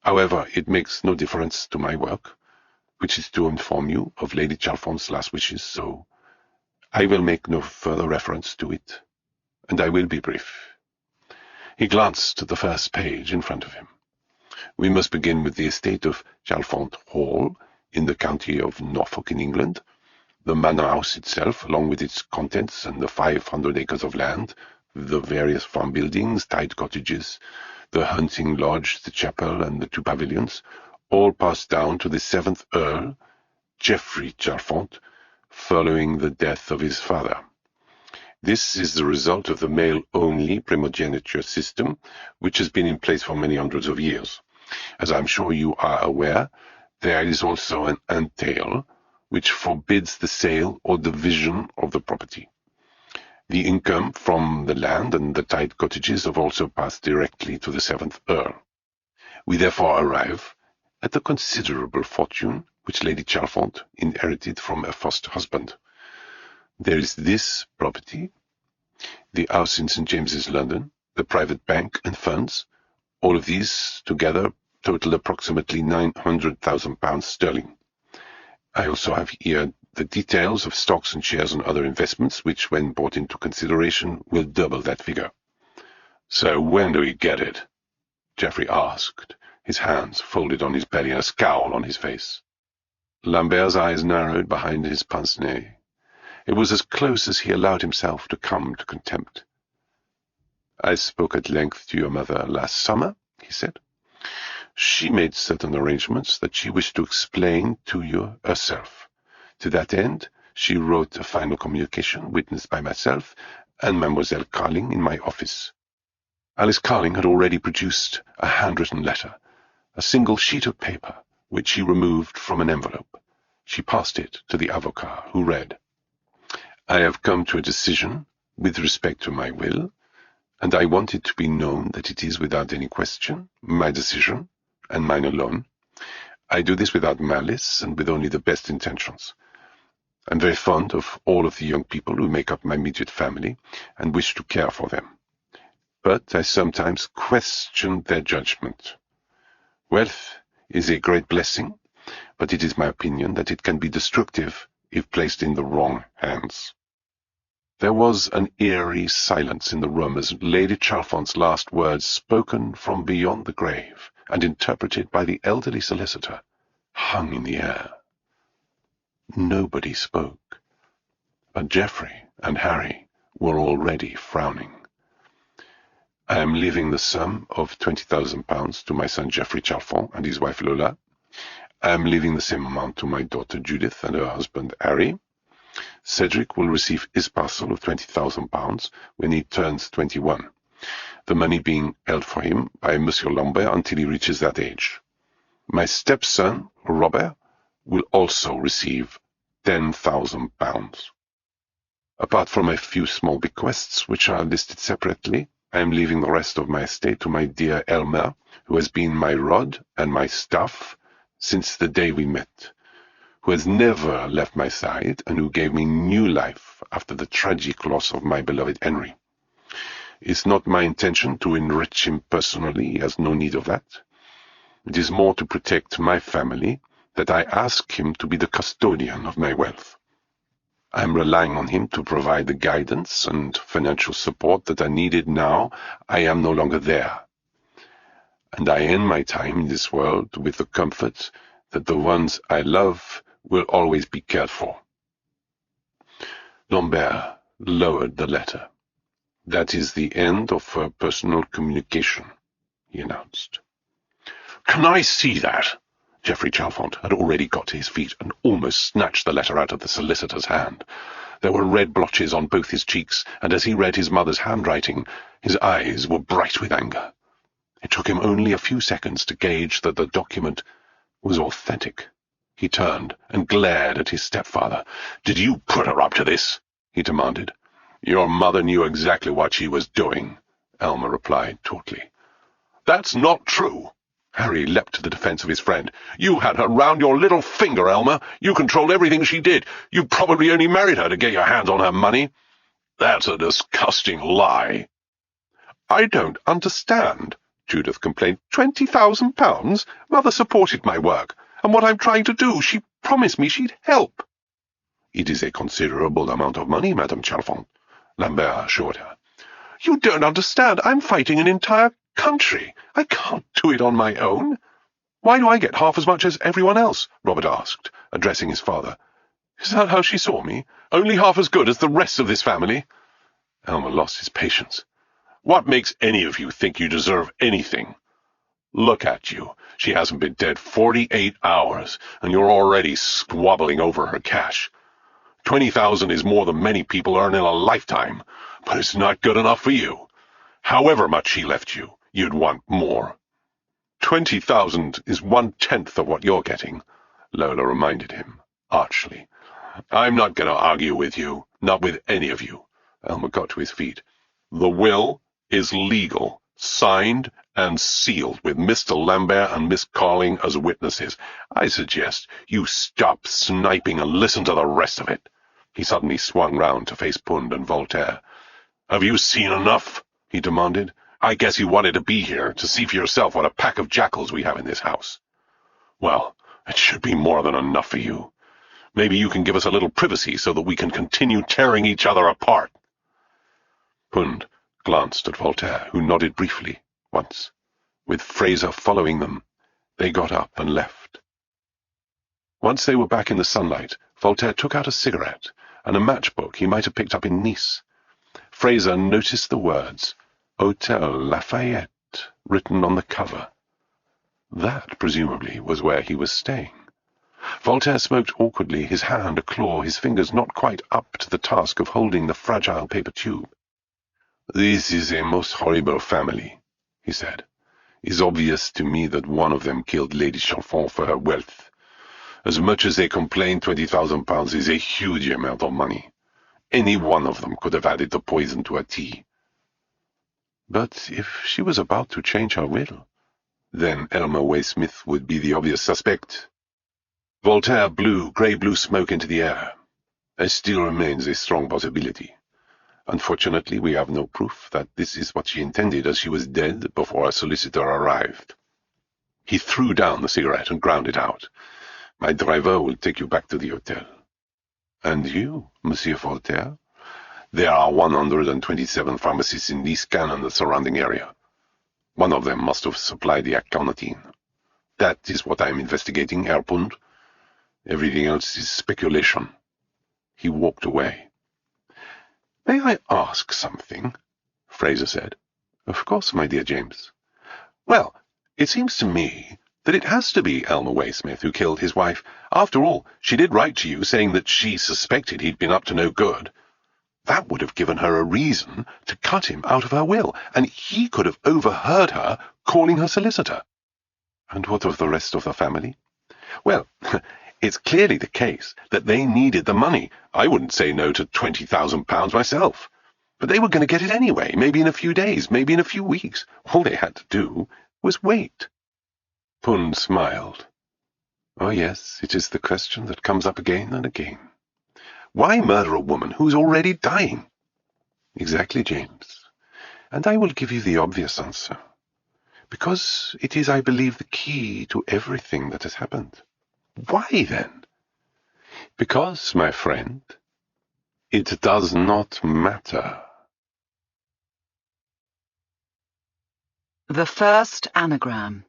However, it makes no difference to my work, which is to inform you of Lady Chalfont's last wishes, so I will make no further reference to it, and I will be brief." He glanced at the first page in front of him. "We must begin with the estate of Chalfont Hall, in the county of Norfolk in England. The manor house itself, along with its contents and the 500 acres of land, the various farm buildings, tied cottages, the hunting lodge, the chapel, and the 2 pavilions, all passed down to the 7th Earl, Geoffrey Chalfont, following the death of his father. This is the result of the male-only primogeniture system, which has been in place for many hundreds of years. As I am sure you are aware, there is also an entail, which forbids the sale or division of the property. The income from the land and the tied cottages have also passed directly to the 7th Earl. We therefore arrive at a considerable fortune which Lady Chalfont inherited from her first husband. There is this property, the house in St. James's, London, the private bank and funds. All of these together total approximately £900,000 sterling. I also have here the details of stocks and shares and other investments, which, when brought into consideration, will double that figure." "So when do we get it?" Geoffrey asked, his hands folded on his belly and a scowl on his face. Lambert's eyes narrowed behind his pince-nez. It was as close as he allowed himself to come to contempt. "I spoke at length to your mother last summer," he said. "She made certain arrangements that she wished to explain to you herself. To that end, she wrote a final communication witnessed by myself and Mademoiselle Carling in my office." Alice Carling had already produced a handwritten letter, a single sheet of paper, which she removed from an envelope. She passed it to the avocat, who read, "I have come to a decision with respect to my will, and I want it to be known that it is without any question my decision, and mine alone. I do this without malice and with only the best intentions. I'm very fond of all of the young people who make up my immediate family and wish to care for them. But I sometimes question their judgment. Wealth is a great blessing, but it is my opinion that it can be destructive if placed in the wrong hands. There was an eerie silence in the room as Lady Chalfont's last words, spoken from beyond the grave and interpreted by the elderly solicitor, hung in the air. Nobody spoke, but Geoffrey and Harry were already frowning. I am leaving the sum of £20,000 to my son Geoffrey Chalfont and his wife Lola. I am leaving the same amount to my daughter Judith and her husband Harry. Cedric will receive his parcel of £20,000 when he turns 21, the money being held for him by Monsieur Lambert until he reaches that age. My stepson, Robert, will also receive £10,000. Apart from a few small bequests, which are listed separately, I am leaving the rest of my estate to my dear Elmer, who has been my rod and my staff since the day we met, who has never left my side, and who gave me new life after the tragic loss of my beloved Henry. It's not my intention to enrich him personally. He has no need of that. It is more to protect my family that I ask him to be the custodian of my wealth. I am relying on him to provide the guidance and financial support that are needed now I am no longer there. And I end my time in this world with the comfort that the ones I love will always be cared for. Lambert lowered the letter. That is the end of her personal communication, he announced. Can I see that? Geoffrey Chalfont had already got to his feet and almost snatched the letter out of the solicitor's hand. There were red blotches on both his cheeks, and as he read his mother's handwriting, his eyes were bright with anger. It took him only a few seconds to gauge that the document was authentic. He turned and glared at his stepfather. Did you put her up to this? He demanded. Your mother knew exactly what she was doing, Elmer replied tautly. That's not true. Harry leapt to the defense of his friend. You had her round your little finger, Elmer. You controlled everything she did. You probably only married her to get your hands on her money. That's a disgusting lie. I don't understand, Judith complained. £20,000? Mother supported my work, and what I'm trying to do, she promised me she'd help. It is a considerable amount of money, Madame Chalfont, Lambert assured her. You don't understand. I'm fighting an entire country. I can't do it on my own. Why do I get half as much as everyone else? Robert asked, addressing his father. Is that how she saw me? Only half as good as the rest of this family? Elmer lost his patience. What makes any of you think you deserve anything? Look at you. She hasn't been dead 48 hours, and you're already squabbling over her cash. 20,000 is more than many people earn in a lifetime, but it's not good enough for you. However much she left you, you'd want more. 20,000 is 1/10 of what you're getting, Lola reminded him, archly. I'm not going to argue with you, not with any of you. Elmer got to his feet. The will is legal, signed and sealed with Mr. Lambert and Miss Carling as witnesses. I suggest you stop sniping and listen to the rest of it. He suddenly swung round to face Pund and Voltaire. Have you seen enough? He demanded. I guess you wanted to be here to see for yourself what a pack of jackals we have in this house. Well, it should be more than enough for you. Maybe you can give us a little privacy so that we can continue tearing each other apart. Pund glanced at Voltaire, who nodded briefly, once. With Fraser following them, they got up and left. Once they were back in the sunlight, Voltaire took out a cigarette and a matchbook he might have picked up in Nice. Fraser noticed the words, Hotel Lafayette, written on the cover. That, presumably, was where he was staying. Voltaire smoked awkwardly, his hand a claw, his fingers not quite up to the task of holding the fragile paper tube. This is a most horrible family, he said. It's obvious to me that one of them killed Lady Chalfont for her wealth. As much as they complain, £20,000 is a huge amount of money. Any one of them could have added the poison to her tea. But if she was about to change her will, then Elmer Waysmith would be the obvious suspect. Voltaire blew grey-blue smoke into the air. There still remains a strong possibility. Unfortunately, we have no proof that this is what she intended, as she was dead before a solicitor arrived. He threw down the cigarette and ground it out. My driver will take you back to the hotel. And you, Monsieur Voltaire? There are 127 pharmacies in Liscan and the surrounding area. One of them must have supplied the aconitine. That is what I am investigating, Herr Pund. Everything else is speculation. He walked away. May I ask something? Fraser said. Of course, my dear James. Well, it seems to me that it has to be Elmer Waysmith who killed his wife. After all, she did write to you saying that she suspected he'd been up to no good. That would have given her a reason to cut him out of her will, and he could have overheard her calling her solicitor. And what of the rest of the family? Well, it's clearly the case that they needed the money. I wouldn't say no to £20,000 myself. But they were going to get it anyway, maybe in a few days, maybe in a few weeks. All they had to do was wait. Pund smiled. Oh yes, it is the question that comes up again and again. Why murder a woman who's already dying? Exactly, James. And I will give you the obvious answer. Because it is, I believe, the key to everything that has happened. Why, then? Because, my friend, it does not matter. The first anagram.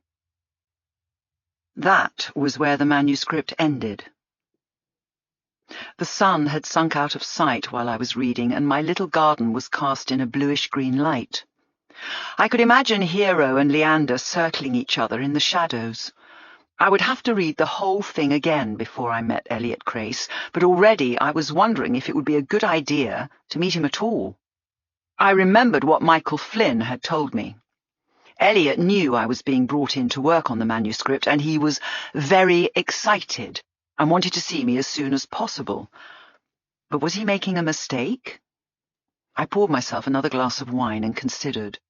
That was where the manuscript ended. The sun had sunk out of sight while I was reading, and my little garden was cast in a bluish-green light. I could imagine Hero and Leander circling each other in the shadows. I would have to read the whole thing again before I met Elliot Crace, but already I was wondering if it would be a good idea to meet him at all. I remembered what Michael Flynn had told me. Elliot knew I was being brought in to work on the manuscript, and he was very excited and wanted to see me as soon as possible. But was he making a mistake? I poured myself another glass of wine and considered.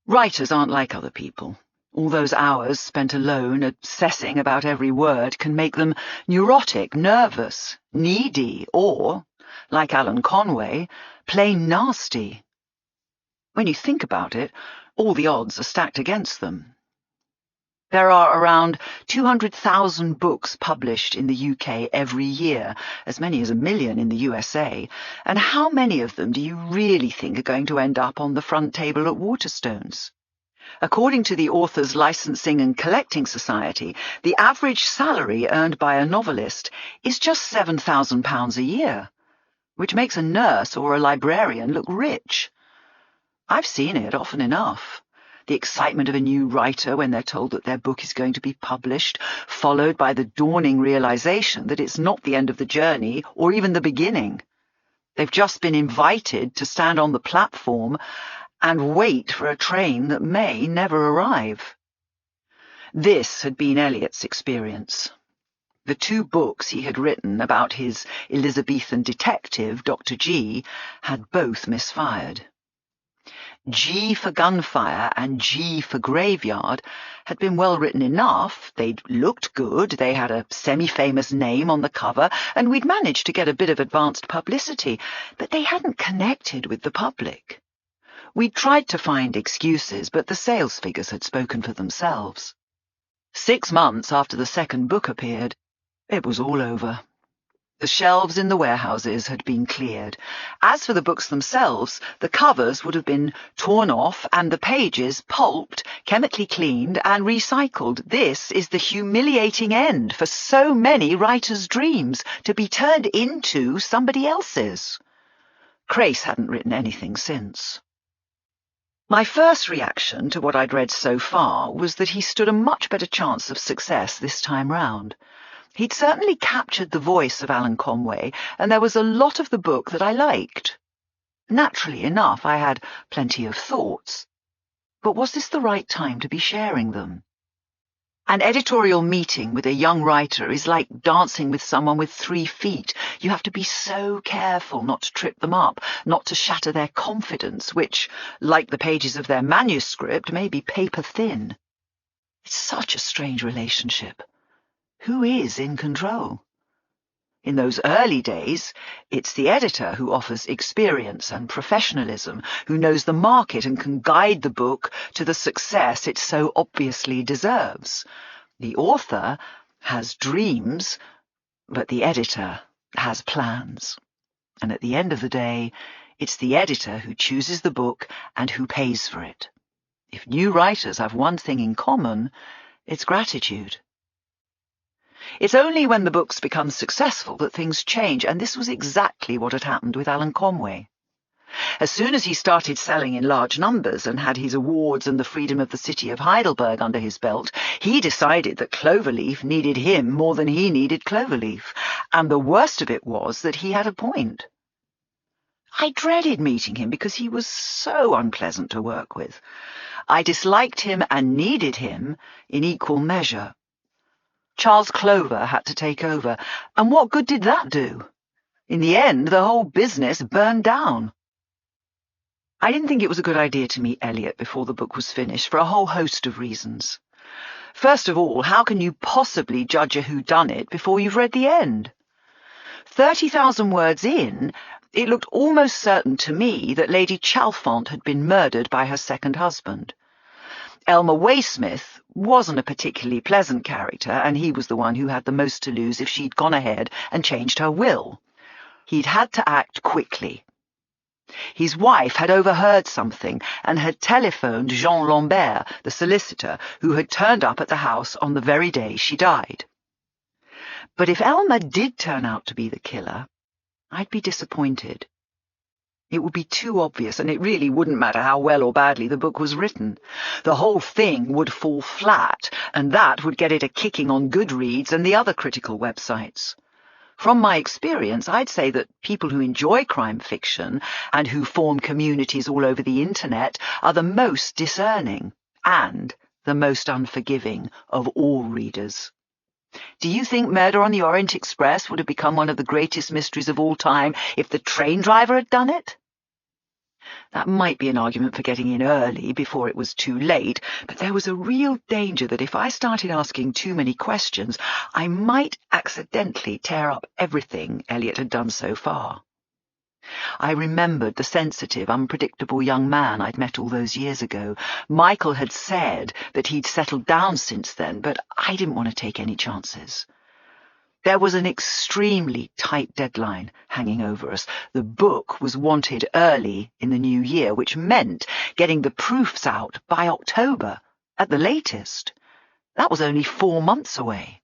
Writers aren't like other people. All those hours spent alone, obsessing about every word, can make them neurotic, nervous, needy, or, like Alan Conway, plain nasty. When you think about it, all the odds are stacked against them. There are around 200,000 books published in the UK every year, as many as 1 million in the USA, and how many of them do you really think are going to end up on the front table at Waterstones? According to the Authors' Licensing and Collecting Society, the average salary earned by a novelist is just £7,000 a year, which makes a nurse or a librarian look rich. I've seen it often enough. The excitement of a new writer when they're told that their book is going to be published, followed by the dawning realization that it's not the end of the journey or even the beginning. They've just been invited to stand on the platform and wait for a train that may never arrive. This had been Eliot's experience. The 2 books he had written about his Elizabethan detective, Dr. G, had both misfired. G for Gunfire and G for Graveyard had been well written enough, they'd looked good, they had a semi-famous name on the cover, and we'd managed to get a bit of advanced publicity, but they hadn't connected with the public. We'd tried to find excuses, but the sales figures had spoken for themselves. 6 months after the second book appeared, it was all over. The shelves in the warehouses had been cleared. As for the books themselves, the covers would have been torn off and the pages pulped, chemically cleaned and recycled. This is the humiliating end for so many writers' dreams, to be turned into somebody else's. Crace hadn't written anything since. My first reaction to what I'd read so far was that he stood a much better chance of success this time round. He'd certainly captured the voice of Alan Conway, and there was a lot of the book that I liked. Naturally enough, I had plenty of thoughts. But was this the right time to be sharing them? An editorial meeting with a young writer is like dancing with someone with 3 feet. You have to be so careful not to trip them up, not to shatter their confidence, which, like the pages of their manuscript, may be paper thin. It's such a strange relationship. Who is in control? In those early days, it's the editor who offers experience and professionalism, who knows the market and can guide the book to the success it so obviously deserves. The author has dreams, but the editor has plans. And at the end of the day, it's the editor who chooses the book and who pays for it. If new writers have one thing in common, it's gratitude. It's only when the books become successful that things change, and this was exactly what had happened with Alan Conway. As soon as he started selling in large numbers and had his awards and the freedom of the city of Heidelberg under his belt, he decided that Cloverleaf needed him more than he needed Cloverleaf, and the worst of it was that he had a point. I dreaded meeting him because he was so unpleasant to work with. I disliked him and needed him in equal measure. Charles Clover had to take over, and what good did that do? In the end, the whole business burned down. I didn't think it was a good idea to meet Eliot before the book was finished for a whole host of reasons. First of all, how can you possibly judge a whodunit before you've read the end? 30,000 words in, it looked almost certain to me that Lady Chalfont had been murdered by her second husband. Elmer Waysmith wasn't a particularly pleasant character, and he was the one who had the most to lose if she'd gone ahead and changed her will. He'd had to act quickly. His wife had overheard something and had telephoned Jean Lambert, the solicitor, who had turned up at the house on the very day she died. But if Elmer did turn out to be the killer, I'd be disappointed. It would be too obvious, and it really wouldn't matter how well or badly the book was written. The whole thing would fall flat, and that would get it a kicking on Goodreads and the other critical websites. From my experience, I'd say that people who enjoy crime fiction and who form communities all over the internet are the most discerning and the most unforgiving of all readers. Do you think Murder on the Orient Express would have become one of the greatest mysteries of all time if the train driver had done it? That might be an argument for getting in early before it was too late, but there was a real danger that if I started asking too many questions, I might accidentally tear up everything Eliot had done so far. I remembered the sensitive, unpredictable young man I'd met all those years ago. Michael had said that he'd settled down since then, but I didn't want to take any chances. There was an extremely tight deadline hanging over us. The book was wanted early in the new year, which meant getting the proofs out by October, at the latest. That was only 4 months away.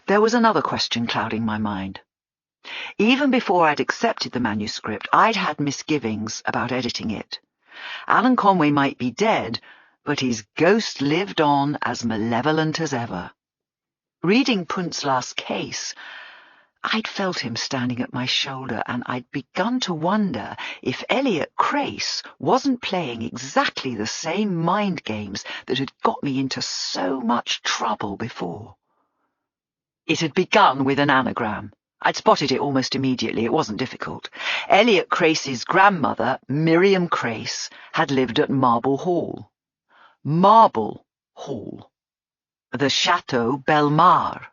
There was another question clouding my mind. Even before I'd accepted the manuscript, I'd had misgivings about editing it. Alan Conway might be dead, but his ghost lived on as malevolent as ever. Reading Punt's last case, I'd felt him standing at my shoulder, and I'd begun to wonder if Eliot Crace wasn't playing exactly the same mind games that had got me into so much trouble before. It had begun with an anagram. I'd spotted it almost immediately. It wasn't difficult. Eliot Crace's grandmother, Miriam Crace, had lived at Marble Hall. Marble Hall. The Chateau Belmar.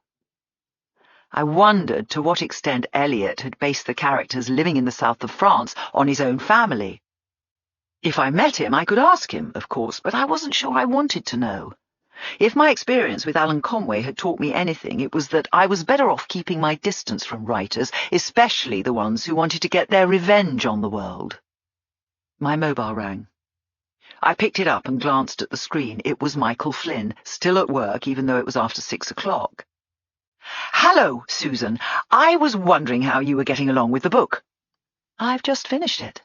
I wondered to what extent Eliot had based the characters living in the south of France on his own family. If I met him, I could ask him, of course, but I wasn't sure I wanted to know. If my experience with Alan Conway had taught me anything, it was that I was better off keeping my distance from writers, especially the ones who wanted to get their revenge on the world. My mobile rang. I picked it up and glanced at the screen. It was Michael Flynn, still at work, even though it was after 6 o'clock. "Hello, Susan. I was wondering how you were getting along with the book." "I've just finished it."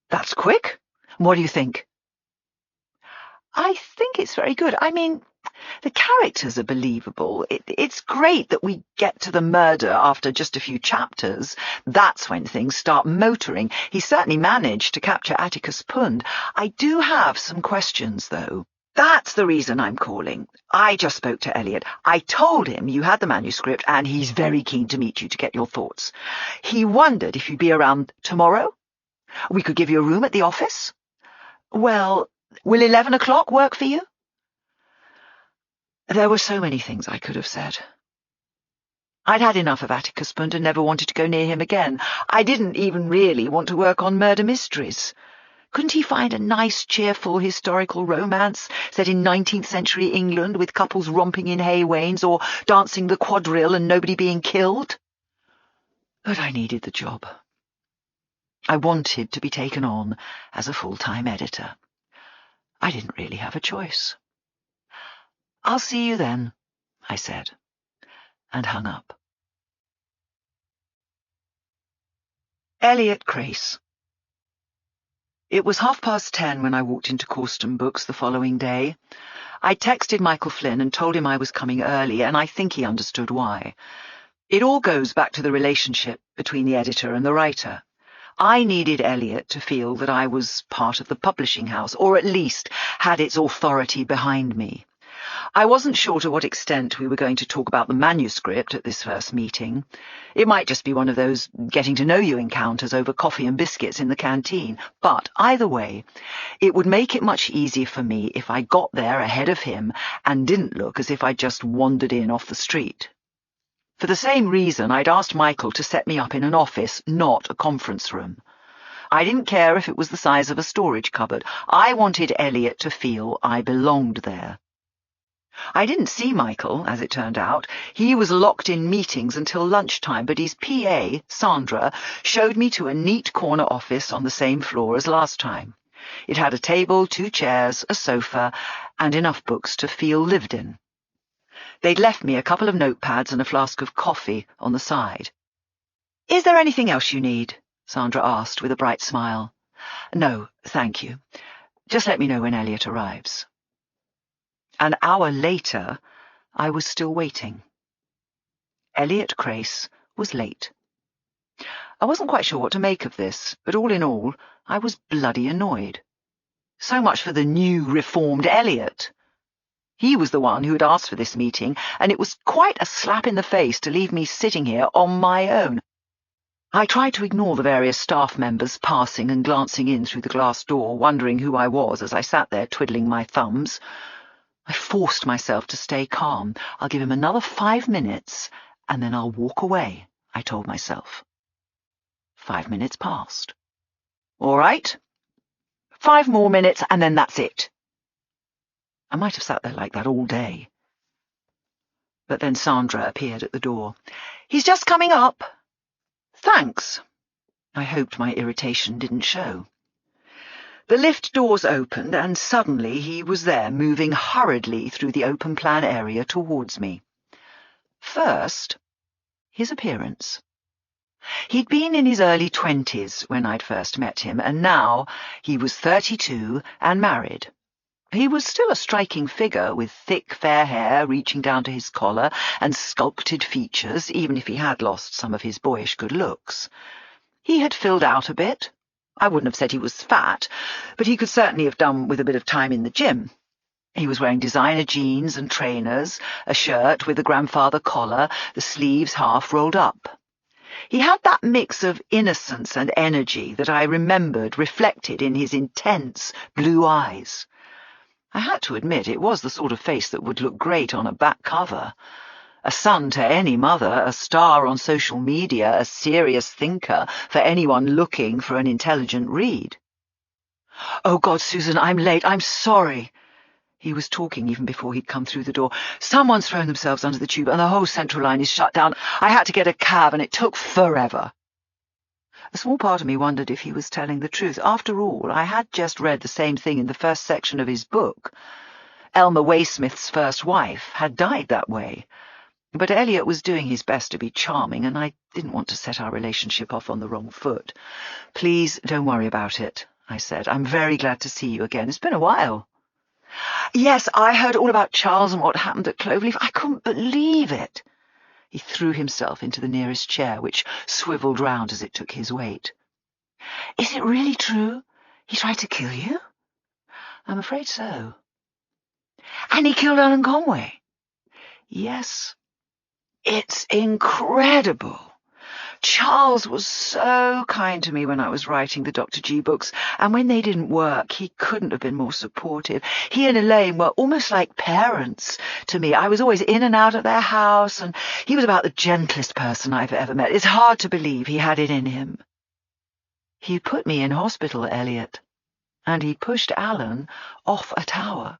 "That's quick. What do you think?" "I think it's very good. I mean, the characters are believable. It's great that we get to the murder after just a few chapters. That's when things start motoring. He certainly managed to capture Atticus Punt. I do have some questions, though. That's the reason I'm calling. I just spoke to Eliot. I told him you had the manuscript, and he's very keen to meet you to get your thoughts. He wondered if you'd be around tomorrow. We could give you a room at the office. Well, will 11 o'clock work for you?" There were so many things I could have said. I'd had enough of Atticus Punt and never wanted to go near him again. I didn't even really want to work on murder mysteries. Couldn't he find a nice, cheerful historical romance set in 19th century England with couples romping in hay wains or dancing the quadrille and nobody being killed? But I needed the job. I wanted to be taken on as a full-time editor. I didn't really have a choice. "I'll see you then," I said, and hung up. Elliot Crace. It was 10:30 when I walked into Corsten Books the following day. I texted Michael Flynn and told him I was coming early, and I think he understood why. It all goes back to the relationship between the editor and the writer. I needed Elliot to feel that I was part of the publishing house, or at least had its authority behind me. I wasn't sure to what extent we were going to talk about the manuscript at this first meeting. It might just be one of those getting-to-know-you encounters over coffee and biscuits in the canteen. But either way, it would make it much easier for me if I got there ahead of him and didn't look as if I'd just wandered in off the street. For the same reason, I'd asked Michael to set me up in an office, not a conference room. I didn't care if it was the size of a storage cupboard. I wanted Elliot to feel I belonged there. I didn't see Michael, as it turned out. He was locked in meetings until lunchtime, but his PA, Sandra, showed me to a neat corner office on the same floor as last time. It had a table, 2 chairs, a sofa, and enough books to feel lived in. They'd left me a couple of notepads and a flask of coffee on the side. "Is there anything else you need?" Sandra asked with a bright smile. "No, thank you. Just let me know when Elliot arrives." An hour later, I was still waiting. Elliot Crace was late. I wasn't quite sure what to make of this, but all in all, I was bloody annoyed. So much for the new, reformed Elliot. He was the one who had asked for this meeting, and it was quite a slap in the face to leave me sitting here on my own. I tried to ignore the various staff members passing and glancing in through the glass door, wondering who I was as I sat there twiddling my thumbs. I forced myself to stay calm. "I'll give him another 5 minutes, and then I'll walk away," I told myself. 5 minutes passed. "All right. 5 more minutes, and then that's it." I might have sat there like that all day. But then Sandra appeared at the door. "He's just coming up." "Thanks." I hoped my irritation didn't show. The lift doors opened, and suddenly he was there, moving hurriedly through the open-plan area towards me. First, his appearance. He'd been in his early 20s when I'd first met him, and now he was 32 and married. He was still a striking figure, with thick, fair hair reaching down to his collar and sculpted features, even if he had lost some of his boyish good looks. He had filled out a bit. I wouldn't have said he was fat, but he could certainly have done with a bit of time in the gym. He was wearing designer jeans and trainers, a shirt with a grandfather collar, the sleeves half rolled up. He had that mix of innocence and energy that I remembered reflected in his intense blue eyes. I had to admit it was the sort of face that would look great on a back cover. A son to any mother, a star on social media, a serious thinker for anyone looking for an intelligent read. "Oh, God, Susan, I'm late. I'm sorry." He was talking even before he'd come through the door. "Someone's thrown themselves under the tube and the whole central line is shut down. I had to get a cab and it took forever." A small part of me wondered if he was telling the truth. After all, I had just read the same thing in the first section of his book. Elmer Waysmith's first wife had died that way. But Elliot was doing his best to be charming, and I didn't want to set our relationship off on the wrong foot. "Please don't worry about it," I said. "I'm very glad to see you again. It's been a while." "Yes, I heard all about Charles and what happened at Cloverleaf. I couldn't believe it." He threw himself into the nearest chair, which swiveled round as it took his weight. "Is it really true? He tried to kill you?" "I'm afraid so." "And he killed Alan Conway?" "Yes." "It's incredible. Charles was so kind to me when I was writing the Dr. G books, and when they didn't work, he couldn't have been more supportive. He and Elaine were almost like parents to me. I was always in and out of their house, and he was about the gentlest person I've ever met. It's hard to believe he had it in him." "He put me in hospital, Elliot, and he pushed Alan off a tower."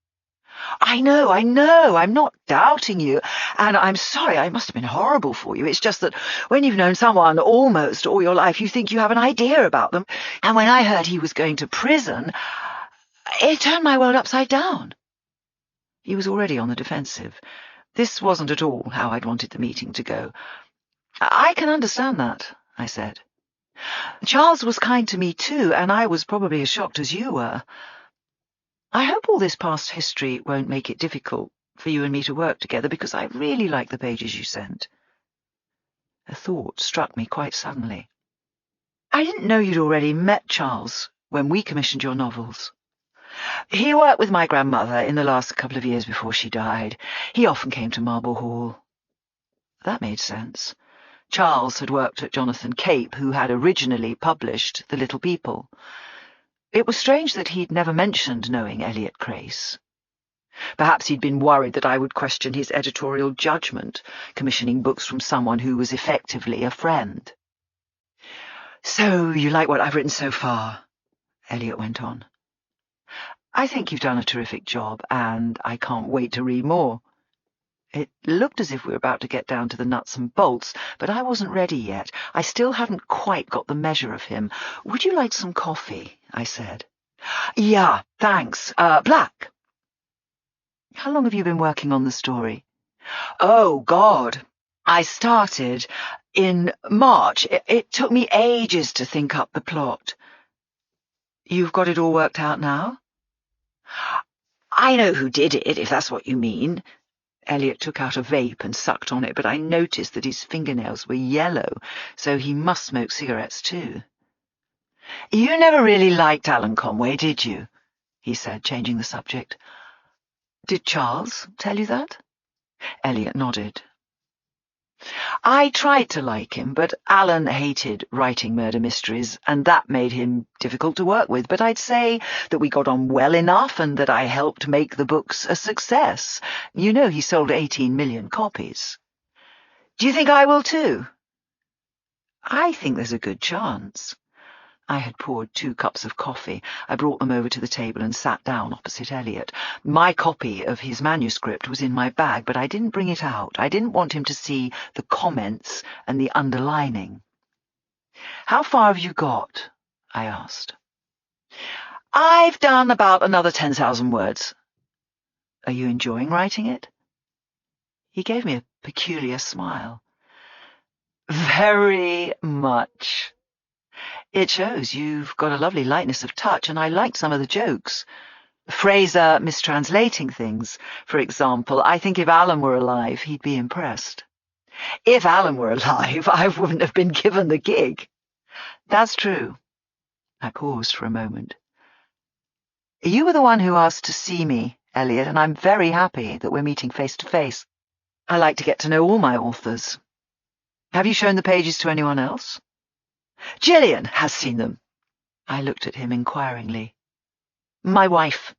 I know, I'm not doubting you, and I'm sorry, I must have been horrible for you. It's just that when you've known someone almost all your life, you think you have an idea about them, and when I heard he was going to prison, it turned my world upside down. He was already on the defensive. This wasn't at all how I'd wanted the meeting to go. I can understand that, I said. Charles was kind to me too, and I was probably as shocked as you were. I hope all this past history won't make it difficult for you and me to work together, because I really like the pages you sent. A thought struck me quite suddenly. I didn't know you'd already met Charles when we commissioned your novels. He worked with my grandmother in the last couple of years before she died. He often came to Marble Hall. That made sense. Charles had worked at Jonathan Cape, who had originally published The Little People. It was strange that he'd never mentioned knowing Eliot Crace. Perhaps he'd been worried that I would question his editorial judgment, commissioning books from someone who was effectively a friend. So you like what I've written so far? Eliot went on. I think you've done a terrific job, and I can't wait to read more. It looked as if we were about to get down to the nuts and bolts, but I wasn't ready yet. I still hadn't quite got the measure of him. Would you like some coffee? I said. Yeah, thanks. Black. How long have you been working on the story? Oh, God. I started in March. It took me ages to think up the plot. You've got it all worked out now? I know who did it, if that's what you mean. Eliot took out a vape and sucked on it, but I noticed that his fingernails were yellow, so he must smoke cigarettes too. You never really liked Alan Conway, did you? He said, changing the subject. Did Charles tell you that? Eliot nodded. I tried to like him, but Alan hated writing murder mysteries, and that made him difficult to work with. But I'd say that we got on well enough and that I helped make the books a success. You know, he sold 18 million copies. Do you think I will too? I think there's a good chance. I had poured 2 cups of coffee. I brought them over to the table and sat down opposite Eliot. My copy of his manuscript was in my bag, but I didn't bring it out. I didn't want him to see the comments and the underlining. How far have you got? I asked. I've done about another 10,000 words. Are you enjoying writing it? He gave me a peculiar smile. Very much. It shows you've got a lovely lightness of touch, and I liked some of the jokes. Fraser mistranslating things, for example. I think if Alan were alive, he'd be impressed. If Alan were alive, I wouldn't have been given the gig. That's true. I paused for a moment. You were the one who asked to see me, Eliot, and I'm very happy that we're meeting face to face. I like to get to know all my authors. Have you shown the pages to anyone else? Gillian has seen them. I looked at him inquiringly. My wife.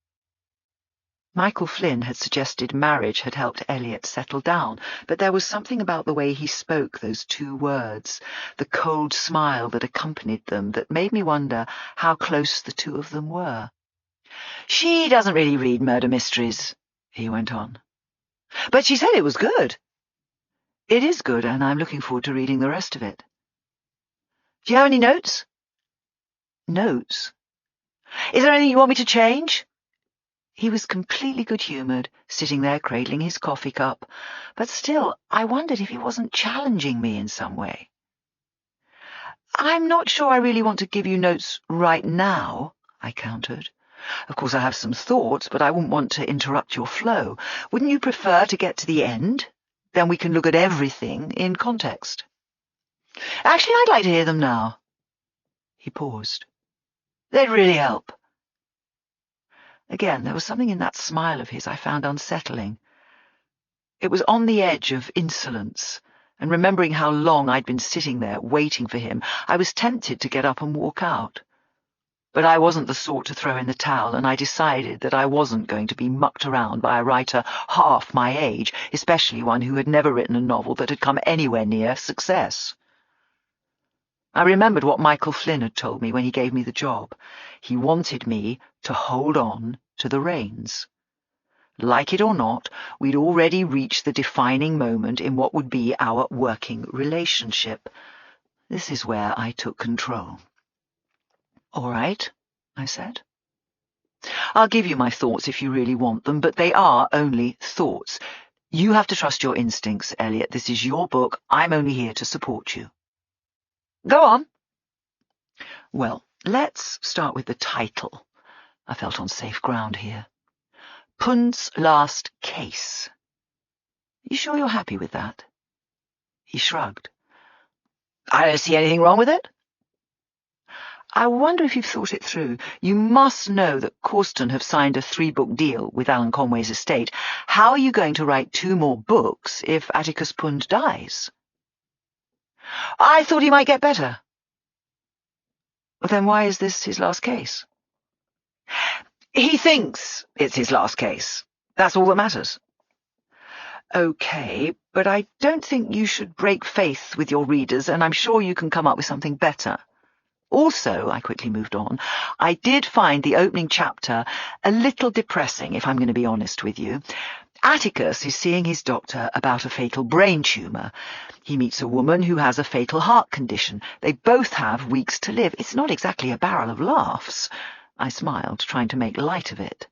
Michael Flynn had suggested marriage had helped Eliot settle down, but there was something about the way he spoke those 2 words, the cold smile that accompanied them, that made me wonder how close the 2 of them were. She doesn't really read murder mysteries, he went on. But she said it was good. It is good, and I'm looking forward to reading the rest of it. Do you have any notes? Notes? Is there anything you want me to change? He was completely good-humoured, sitting there cradling his coffee cup, but still I wondered if he wasn't challenging me in some way. I'm not sure I really want to give you notes right now, I countered. Of course I have some thoughts, but I wouldn't want to interrupt your flow. Wouldn't you prefer to get to the end? Then we can look at everything in context. Actually, I'd like to hear them now. He paused. They'd really help. Again, there was something in that smile of his I found unsettling. It was on the edge of insolence, and remembering how long I'd been sitting there waiting for him, I was tempted to get up and walk out. But I wasn't the sort to throw in the towel, and I decided that I wasn't going to be mucked around by a writer half my age, especially one who had never written a novel that had come anywhere near success. I remembered what Michael Flynn had told me when he gave me the job. He wanted me to hold on to the reins. Like it or not, we'd already reached the defining moment in what would be our working relationship. This is where I took control. "All right," I said. "I'll give you my thoughts if you really want them, but they are only thoughts. You have to trust your instincts, Elliot. This is your book. I'm only here to support you." "Go on." "Well, let's start with the title." I felt on safe ground here. Pund's Last Case. You sure you're happy with that? He shrugged. "I don't see anything wrong with it." "I wonder if you've thought it through. You must know that Corsten have signed a 3-book deal with Alan Conway's estate. How are you going to write 2 more books if Atticus Pund dies?" "I thought he might get better." "Well, then why is this his last case?" "He thinks it's his last case. That's all that matters." "Okay, but I don't think you should break faith with your readers, and I'm sure you can come up with something better. Also," I quickly moved on, "I did find the opening chapter a little depressing, if I'm going to be honest with you. Atticus is seeing his doctor about a fatal brain tumour. He meets a woman who has a fatal heart condition. They both have weeks to live. It's not exactly a barrel of laughs." I smiled, trying to make light of it.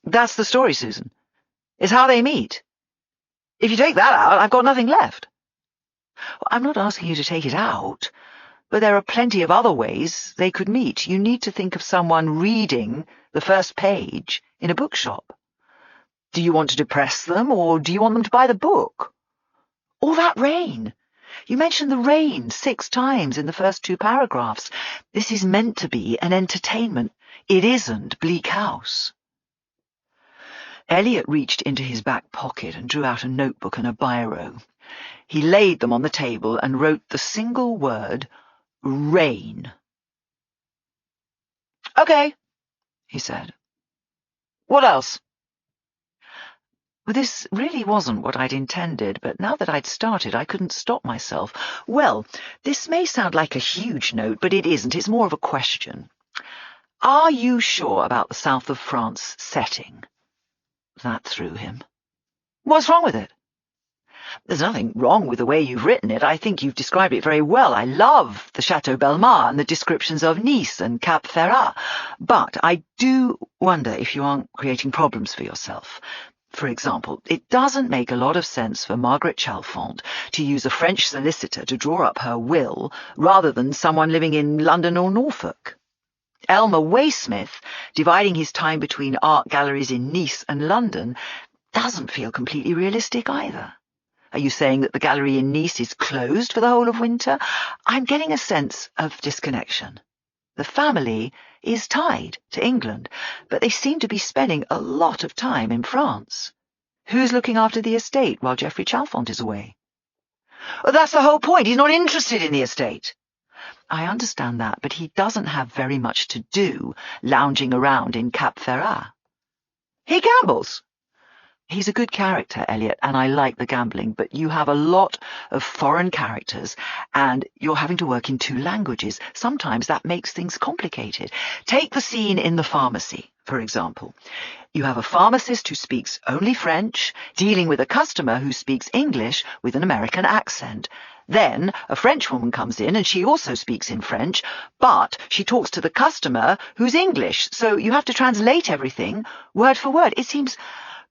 "That's the story, Susan. It's how they meet. If you take that out, I've got nothing left." "Well, I'm not asking you to take it out, but there are plenty of other ways they could meet. You need to think of someone reading the first page in a bookshop. Do you want to depress them, or do you want them to buy the book? All that rain. You mentioned the rain 6 times in the first 2 paragraphs. This is meant to be an entertainment. It isn't Bleak House." Elliot reached into his back pocket and drew out a notebook and a biro. He laid them on the table and wrote the single word, rain. "Okay," he said. "What else?" Well, this really wasn't what I'd intended, but now that I'd started, I couldn't stop myself. "Well, this may sound like a huge note, but it isn't. It's more of a question. Are you sure about the south of France setting?" That threw him. "What's wrong with it?" "There's nothing wrong with the way you've written it. I think you've described it very well. I love the Chateau Belmar and the descriptions of Nice and Cap Ferrat. But I do wonder if you aren't creating problems for yourself. For example, it doesn't make a lot of sense for Margaret Chalfont to use a French solicitor to draw up her will rather than someone living in London or Norfolk. Elmer Waysmith, dividing his time between art galleries in Nice and London, doesn't feel completely realistic either. Are you saying that the gallery in Nice is closed for the whole of winter? I'm getting a sense of disconnection. The family is tied to England, but they seem to be spending a lot of time in France. Who's looking after the estate while Geoffrey Chalfont is away?" "Well, that's the whole point. He's not interested in the estate." "I understand that, but he doesn't have very much to do lounging around in Cap Ferrat." "He gambles." "He's a good character, Elliot, and I like the gambling, but you have a lot of foreign characters, and you're having to work in 2 languages. Sometimes that makes things complicated. Take the scene in the pharmacy, for example. You have a pharmacist who speaks only French, dealing with a customer who speaks English with an American accent. Then a Frenchwoman comes in and she also speaks in French, but she talks to the customer who's English, so you have to translate everything word for word. It seems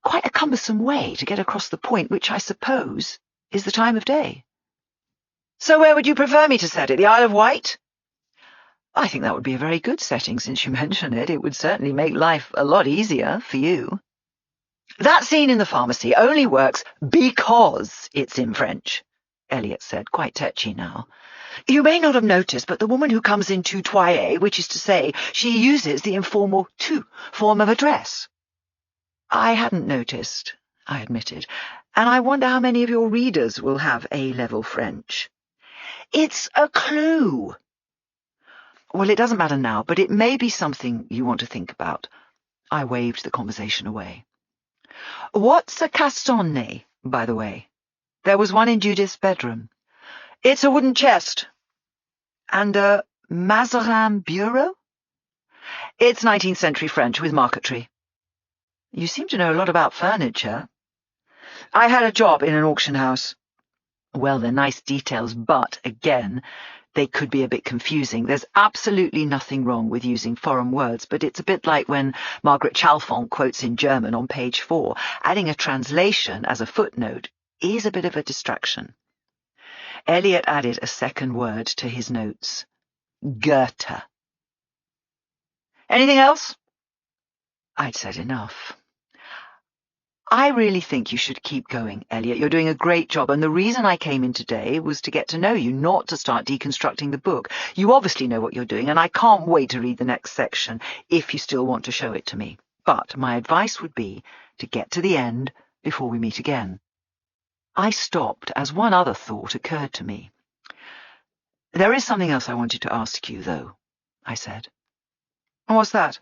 quite a cumbersome way to get across the point, which I suppose is the time of day." "So where would you prefer me to set it? The Isle of Wight?" "I think that would be a very good setting, since you mention it. It would certainly make life a lot easier for you." "That scene in the pharmacy only works because it's in French," Elliot said, quite tetchy now. "You may not have noticed, but the woman who comes in tutoyer, which is to say, she uses the informal tu form of address." "I hadn't noticed," I admitted, "and I wonder how many of your readers will have A-level French." "It's a clue." "Well, it doesn't matter now, but it may be something you want to think about." I waved the conversation away. "What's a cassonne, by the way? There was one in Judith's bedroom." "It's a wooden chest." "And a Mazarin bureau?" "It's 19th century French with marquetry." You seem to know a lot about furniture. I had a job in an auction house. Well, they're nice details, but, again, they could be a bit confusing. There's absolutely nothing wrong with using foreign words, but it's a bit like when Margaret Chalfont quotes in German on page 4. Adding a translation as a footnote is a bit of a distraction. Eliot added a second word to his notes. Goethe. Anything else? I'd said enough. I really think you should keep going, Eliot. You're doing a great job, and the reason I came in today was to get to know you, not to start deconstructing the book. You obviously know what you're doing, and I can't wait to read the next section if you still want to show it to me. But my advice would be to get to the end before we meet again. I stopped as one other thought occurred to me. There is something else I wanted to ask you, though, I said. What's that?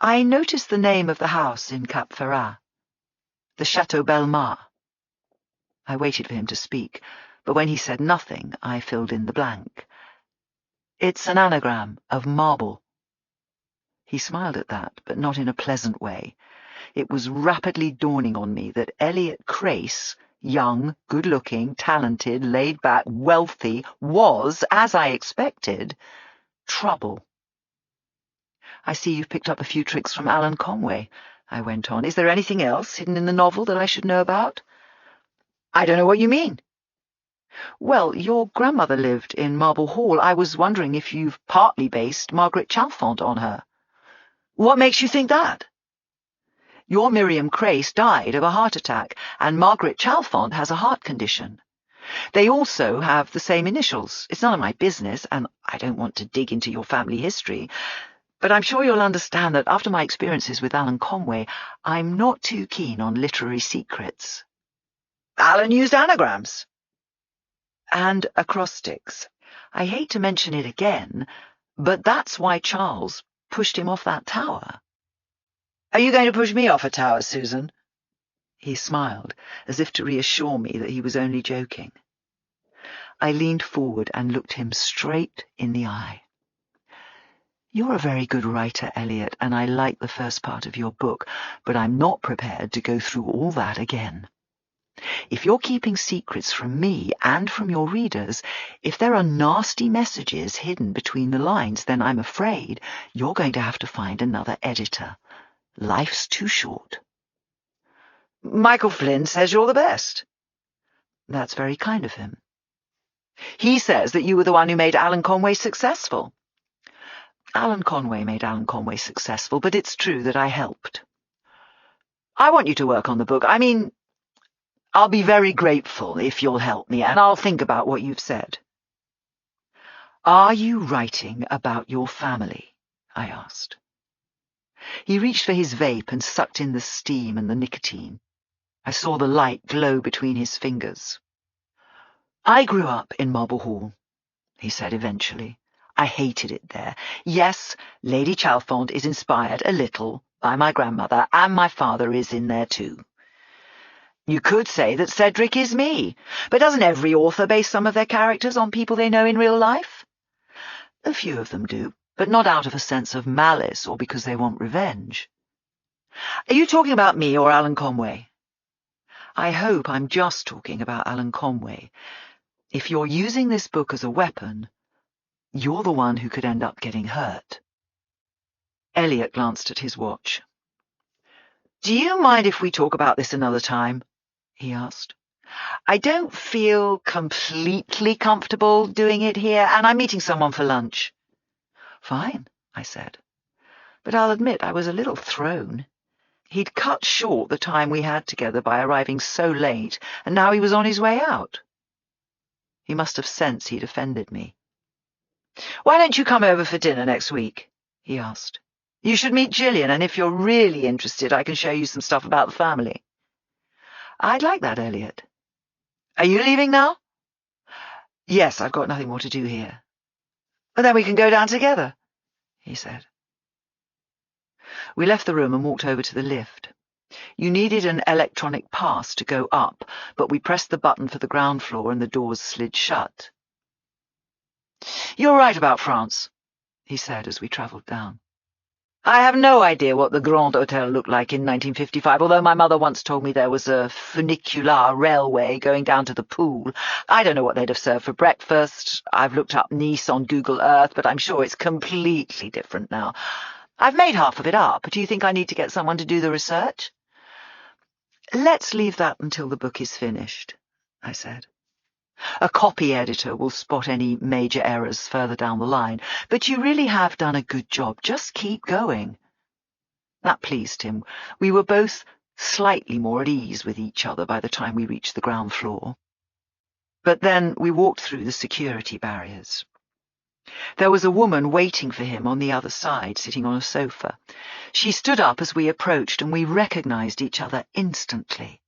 I noticed the name of the house in Cap Ferrat, the Chateau Bellemare. I waited for him to speak, but when he said nothing, I filled in the blank. It's an anagram of marble. He smiled at that, but not in a pleasant way. It was rapidly dawning on me that Eliot Crace, young, good-looking, talented, laid-back, wealthy, was, as I expected, trouble. I see you've picked up a few tricks from Alan Conway, I went on. Is there anything else hidden in the novel that I should know about? I don't know what you mean. Well, your grandmother lived in Marble Hall. I was wondering if you've partly based Margaret Chalfont on her. What makes you think that? Your Miriam Crace died of a heart attack, and Margaret Chalfont has a heart condition. They also have the same initials. It's none of my business, and I don't want to dig into your family history, but I'm sure you'll understand that after my experiences with Alan Conway, I'm not too keen on literary secrets. Alan used anagrams. And acrostics. I hate to mention it again, but that's why Charles pushed him off that tower. Are you going to push me off a tower, Susan? He smiled, as if to reassure me that he was only joking. I leaned forward and looked him straight in the eye. You're a very good writer, Eliot, and I like the first part of your book, but I'm not prepared to go through all that again. If you're keeping secrets from me and from your readers, if there are nasty messages hidden between the lines, then I'm afraid you're going to have to find another editor. Life's too short. Michael Flynn says you're the best. That's very kind of him. He says that you were the one who made Alan Conway successful. Alan Conway made Alan Conway successful, but it's true that I helped. I want you to work on the book. I mean, I'll be very grateful if you'll help me, and I'll think about what you've said. Are you writing about your family? I asked. He reached for his vape and sucked in the steam and the nicotine. I saw the light glow between his fingers. I grew up in Marble Hall, he said eventually. I hated it there. Yes, Lady Chalfont is inspired a little by my grandmother, and my father is in there too. You could say that Cedric is me, but doesn't every author base some of their characters on people they know in real life? A few of them do, but not out of a sense of malice or because they want revenge. Are you talking about me or Alan Conway? I hope I'm just talking about Alan Conway. If you're using this book as a weapon, you're the one who could end up getting hurt. Eliot glanced at his watch. Do you mind if we talk about this another time? He asked. I don't feel completely comfortable doing it here, and I'm meeting someone for lunch. Fine, I said. But I'll admit I was a little thrown. He'd cut short the time we had together by arriving so late, and now he was on his way out. He must have sensed he'd offended me. Why don't you come over for dinner next week? He asked. You should meet Gillian, and if you're really interested, I can show you some stuff about the family. I'd like that, Eliot. Are you leaving now? Yes, I've got nothing more to do here. Well, then we can go down together, he said. We left the room and walked over to the lift. You needed an electronic pass to go up, but we pressed the button for the ground floor and the doors slid shut. You're right about France, he said as we travelled down. I have no idea what the Grand Hotel looked like in 1955, although my mother once told me there was a funicular railway going down to the pool. I don't know what they'd have served for breakfast. I've looked up Nice on Google Earth, but I'm sure it's completely different now. I've made half of it up. Do you think I need to get someone to do the research? Let's leave that until the book is finished, I said. A copy editor will spot any major errors further down the line, but you really have done a good job. Just keep going. That pleased him. We were both slightly more at ease with each other by the time we reached the ground floor. But then we walked through the security barriers. There was a woman waiting for him on the other side, sitting on a sofa. She stood up as we approached, and we recognized each other instantly.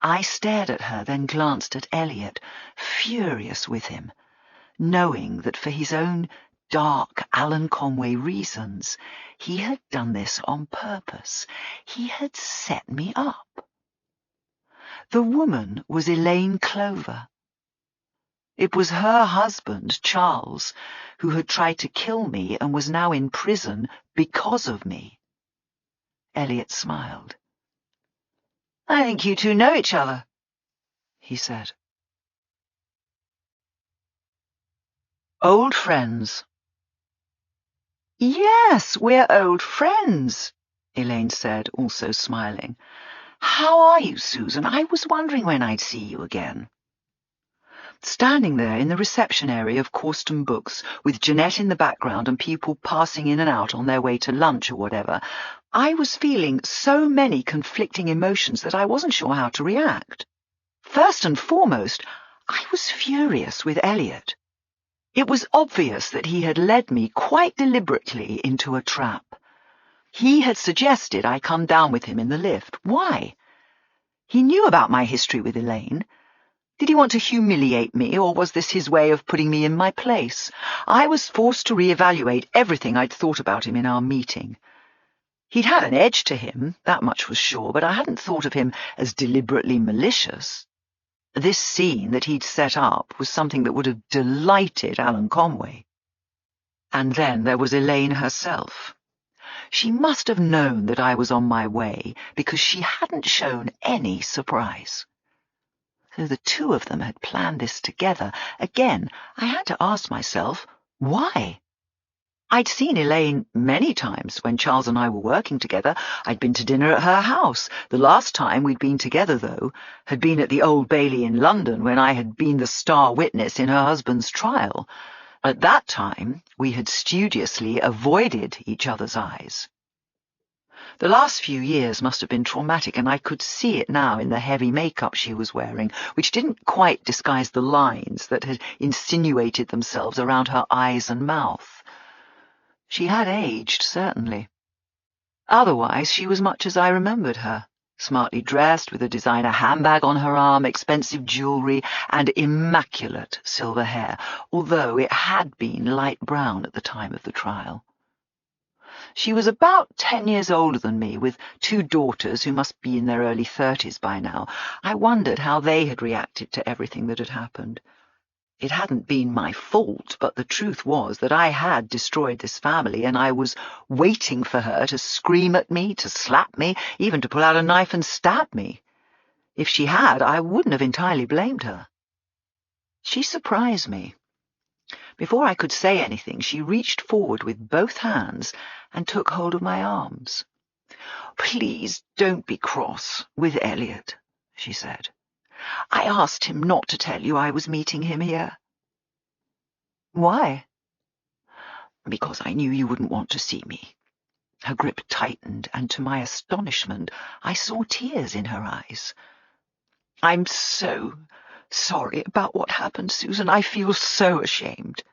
I stared at her, then glanced at Elliot, furious with him, knowing that for his own dark Alan Conway reasons, he had done this on purpose. He had set me up. The woman was Elaine Clover. It was her husband, Charles, who had tried to kill me and was now in prison because of me. Elliot smiled. I think you two know each other, he said. Old friends. Yes, we're old friends, Elaine said, also smiling. How are you, Susan? I was wondering when I'd see you again. Standing there in the reception area of Corston Books, with Jeanette in the background and people passing in and out on their way to lunch or whatever, I was feeling so many conflicting emotions that I wasn't sure how to react. First and foremost, I was furious with Elliot. It was obvious that he had led me quite deliberately into a trap. He had suggested I come down with him in the lift. Why? He knew about my history with Elaine. Did he want to humiliate me, or was this his way of putting me in my place? I was forced to reevaluate everything I'd thought about him in our meeting. He'd had an edge to him, that much was sure, but I hadn't thought of him as deliberately malicious. This scene that he'd set up was something that would have delighted Alan Conway. And then there was Elaine herself. She must have known that I was on my way, because she hadn't shown any surprise. So the two of them had planned this together. Again, I had to ask myself, why? I'd seen Elaine many times when Charles and I were working together. I'd been to dinner at her house. The last time we'd been together, though, had been at the Old Bailey in London when I had been the star witness in her husband's trial. At that time, we had studiously avoided each other's eyes. The last few years must have been traumatic, and I could see it now in the heavy makeup she was wearing, which didn't quite disguise the lines that had insinuated themselves around her eyes and mouth. She had aged, certainly. Otherwise, she was much as I remembered her, smartly dressed, with a designer handbag on her arm, expensive jewellery, and immaculate silver hair, although it had been light brown at the time of the trial. She was about 10 years older than me, with two daughters who must be in their early 30s by now. I wondered how they had reacted to everything that had happened. It hadn't been my fault, but the truth was that I had destroyed this family, and I was waiting for her to scream at me, to slap me, even to pull out a knife and stab me. If she had, I wouldn't have entirely blamed her. She surprised me. Before I could say anything, she reached forward with both hands and took hold of my arms. "Please don't be cross with Elliot," she said. "I asked him not to tell you I was meeting him here." "Why?" "Because I knew you wouldn't want to see me." Her grip tightened, and to my astonishment, I saw tears in her eyes. "I'm so sorry about what happened, Susan. I feel so ashamed.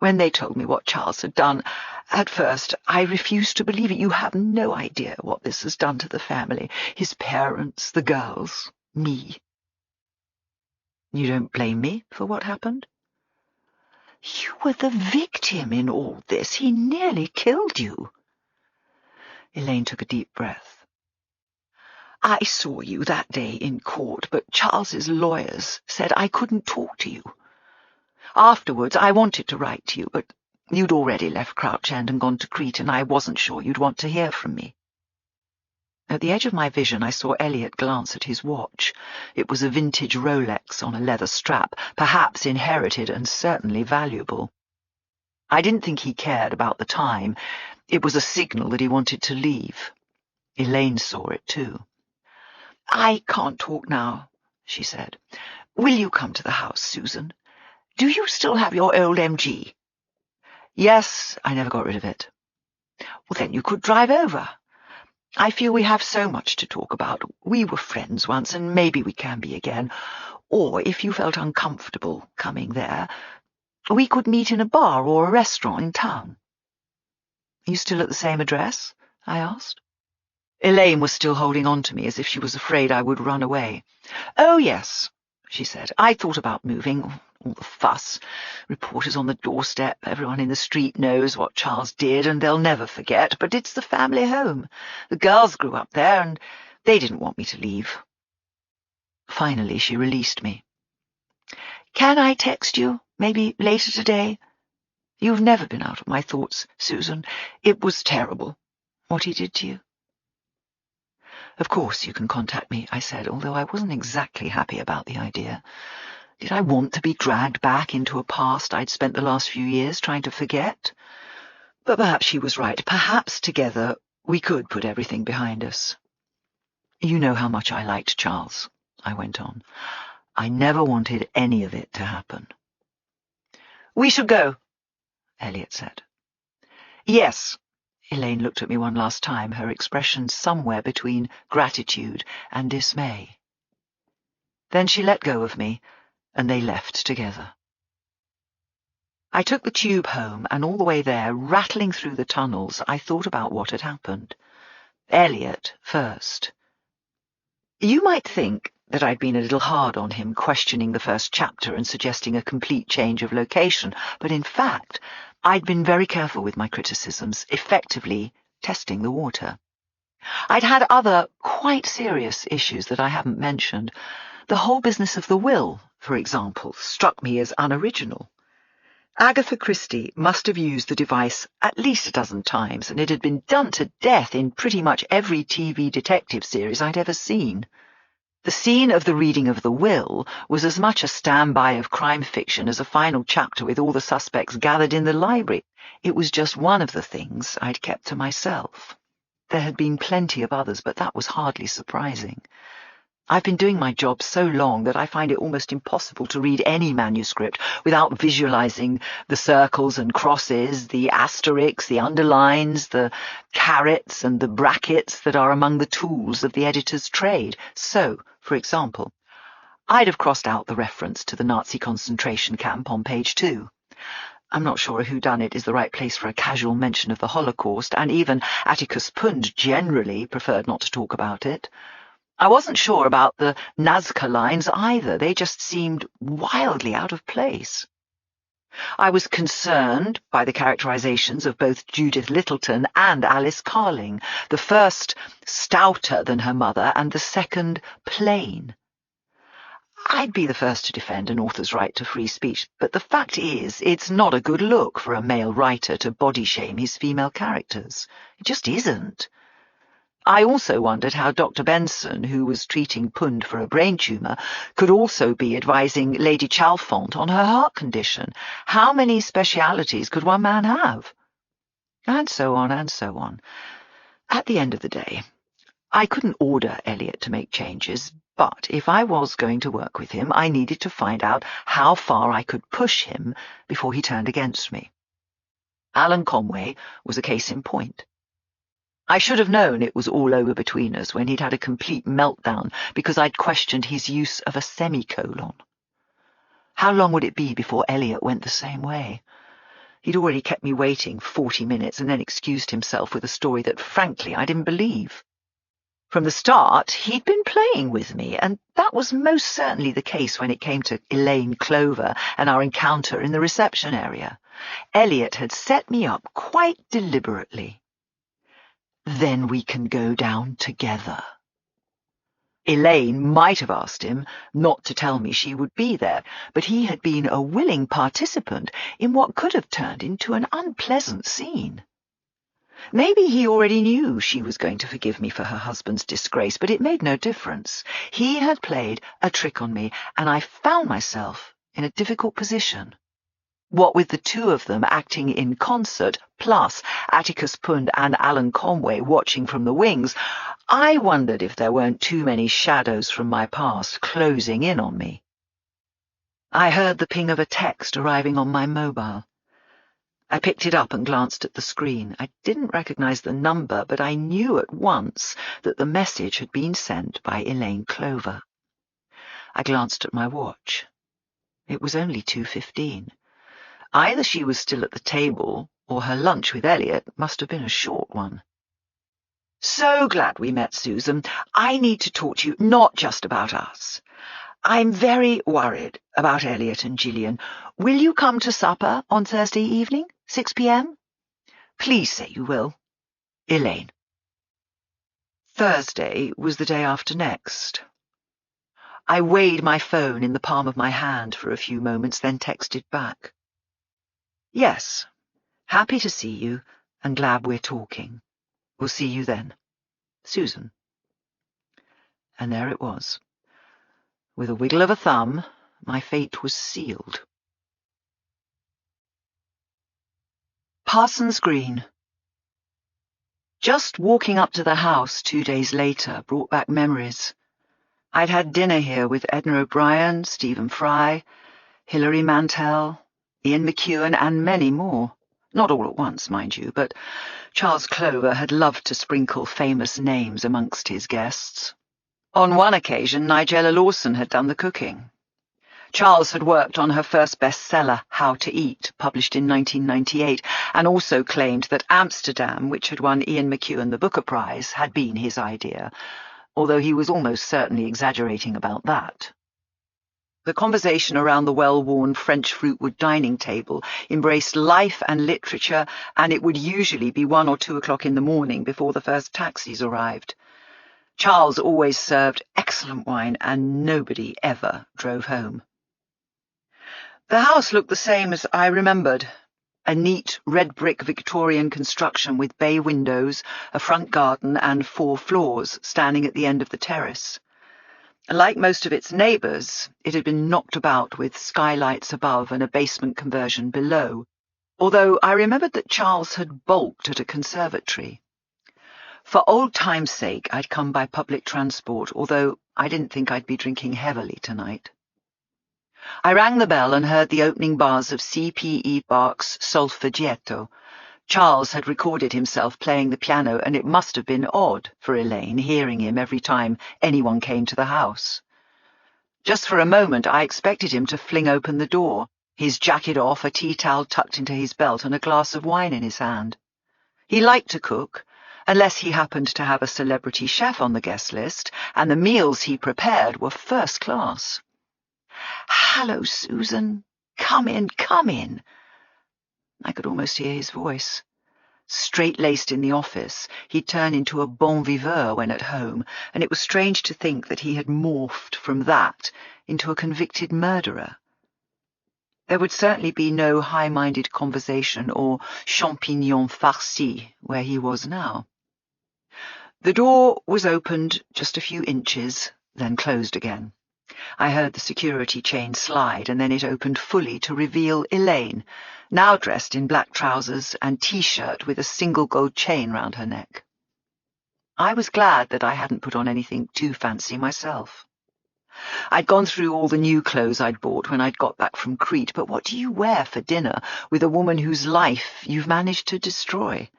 When they told me what Charles had done, at first I refused to believe it. You have no idea what this has done to the family. His parents, the girls, me." "You don't blame me for what happened?" "You were the victim in all this. He nearly killed you." Elaine took a deep breath. "I saw you that day in court, but Charles's lawyers said I couldn't talk to you. Afterwards, I wanted to write to you, but You'd already left Crouch End and gone to Crete, and I wasn't sure you'd want to hear from me." At the edge of my vision, I saw Elliot glance at his watch. It was a vintage Rolex on a leather strap, perhaps inherited and certainly valuable. I didn't think he cared about the time. It was a signal that he wanted to leave. Elaine saw it too. "I can't talk now," she said. "Will you come to the house, Susan? Do you still have your old MG?" "Yes, I never got rid of it." "Well, then you could drive over. I feel we have so much to talk about. We were friends once, and maybe we can be again. Or, if you felt uncomfortable coming there, we could meet in a bar or a restaurant in town." "Are you still at the same address?" I asked. Elaine was still holding on to me as if she was afraid I would run away. "Oh, yes," she said. "I thought about moving. All the fuss. Reporters on the doorstep. Everyone in the street knows what Charles did, and they'll never forget. But it's the family home. The girls grew up there, and they didn't want me to leave." Finally, she released me. "Can I text you? Maybe later today? You've never been out of my thoughts, Susan. It was terrible, what he did to you." "Of course you can contact me," I said, although I wasn't exactly happy about the idea. Did I want to be dragged back into a past I'd spent the last few years trying to forget? But perhaps she was right. Perhaps together we could put everything behind us. "You know how much I liked Charles," I went on. "I never wanted any of it to happen." "We should go," Elliot said. "Yes." Elaine looked at me one last time, her expression somewhere between gratitude and dismay. Then she let go of me, and they left together. I took the tube home, and all the way there, rattling through the tunnels, I thought about what had happened. Elliot first. You might think that I'd been a little hard on him, questioning the first chapter and suggesting a complete change of location, but in fact, I'd been very careful with my criticisms, effectively testing the water. I'd had other, quite serious issues that I haven't mentioned. The whole business of the will, for example, struck me as unoriginal. Agatha Christie must have used the device at least a dozen times, and it had been done to death in pretty much every TV detective series I'd ever seen. The scene of the reading of the will was as much a standby of crime fiction as a final chapter with all the suspects gathered in the library. It was just one of the things I'd kept to myself. There had been plenty of others, but that was hardly surprising. I've been doing my job so long that I find it almost impossible to read any manuscript without visualizing the circles and crosses, the asterisks, the underlines, the carets and the brackets that are among the tools of the editor's trade. So, for example, I'd have crossed out the reference to the Nazi concentration camp on page 2. I'm not sure a Whodunit is the right place for a casual mention of the Holocaust, and even Atticus Pund generally preferred not to talk about it. I wasn't sure about the Nazca lines either. They just seemed wildly out of place. I was concerned by the characterizations of both Judith Littleton and Alice Carling, the first stouter than her mother and the second plain. I'd be the first to defend an author's right to free speech, but the fact is, it's not a good look for a male writer to body-shame his female characters. It just isn't. I also wondered how Dr. Benson, who was treating Pund for a brain tumour, could also be advising Lady Chalfont on her heart condition. How many specialities could one man have? And so on and so on. At the end of the day, I couldn't order Elliot to make changes, but if I was going to work with him, I needed to find out how far I could push him before he turned against me. Alan Conway was a case in point. I should have known it was all over between us when he'd had a complete meltdown because I'd questioned his use of a semicolon. How long would it be before Elliot went the same way? He'd already kept me waiting 40 minutes and then excused himself with a story that, frankly, I didn't believe. From the start, he'd been playing with me, and that was most certainly the case when it came to Elaine Clover and our encounter in the reception area. Elliot had set me up quite deliberately. "Then we can go down together." Elaine might have asked him not to tell me she would be there, but he had been a willing participant in what could have turned into an unpleasant scene. Maybe he already knew she was going to forgive me for her husband's disgrace, but it made no difference. He had played a trick on me, and I found myself in a difficult position. What with the two of them acting in concert, plus Atticus Pund and Alan Conway watching from the wings, I wondered if there weren't too many shadows from my past closing in on me. I heard the ping of a text arriving on my mobile. I picked it up and glanced at the screen. I didn't recognize the number, but I knew at once that the message had been sent by Elaine Clover. I glanced at my watch. It was only 2:15. Either she was still at the table, or her lunch with Elliot must have been a short one. So glad we met, Susan. I need to talk to you, not just about us. I'm very worried about Elliot and Gillian. Will you come to supper on Thursday evening, 6 p.m? Please say you will. Elaine. Thursday was the day after next. I weighed my phone in the palm of my hand for a few moments, then texted back. Yes, happy to see you and glad we're talking. We'll see you then. Susan. And there it was. With a wiggle of a thumb, my fate was sealed. Parsons Green. Just walking up to the house 2 days later brought back memories. I'd had dinner here with Edna O'Brien, Stephen Fry, Hilary Mantel, Ian McEwan, and many more. Not all at once, mind you, but Charles Clover had loved to sprinkle famous names amongst his guests. On one occasion, Nigella Lawson had done the cooking. Charles had worked on her first bestseller, How to Eat, published in 1998, and also claimed that Amsterdam, which had won Ian McEwan the Booker Prize, had been his idea, although he was almost certainly exaggerating about that. The conversation around the well-worn French fruitwood dining table embraced life and literature, and it would usually be 1 or 2 o'clock in the morning before the first taxis arrived. Charles always served excellent wine, and nobody ever drove home. The house looked the same as I remembered. A neat red-brick Victorian construction with bay windows, a front garden, and 4 floors standing at the end of the terrace. Like most of its neighbours, it had been knocked about with skylights above and a basement conversion below, although I remembered that Charles had balked at a conservatory. For old time's sake, I'd come by public transport, although I didn't think I'd be drinking heavily tonight. I rang the bell and heard the opening bars of C.P.E. Bach's Solfeggietto. Charles had recorded himself playing the piano, and it must have been odd for Elaine hearing him every time anyone came to the house. Just for a moment I expected him to fling open the door, his jacket off, a tea towel tucked into his belt, and a glass of wine in his hand. He liked to cook, unless he happened to have a celebrity chef on the guest list, and the meals he prepared were first class. "Hello, Susan. Come in, come in." I could almost hear his voice. Straight-laced in the office, he'd turn into a bon viveur when at home, and it was strange to think that he had morphed from that into a convicted murderer. There would certainly be no high-minded conversation or champignon farci where he was now. The door was opened just a few inches, then closed again. I heard the security chain slide, and then it opened fully to reveal Elaine, now dressed in black trousers and T-shirt with a single gold chain round her neck. I was glad that I hadn't put on anything too fancy myself. I'd gone through all the new clothes I'd bought when I'd got back from Crete, but what do you wear for dinner with a woman whose life you've managed to destroy?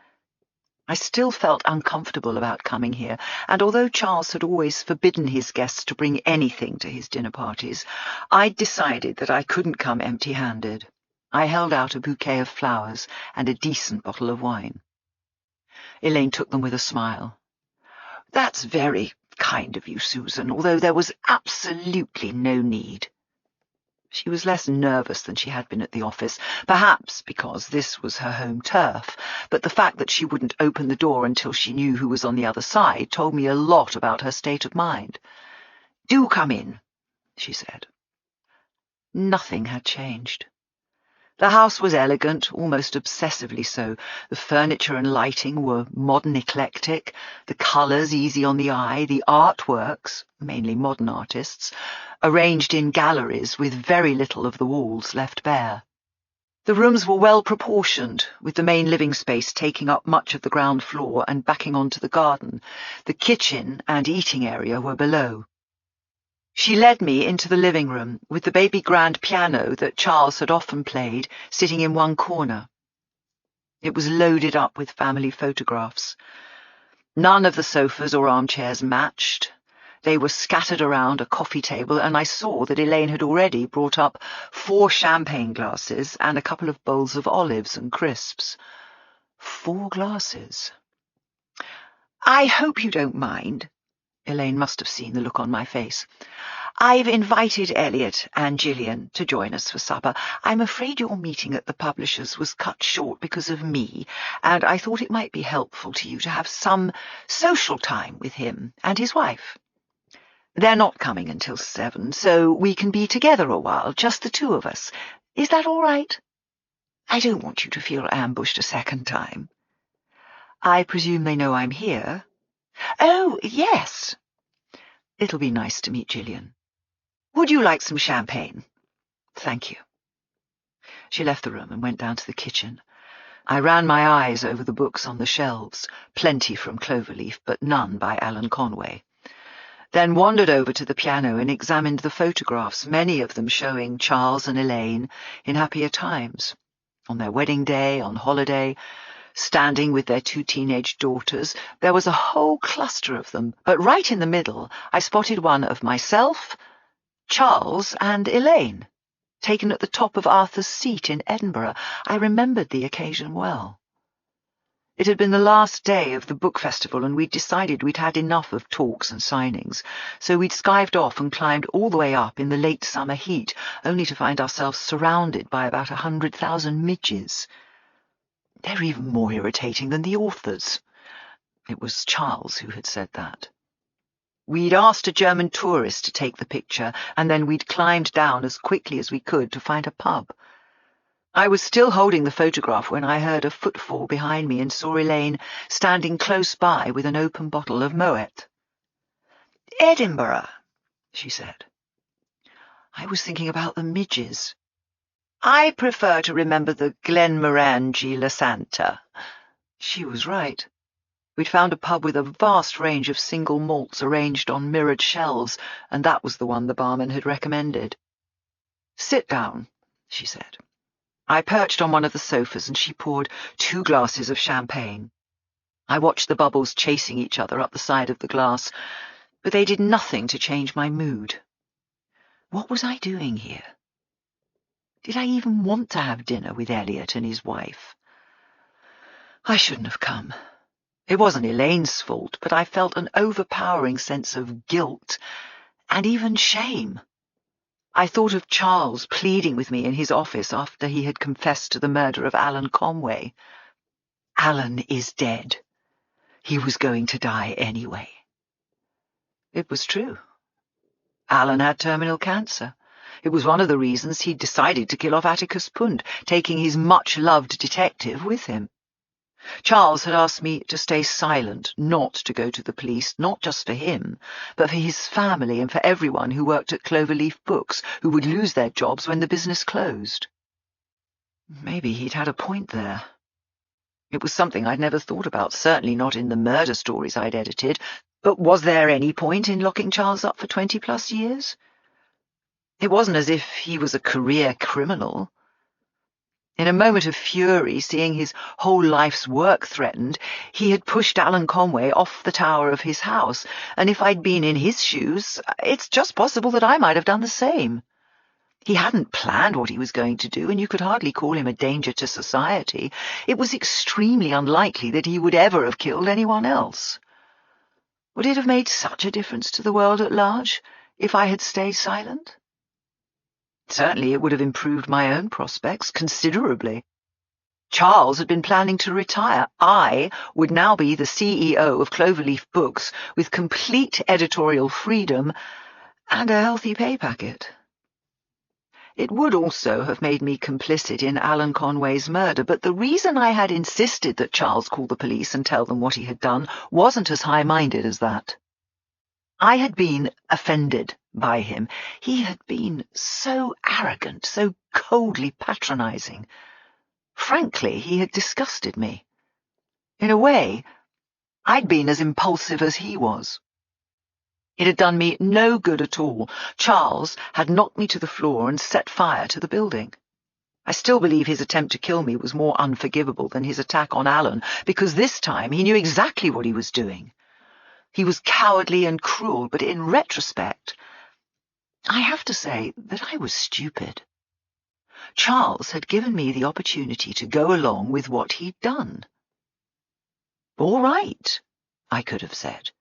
I still felt uncomfortable about coming here, and although Charles had always forbidden his guests to bring anything to his dinner parties, I'd decided that I couldn't come empty-handed. I held out a bouquet of flowers and a decent bottle of wine. Elaine took them with a smile. "That's very kind of you, Susan, although there was absolutely no need." She was less nervous than she had been at the office, perhaps because this was her home turf, but the fact that she wouldn't open the door until she knew who was on the other side told me a lot about her state of mind. "Do come in," she said. Nothing had changed. The house was elegant, almost obsessively so. The furniture and lighting were modern eclectic, the colours easy on the eye, the artworks, mainly modern artists, arranged in galleries with very little of the walls left bare. The rooms were well proportioned, with the main living space taking up much of the ground floor and backing onto the garden. The kitchen and eating area were below. She led me into the living room, with the baby grand piano that Charles had often played sitting in one corner. It was loaded up with family photographs. None of the sofas or armchairs matched. They were scattered around a coffee table, and I saw that Elaine had already brought up 4 champagne glasses and a couple of bowls of olives and crisps. 4 glasses. "I hope you don't mind." Elaine must have seen the look on my face. "I've invited Elliot and Gillian to join us for supper. I'm afraid your meeting at the publisher's was cut short because of me, and I thought it might be helpful to you to have some social time with him and his wife. They're not coming until 7, so we can be together a while, just the 2 of us. Is that all right? I don't want you to feel ambushed a second time. I presume they know I'm here?" "Oh, yes." "It'll be nice to meet Gillian. Would you like some champagne?" "Thank you." She left the room and went down to the kitchen. I ran my eyes over the books on the shelves, plenty from Cloverleaf, but none by Alan Conway. Then wandered over to the piano and examined the photographs, many of them showing Charles and Elaine in happier times, on their wedding day, on holiday, standing with their 2 teenage daughters. There was a whole cluster of them, but right in the middle I spotted one of myself, Charles, and Elaine, taken at the top of Arthur's Seat in Edinburgh. I remembered the occasion well. It had been the last day of the book festival, and we'd decided we'd had enough of talks and signings, so we'd skived off and climbed all the way up in the late summer heat, only to find ourselves surrounded by about 100,000 midges. "They're even more irritating than the authors." It was Charles who had said that. We'd asked a German tourist to take the picture, and then we'd climbed down as quickly as we could to find a pub. I was still holding the photograph when I heard a footfall behind me and saw Elaine standing close by with an open bottle of Moet. "Edinburgh," she said. I was thinking about the midges. "I prefer to remember the Glenmorangie La Santa." She was right. We'd found a pub with a vast range of single malts arranged on mirrored shelves, and that was the one the barman had recommended. "Sit down," she said. I perched on one of the sofas, and she poured 2 glasses of champagne. I watched the bubbles chasing each other up the side of the glass, but they did nothing to change my mood. What was I doing here? Did I even want to have dinner with Elliot and his wife? I shouldn't have come. It wasn't Elaine's fault, but I felt an overpowering sense of guilt and even shame. I thought of Charles pleading with me in his office after he had confessed to the murder of Alan Conway. Alan is dead. He was going to die anyway. It was true. Alan had terminal cancer. It was one of the reasons he'd decided to kill off Atticus Punt, taking his much-loved detective with him. Charles had asked me to stay silent, not to go to the police, not just for him, but for his family and for everyone who worked at Cloverleaf Books, who would lose their jobs when the business closed. Maybe he'd had a point there. It was something I'd never thought about, certainly not in the murder stories I'd edited, but was there any point in locking Charles up for 20-plus years? It wasn't as if he was a career criminal. In a moment of fury, seeing his whole life's work threatened, he had pushed Alan Conway off the tower of his house, and if I'd been in his shoes, it's just possible that I might have done the same. He hadn't planned what he was going to do, and you could hardly call him a danger to society. It was extremely unlikely that he would ever have killed anyone else. Would it have made such a difference to the world at large if I had stayed silent? Certainly it would have improved my own prospects considerably. Charles had been planning to retire. I would now be the CEO of Cloverleaf Books with complete editorial freedom, And a healthy pay packet. It would also have made me complicit in Alan Conway's murder, but the reason I had insisted that Charles call the police and tell them what he had done wasn't as high-minded as that. I had been offended by him. He had been so arrogant, so coldly patronizing. Frankly, he had disgusted me. In a way, I'd been as impulsive as he was. It had done me no good at all. Charles had knocked me to the floor and set fire to the building. I still believe his attempt to kill me was more unforgivable than his attack on Alan, because this time he knew exactly what he was doing. He was cowardly and cruel, but in retrospect, I have to say that I was stupid. Charles had given me the opportunity to go along with what he'd done. All right, I could have said.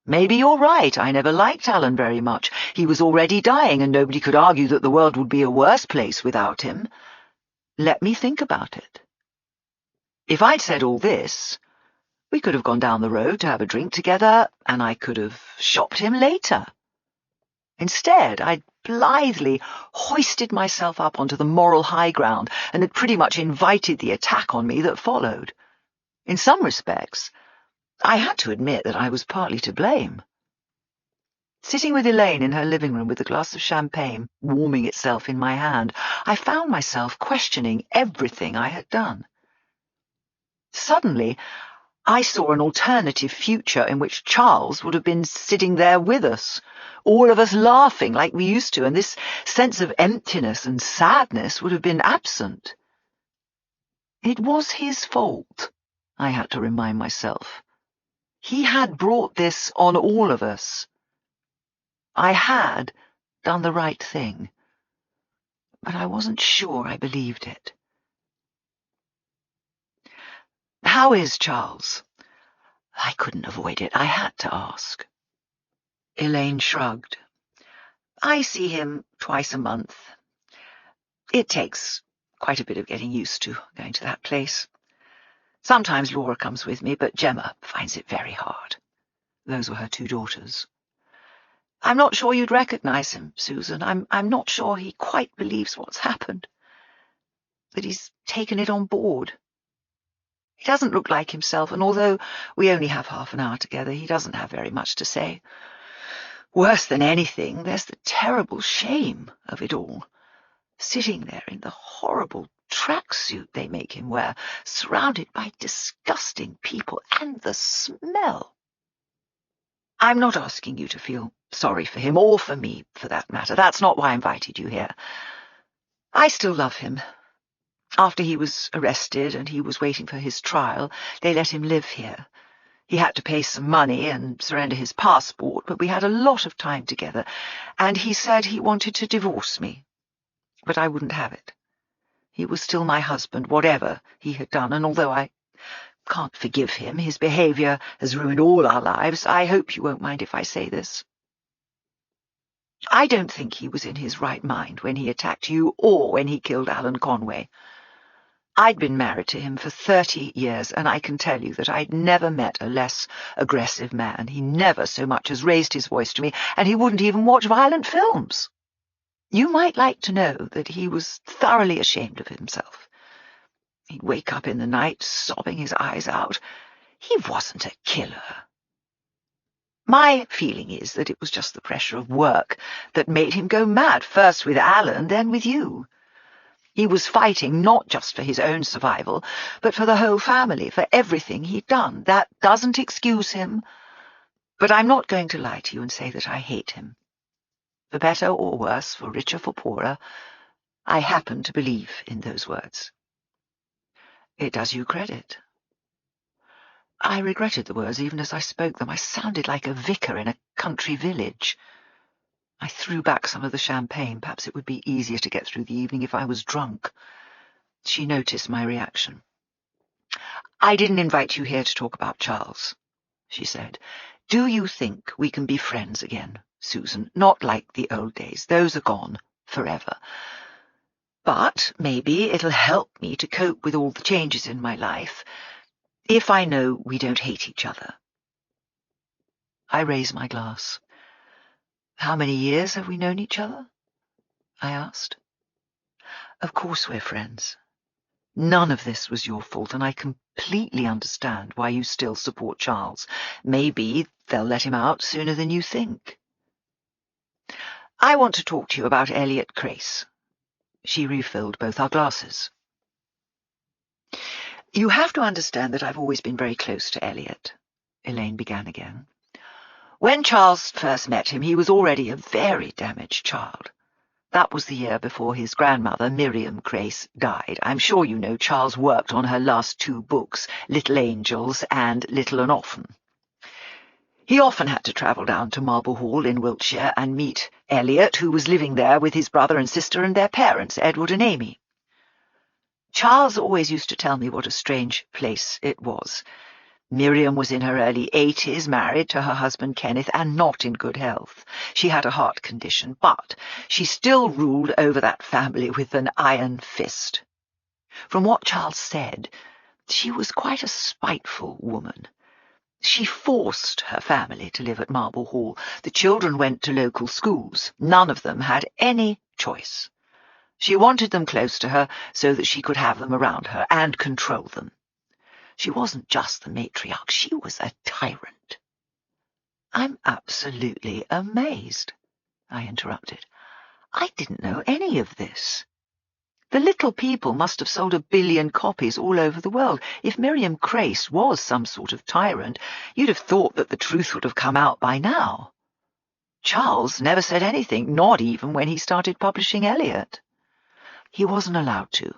Maybe you're right, I never liked Alan very much. He was already dying, and nobody could argue that the world would be a worse place without him. Let me think about it. If I'd said all this, we could have gone down the road to have a drink together, and I could have shopped him later. Instead, I'd blithely hoisted myself up onto the moral high ground and had pretty much invited the attack on me that followed. In some respects, I had to admit that I was partly to blame. Sitting with Elaine in her living room with a glass of champagne warming itself in my hand, I found myself questioning everything I had done. Suddenly, I saw an alternative future in which Charles would have been sitting there with us, all of us laughing like we used to, and this sense of emptiness and sadness would have been absent. It was his fault, I had to remind myself. He had brought this on all of us. I had done the right thing, but I wasn't sure I believed it. How is Charles? I couldn't avoid it. I had to ask. Elaine shrugged. I see him twice a month. It takes quite a bit of getting used to going to that place. Sometimes Laura comes with me, but Gemma finds it very hard. Those were her two daughters. I'm not sure you'd recognize him, Susan. I'm not sure he quite believes what's happened, that he's taken it on board. He doesn't look like himself, and although we only have half an hour together, he doesn't have very much to say. Worse than anything, there's the terrible shame of it all. Sitting there in the horrible tracksuit they make him wear, surrounded by disgusting people, and the smell. I'm not asking you to feel sorry for him, or for me, for that matter. That's not why I invited you here. I still love him. After he was arrested and he was waiting for his trial, they let him live here. He had to pay some money and surrender his passport, but we had a lot of time together, and he said he wanted to divorce me. But I wouldn't have it. He was still my husband, whatever he had done, and although I can't forgive him, his behaviour has ruined all our lives. I hope you won't mind if I say this. I don't think he was in his right mind when he attacked you or when he killed Alan Conway. I'd been married to him for 30 years, and I can tell you that I'd never met a less aggressive man. He never so much as raised his voice to me, and he wouldn't even watch violent films. You might like to know that he was thoroughly ashamed of himself. He'd wake up in the night, sobbing his eyes out. He wasn't a killer. My feeling is that it was just the pressure of work that made him go mad, first with Alan, then with you. He was fighting not just for his own survival, but for the whole family, for everything he'd done. That doesn't excuse him, but I'm not going to lie to you and say that I hate him. For better or worse, for richer, for poorer, I happen to believe in those words. It does you credit. I regretted the words even as I spoke them. I sounded like a vicar in a country village. I threw back some of the champagne. Perhaps it would be easier to get through the evening if I was drunk. She noticed my reaction. I didn't invite you here to talk about Charles, she said. Do you think we can be friends again, Susan? Not like the old days. Those are gone forever. But maybe it'll help me to cope with all the changes in my life if I know we don't hate each other. I raise my glass. How many years have we known each other? I asked. Of course we're friends. None of this was your fault, and I completely understand why you still support Charles. Maybe they'll let him out sooner than you think. I want to talk to you about Elliot Crace. She refilled both our glasses. You have to understand that I've always been very close to Elliot, Elaine began again. When Charles first met him, he was already a very damaged child. That was the year before his grandmother, Miriam Crace, died. I'm sure you know Charles worked on her last 2 books, Little Angels and Little and Often. He often had to travel down to Marble Hall in Wiltshire and meet Elliot, who was living there with his brother and sister and their parents, Edward and Amy. Charles always used to tell me what a strange place it was. Miriam was in her early 80s, married to her husband Kenneth, and not in good health. She had a heart condition, but she still ruled over that family with an iron fist. From what Charles said, she was quite a spiteful woman. She forced her family to live at Marble Hall. The children went to local schools. None of them had any choice. She wanted them close to her so that she could have them around her and control them. She wasn't just the matriarch, she was a tyrant. I'm absolutely amazed, I interrupted. I didn't know any of this. The Little People must have sold 1 billion copies all over the world. If Miriam Crace was some sort of tyrant, you'd have thought that the truth would have come out by now. Charles never said anything, not even when he started publishing Elliot. He wasn't allowed to.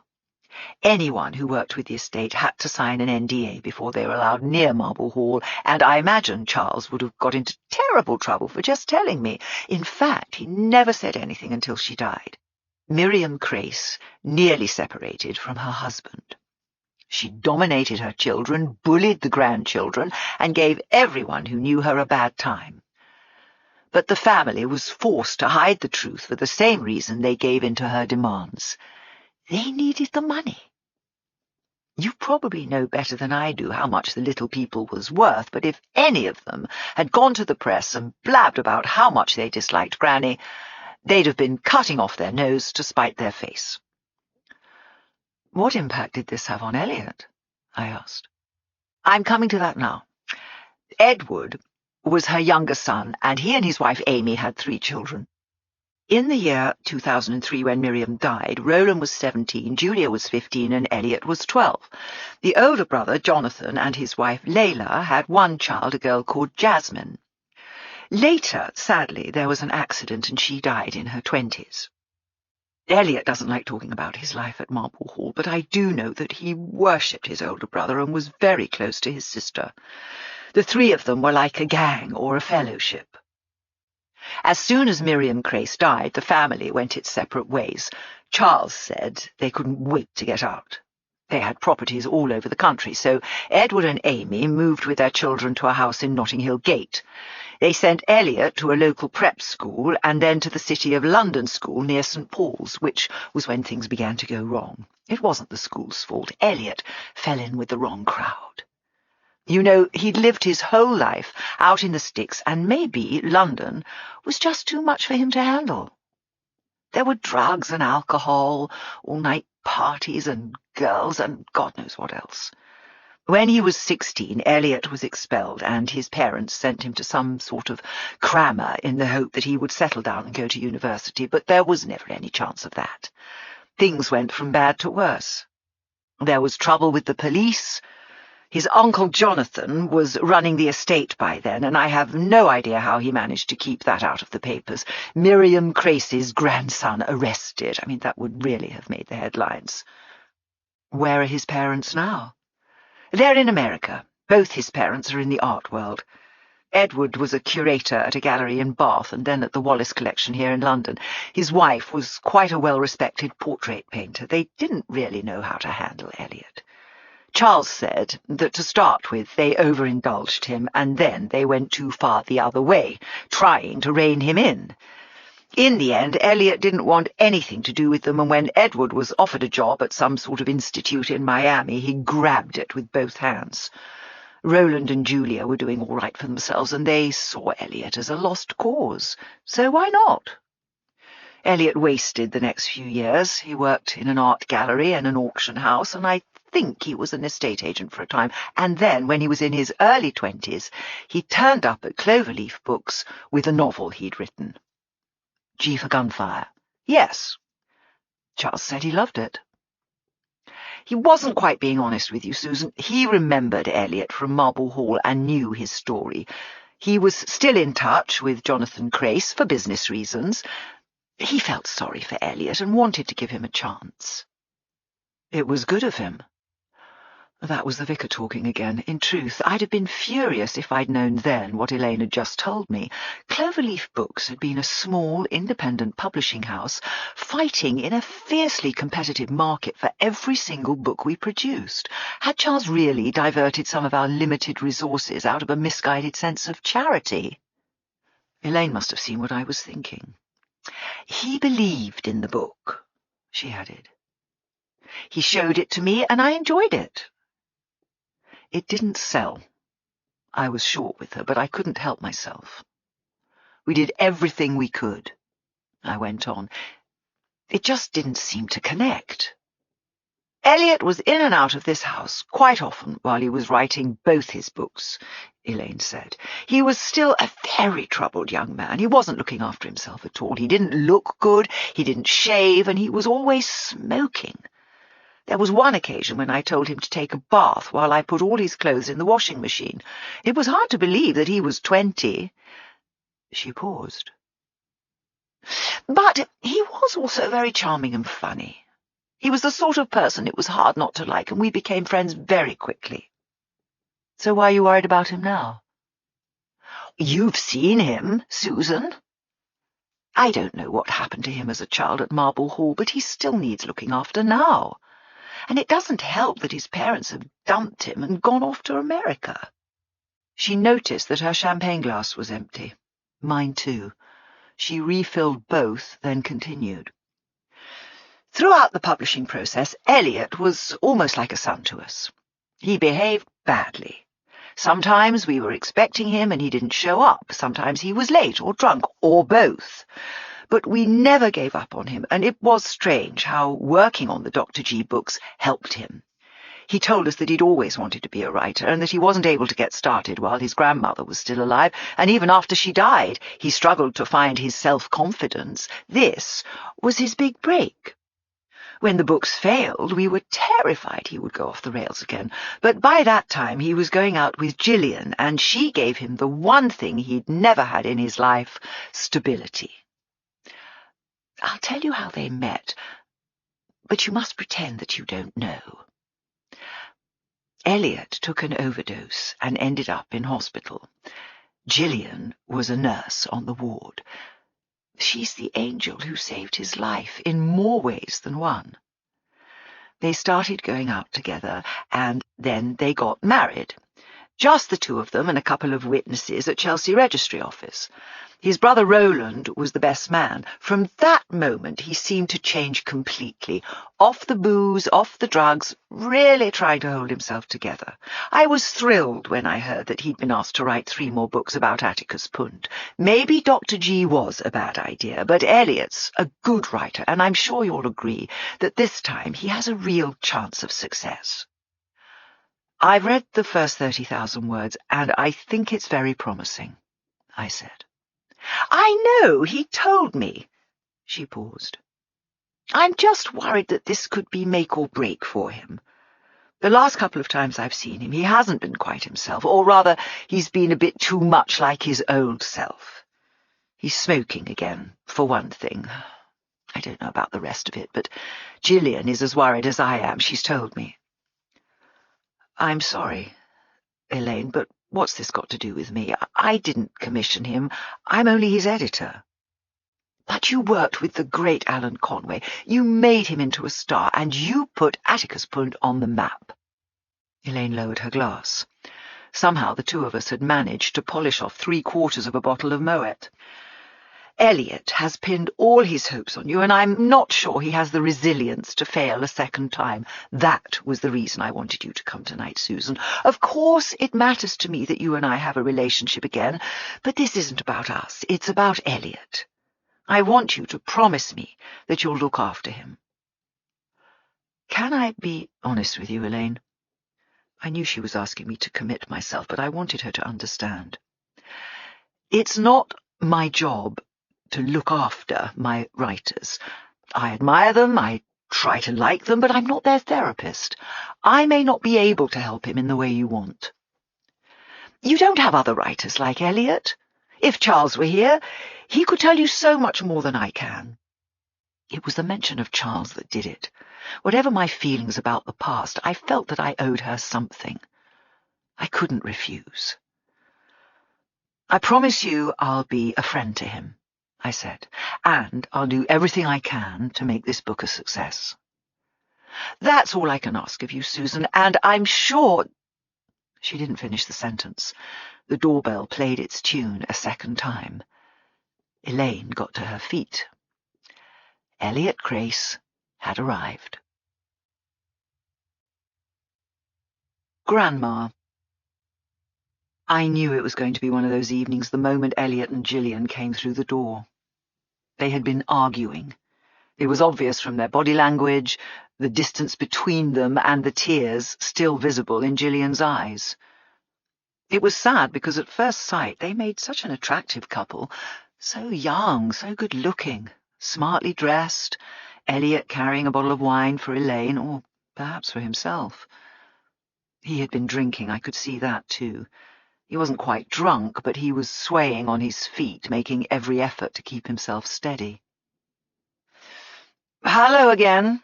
Anyone who worked with the estate had to sign an NDA before they were allowed near Marble Hall, and I imagine Charles would have got into terrible trouble for just telling me. In fact, he never said anything until she died. Miriam Crace nearly separated from her husband. She dominated her children, bullied the grandchildren, and gave everyone who knew her a bad time. But the family was forced to hide the truth for the same reason they gave in to her demands. They needed the money. You probably know better than I do how much the Little People was worth, but if any of them had gone to the press and blabbed about how much they disliked Granny, they'd have been cutting off their nose to spite their face. What impact did this have on Elliot? I asked. I'm coming to that now. Edward was her younger son, and he and his wife Amy had 3 children. In the year 2003, when Miriam died, Roland was 17, Julia was 15, and Elliot was 12. The older brother, Jonathan, and his wife Layla had 1 child, a girl called Jasmine. Later, sadly, there was an accident and she died in her 20s. Elliot doesn't like talking about his life at Marble Hall, but I do know that he worshipped his older brother and was very close to his sister. The 3 of them were like a gang or a fellowship. As soon as Miriam Crace died, the family went its separate ways. Charles said they couldn't wait to get out. They had properties all over the country, so Edward and Amy moved with their children to a house in Notting Hill Gate. They sent Elliot to a local prep school and then to the City of London school near St. Paul's, which was when things began to go wrong. It wasn't the school's fault. Elliot fell in with the wrong crowd. You know, he'd lived his whole life out in the sticks, and maybe London was just too much for him to handle. There were drugs and alcohol, all-night parties and girls and God knows what else. When he was 16, Elliot was expelled, and his parents sent him to some sort of crammer in the hope that he would settle down and go to university, but there was never any chance of that. Things went from bad to worse. There was trouble with the police. His uncle Jonathan was running the estate by then, and I have no idea how he managed to keep that out of the papers. Miriam Crace's grandson arrested. I mean, that would really have made the headlines. Where are his parents now? They're in America. Both his parents are in the art world. Edward was a curator at a gallery in Bath and then at the Wallace Collection here in London. His wife was quite a well-respected portrait painter. They didn't really know how to handle Elliot. Charles said that to start with they overindulged him, and then they went too far the other way, trying to rein him in. In the end, Elliot didn't want anything to do with them, and when Edward was offered a job at some sort of institute in Miami, he grabbed it with both hands. Roland and Julia were doing all right for themselves, and they saw Elliot as a lost cause. So why not? Elliot wasted the next few years. He worked in an art gallery and an auction house, and I think he was an estate agent for a time. And then, when he was in his early 20s, he turned up at Cloverleaf Books with a novel he'd written. G for Gunfire. Yes. Charles said he loved it. He wasn't quite being honest with you, Susan. He remembered Elliot from Marble Hall and knew his story. He was still in touch with Jonathan Crace for business reasons. He felt sorry for Elliot and wanted to give him a chance. It was good of him. That was the vicar talking again. In truth, I'd have been furious if I'd known then what Elaine had just told me. Cloverleaf Books had been a small, independent publishing house fighting in a fiercely competitive market for every single book we produced. Had Charles really diverted some of our limited resources out of a misguided sense of charity? Elaine must have seen what I was thinking. He believed in the book, she added. He showed it to me, and I enjoyed it. It didn't sell. I was short with her, but I couldn't help myself. We did everything we could, I went on. It just didn't seem to connect. Elliot was in and out of this house quite often while he was writing both his books, Elaine said. He was still a very troubled young man. He wasn't looking after himself at all. He didn't look good, he didn't shave, and he was always smoking. There was one occasion when I told him to take a bath while I put all his clothes in the washing machine. It was hard to believe that he was 20. She paused. But he was also very charming and funny. He was the sort of person it was hard not to like, and we became friends very quickly. So why are you worried about him now? You've seen him, Susan. I don't know what happened to him as a child at Marble Hall, but he still needs looking after now. And it doesn't help that his parents have dumped him and gone off to America. She noticed that her champagne glass was empty. Mine too. She refilled both, then continued. Throughout the publishing process, Elliot was almost like a son to us. He behaved badly. Sometimes we were expecting him and he didn't show up. Sometimes he was late or drunk, or both. But we never gave up on him, and it was strange how working on the Dr. G books helped him. He told us that he'd always wanted to be a writer and that he wasn't able to get started while his grandmother was still alive, and even after she died, he struggled to find his self-confidence. This was his big break. When the books failed, we were terrified he would go off the rails again, but by that time he was going out with Gillian, and she gave him the one thing he'd never had in his life, stability. I'll tell you how they met, but you must pretend that you don't know. Elliot took an overdose and ended up in hospital. Gillian was a nurse on the ward. She's the angel who saved his life in more ways than one. They started going out together, and then they got married. Just the two of them and a couple of witnesses at Chelsea Registry Office. His brother Roland was the best man. From that moment he seemed to change completely. Off the booze, off the drugs, really trying to hold himself together. I was thrilled when I heard that he'd been asked to write 3 more books about Atticus Punt. Maybe Dr. G was a bad idea, but Elliot's a good writer, and I'm sure you'll agree that this time he has a real chance of success. I've read the first 30,000 words, and I think it's very promising, I said. I know, he told me. She paused. I'm just worried that this could be make or break for him. The last couple of times I've seen him, he hasn't been quite himself, or rather, he's been a bit too much like his old self. He's smoking again, for one thing. I don't know about the rest of it, but Gillian is as worried as I am, she's told me. I'm sorry, Elaine, but what's this got to do with me? I didn't commission him. I'm only his editor. But you worked with the great Alan Conway. You made him into a star, and you put Atticus Punt on the map. Elaine lowered her glass. Somehow the two of us had managed to polish off 3/4 of a bottle of Moet. Elliot has pinned all his hopes on you, and I'm not sure he has the resilience to fail a second time. That was the reason I wanted you to come tonight, Susan. Of course it matters to me that you and I have a relationship again, but this isn't about us. It's about Elliot. I want you to promise me that you'll look after him. Can I be honest with you, Elaine? I knew she was asking me to commit myself, but I wanted her to understand. It's not my job to look after my writers. I admire them, I try to like them, but I'm not their therapist. I may not be able to help him in the way you want. You don't have other writers like Elliot. If Charles were here, he could tell you so much more than I can. It was the mention of Charles that did it. Whatever my feelings about the past, I felt that I owed her something. I couldn't refuse. I promise you I'll be a friend to him, I said, and I'll do everything I can to make this book a success. That's all I can ask of you, Susan, and I'm sure— She didn't finish the sentence. The doorbell played its tune a second time. Elaine got to her feet. Elliot Grace had arrived. Grandma. I knew it was going to be one of those evenings the moment Elliot and Gillian came through the door. They had been arguing. It was obvious from their body language, the distance between them, and the tears still visible in Gillian's eyes. It was sad because at first sight they made such an attractive couple, so young, so good-looking, smartly dressed, Elliot carrying a bottle of wine for Elaine, or perhaps for himself. He had been drinking, I could see that too. He wasn't quite drunk, but he was swaying on his feet, making every effort to keep himself steady. "Hello again,"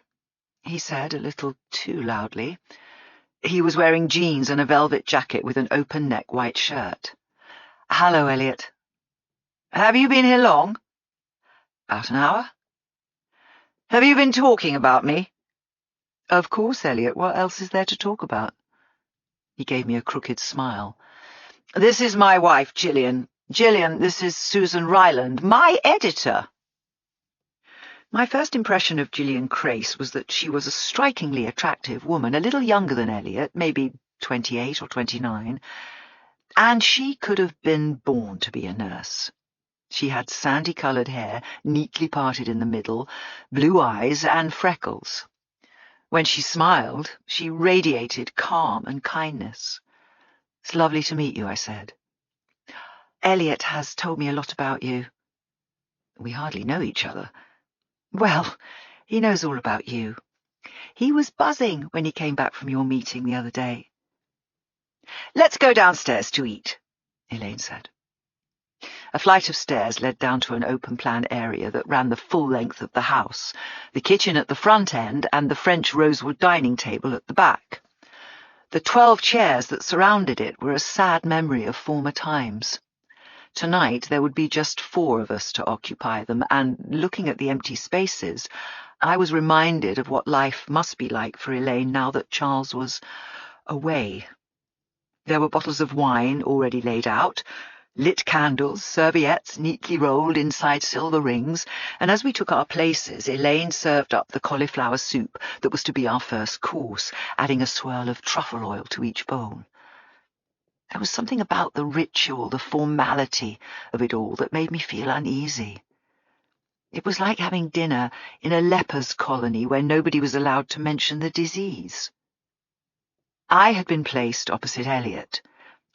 he said, a little too loudly. He was wearing jeans and a velvet jacket with an open-neck white shirt. "Hello, Elliot. Have you been here long?" "About an hour." "Have you been talking about me?" "Of course, Elliot. What else is there to talk about?" He gave me a crooked smile. "This is my wife, Gillian. Gillian, this is Susan Ryland, my editor." My first impression of Gillian Crace was that she was a strikingly attractive woman, a little younger than Elliot, maybe 28 or 29, and she could have been born to be a nurse. She had sandy-coloured hair, neatly parted in the middle, blue eyes, and freckles. When she smiled, she radiated calm and kindness. "It's lovely to meet you," I said. "Elliot has told me a lot about you." "We hardly know each other." "Well, he knows all about you. He was buzzing when he came back from your meeting the other day." "Let's go downstairs to eat," Elaine said. A flight of stairs led down to an open-plan area that ran the full length of the house, the kitchen at the front end and the French rosewood dining table at the back. The 12 chairs that surrounded it were a sad memory of former times. Tonight there would be just 4 of us to occupy them, and looking at the empty spaces, I was reminded of what life must be like for Elaine now that Charles was away. There were bottles of wine already laid out, lit candles, serviettes neatly rolled inside silver rings, and as we took our places, Elaine served up the cauliflower soup that was to be our first course, adding a swirl of truffle oil to each bowl. There was something about the ritual, the formality of it all that made me feel uneasy. It was like having dinner in a leper's colony where nobody was allowed to mention the disease. I had been placed opposite Elliot.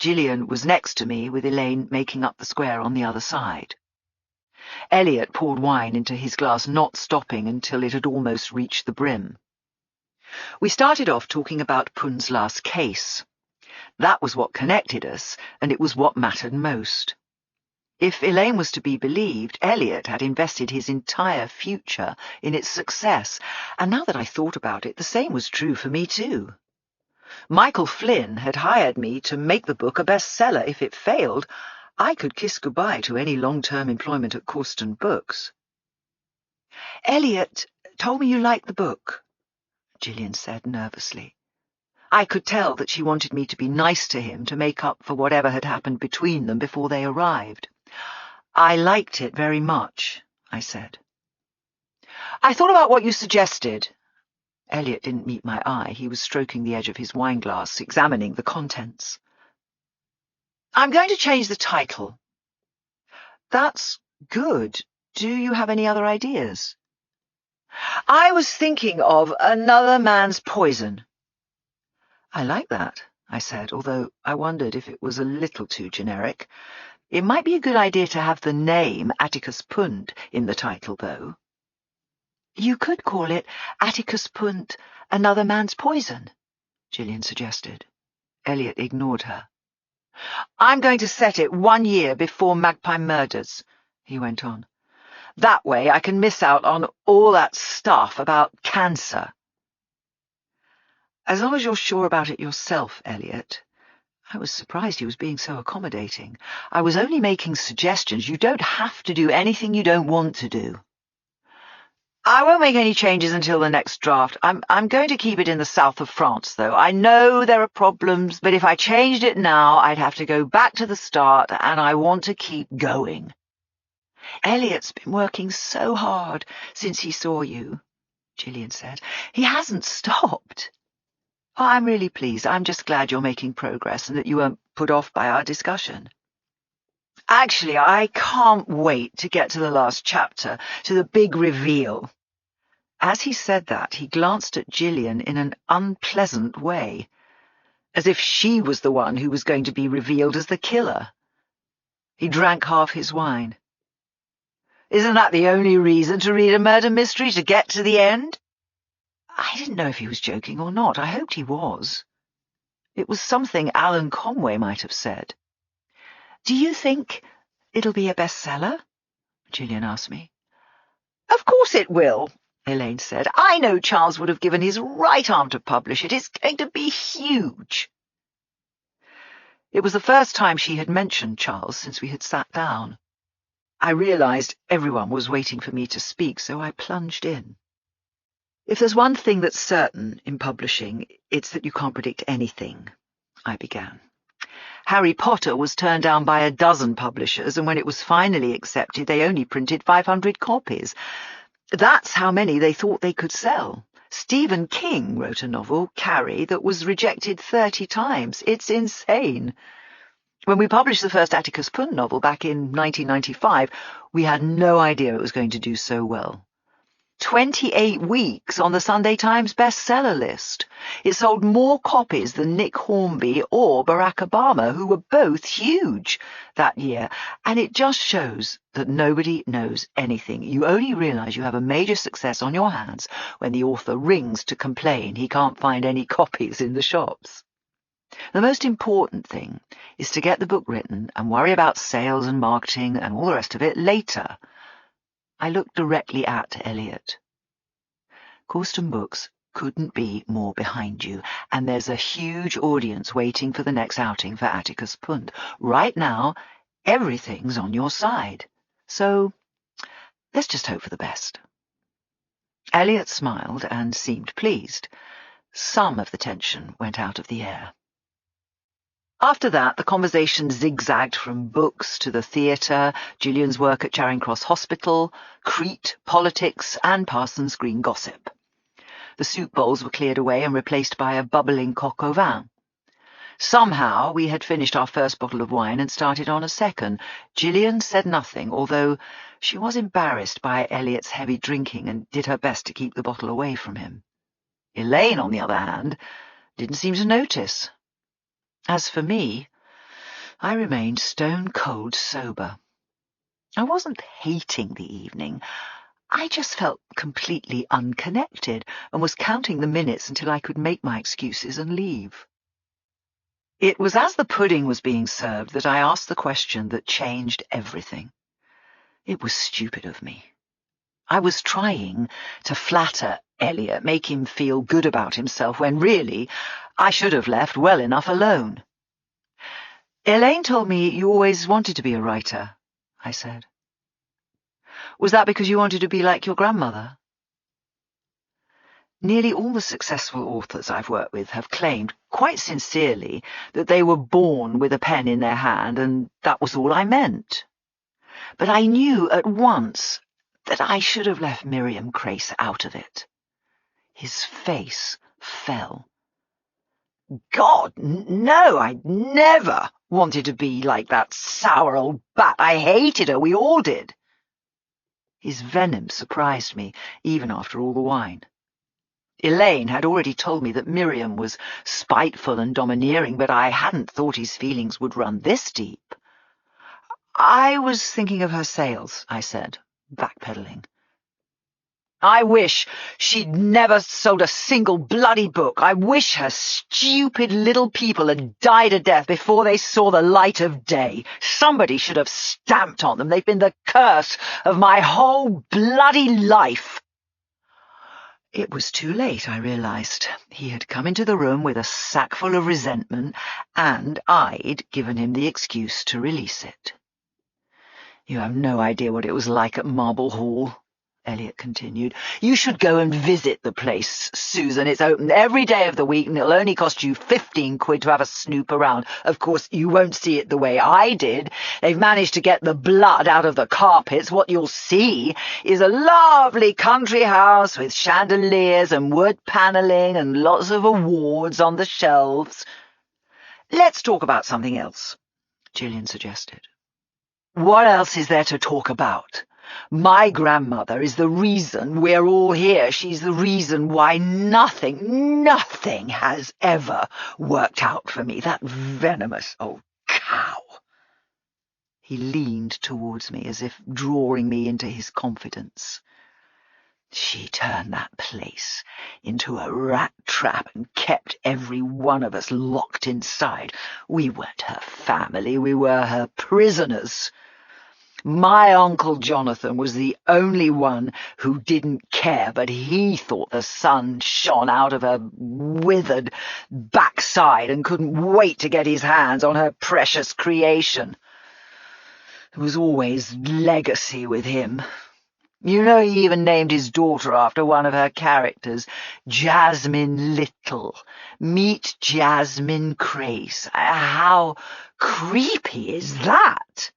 Gillian was next to me, with Elaine making up the square on the other side. Elliot poured wine into his glass, not stopping until it had almost reached the brim. We started off talking about Pun's last case. That was what connected us, and it was what mattered most. If Elaine was to be believed, Elliot had invested his entire future in its success, and now that I thought about it, the same was true for me too. Michael Flynn had hired me to make the book a bestseller. If it failed, I could kiss goodbye to any long-term employment at Corsten Books. "Elliot told me you liked the book," Gillian said nervously. I could tell that she wanted me to be nice to him to make up for whatever had happened between them before they arrived. I liked it very much, I said. I thought about what you suggested. Elliot didn't meet my eye. He was stroking the edge of his wineglass, examining the contents. I'm going to change the title. That's good. Do you have any other ideas? I was thinking of Another Man's Poison. I like that, I said, although I wondered if it was a little too generic. It might be a good idea to have the name Atticus Punt in the title, though. You could call it Atticus Punt, Another Man's Poison, Gillian suggested. Elliot ignored her. I'm going to set it 1 year before Magpie Murders, he went on. That way I can miss out on all that stuff about cancer. As long as you're sure about it yourself, Elliot. I was surprised he was being so accommodating. I was only making suggestions. You don't have to do anything you don't want to do. I won't make any changes until the next draft. I'm going to keep it in the south of France, though. I know there are problems, but if I changed it now, I'd have to go back to the start, and I want to keep going. Elliot's been working so hard since he saw you, Gillian said. He hasn't stopped. Oh, I'm really pleased. I'm just glad you're making progress and that you weren't put off by our discussion. Actually, I can't wait to get to the last chapter, to the big reveal. As he said that, he glanced at Gillian in an unpleasant way, as if she was the one who was going to be revealed as the killer. He drank half his wine. Isn't that the only reason to read a murder mystery, to get to the end? I didn't know if he was joking or not. I hoped he was. It was something Alan Conway might have said. Do you think it'll be a bestseller? Gillian asked me. Of course it will, Elaine said. I know Charles would have given his right arm to publish it. It's going to be huge. It was the first time she had mentioned Charles since we had sat down. I realized everyone was waiting for me to speak, so I plunged in. If there's one thing that's certain in publishing, it's that you can't predict anything, I began. Harry Potter was turned down by a dozen publishers, and when it was finally accepted, they only printed 500 copies. That's how many they thought they could sell. Stephen King wrote a novel, Carrie, that was rejected 30 times. It's insane. When we published the first Atticus Punt novel back in 1995, we had no idea it was going to do so well. 28 weeks on the Sunday Times bestseller list. It sold more copies than Nick Hornby or Barack Obama, who were both huge that year. And it just shows that nobody knows anything. You only realize you have a major success on your hands when the author rings to complain he can't find any copies in the shops. The most important thing is to get the book written and worry about sales and marketing and all the rest of it later. I looked directly at Elliot. Corsten Books couldn't be more behind you, and there's a huge audience waiting for the next outing for Atticus Punt. Right now, everything's on your side. So, let's just hope for the best. Elliot smiled and seemed pleased. Some of the tension went out of the air. After that, the conversation zigzagged from books to the theatre, Gillian's work at Charing Cross Hospital, Crete, politics, and Parsons Green gossip. The soup bowls were cleared away and replaced by a bubbling coq au vin. Somehow we had finished our first bottle of wine and started on a second. Gillian said nothing, although she was embarrassed by Elliot's heavy drinking and did her best to keep the bottle away from him. Elaine, on the other hand, didn't seem to notice. As for me, I remained stone-cold sober. I wasn't hating the evening. I just felt completely unconnected and was counting the minutes until I could make my excuses and leave. It was as the pudding was being served that I asked the question that changed everything. It was stupid of me. I was trying to flatter Elliot, make him feel good about himself, when really I should have left well enough alone. Elaine told me you always wanted to be a writer, I said. Was that because you wanted to be like your grandmother? Nearly all the successful authors I've worked with have claimed, quite sincerely, that they were born with a pen in their hand, and that was all I meant. but I knew at once that I should have left Miriam Crace out of it. His face fell. God, no, I'd never wanted to be like that sour old bat. I hated her, we all did. His venom surprised me, even after all the wine. Elaine had already told me that Miriam was spiteful and domineering, but I hadn't thought his feelings would run this deep. I was thinking of her sales, I said, backpedaling. I wish she'd never sold a single bloody book. I wish her stupid little people had died a death before they saw the light of day. Somebody should have stamped on them. They've been the curse of my whole bloody life. It was too late, I realized. He had come into the room with a sackful of resentment, and I'd given him the excuse to release it. You have no idea what it was like at Marble Hall, Eliot continued. You should go and visit the place, Susan. It's open every day of the week, and it'll only cost you 15 quid to have a snoop around. Of course, you won't see it the way I did. They've managed to get the blood out of the carpets. What you'll see is a lovely country house with chandeliers and wood panelling and lots of awards on the shelves. Let's talk about something else, Gillian suggested. What else is there to talk about? My grandmother is the reason we're all here. She's the reason why nothing has ever worked out for me. That venomous old cow. He leaned towards me as if drawing me into his confidence. She turned that place into a rat trap and kept every one of us locked inside. We weren't her family, we were her prisoners. My Uncle Jonathan was the only one who didn't care, but he thought the sun shone out of her withered backside and couldn't wait to get his hands on her precious creation. There was always legacy with him. You know, he even named his daughter after one of her characters, Jasmine Little. Meet Jasmine Crace. How creepy is that?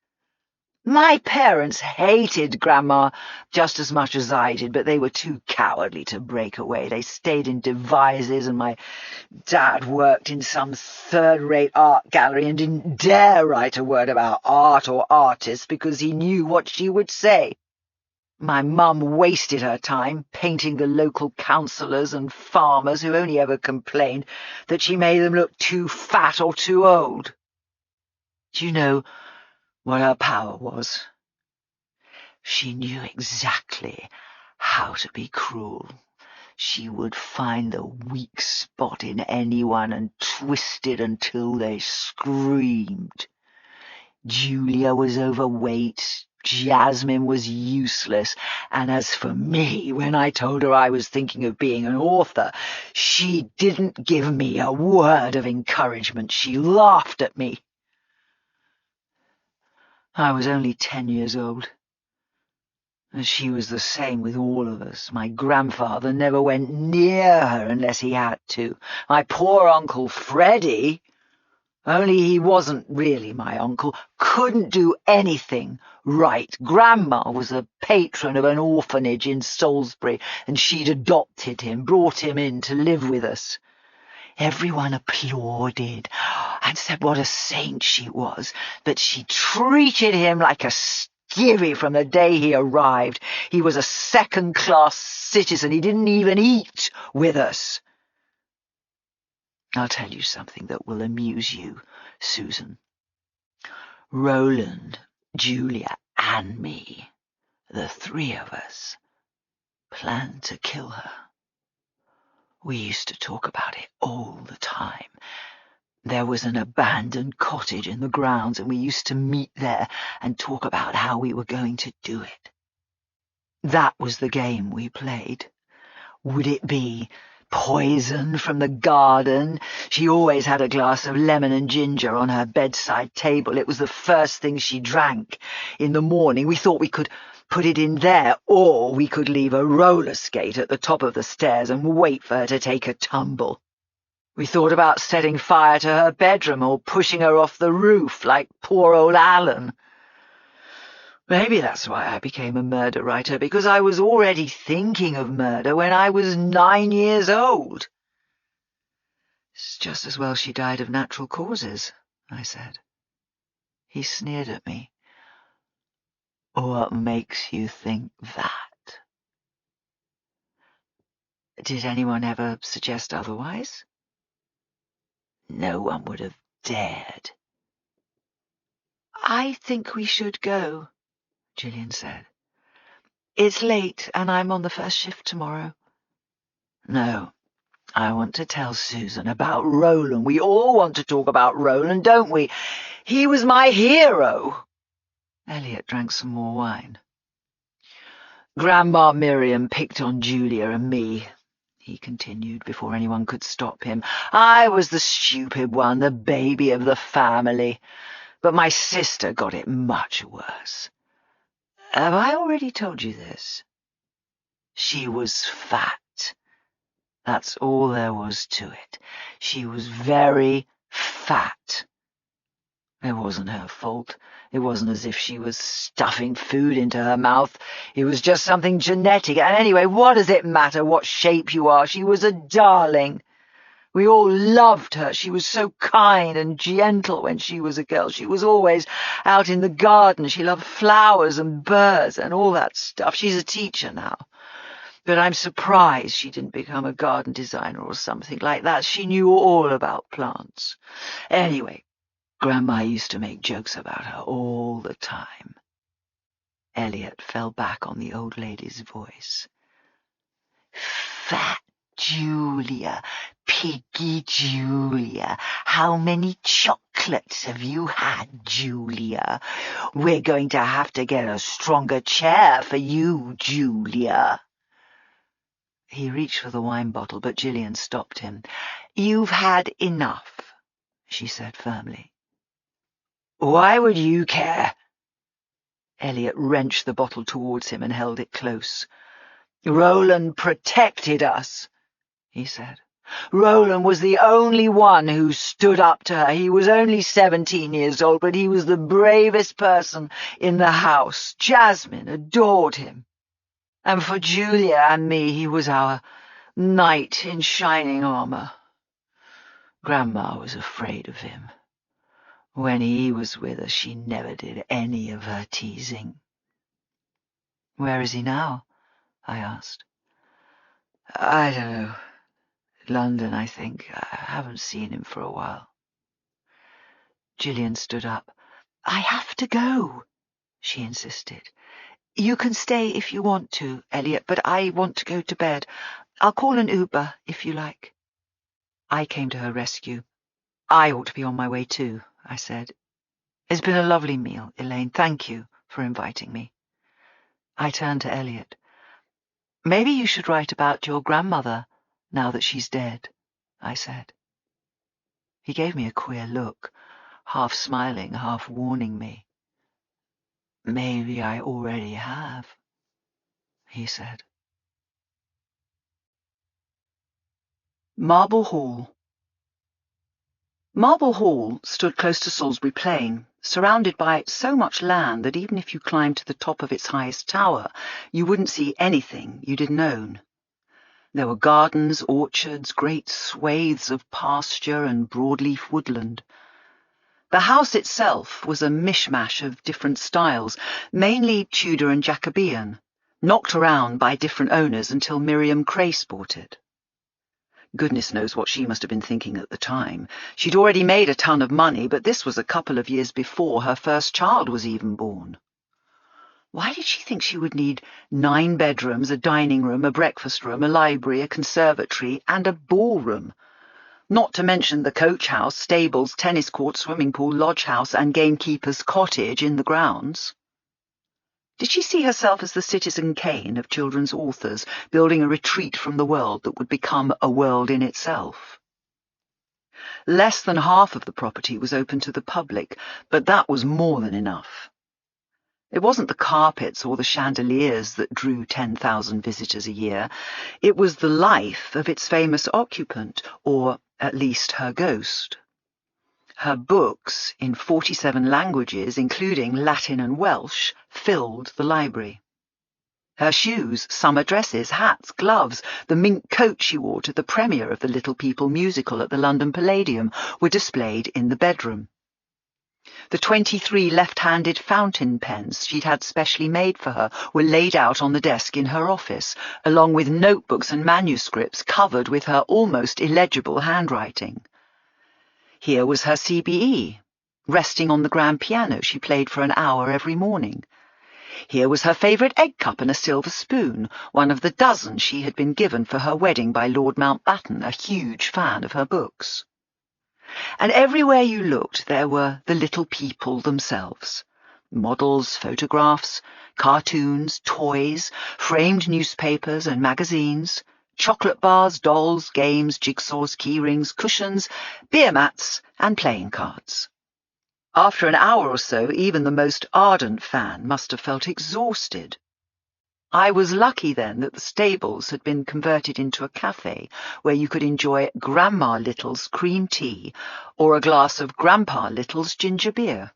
My parents hated Grandma just as much as I did, but they were too cowardly to break away. They stayed in devises, and my dad worked in some third-rate art gallery and didn't dare write a word about art or artists because he knew what she would say. My mum wasted her time painting the local councillors and farmers who only ever complained that she made them look too fat or too old. Do you know what her power was? She knew exactly how to be cruel. She would find the weak spot in anyone and twist it until they screamed. Julia was overweight, Jasmine was useless, and as for me, when I told her I was thinking of being an author, she didn't give me a word of encouragement. She laughed at me. I was only 10 years old, and she was the same with all of us. My grandfather never went near her unless he had to. My poor Uncle Freddie, only he wasn't really my uncle, couldn't do anything right. Grandma was a patron of an orphanage in Salisbury, and she'd adopted him, brought him in to live with us. Everyone applauded and said what a saint she was, but she treated him like a skivvy from the day he arrived. He was a second-class citizen. He didn't even eat with us. I'll tell you something that will amuse you, Susan. Roland, Julia, and me, the three of us, planned to kill her. We used to talk about it all the time. There was an abandoned cottage in the grounds, and we used to meet there and talk about how we were going to do it. That was the game we played. Would it be poison from the garden? She always had a glass of lemon and ginger on her bedside table. It was the first thing she drank in the morning. We thought we could put it in there, or we could leave a roller skate at the top of the stairs and wait for her to take a tumble. We thought about setting fire to her bedroom or pushing her off the roof like poor old Alan. Maybe that's why I became a murder writer, because I was already thinking of murder when I was 9 years old. It's just as well she died of natural causes, I said. He sneered at me. What makes you think that? Did anyone ever suggest otherwise? No one would have dared. I think we should go, Gillian said. It's late, and I'm on the first shift tomorrow. No, I want to tell Susan about Roland. We all want to talk about Roland, don't we? He was my hero. Elliot drank some more wine. Grandma Miriam picked on Julia and me, he continued before anyone could stop him. I was the stupid one, the baby of the family. But my sister got it much worse. Have I already told you this? She was fat. That's all there was to it. She was very fat. It wasn't her fault. It wasn't as if she was stuffing food into her mouth. It was just something genetic. And anyway, what does it matter what shape you are? She was a darling. We all loved her. She was so kind and gentle when she was a girl. She was always out in the garden. She loved flowers and birds and all that stuff. She's a teacher now. But I'm surprised she didn't become a garden designer or something like that. She knew all about plants. Anyway, Grandma used to make jokes about her all the time. Elliot fell back on the old lady's voice. Fat Julia, piggy Julia, how many chocolates have you had, Julia? We're going to have to get a stronger chair for you, Julia. He reached for the wine bottle, but Gillian stopped him. You've had enough, she said firmly. Why would you care? Elliot wrenched the bottle towards him and held it close. Roland protected us, he said. Roland was the only one who stood up to her. He was only 17 years old, but he was the bravest person in the house. Jasmine adored him. And for Julia and me, he was our knight in shining armor. Grandma was afraid of him. When he was with us, she never did any of her teasing. Where is he now? I asked. I don't know. London, I think. I haven't seen him for a while. Gillian stood up. I have to go, she insisted. You can stay if you want to, Elliot, but I want to go to bed. I'll call an Uber, if you like. I came to her rescue. I ought to be on my way too, I said. It's been a lovely meal, Elaine. Thank you for inviting me. I turned to Elliot. Maybe you should write about your grandmother, now that she's dead, I said. He gave me a queer look, half smiling, half warning me. Maybe I already have, he said. Marble Hall. Marble Hall stood close to Salisbury Plain, surrounded by so much land that even if you climbed to the top of its highest tower, you wouldn't see anything you didn't own. There were gardens, orchards, great swathes of pasture and broadleaf woodland. The house itself was a mishmash of different styles, mainly Tudor and Jacobean, knocked around by different owners until Miriam Crace bought it. Goodness knows what she must have been thinking at the time. She'd already made a ton of money, but this was a couple of years before her first child was even born. Why did she think she would need 9 bedrooms, a dining room, a breakfast room, a library, a conservatory, and a ballroom? Not to mention the coach house, stables, tennis court, swimming pool, lodge house, and gamekeeper's cottage in the grounds. Did she see herself as the Citizen Kane of children's authors, building a retreat from the world that would become a world in itself? Less than half of the property was open to the public, but that was more than enough. It wasn't the carpets or the chandeliers that drew 10,000 visitors a year. It was the life of its famous occupant, or at least her ghost. Her books, in 47 languages, including Latin and Welsh, filled the library. Her shoes, summer dresses, hats, gloves, the mink coat she wore to the premiere of the Little People musical at the London Palladium were displayed in the bedroom. The 23 left-handed fountain pens she'd had specially made for her were laid out on the desk in her office, along with notebooks and manuscripts covered with her almost illegible handwriting. Here was her CBE, resting on the grand piano she played for an hour every morning. Here was her favourite egg cup and a silver spoon, one of the dozen she had been given for her wedding by Lord Mountbatten, a huge fan of her books. And everywhere you looked there were the little people themselves. Models, photographs, cartoons, toys, framed newspapers and magazines, chocolate bars, dolls, games, jigsaws, keyrings, cushions, beer mats, and playing cards. After an hour or so, even the most ardent fan must have felt exhausted. I was lucky then that the stables had been converted into a cafe where you could enjoy Grandma Little's cream tea or a glass of Grandpa Little's ginger beer.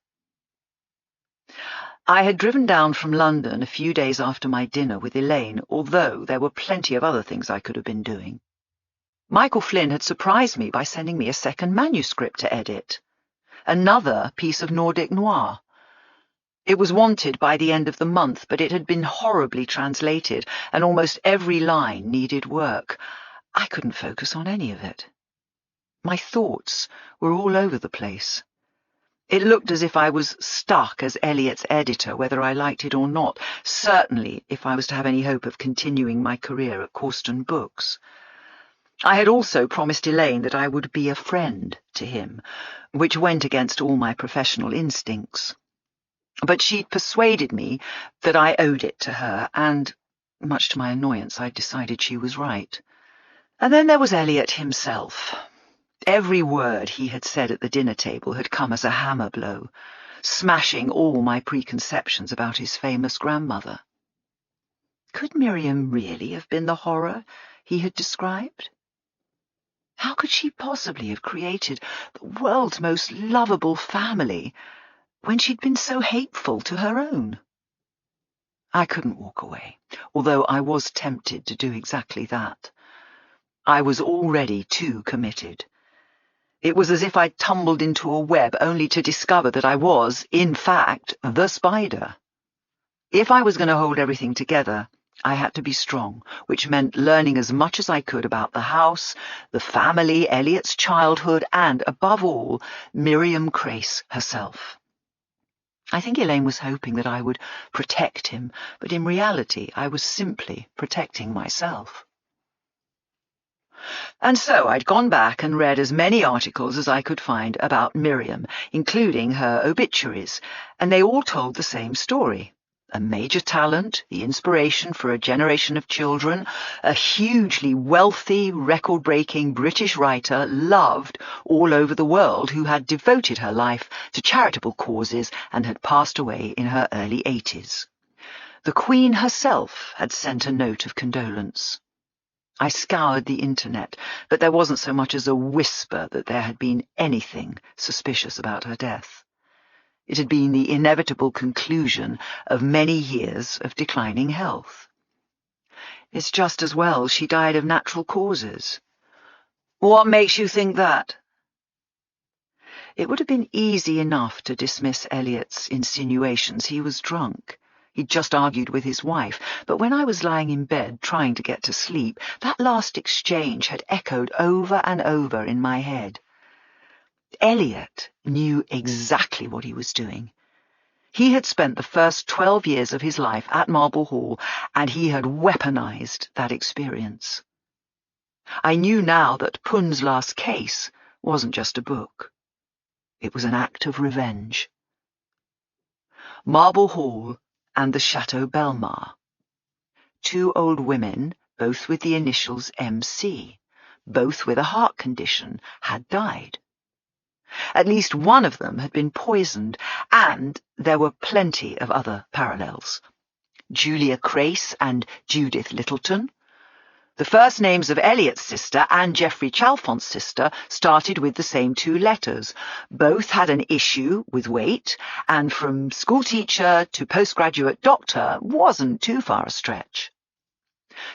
I had driven down from London a few days after my dinner with Elaine, although there were plenty of other things I could have been doing. Michael Flynn had surprised me by sending me a second manuscript to edit. Another piece of Nordic noir. It was wanted by the end of the month, but it had been horribly translated, and almost every line needed work. I couldn't focus on any of it. My thoughts were all over the place. It looked as if I was stuck as Eliot's editor, whether I liked it or not, certainly if I was to have any hope of continuing my career at Corsten Books. I had also promised Elaine that I would be a friend to him, which went against all my professional instincts. But she'd persuaded me that I owed it to her, and, much to my annoyance, I decided she was right. And then there was Eliot himself. Every word he had said at the dinner table had come as a hammer blow, smashing all my preconceptions about his famous grandmother. Could Miriam really have been the horror he had described? How could she possibly have created the world's most lovable family when she'd been so hateful to her own? I couldn't walk away, although I was tempted to do exactly that. I was already too committed. It was as if I'd tumbled into a web only to discover that I was, in fact, the spider. If I was going to hold everything together, I had to be strong, which meant learning as much as I could about the house, the family, Eliot's childhood, and, above all, Miriam Crace herself. I think Elaine was hoping that I would protect him, but in reality I was simply protecting myself. And so I'd gone back and read as many articles as I could find about Miriam, including her obituaries, and they all told the same story. A major talent, the inspiration for a generation of children, a hugely wealthy, record-breaking British writer loved all over the world who had devoted her life to charitable causes and had passed away in her early 80s. The Queen herself had sent a note of condolence. I scoured the internet, but there wasn't so much as a whisper that there had been anything suspicious about her death. It had been the inevitable conclusion of many years of declining health. It's just as well she died of natural causes. What makes you think that? It would have been easy enough to dismiss Eliot's insinuations. He was drunk. He'd just argued with his wife, but when I was lying in bed trying to get to sleep, that last exchange had echoed over and over in my head. Eliot knew exactly what he was doing. He had spent the first 12 years of his life at Marble Hall, and he had weaponized that experience. I knew now that Pun's Last Case wasn't just a book. It was an act of revenge. Marble Hall and the Chateau Belmar. 2 old women, both with the initials MC, both with a heart condition, had died. At least one of them had been poisoned, and there were plenty of other parallels. Julia Crace and Judith Littleton, The first names of Eliot's sister and Geoffrey Chalfont's sister started with the same two letters. Both had an issue with weight, and from schoolteacher to postgraduate doctor wasn't too far a stretch.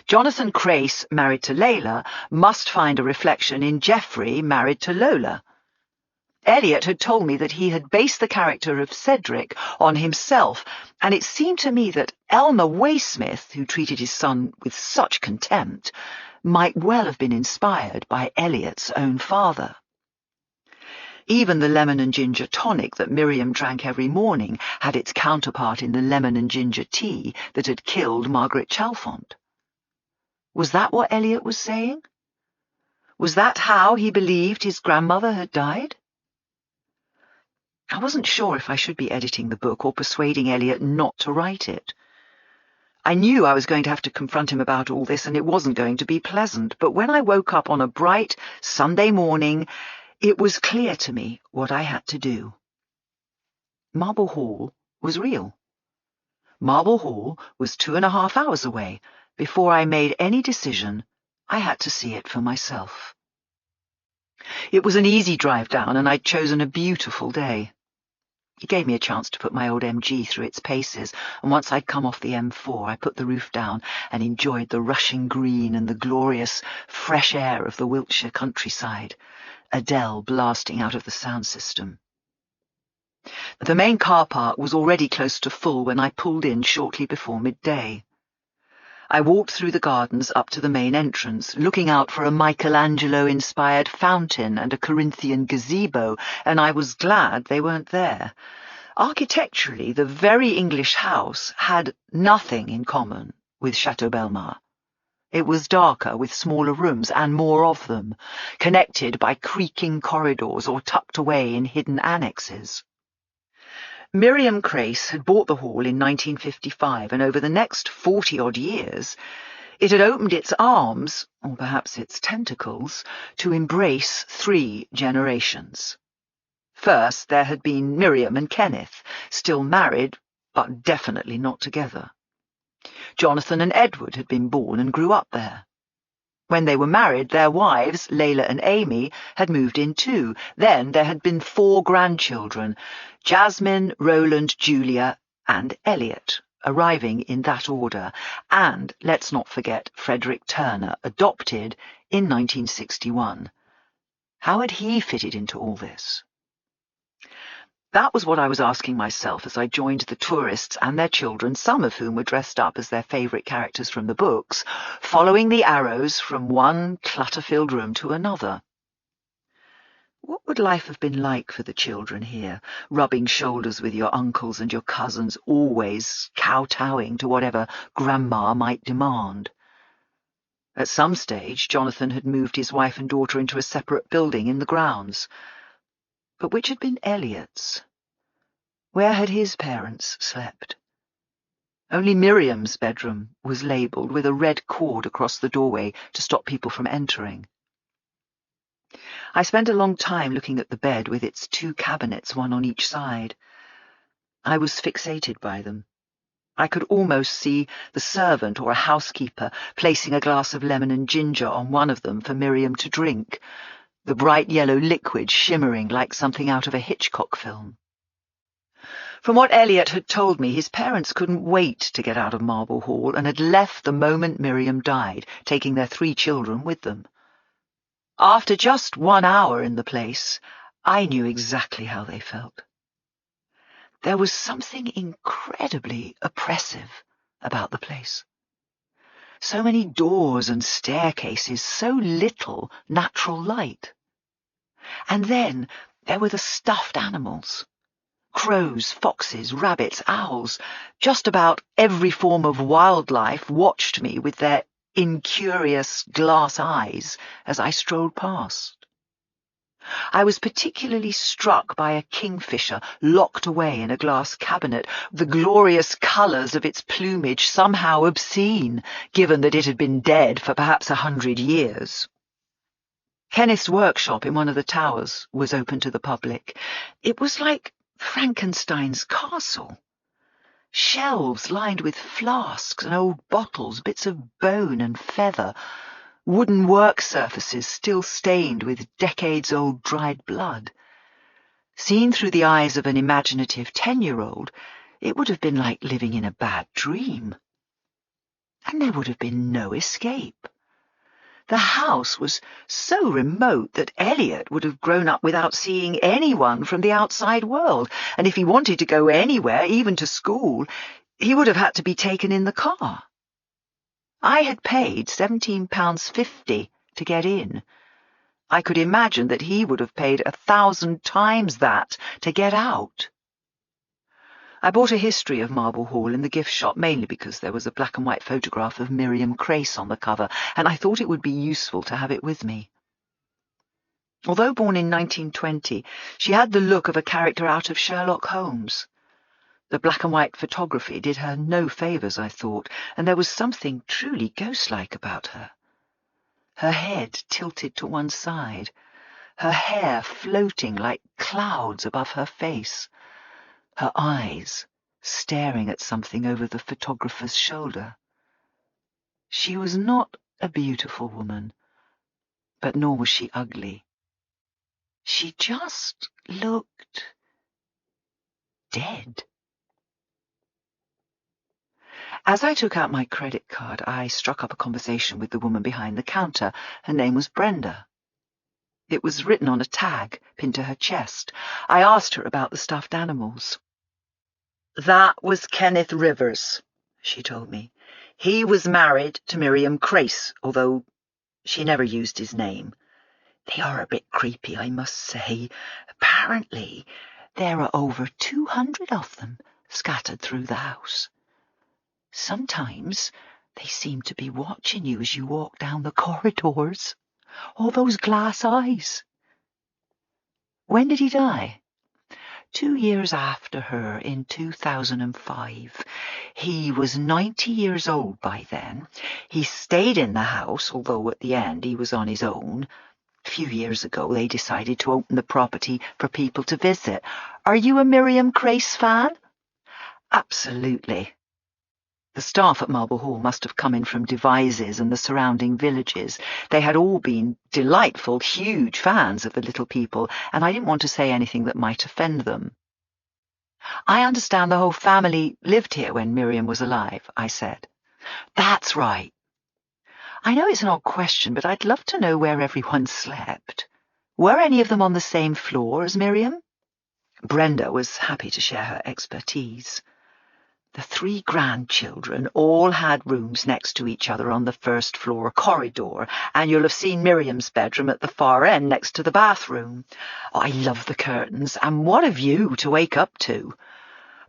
Jonathan Crace, married to Layla, must find a reflection in Geoffrey, married to Lola. Eliot had told me that he had based the character of Cedric on himself, and it seemed to me that Elmer Waysmith, who treated his son with such contempt, might well have been inspired by Eliot's own father. Even the lemon and ginger tonic that Miriam drank every morning had its counterpart in the lemon and ginger tea that had killed Margaret Chalfont. Was that what Eliot was saying? Was that how he believed his grandmother had died? I wasn't sure if I should be editing the book or persuading Eliot not to write it. I knew I was going to have to confront him about all this, and it wasn't going to be pleasant, but when I woke up on a bright Sunday morning, it was clear to me what I had to do. Marble Hall was real. Marble Hall was 2.5 hours away. Before I made any decision, I had to see it for myself. It was an easy drive down, and I'd chosen a beautiful day. It gave me a chance to put my old MG through its paces, and once I'd come off the M4, I put the roof down and enjoyed the rushing green and the glorious, fresh air of the Wiltshire countryside, Adele blasting out of the sound system. The main car park was already close to full when I pulled in shortly before midday. I walked through the gardens up to the main entrance, looking out for a Michelangelo-inspired fountain and a Corinthian gazebo, and I was glad they weren't there. Architecturally, the very English house had nothing in common with Chateau Belmar. It was darker, with smaller rooms and more of them, connected by creaking corridors or tucked away in hidden annexes. Miriam Crace had bought the hall in 1955, and over the next 40-odd years, it had opened its arms, or perhaps its tentacles, to embrace 3 generations. First, there had been Miriam and Kenneth, still married, but definitely not together. Jonathan and Edward had been born and grew up there. When they were married, their wives, Layla and Amy, had moved in too. Then there had been 4 grandchildren, Jasmine, Roland, Julia, and Eliot, arriving in that order, and, let's not forget, Frederick Turner, adopted in 1961. How had he fitted into all this? That was what I was asking myself as I joined the tourists and their children, some of whom were dressed up as their favourite characters from the books, following the arrows from one clutter-filled room to another. What would life have been like for the children here, rubbing shoulders with your uncles and your cousins, always kowtowing to whatever Grandma might demand? At some stage, Jonathan had moved his wife and daughter into a separate building in the grounds. But which had been Eliot's? Where had his parents slept? Only Miriam's bedroom was labelled with a red cord across the doorway to stop people from entering. I spent a long time looking at the bed with its 2 cabinets, one on each side. I was fixated by them. I could almost see the servant or a housekeeper placing a glass of lemon and ginger on one of them for Miriam to drink, the bright yellow liquid shimmering like something out of a Hitchcock film. From what Eliot had told me, his parents couldn't wait to get out of Marble Hall and had left the moment Miriam died, taking their 3 children with them. After just 1 hour in the place, I knew exactly how they felt. There was something incredibly oppressive about the place. So many doors and staircases, so little natural light. And then there were the stuffed animals. Crows, foxes, rabbits, owls, just about every form of wildlife watched me with their incurious glass eyes as I strolled past. I was particularly struck by a kingfisher locked away in a glass cabinet, the glorious colours of its plumage somehow obscene, given that it had been dead for perhaps 100 years. Kenneth's workshop in one of the towers was open to the public. It was like Frankenstein's castle. Shelves lined with flasks and old bottles, bits of bone and feather, wooden work surfaces still stained with decades-old dried blood. Seen through the eyes of an imaginative 10-year-old, it would have been like living in a bad dream. And there would have been no escape. The house was so remote that Elliot would have grown up without seeing anyone from the outside world, and if he wanted to go anywhere, even to school, he would have had to be taken in the car. I had paid £17.50 to get in. I could imagine that he would have paid 1,000 times that to get out. I bought a history of Marble Hall in the gift shop mainly because there was a black and white photograph of Miriam Crace on the cover, and I thought it would be useful to have it with me. Although born in 1920, she had the look of a character out of Sherlock Holmes. The black and white photography did her no favours, I thought, and there was something truly ghost-like about her. Her head tilted to one side, her hair floating like clouds above her face, her eyes staring at something over the photographer's shoulder. She was not a beautiful woman, but nor was she ugly. She just looked dead. As I took out my credit card, I struck up a conversation with the woman behind the counter. Her name was Brenda. It was written on a tag pinned to her chest. I asked her about the stuffed animals. "That was Kenneth Rivers," she told me. "He was married to Miriam Crace, although she never used his name. They are a bit creepy, I must say. Apparently, there are over 200 of them scattered through the house. Sometimes they seem to be watching you as you walk down the corridors. All those glass eyes." "When did he die?" 2 years after her, in 2005. He was 90 years old by then. He stayed in the house, although at the end he was on his own. A few years ago they decided to open the property for people to visit. Are you a Miriam Crace fan?" "Absolutely." The staff at Marble Hall must have come in from Devizes and the surrounding villages. They had all been delightful, huge fans of the little people, and I didn't want to say anything that might offend them. "I understand the whole family lived here when Miriam was alive," I said. "That's right." "I know it's an odd question, but I'd love to know where everyone slept. Were any of them on the same floor as Miriam?" Brenda was happy to share her expertise. The 3 grandchildren all had rooms next to each other on the first floor corridor, and you'll have seen Miriam's bedroom at the far end next to the bathroom. I love the curtains, and what a view to wake up to.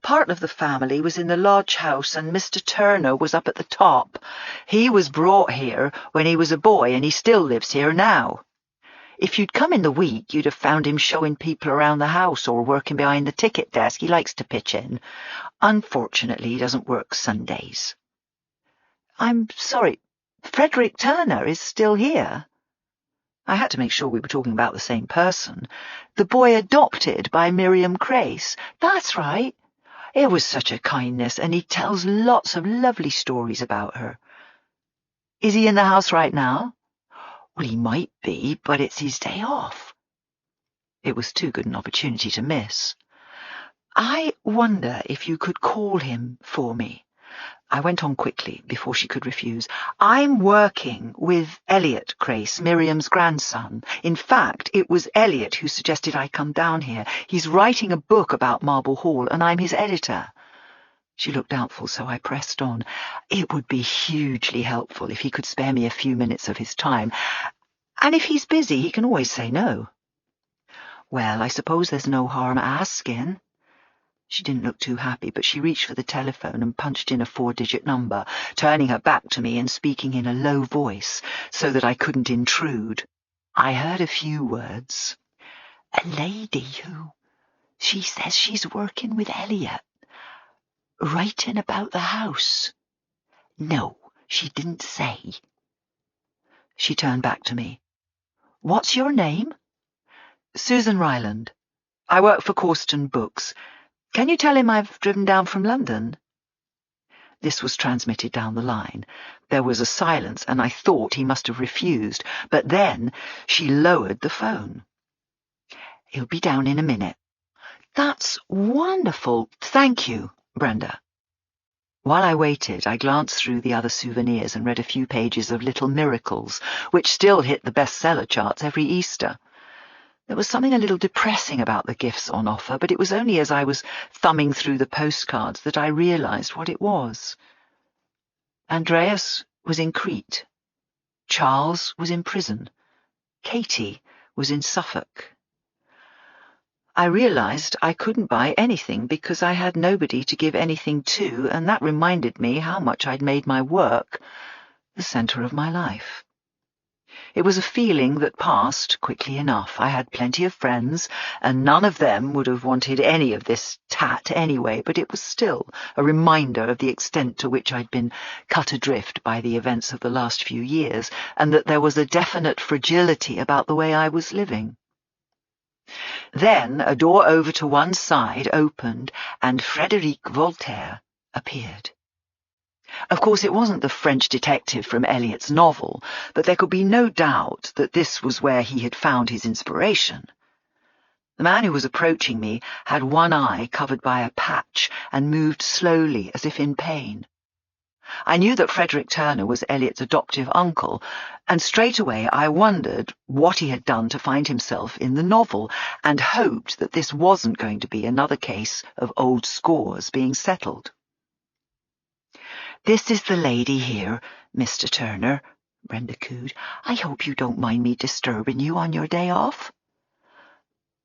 Part of the family was in the lodge house, and Mr. Turner was up at the top. He was brought here when he was a boy, and he still lives here now. If you'd come in the week, you'd have found him showing people around the house or working behind the ticket desk. He likes to pitch in. Unfortunately, he doesn't work Sundays." "I'm sorry, Frederick Turner is still here?" I had to make sure we were talking about the same person. "The boy adopted by Miriam Crace." "That's right. It was such a kindness, and he tells lots of lovely stories about her." "Is he in the house right now?" "Well, he might be, but it's his day off." It was too good an opportunity to miss. "I wonder if you could call him for me." I went on quickly before she could refuse. "I'm working with Elliot Crace, Miriam's grandson. In fact, it was Elliot who suggested I come down here. He's writing a book about Marble Hall, and I'm his editor." She looked doubtful, so I pressed on. "It would be hugely helpful if he could spare me a few minutes of his time. And if he's busy, he can always say no." "Well, I suppose there's no harm asking." She didn't look too happy, but she reached for the telephone and punched in a 4-digit number, turning her back to me and speaking in a low voice so that I couldn't intrude. I heard a few words. "A lady who... she says she's working with Elliot. Writing about the house." "No, she didn't say." She turned back to me. "What's your name?" "Susan Ryland. I work for Corsten Books. Can you tell him I've driven down from London?" This was transmitted down the line. There was a silence, and I thought he must have refused, but then she lowered the phone. "He'll be down in a minute." "That's wonderful. Thank you, Brenda." While I waited, I glanced through the other souvenirs and read a few pages of Little Miracles, which still hit the bestseller charts every Easter. There was something a little depressing about the gifts on offer, but it was only as I was thumbing through the postcards that I realized what it was. Andreas was in Crete. Charles was in prison. Katie was in Suffolk. I realized I couldn't buy anything because I had nobody to give anything to, and that reminded me how much I'd made my work the center of my life. It was a feeling that passed quickly enough. I had plenty of friends, and none of them would have wanted any of this tat anyway, but it was still a reminder of the extent to which I'd been cut adrift by the events of the last few years, and that there was a definite fragility about the way I was living. Then a door over to one side opened, and Frédéric Voltaire appeared. Of course, it wasn't the French detective from Eliot's novel, but there could be no doubt that this was where he had found his inspiration. The man who was approaching me had one eye covered by a patch and moved slowly as if in pain. I knew that Frederick Turner was Eliot's adoptive uncle, and straight away I wondered what he had done to find himself in the novel, and hoped that this wasn't going to be another case of old scores being settled. "This is the lady here, Mr. Turner," Brenda cooed. "I hope you don't mind me disturbing you on your day off."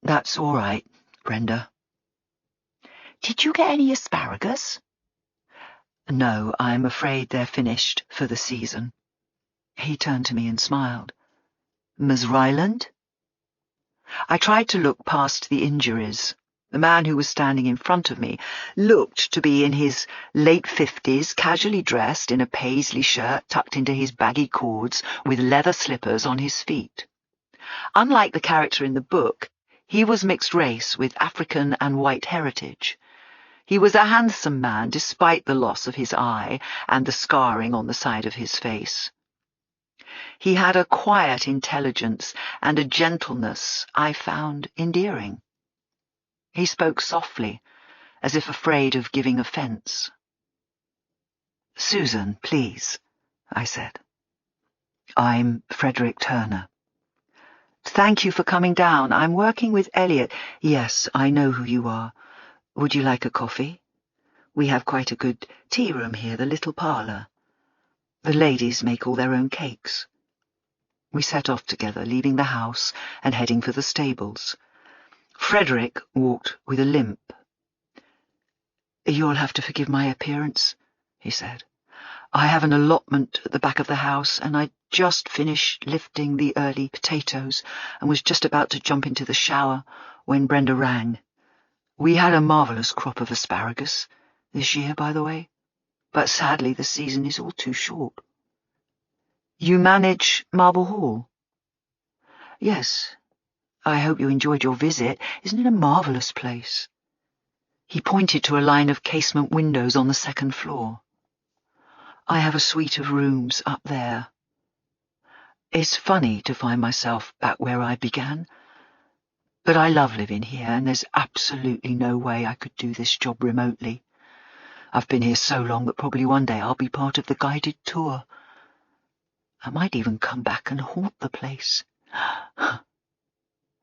"That's all right, Brenda." "Did you get any asparagus?" "No, I'm afraid they're finished for the season." He turned to me and smiled. "Ms. Ryland?" I tried to look past the injuries. The man who was standing in front of me looked to be in his late 50s, casually dressed in a paisley shirt tucked into his baggy cords, with leather slippers on his feet. Unlike the character in the book, he was mixed race with African and white heritage. He was a handsome man despite the loss of his eye and the scarring on the side of his face. He had a quiet intelligence and a gentleness I found endearing. He spoke softly, as if afraid of giving offence. "Susan, please," I said. "I'm Frederick Turner." "Thank you for coming down. I'm working with Eliot." "Yes, I know who you are. Would you like a coffee? We have quite a good tea room here, the little parlour. The ladies make all their own cakes." We set off together, leaving the house and heading for the stables. Frederick walked with a limp. "You'll have to forgive my appearance," he said. "I have an allotment at the back of the house, and I just finished lifting the early potatoes and was just about to jump into the shower when Brenda rang. We had a marvellous crop of asparagus this year, by the way, but sadly the season is all too short." "You manage Marble Hall?" "Yes. I hope you enjoyed your visit. Isn't it a marvellous place?" He pointed to a line of casement windows on the second floor. "I have a suite of rooms up there. It's funny to find myself back where I began, but I love living here, and there's absolutely no way I could do this job remotely. I've been here so long that probably one day I'll be part of the guided tour. I might even come back and haunt the place."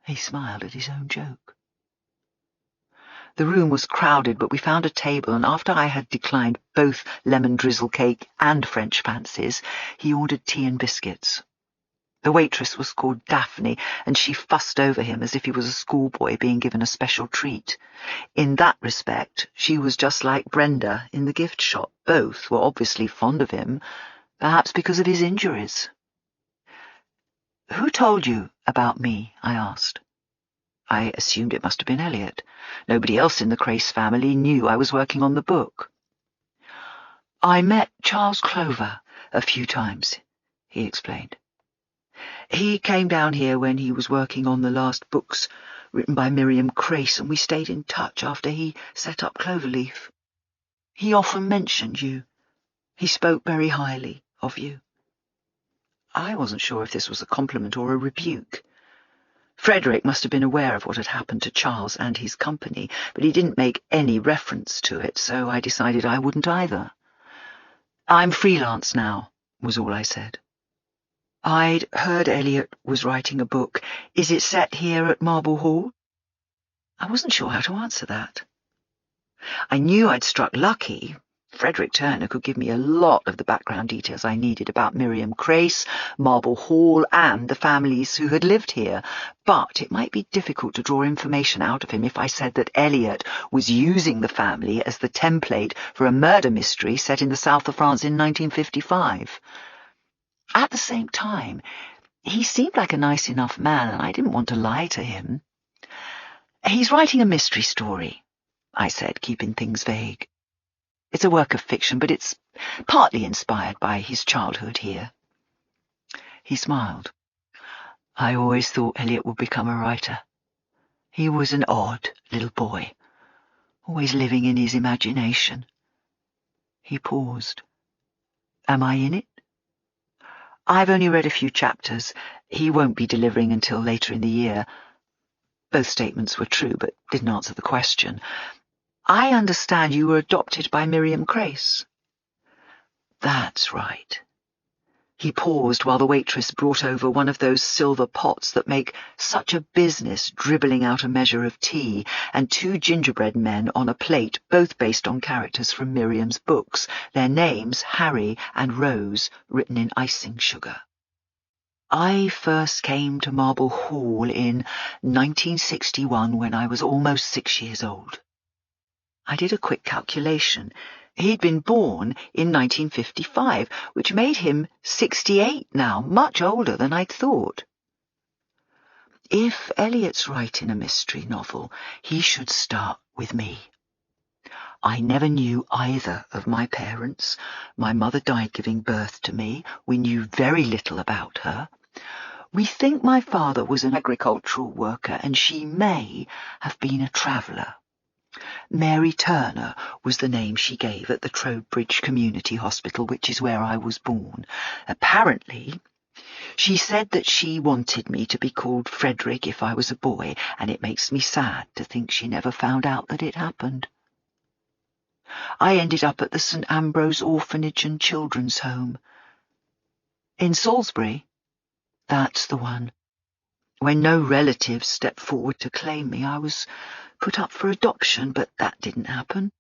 He smiled at his own joke. The room was crowded, but we found a table, and after I had declined both lemon drizzle cake and French fancies, he ordered tea and biscuits. The waitress was called Daphne, and she fussed over him as if he was a schoolboy being given a special treat. In that respect, she was just like Brenda in the gift shop. Both were obviously fond of him, perhaps because of his injuries. "Who told you about me?" I asked. I assumed it must have been Eliot. Nobody else in the Crace family knew I was working on the book. "I met Charles Clover a few times," he explained. "He came down here when he was working on the last books written by Miriam Crace, and we stayed in touch after he set up Cloverleaf. He often mentioned you." He spoke very highly of you. I wasn't sure if this was a compliment or a rebuke. Frederick must have been aware of what had happened to Charles and his company, but he didn't make any reference to it, so I decided I wouldn't either. I'm freelance now, was all I said. I'd heard Eliot was writing a book. Is it set here at Marble Hall? I wasn't sure how to answer that. I knew I'd struck lucky. Frederick Turner could give me a lot of the background details I needed about Miriam Crace, Marble Hall, and the families who had lived here, but it might be difficult to draw information out of him if I said that Eliot was using the family as the template for a murder mystery set in the south of France in 1955. At the same time, he seemed like a nice enough man, and I didn't want to lie to him. He's writing a mystery story, I said, keeping things vague. It's a work of fiction, but it's partly inspired by his childhood here. He smiled. I always thought Eliot would become a writer. He was an odd little boy, always living in his imagination. He paused. Am I in it? I've only read a few chapters. He won't be delivering until later in the year. Both statements were true, but didn't answer the question. I understand you were adopted by Miriam Crace. That's right. He paused while the waitress brought over one of those silver pots that make such a business, dribbling out a measure of tea, and two gingerbread men on a plate, both based on characters from Miriam's books, their names, Harry and Rose, written in icing sugar. I first came to Marble Hall in 1961 when I was almost 6 years old. I did a quick calculation. He'd been born in 1955, which made him 68 now, much older than I'd thought. If Eliot's writing a mystery novel, he should start with me. I never knew either of my parents. My mother died giving birth to me. We knew very little about her. We think my father was an agricultural worker, and she may have been a traveller. Mary Turner was the name she gave at the Trowbridge Community Hospital, which is where I was born. Apparently, she said that she wanted me to be called Frederick if I was a boy, and it makes me sad to think she never found out that it happened. I ended up at the St. Ambrose Orphanage and Children's Home. In Salisbury? That's the one. When no relatives stepped forward to claim me, I was put up for adoption, but that didn't happen.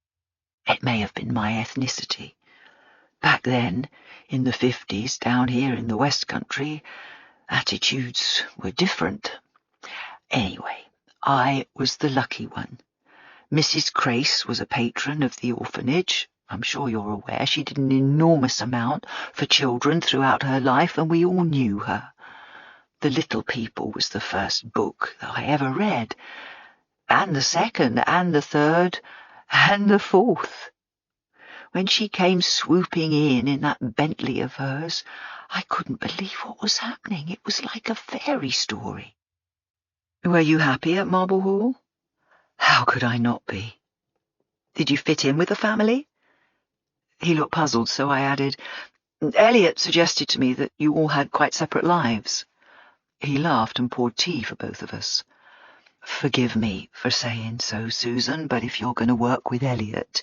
It may have been my ethnicity. Back then, in the 50s, down here in the West Country, attitudes were different. Anyway, I was the lucky one. Mrs. Crace was a patron of the orphanage. I'm sure you're aware she did an enormous amount for children throughout her life, and we all knew her. The Little People was the first book that I ever read, and the second, and the third, and the fourth. When she came swooping in that Bentley of hers, I couldn't believe what was happening. It was like a fairy story. Were you happy at Marble Hall? How could I not be? Did you fit in with the family? He looked puzzled, so I added, Eliot suggested to me that you all had quite separate lives. He laughed and poured tea for both of us. Forgive me for saying so, Susan, but if you're going to work with Eliot,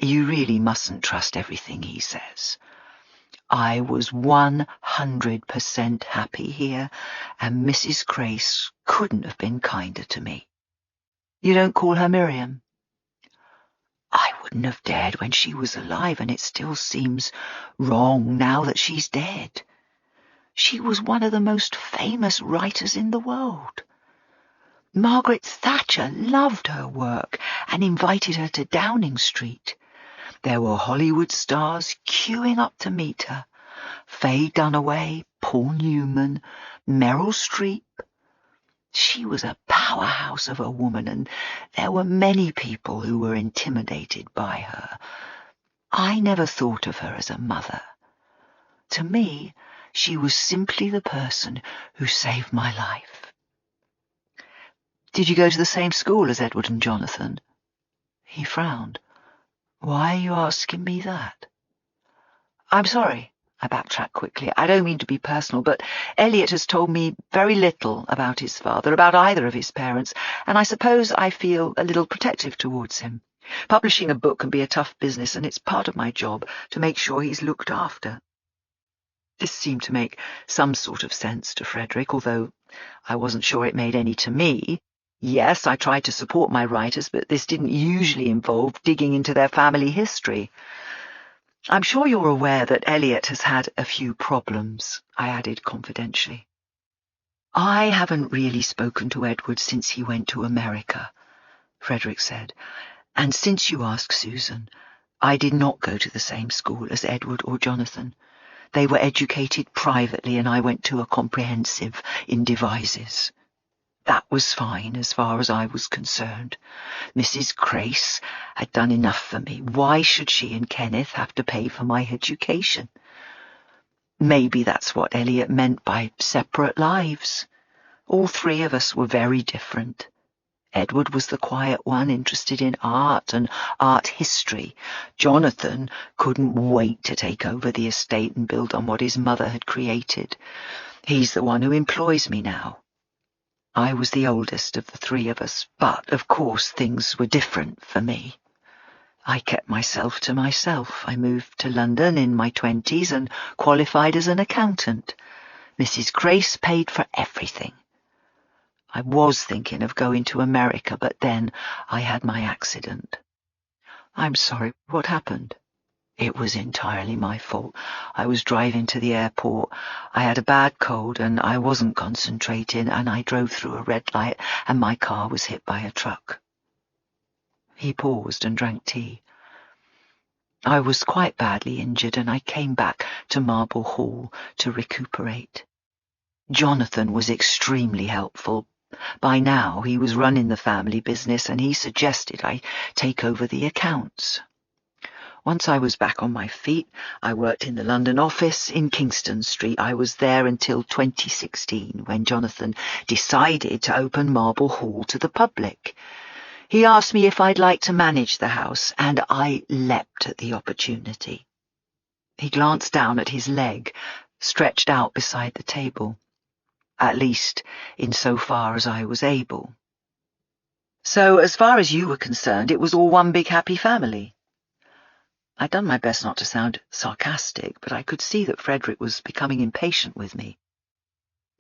you really mustn't trust everything he says. I was 100% happy here, and Mrs. Crace couldn't have been kinder to me. You don't call her Miriam? I wouldn't have dared when she was alive, and it still seems wrong now that she's dead. She was one of the most famous writers in the world. Margaret Thatcher loved her work and invited her to Downing Street. There were Hollywood stars queuing up to meet her. Faye Dunaway, Paul Newman, Meryl Streep. She was a powerhouse of a woman, and there were many people who were intimidated by her. I never thought of her as a mother. To me, she was simply the person who saved my life. Did you go to the same school as Edward and Jonathan? He frowned. Why are you asking me that? I'm sorry, I backtracked quickly. I don't mean to be personal, but Elliot has told me very little about his father, about either of his parents, and I suppose I feel a little protective towards him. Publishing a book can be a tough business, and it's part of my job to make sure he's looked after. This seemed to make some sort of sense to Frederick, although I wasn't sure it made any to me. Yes, I tried to support my writers, but this didn't usually involve digging into their family history. I'm sure you're aware that Elliot has had a few problems, I added confidentially. I haven't really spoken to Edward since he went to America, Frederick said, and since you ask, Susan, I did not go to the same school as Edward or Jonathan. They were educated privately, and I went to a comprehensive in Devizes. That was fine as far as I was concerned. Mrs. Grace had done enough for me. Why should she and Kenneth have to pay for my education? Maybe that's what Elliot meant by separate lives. All three of us were very different. Edward was the quiet one, interested in art and art history. Jonathan couldn't wait to take over the estate and build on what his mother had created. He's the one who employs me now. I was the oldest of the three of us, but of course things were different for me. I kept myself to myself. I moved to London in my 20s and qualified as an accountant. Mrs. Grace paid for everything. I was thinking of going to America, but then I had my accident. I'm sorry, what happened? It was entirely my fault. I was driving to the airport. I had a bad cold and I wasn't concentrating, and I drove through a red light and my car was hit by a truck. He paused and drank tea. I was quite badly injured and I came back to Marble Hall to recuperate. Jonathan was extremely helpful. By now he was running the family business and he suggested I take over the accounts. Once I was back on my feet, I worked in the London office in Kingston Street. I was there until 2016, when Jonathan decided to open Marble Hall to the public. He asked me if I'd like to manage the house, and I leapt at the opportunity. He glanced down at his leg, stretched out beside the table. At least, insofar as I was able. So, as far as you were concerned, it was all one big happy family. I'd done my best not to sound sarcastic, but I could see that Frederick was becoming impatient with me.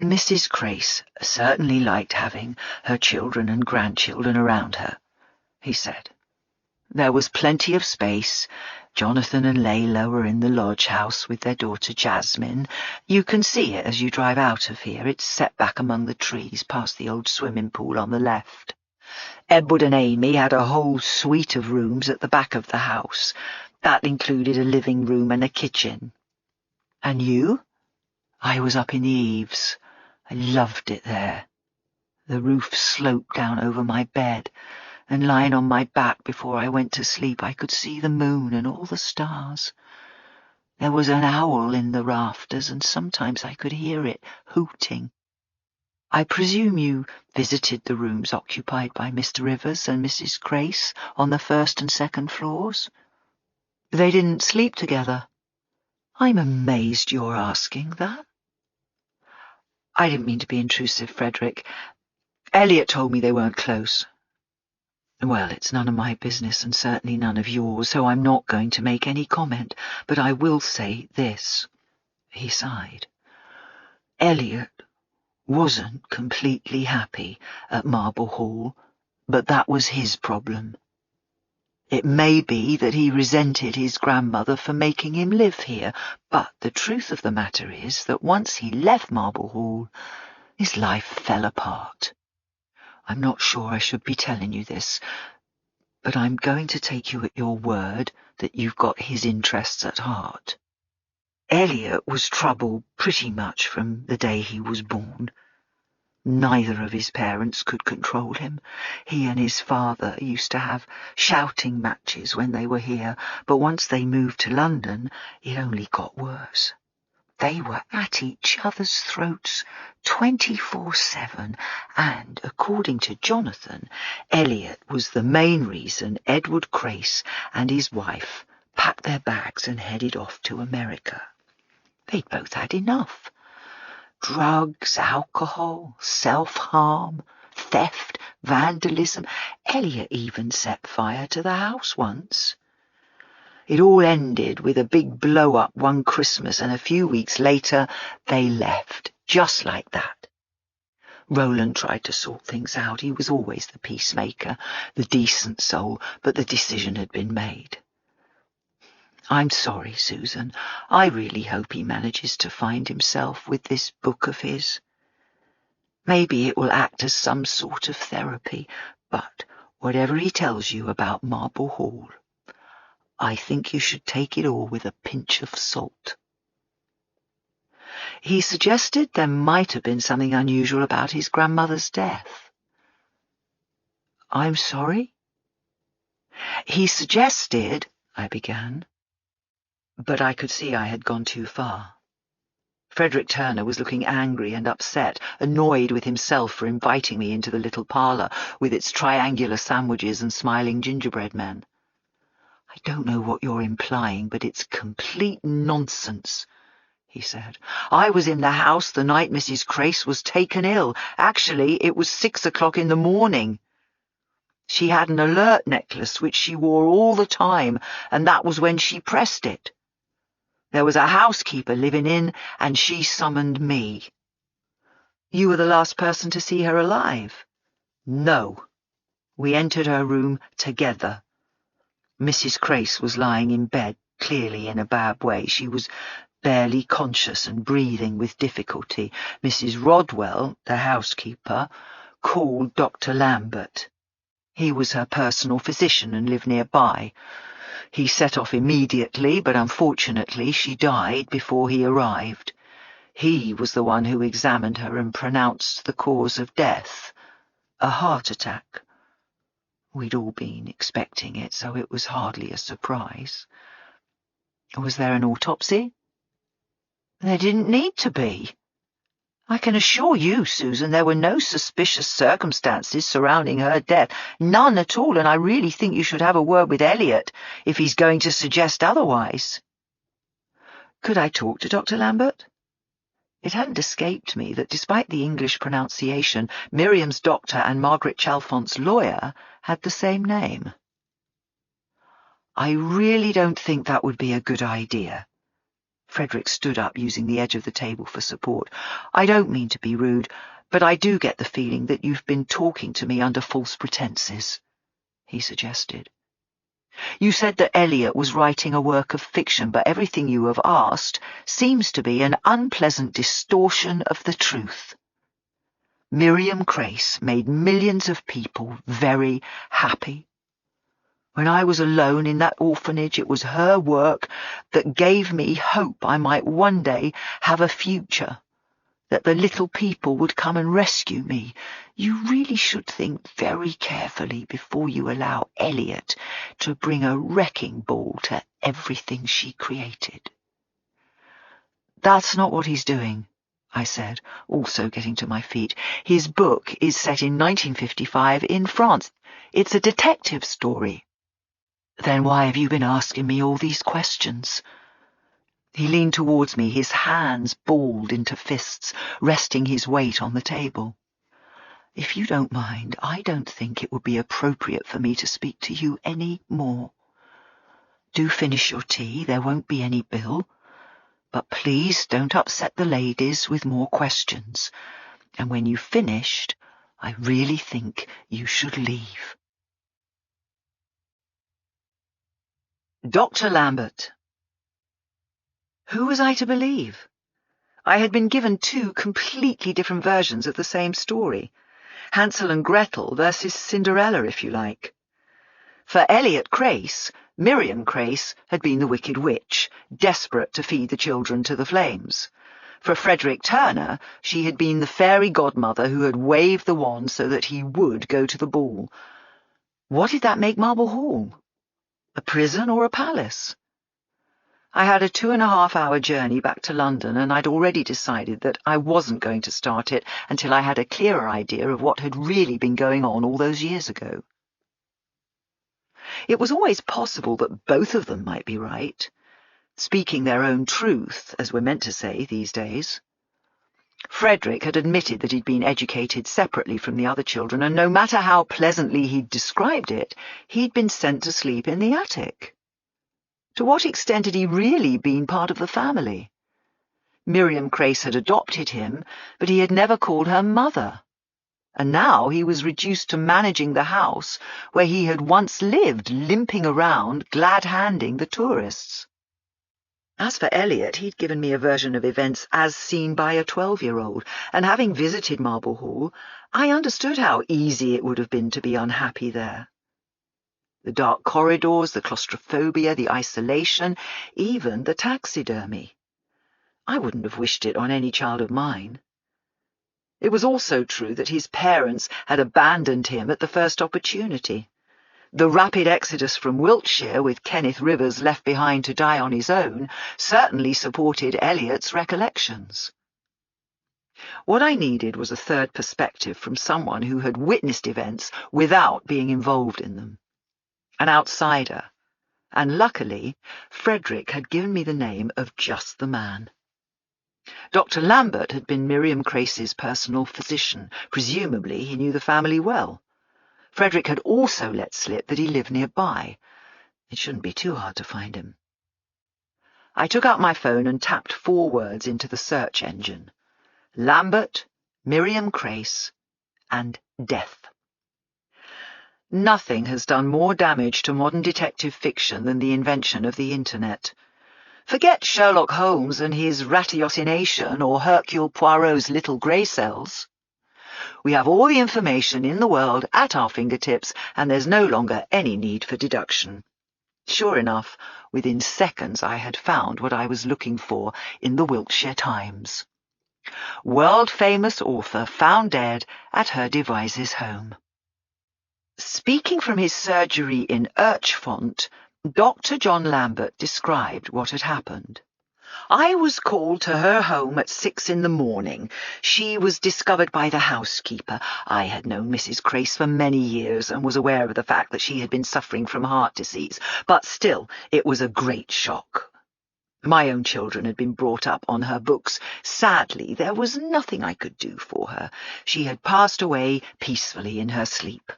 Mrs. Grace certainly liked having her children and grandchildren around her, he said. There was plenty of space. Jonathan and Layla were in the lodge house with their daughter Jasmine. You can see it as you drive out of here. It's set back among the trees past the old swimming pool on the left. Edward and Amy had a whole suite of rooms at the back of the house. That included a living room and a kitchen. And you? I was up in the eaves. I loved it there. The roof sloped down over my bed, and lying on my back before I went to sleep, I could see the moon and all the stars. There was an owl in the rafters, and sometimes I could hear it hooting. I presume you visited the rooms occupied by Mr. Rivers and Mrs. Grace on the first and second floors? They didn't sleep together. I'm amazed you're asking that. I didn't mean to be intrusive, Frederick. Elliot told me they weren't close. Well, it's none of my business and certainly none of yours, so I'm not going to make any comment, but I will say this. He sighed. Elliot wasn't completely happy at Marble Hall, but that was his problem. It may be that he resented his grandmother for making him live here, but the truth of the matter is that once he left Marble Hall, his life fell apart. I'm not sure I should be telling you this, but I'm going to take you at your word that you've got his interests at heart. Elliot was trouble pretty much from the day he was born. Neither of his parents could control him. He and his father used to have shouting matches when they were here, but once they moved to London, it only got worse. They were at each other's throats 24/7, and, according to Jonathan, Elliot was the main reason Edward Grace and his wife packed their bags and headed off to America. They'd both had enough. Drugs, alcohol, self-harm, theft, vandalism. Elliot even set fire to the house once. It all ended with a big blow-up one Christmas, and a few weeks later they left, just like that. Roland tried to sort things out. He was always the peacemaker, the decent soul, but the decision had been made. I'm sorry, Susan. I really hope he manages to find himself with this book of his. Maybe it will act as some sort of therapy, but whatever he tells you about Marble Hall, I think you should take it all with a pinch of salt. He suggested there might have been something unusual about his grandmother's death. I'm sorry? He suggested, I began, but I could see I had gone too far. Frederick Turner was looking angry and upset, annoyed with himself for inviting me into the little parlour with its triangular sandwiches and smiling gingerbread men. I don't know what you're implying, but it's complete nonsense, he said. I was in the house the night Mrs. Crace was taken ill. Actually, it was 6 o'clock in the morning. She had an alert necklace which she wore all the time, and that was when she pressed it. There was a housekeeper living in, and she summoned me. You were the last person to see her alive? No. We entered her room together. Mrs. Crace was lying in bed, clearly in a bad way. She was barely conscious and breathing with difficulty. Mrs. Rodwell, the housekeeper, called Dr. Lambert. He was her personal physician and lived nearby. He set off immediately, but unfortunately she died before he arrived. He was the one who examined her and pronounced the cause of death, a heart attack. We'd all been expecting it, so it was hardly a surprise. Was there an autopsy? There didn't need to be. I can assure you, Susan, there were no suspicious circumstances surrounding her death. None at all, and I really think you should have a word with Elliot if he's going to suggest otherwise. Could I talk to Dr. Lambert? It hadn't escaped me that despite the English pronunciation, Miriam's doctor and Margaret Chalfont's lawyer had the same name. I really don't think that would be a good idea. Frederick stood up, using the edge of the table for support. I don't mean to be rude, but I do get the feeling that you've been talking to me under false pretenses, he suggested. You said that Elliot was writing a work of fiction, but everything you have asked seems to be an unpleasant distortion of the truth. Miriam Crace made millions of people very happy. When I was alone in that orphanage, it was her work that gave me hope I might one day have a future, that the little people would come and rescue me. You really should think very carefully before you allow Elliot to bring a wrecking ball to everything she created. That's not what he's doing, I said, also getting to my feet. His book is set in 1955 in France. It's a detective story. Then why have you been asking me all these questions? He leaned towards me, his hands balled into fists, resting his weight on the table. If you don't mind, I don't think it would be appropriate for me to speak to you any more. Do finish your tea, there won't be any bill. But please don't upset the ladies with more questions. And when you've finished, I really think you should leave. Dr. Lambert. Who was I to believe? I had been given two completely different versions of the same story. Hansel and Gretel versus Cinderella, if you like. For Elliot Crace, Miriam Crace had been the wicked witch, desperate to feed the children to the flames. For Frederick Turner, she had been the fairy godmother who had waved the wand so that he would go to the ball. What did that make Marble Hall? A prison or a palace? I had a 2.5-hour journey back to London, and I'd already decided that I wasn't going to start it until I had a clearer idea of what had really been going on all those years ago. It was always possible that both of them might be right, speaking their own truth, as we're meant to say these days. Frederick had admitted that he'd been educated separately from the other children, and no matter how pleasantly he'd described it, he'd been sent to sleep in the attic. To what extent had he really been part of the family? Miriam Crace had adopted him, but he had never called her mother. And now he was reduced to managing the house where he had once lived, limping around, glad-handing the tourists. As for Elliot, he'd given me a version of events as seen by a 12-year-old, and having visited Marble Hall, I understood how easy it would have been to be unhappy there. The dark corridors, the claustrophobia, the isolation, even the taxidermy. I wouldn't have wished it on any child of mine. It was also true that his parents had abandoned him at the first opportunity. The rapid exodus from Wiltshire, with Kenneth Rivers left behind to die on his own, certainly supported Elliot's recollections. What I needed was a third perspective from someone who had witnessed events without being involved in them. An outsider. And luckily, Frederick had given me the name of just the man. Dr. Lambert had been Miriam Crace's personal physician. Presumably he knew the family well. Frederick had also let slip that he lived nearby. It shouldn't be too hard to find him. I took out my phone and tapped 4 words into the search engine. Lambert, Miriam Crace, and death. Nothing has done more damage to modern detective fiction than the invention of the Internet. Forget Sherlock Holmes and his ratiocination or Hercule Poirot's little grey cells. We have all the information in the world at our fingertips, and there's no longer any need for deduction. Sure enough, within seconds I had found what I was looking for in the Wiltshire Times. World-famous author found dead at her devise's home. Speaking from his surgery in Urchfont, Dr. John Lambert described what had happened. I was called to her home at 6 in the morning. She was discovered by the housekeeper. I had known Mrs. Crace for many years and was aware of the fact that she had been suffering from heart disease, but still, it was a great shock. My own children had been brought up on her books. Sadly, there was nothing I could do for her. She had passed away peacefully in her sleep.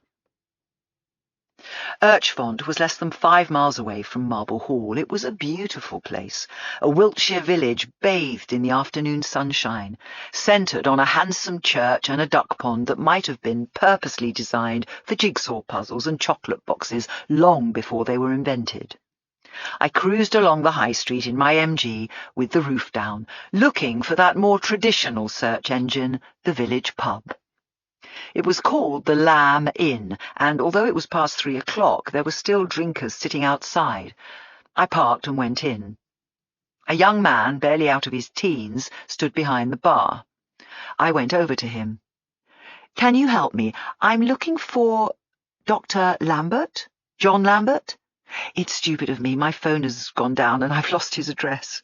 Urchfont was less than 5 miles away from Marble Hall. It was a beautiful place, a Wiltshire village bathed in the afternoon sunshine, centred on a handsome church and a duck pond that might have been purposely designed for jigsaw puzzles and chocolate boxes long before they were invented. I cruised along the high street in my MG with the roof down, looking for that more traditional search engine, the village pub. It was called the Lamb Inn, and although it was past 3 o'clock, there were still drinkers sitting outside. I parked and went in. A young man, barely out of his teens, stood behind the bar. I went over to him. "Can you help me? I'm looking for Dr. Lambert? John Lambert? It's stupid of me. My phone has gone down and I've lost his address."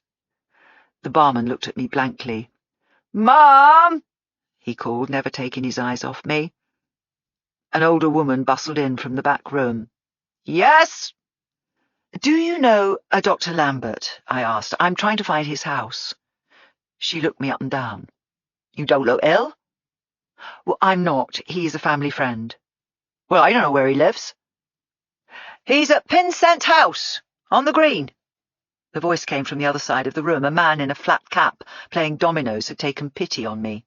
The barman looked at me blankly. "Mom!" he called, never taking his eyes off me. An older woman bustled in from the back room. "Yes?" "Do you know a Dr. Lambert?" I asked. "I'm trying to find his house." She looked me up and down. "You don't look ill?" "Well, I'm not. He's a family friend." "Well, I don't know where he lives." "He's at Pinsent House, on the green." The voice came from the other side of the room. A man in a flat cap, playing dominoes, had taken pity on me.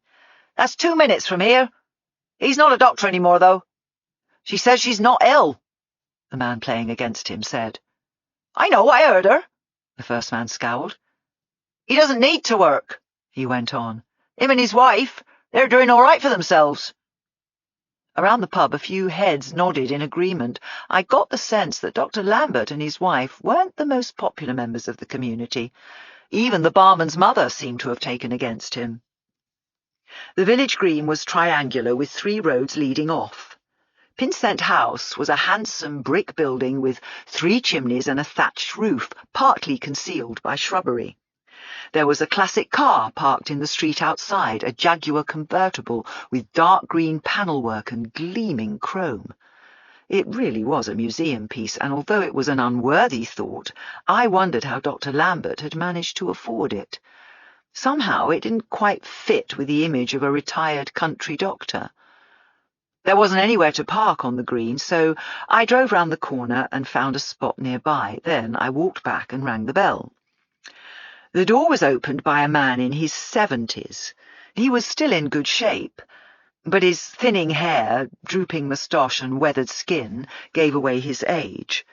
"That's 2 minutes from here. He's not a doctor anymore, though. She says she's not ill," the man playing against him said. "I know, I heard her," the first man scowled. "He doesn't need to work," he went on. "Him and his wife, they're doing all right for themselves." Around the pub, a few heads nodded in agreement. I got the sense that Dr. Lambert and his wife weren't the most popular members of the community. Even the barman's mother seemed to have taken against him. The village green was triangular with 3 roads leading off. Pinsent House was a handsome brick building with 3 chimneys and a thatched roof, partly concealed by shrubbery. There was a classic car parked in the street outside, a Jaguar convertible with dark green panelwork and gleaming chrome. It really was a museum piece, and although it was an unworthy thought, I wondered how Dr. Lambert had managed to afford it. Somehow it didn't quite fit with the image of a retired country doctor. There wasn't anywhere to park on the green, so I drove round the corner and found a spot nearby. Then I walked back and rang the bell. The door was opened by a man in his 70s. He was still in good shape, but his thinning hair, drooping moustache and weathered skin gave away his age.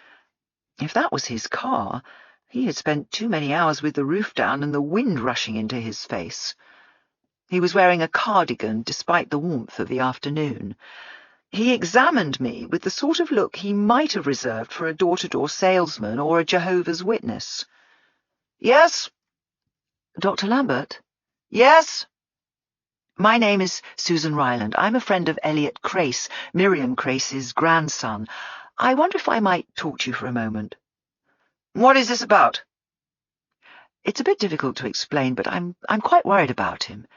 If that was his car, he had spent too many hours with the roof down and the wind rushing into his face. He was wearing a cardigan despite the warmth of the afternoon. He examined me with the sort of look he might have reserved for a door-to-door salesman or a Jehovah's Witness. "Yes?" "Dr. Lambert?" "Yes?" "My name is Susan Ryland. I'm a friend of Elliot Crace, Miriam Crace's grandson. I wonder if I might talk to you for a moment." "What is this about?" "It's a bit difficult to explain, but I'm quite worried about him.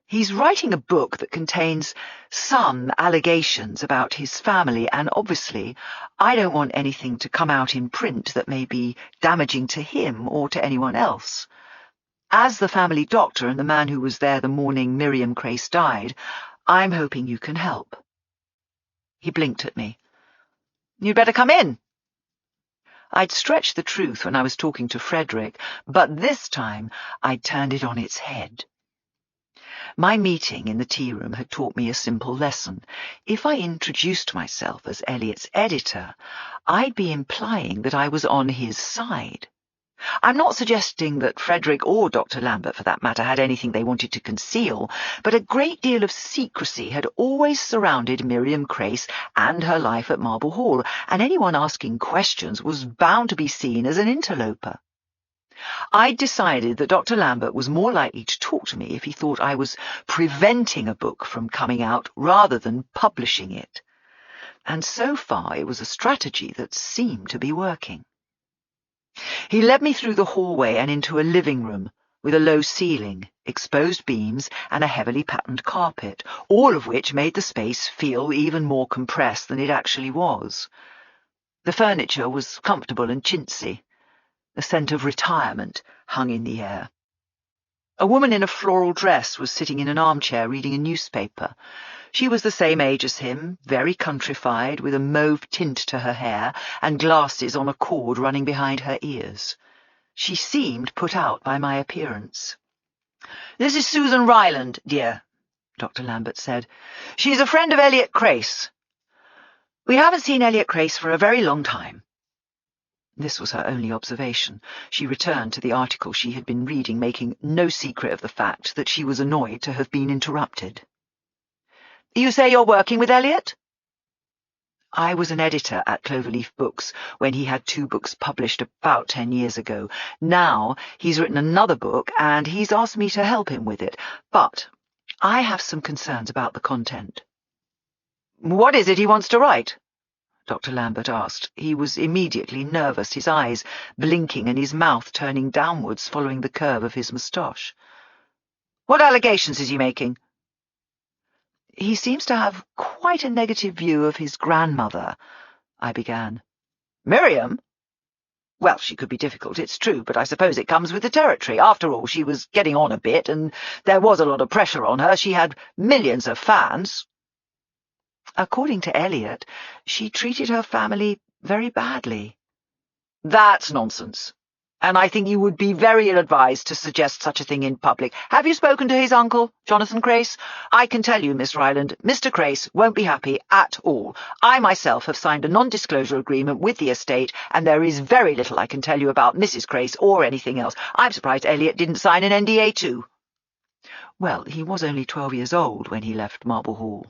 He's writing a book that contains some allegations about his family, and obviously I don't want anything to come out in print that may be damaging to him or to anyone else. As the family doctor and the man who was there the morning Miriam Crace died, I'm hoping you can help." He blinked at me. "You'd better come in." I'd stretched the truth when I was talking to Frederick, but this time I'd turned it on its head. My meeting in the tea room had taught me a simple lesson. If I introduced myself as Elliot's editor, I'd be implying that I was on his side. I'm not suggesting that Frederick or Dr. Lambert, for that matter, had anything they wanted to conceal, but a great deal of secrecy had always surrounded Miriam Crace and her life at Marble Hall, and anyone asking questions was bound to be seen as an interloper. I'd decided that Dr. Lambert was more likely to talk to me if he thought I was preventing a book from coming out rather than publishing it. And so far it was a strategy that seemed to be working. He led me through the hallway and into a living room with a low ceiling, exposed beams, and a heavily patterned carpet, all of which made the space feel even more compressed than it actually was. The furniture was comfortable and chintzy. The scent of retirement hung in the air. A woman in a floral dress was sitting in an armchair reading a newspaper. She was the same age as him, very countrified, with a mauve tint to her hair and glasses on a cord running behind her ears. She seemed put out by my appearance. "This is Susan Ryland, dear," Dr. Lambert said. "She's a friend of Elliot Crace. We haven't seen Elliot Crace for a very long time." This was her only observation. She returned to the article she had been reading, making no secret of the fact that she was annoyed to have been interrupted. "You say you're working with Elliot?" "I was an editor at Cloverleaf Books when he had 2 books published about 10 years ago. Now he's written another book, and he's asked me to help him with it. But I have some concerns about the content." "What is it he wants to write?" Dr. Lambert asked. He was immediately nervous, his eyes blinking and his mouth turning downwards following the curve of his moustache. "What allegations is he making?" "He seems to have quite a negative view of his grandmother," I began. "Miriam? Well, she could be difficult, it's true, but I suppose it comes with the territory. After all, she was getting on a bit, and there was a lot of pressure on her. She had millions of fans." "According to Elliot, she treated her family very badly." "That's nonsense. And I think you would be very ill-advised to suggest such a thing in public. Have you spoken to his uncle, Jonathan Crace? I can tell you, Miss Ryland, Mr. Crace won't be happy at all. I myself have signed a non-disclosure agreement with the estate, and there is very little I can tell you about Mrs. Crace or anything else. I'm surprised Elliot didn't sign an NDA too." "Well, he was only 12 years old when he left Marble Hall."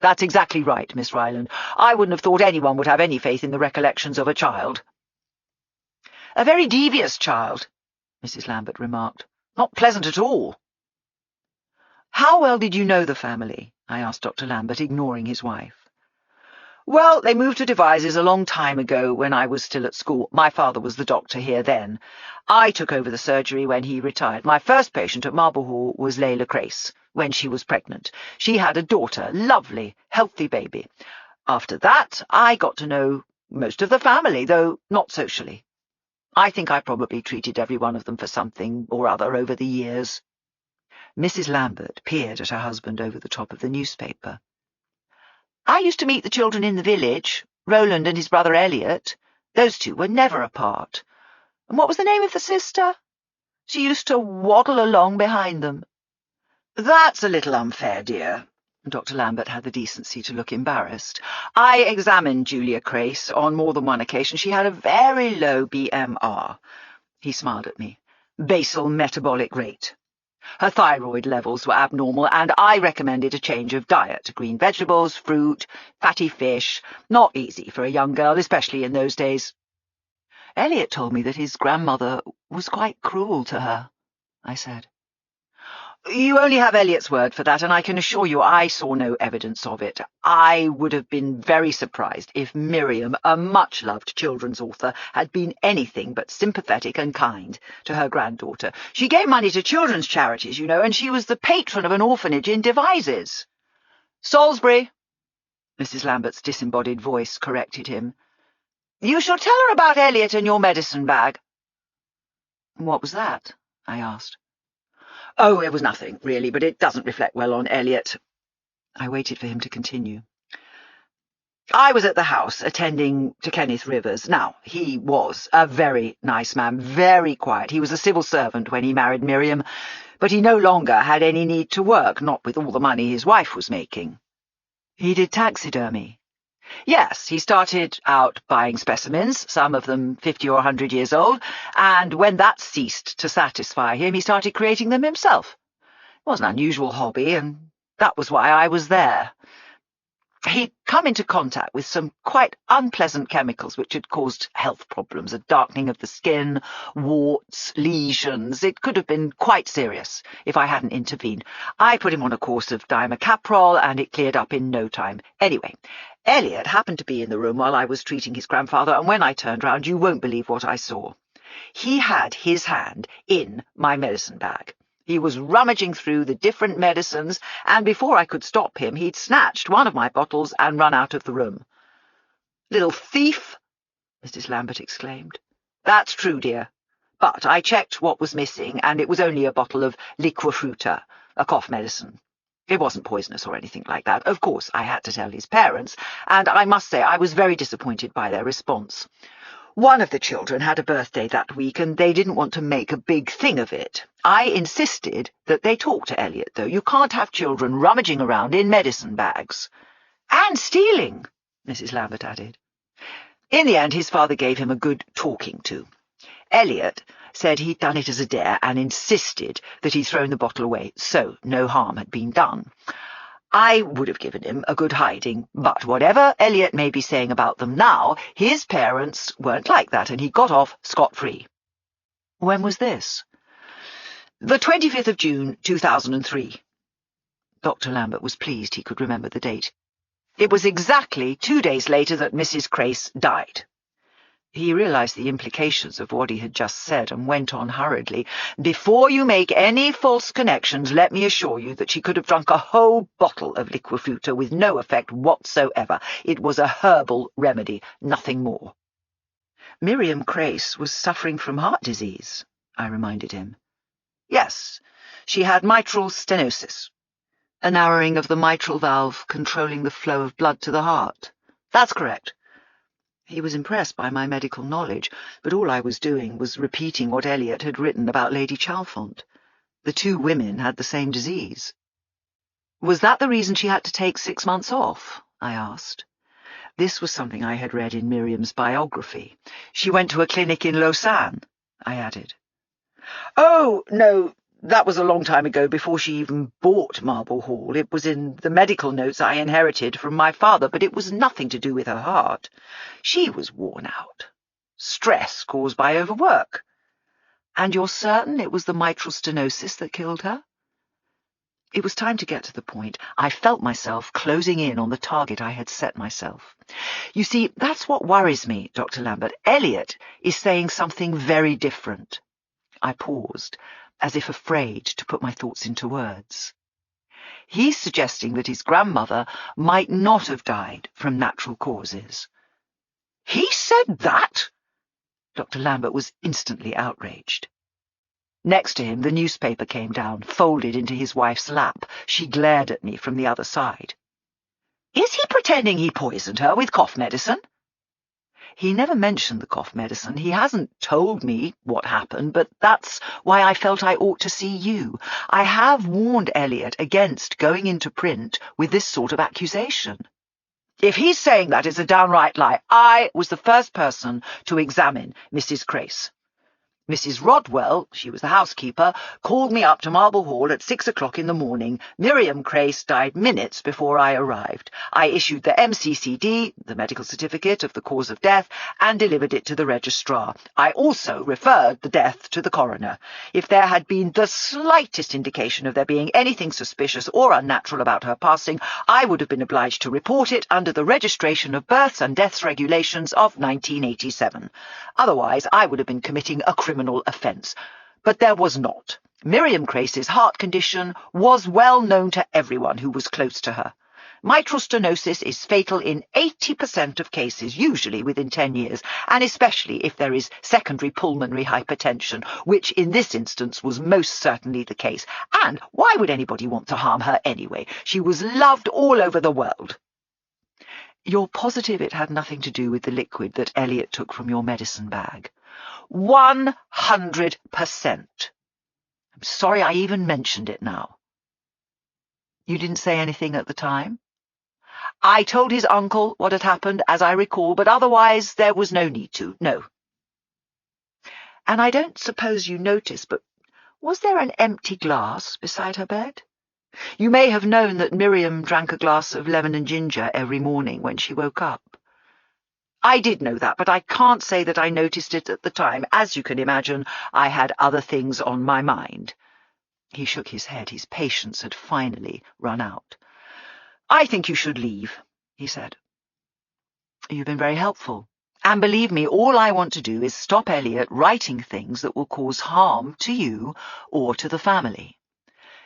"That's exactly right, Miss Ryland. I wouldn't have thought anyone would have any faith in the recollections of a child." "A very devious child," Mrs. Lambert remarked. "Not pleasant at all." "How well did you know the family?" I asked Dr. Lambert, ignoring his wife. "Well, they moved to Devizes a long time ago when I was still at school. My father was the doctor here then. I took over the surgery when he retired. My first patient at Marble Hall was Layla Crace, when she was pregnant. She had a daughter, lovely, healthy baby. After that, I got to know most of the family, though not socially. I think I probably treated every one of them for something or other over the years. Mrs. Lambert peered at her husband over the top of the newspaper. I used to meet the children in the village, Roland and his brother Elliot. Those two were never apart. And what was the name of the sister? She used to waddle along behind them. That's a little unfair, dear. Dr. Lambert had the decency to look embarrassed. I examined Julia Crace on more than one occasion. She had a very low BMR. He smiled at me. Basal metabolic rate. Her thyroid levels were abnormal, and I recommended a change of diet. Green vegetables, fruit, fatty fish. Not easy for a young girl, especially in those days. Elliot told me that his grandmother was quite cruel to her, I said. You only have Elliot's word for that, and I can assure you I saw no evidence of it. I would have been very surprised if Miriam, a much-loved children's author, had been anything but sympathetic and kind to her granddaughter. She gave money to children's charities, you know, and she was the patron of an orphanage in Devizes. Salisbury, Mrs. Lambert's disembodied voice corrected him. You shall tell her about Elliot and your medicine bag. What was that? I asked. Oh, it was nothing, really, but it doesn't reflect well on Elliot. I waited for him to continue. I was at the house, attending to Kenneth Rivers. Now, he was a very nice man, very quiet. He was a civil servant when he married Miriam, but he no longer had any need to work, not with all the money his wife was making. He did taxidermy. Yes, he started out buying specimens, some of them 50 or 100 years old, and when that ceased to satisfy him, he started creating them himself. It was an unusual hobby, and that was why I was there. He'd come into contact with some quite unpleasant chemicals which had caused health problems, a darkening of the skin, warts, lesions. It could have been quite serious if I hadn't intervened. I put him on a course of dimercaprol, and it cleared up in no time. Anyway, Elliot happened to be in the room while I was treating his grandfather, and when I turned round, you won't believe what I saw. He had his hand in my medicine bag. He was rummaging through the different medicines, and before I could stop him, he'd snatched one of my bottles and run out of the room. Little thief, Mrs. Lambert exclaimed. That's true, dear. But I checked what was missing, and it was only a bottle of liquifruta, a cough medicine. It wasn't poisonous or anything like that. Of course, I had to tell his parents, and I must say I was very disappointed by their response. One of the children had a birthday that week, and they didn't want to make a big thing of it. I insisted that they talk to Elliot, though. You can't have children rummaging around in medicine bags. And stealing, Mrs. Lambert added. In the end, his father gave him a good talking to. Elliot said he'd done it as a dare and insisted that he'd thrown the bottle away, so no harm had been done. I would have given him a good hiding, but whatever Elliot may be saying about them now, his parents weren't like that, and he got off scot-free. When was this? The 25th of June, 2003. Dr. Lambert was pleased he could remember the date. It was exactly 2 days later that Mrs. Crace died. He realized the implications of what he had just said and went on hurriedly. Before you make any false connections, let me assure you that she could have drunk a whole bottle of liquifruta with no effect whatsoever. It was a herbal remedy, nothing more. Miriam Crace was suffering from heart disease, I reminded him. Yes, she had mitral stenosis, a narrowing of the mitral valve controlling the flow of blood to the heart. That's correct. He was impressed by my medical knowledge, but all I was doing was repeating what Elliot had written about Lady Chalfont. The two women had the same disease. Was that the reason she had to take 6 months off? I asked. This was something I had read in Miriam's biography. She went to a clinic in Lausanne, I added. Oh, no, that was a long time ago, before she even bought Marble Hall. It was in the medical notes I inherited from my father, but it was nothing to do with her heart. She was worn out. Stress caused by overwork. And you're certain it was the mitral stenosis that killed her? It was time to get to the point. I felt myself closing in on the target I had set myself. You see, that's what worries me, Dr. Lambert. Elliot is saying something very different. I paused, as if afraid to put my thoughts into words. He's suggesting that his grandmother might not have died from natural causes. He said that? Dr. Lambert was instantly outraged. Next to him, the newspaper came down, folded into his wife's lap. She glared at me from the other side. Is he pretending he poisoned her with cough medicine? He never mentioned the cough medicine. He hasn't told me what happened, but that's why I felt I ought to see you. I have warned Elliot against going into print with this sort of accusation. If he's saying that, it's a downright lie. I was the first person to examine Mrs. Crace. Mrs. Rodwell, she was the housekeeper, called me up to Marble Hall at 6 o'clock in the morning. Miriam Crace died minutes before I arrived. I issued the MCCD, the medical certificate of the cause of death, and delivered it to the registrar. I also referred the death to the coroner. If there had been the slightest indication of there being anything suspicious or unnatural about her passing, I would have been obliged to report it under the Registration of Births and Deaths Regulations of 1987. Otherwise, I would have been committing a criminal offence. But there was not. Miriam Crace's heart condition was well known to everyone who was close to her. Mitral stenosis is fatal in 80% of cases, usually within 10 years, and especially if there is secondary pulmonary hypertension, which in this instance was most certainly the case. And why would anybody want to harm her anyway? She was loved all over the world. You're positive it had nothing to do with the liquid that Elliot took from your medicine bag? 100%. I'm sorry I even mentioned it now. You didn't say anything at the time? I told his uncle what had happened, as I recall, but otherwise there was no need to, no. And I don't suppose you noticed, but was there an empty glass beside her bed? You may have known that Miriam drank a glass of lemon and ginger every morning when she woke up. I did know that, but I can't say that I noticed it at the time. As you can imagine, I had other things on my mind. He shook his head. His patience had finally run out. I think you should leave, he said. You've been very helpful. And believe me, all I want to do is stop Elliot writing things that will cause harm to you or to the family.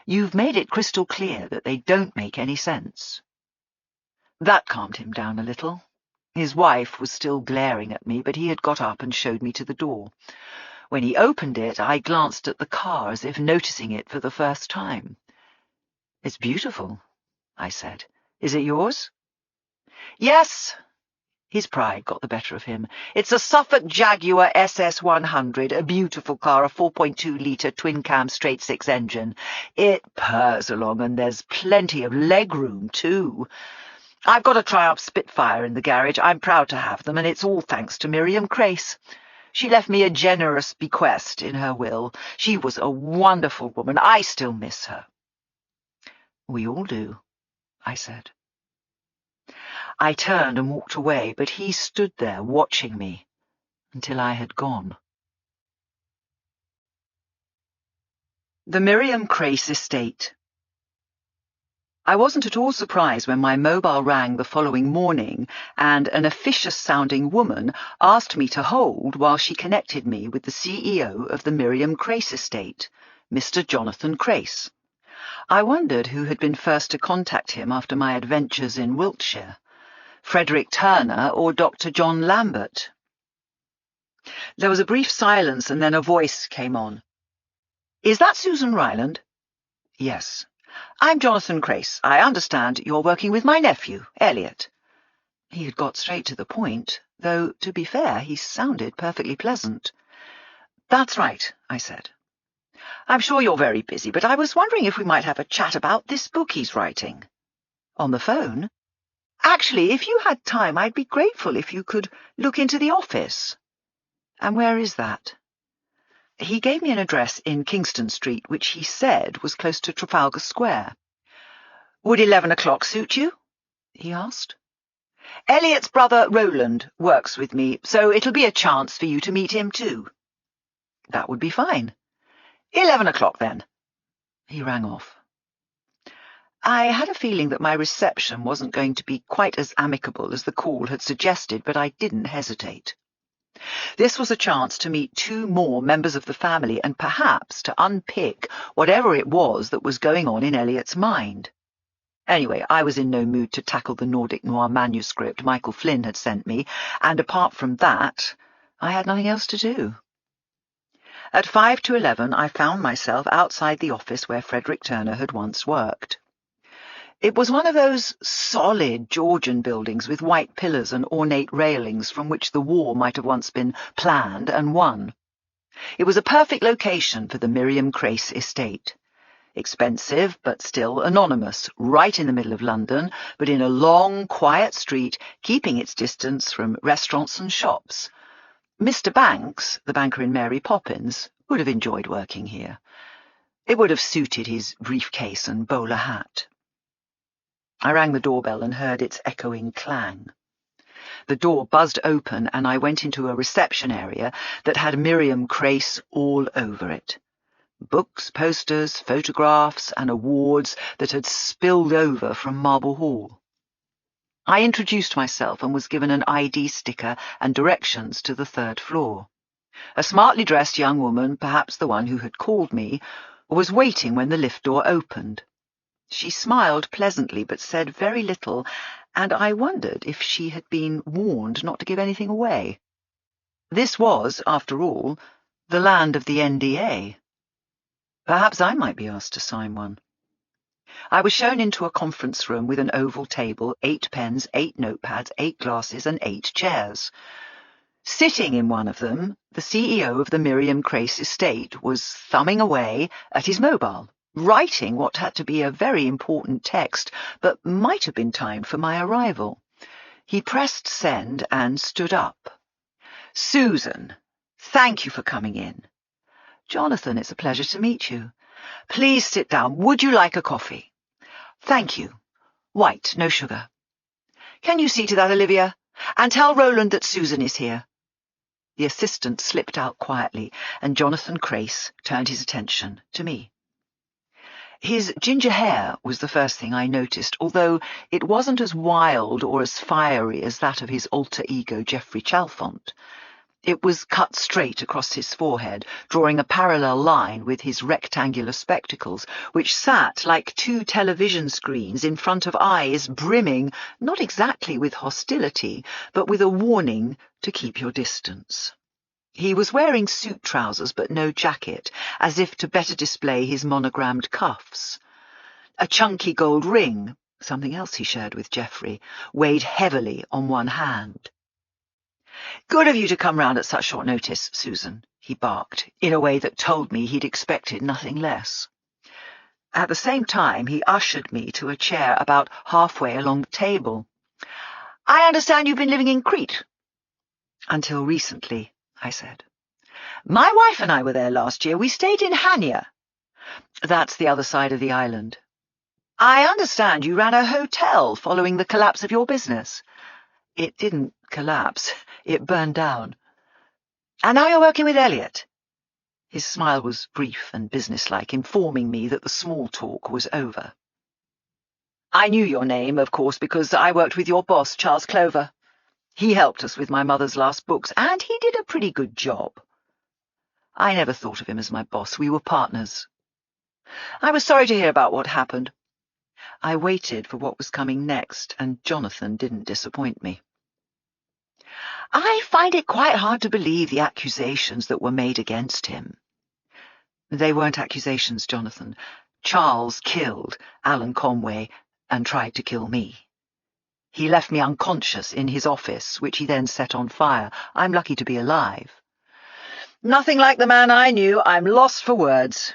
You've made it crystal clear that they don't make any sense. That calmed him down a little. His wife was still glaring at me, but he had got up and showed me to the door. When he opened it, I glanced at the car as if noticing it for the first time. It's beautiful, I said. Is it yours? Yes. His pride got the better of him. It's a Suffolk Jaguar SS100, a beautiful car, a 4.2-litre twin-cam straight-six engine. It purrs along, and there's plenty of leg room, too. I've got a Triumph Spitfire in the garage. I'm proud to have them, and it's all thanks to Miriam Crace. She left me a generous bequest in her will. She was a wonderful woman. I still miss her. We all do, I said. I turned and walked away, but he stood there watching me until I had gone. The Miriam Crace estate. I wasn't at all surprised when my mobile rang the following morning and an officious-sounding woman asked me to hold while she connected me with the CEO of the Miriam Crace estate, Mr. Jonathan Crace. I wondered who had been first to contact him after my adventures in Wiltshire, Frederick Turner or Dr. John Lambert. There was a brief silence, and then a voice came on. "Is that Susan Ryland?" "Yes." "I'm Jonathan Crace. I understand you're working with my nephew, Elliot." He had got straight to the point, though, to be fair, he sounded perfectly pleasant. "That's right," I said. "I'm sure you're very busy, but I was wondering if we might have a chat about this book he's writing." "On the phone?" "Actually, if you had time, I'd be grateful if you could look into the office." "And where is that?" He gave me an address in Kingston Street, which he said was close to Trafalgar Square. "Would 11 o'clock suit you?" he asked. "Elliot's brother Roland works with me, so it'll be a chance for you to meet him too." "That would be fine." 11 o'clock, then." He rang off. I had a feeling that my reception wasn't going to be quite as amicable as the call had suggested, but I didn't hesitate. This was a chance to meet 2 more members of the family and perhaps to unpick whatever it was that was going on in Eliot's mind. Anyway, I was in no mood to tackle the Nordic noir manuscript Michael Flynn had sent me, and apart from that, I had nothing else to do. At 5 to 11, I found myself outside the office where Frederick Turner had once worked. It was one of those solid Georgian buildings with white pillars and ornate railings from which the war might have once been planned and won. It was a perfect location for the Miriam Crace estate. Expensive, but still anonymous, right in the middle of London, but in a long, quiet street, keeping its distance from restaurants and shops. Mr. Banks, the banker in Mary Poppins, would have enjoyed working here. It would have suited his briefcase and bowler hat. I rang the doorbell and heard its echoing clang. The door buzzed open and I went into a reception area that had Miriam Crace all over it. Books, posters, photographs, and awards that had spilled over from Marble Hall. I introduced myself and was given an ID sticker and directions to the 3rd floor. A smartly dressed young woman, perhaps the one who had called me, was waiting when the lift door opened. She smiled pleasantly but said very little, and I wondered if she had been warned not to give anything away. This was, after all, the land of the NDA. Perhaps I might be asked to sign one. I was shown into a conference room with an oval table, 8 pens, 8 notepads, 8 glasses, and 8 chairs. Sitting in one of them, the CEO of the Miriam Crace estate was thumbing away at his mobile, writing what had to be a very important text, but might have been timed for my arrival. He pressed send and stood up. "Susan, thank you for coming in." "Jonathan, it's a pleasure to meet you." "Please sit down. Would you like a coffee?" "Thank you. White, no sugar." "Can you see to that, Olivia? And tell Roland that Susan is here." The assistant slipped out quietly, and Jonathan Crace turned his attention to me. His ginger hair was the first thing I noticed, although it wasn't as wild or as fiery as that of his alter ego Geoffrey Chalfont. It was cut straight across his forehead, drawing a parallel line with his rectangular spectacles, which sat like 2 television screens in front of eyes brimming, not exactly with hostility, but with a warning to keep your distance. He was wearing suit trousers but no jacket, as if to better display his monogrammed cuffs. A chunky gold ring, something else he shared with Geoffrey, weighed heavily on one hand. "Good of you to come round at such short notice, Susan," he barked, in a way that told me he'd expected nothing less. At the same time, he ushered me to a chair about halfway along the table. "I understand you've been living in Crete." "Until recently," I said. "My wife and I were there last year. We stayed in Hania." "That's the other side of the island." "I understand you ran a hotel following the collapse of your business." "It didn't collapse. It burned down." "And now you're working with Eliot." His smile was brief and businesslike, informing me that the small talk was over. "I knew your name, of course, because I worked with your boss, Charles Clover. He helped us with my mother's last books, and he did a pretty good job." I never thought of him as my boss. We were partners. "I was sorry to hear about what happened." I waited for what was coming next, and Jonathan didn't disappoint me. "I find it quite hard to believe the accusations that were made against him." "They weren't accusations, Jonathan. Charles killed Alan Conway and tried to kill me. He left me unconscious in his office, which he then set on fire. I'm lucky to be alive." "Nothing like the man I knew. I'm lost for words."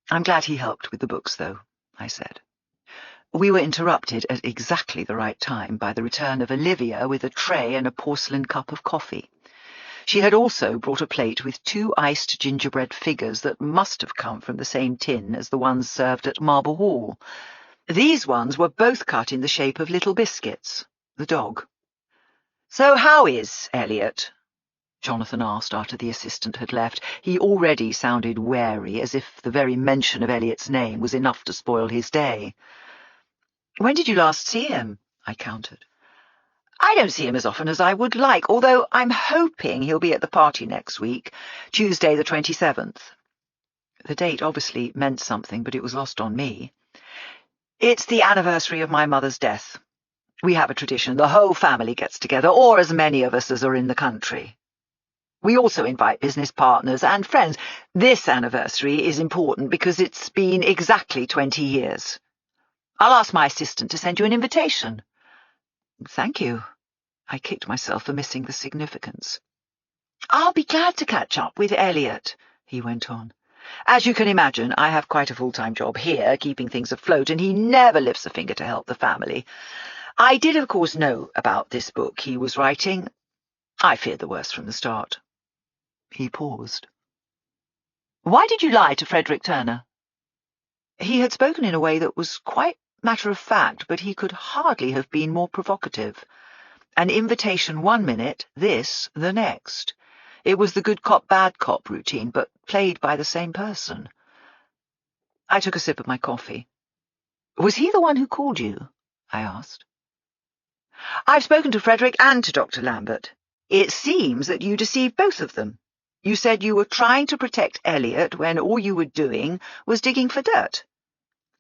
"I'm glad he helped with the books, though," I said. We were interrupted at exactly the right time by the return of Olivia with a tray and a porcelain cup of coffee. She had also brought a plate with 2 iced gingerbread figures that must have come from the same tin as the ones served at Marble Hall. These ones were both cut in the shape of little biscuits, the dog. "So how is Eliot?" Jonathan asked after the assistant had left. He already sounded wary, as if the very mention of Eliot's name was enough to spoil his day. "When did you last see him?" I countered. I don't see him as often as I would like, although I'm hoping he'll be at the party next week, Tuesday the 27th. The date obviously meant something, but it was lost on me. It's the anniversary of my mother's death. We have a tradition. The whole family gets together, or as many of us as are in the country. We also invite business partners and friends. This anniversary is important because it's been exactly 20 years. I'll ask my assistant to send you an invitation. Thank you. I kicked myself for missing the significance. I'll be glad to catch up with Elliot, he went on. As you can imagine, I have quite a full-time job here, keeping things afloat, and he never lifts a finger to help the family. I did, of course, know about this book he was writing. I feared the worst from the start. He paused. Why did you lie to Frederick Turner? He had spoken in a way that was quite matter-of-fact, but he could hardly have been more provocative. An invitation one minute, this the next. It was the good cop, bad cop routine, but played by the same person. I took a sip of my coffee. Was he the one who called you? I asked. I've spoken to Frederick and to Dr. Lambert. It seems that you deceived both of them. You said you were trying to protect Elliot when all you were doing was digging for dirt.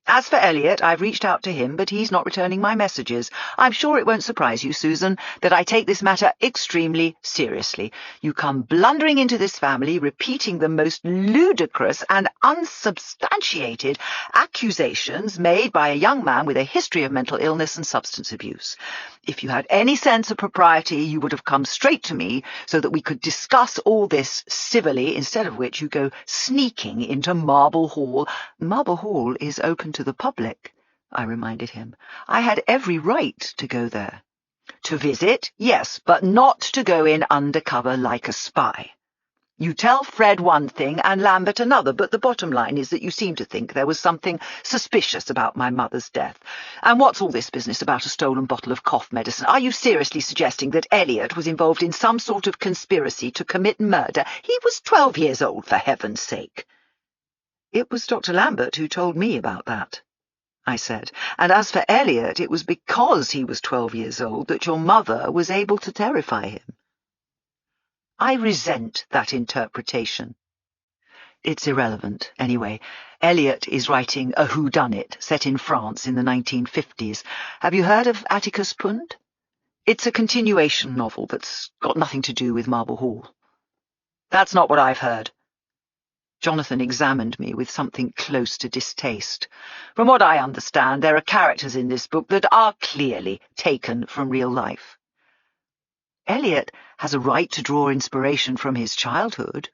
As for Elliot, I've reached out to him, but he's not returning my messages. I'm sure it won't surprise you, Susan, that I take this matter extremely seriously. You come blundering into this family, repeating the most ludicrous and unsubstantiated accusations made by a young man with a history of mental illness and substance abuse. If you had any sense of propriety, you would have come straight to me so that we could discuss all this civilly, instead of which you go sneaking into Marble Hall. Marble Hall is open to the public, I reminded him. I had every right to go there. To visit, yes, but not to go in undercover like a spy. You tell Fred one thing and Lambert another, but the bottom line is that you seem to think there was something suspicious about my mother's death. And what's all this business about a stolen bottle of cough medicine? Are you seriously suggesting that Elliot was involved in some sort of conspiracy to commit murder? He was 12 years old, for heaven's sake. It was Dr. Lambert who told me about that, I said. And as for Elliot, it was because he was 12 years old that your mother was able to terrify him. I resent that interpretation. It's irrelevant, anyway. Elliot is writing a Whodunit set in France in the 1950s. Have you heard of Atticus Pund? It's a continuation novel that's got nothing to do with Marble Hall. That's not what I've heard. Jonathan examined me with something close to distaste. From what I understand, there are characters in this book that are clearly taken from real life. Elliot has a right to draw inspiration from his childhood.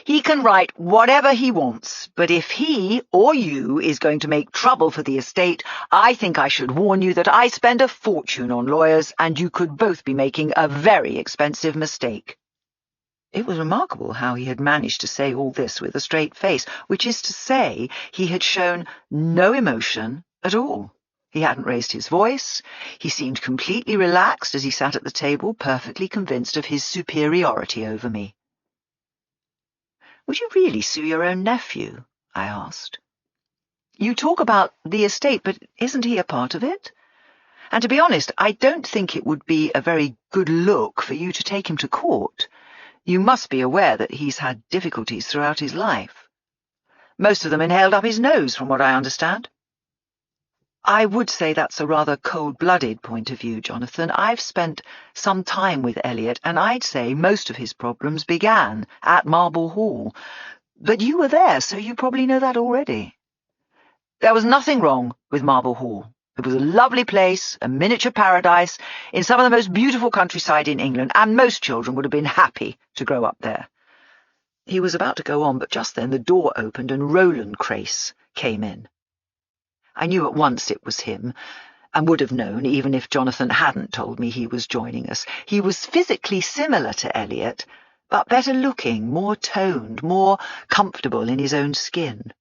He can write whatever he wants, but if he or you is going to make trouble for the estate, I think I should warn you that I spend a fortune on lawyers, and you could both be making a very expensive mistake. It was remarkable how he had managed to say all this with a straight face, which is to say, he had shown no emotion at all. He hadn't raised his voice. He seemed completely relaxed as he sat at the table, perfectly convinced of his superiority over me. Would you really sue your own nephew? I asked. You talk about the estate, but isn't he a part of it? And to be honest, I don't think it would be a very good look for you to take him to court. You must be aware that he's had difficulties throughout his life. Most of them inhaled up his nose, from what I understand. I would say that's a rather cold-blooded point of view, Jonathan. I've spent some time with Elliot, and I'd say most of his problems began at Marble Hall. But you were there, so you probably know that already. There was nothing wrong with Marble Hall. It was a lovely place, a miniature paradise, in some of the most beautiful countryside in England, and most children would have been happy to grow up there. He was about to go on, but just then the door opened and Roland Crace came in. I knew at once it was him, and would have known even if Jonathan hadn't told me he was joining us. He was physically similar to Elliot, but better looking, more toned, more comfortable in his own skin.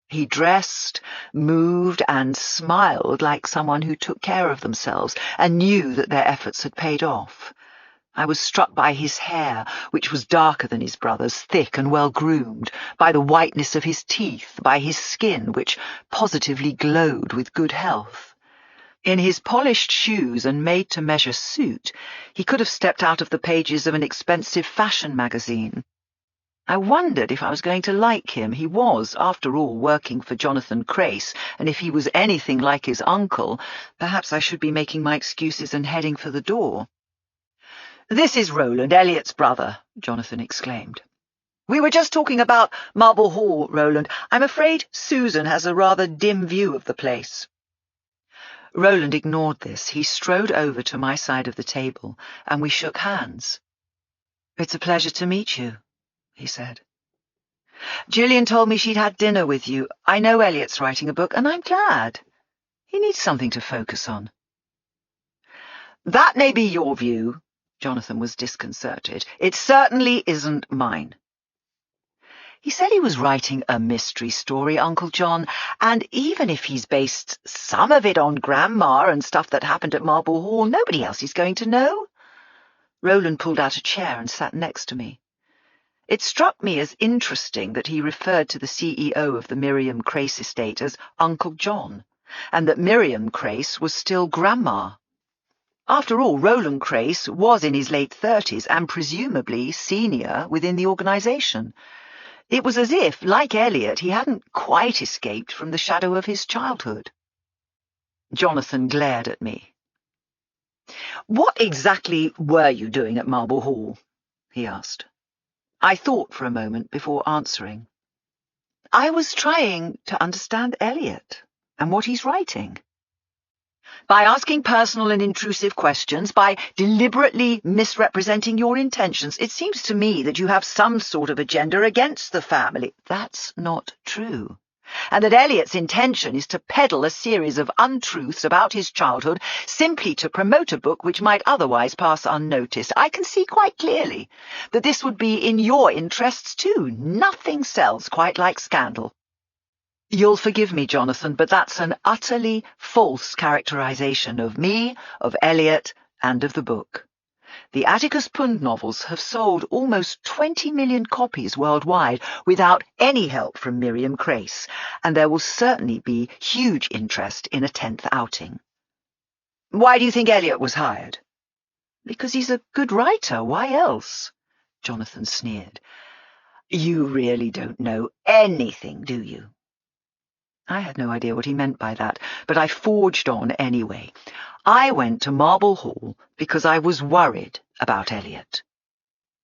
He dressed, moved, and smiled like someone who took care of themselves and knew that their efforts had paid off. I was struck by his hair, which was darker than his brother's, thick and well-groomed, by the whiteness of his teeth, by his skin, which positively glowed with good health. In his polished shoes and made-to-measure suit, he could have stepped out of the pages of an expensive fashion magazine. I wondered if I was going to like him. He was, after all, working for Jonathan Crace, and if he was anything like his uncle, perhaps I should be making my excuses and heading for the door. "This is Roland, Elliot's brother," Jonathan exclaimed. "We were just talking about Marble Hall, Roland. I'm afraid Susan has a rather dim view of the place." Roland ignored this. He strode over to my side of the table, and we shook hands. "It's a pleasure to meet you," he said. "Gillian told me she'd had dinner with you. I know Elliot's writing a book, and I'm glad. He needs something to focus on." "That may be your view," Jonathan was disconcerted. "It certainly isn't mine." "He said he was writing a mystery story, Uncle John, and even if he's based some of it on Grandma and stuff that happened at Marble Hall, nobody else is going to know." Roland pulled out a chair and sat next to me. It struck me as interesting that he referred to the CEO of the Miriam Crace estate as Uncle John, and that Miriam Crace was still Grandma. After all, Roland Crace was in his late 30s and presumably senior within the organisation. It was as if, like Elliot, he hadn't quite escaped from the shadow of his childhood. Jonathan glared at me. "What exactly were you doing at Marble Hall?" he asked. I thought for a moment before answering. "I was trying to understand Elliot and what he's writing. By asking personal and intrusive questions, by deliberately misrepresenting your intentions, it seems to me that you have some sort of agenda against the family." "That's not true." "And that Elliot's intention is to peddle a series of untruths about his childhood simply to promote a book which might otherwise pass unnoticed. I can see quite clearly that this would be in your interests too. Nothing sells quite like scandal." "You'll forgive me, Jonathan, but that's an utterly false characterization of me, of Elliot, and of the book. The Atticus Pund novels have sold almost 20 million copies worldwide without any help from Miriam Crace, and there will certainly be huge interest in a 10th outing." "Why do you think Elliot was hired?" "Because he's a good writer. Why else?" Jonathan sneered. "You really don't know anything, do you?" I had no idea what he meant by that, but I forged on anyway. "I went to Marble Hall because I was worried about Elliot."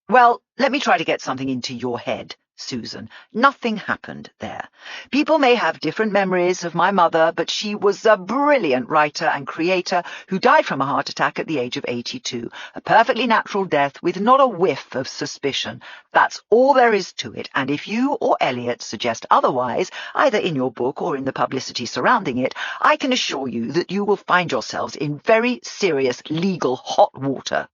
"Well, let me try to get something into your head, Susan. Nothing happened there. People may have different memories of my mother, but she was a brilliant writer and creator who died from a heart attack at the age of 82. A perfectly natural death with not a whiff of suspicion. That's all there is to it, and if you or Elliot suggest otherwise, either in your book or in the publicity surrounding it, I can assure you that you will find yourselves in very serious legal hot water."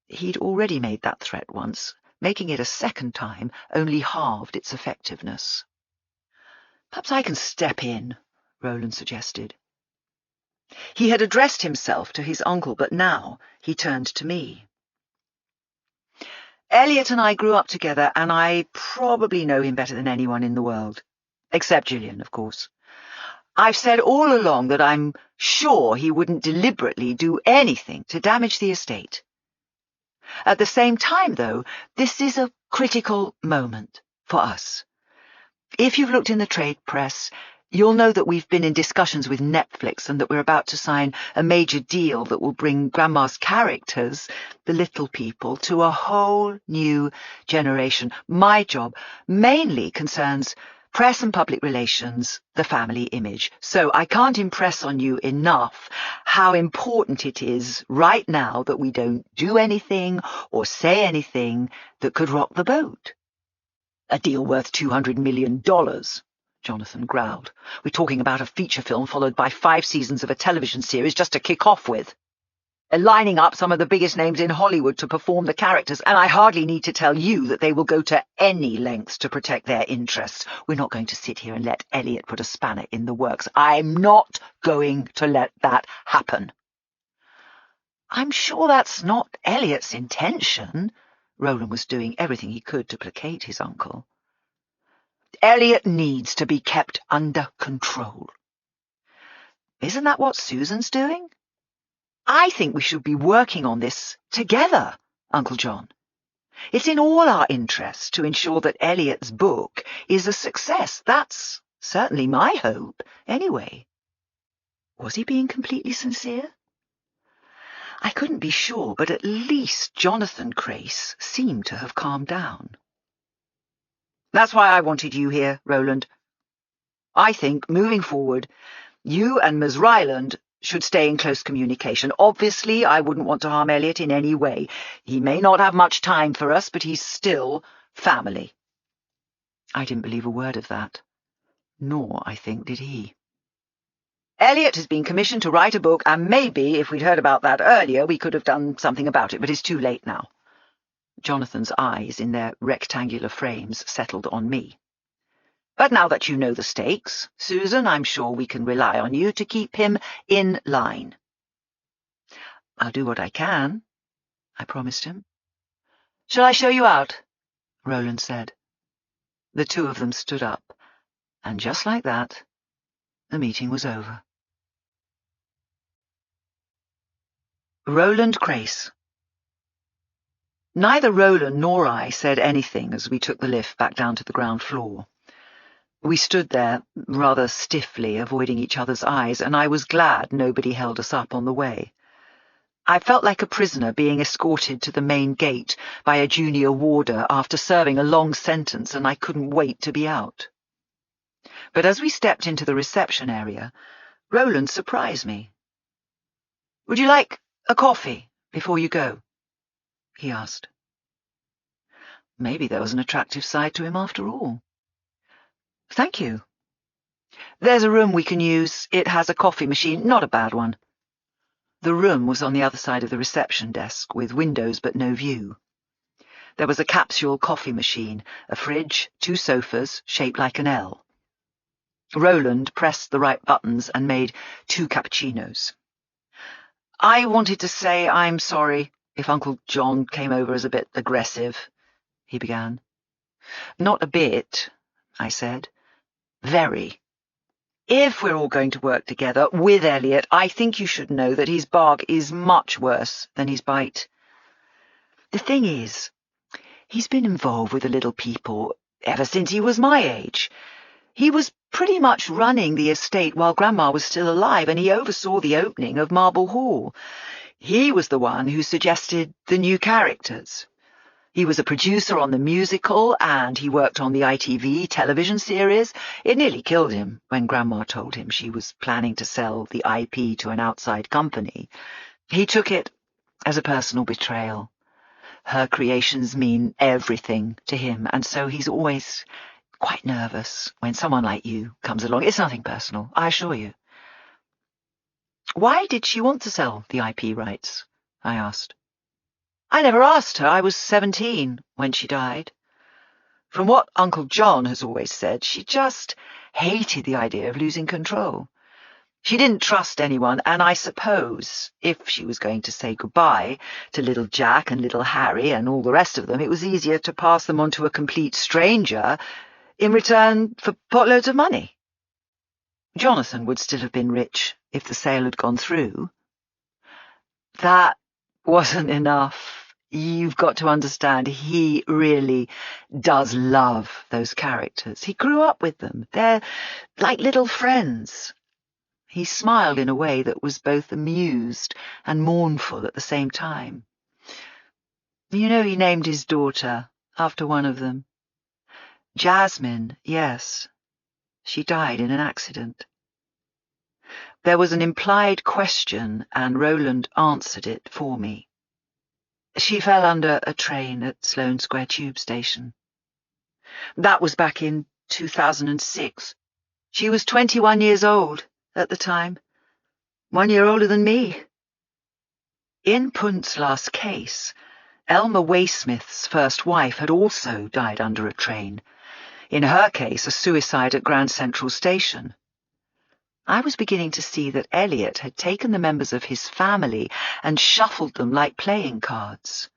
He'd already made that threat once. Making it a second time only halved its effectiveness. "Perhaps I can step in," Roland suggested. He had addressed himself to his uncle, but now he turned to me. "Elliot and I grew up together, and I probably know him better than anyone in the world. Except Gillian, of course. I've said all along that I'm sure he wouldn't deliberately do anything to damage the estate. At the same time, though, this is a critical moment for us. If you've looked in the trade press, you'll know that we've been in discussions with Netflix and that we're about to sign a major deal that will bring Grandma's characters, the little people, to a whole new generation. My job mainly concerns press and public relations, the family image. So I can't impress on you enough how important it is right now that we don't do anything or say anything that could rock the boat." "A deal worth $200 million, Jonathan growled. "We're talking about a feature film followed by 5 seasons of a television series just to kick off with. Lining up some of the biggest names in Hollywood to perform the characters, and I hardly need to tell you that they will go to any lengths to protect their interests. We're not going to sit here and let Elliot put a spanner in the works. I'm not going to let that happen." "I'm sure that's not Elliot's intention." Roland was doing everything he could to placate his uncle. "Elliot needs to be kept under control." Isn't that what Susan's doing? I think we should be working on this together, Uncle John. It's in all our interests to ensure that Eliot's book is a success. That's certainly my hope, anyway. Was he being completely sincere? I couldn't be sure, but at least Jonathan Crace seemed to have calmed down. That's why I wanted you here, Roland. I think, moving forward, you and Ms. Ryland should stay in close communication. Obviously, I wouldn't want to harm Eliot in any way. He may not have much time for us, but he's still family. I didn't believe a word of that. Nor, I think, did he. Eliot has been commissioned to write a book, and maybe, if we'd heard about that earlier, we could have done something about it, but it's too late now. Jonathan's eyes, in their rectangular frames, settled on me. But now that you know the stakes, Susan, I'm sure we can rely on you to keep him in line. I'll do what I can, I promised him. Shall I show you out? Roland said. The two of them stood up, and just like that, the meeting was over. Roland Crace. Neither Roland nor I said anything as we took the lift back down to the ground floor. We stood there, rather stiffly, avoiding each other's eyes, and I was glad nobody held us up on the way. I felt like a prisoner being escorted to the main gate by a junior warder after serving a long sentence, and I couldn't wait to be out. But as we stepped into the reception area, Roland surprised me. "Would you like a coffee before you go?" he asked. Maybe there was an attractive side to him after all. "Thank you. There's a room we can use. It has a coffee machine, not a bad one." The room was on the other side of the reception desk, with windows but no view. There was a capsule coffee machine, a fridge, 2 sofas, shaped like an L. Roland pressed the right buttons and made 2 cappuccinos. "I wanted to say I'm sorry if Uncle John came over as a bit aggressive," he began. "Not a bit," I said. "Very. If we're all going to work together with Eliot, I think you should know that his bark is much worse than his bite. The thing is, he's been involved with the little people ever since he was my age. He was pretty much running the estate while Grandma was still alive, and he oversaw the opening of Marble Hall. He was the one who suggested the new characters. He was a producer on the musical, and he worked on the ITV television series. It nearly killed him when Grandma told him she was planning to sell the IP to an outside company. He took it as a personal betrayal. Her creations mean everything to him, and so he's always quite nervous when someone like you comes along. It's nothing personal, I assure you." "Why did she want to sell the IP rights?" I asked. "I never asked her. I was 17 when she died. From what Uncle John has always said, she just hated the idea of losing control. She didn't trust anyone, and I suppose if she was going to say goodbye to little Jack and little Harry and all the rest of them, it was easier to pass them on to a complete stranger in return for potloads of money. Jonathan would still have been rich if the sale had gone through. That wasn't enough. You've got to understand, he really does love those characters. He grew up with them. They're like little friends." He smiled in a way that was both amused and mournful at the same time. "You know, he named his daughter after one of them. Jasmine, yes. She died in an accident." There was an implied question, and Roland answered it for me. "She fell under a train at Sloane Square Tube Station. That was back in 2006. She was 21 years old at the time. 1 year older than me." In Punt's last case, Elmer Waysmith's first wife had also died under a train. In her case, a suicide at Grand Central Station. I was beginning to see that Eliot had taken the members of his family and shuffled them like playing cards.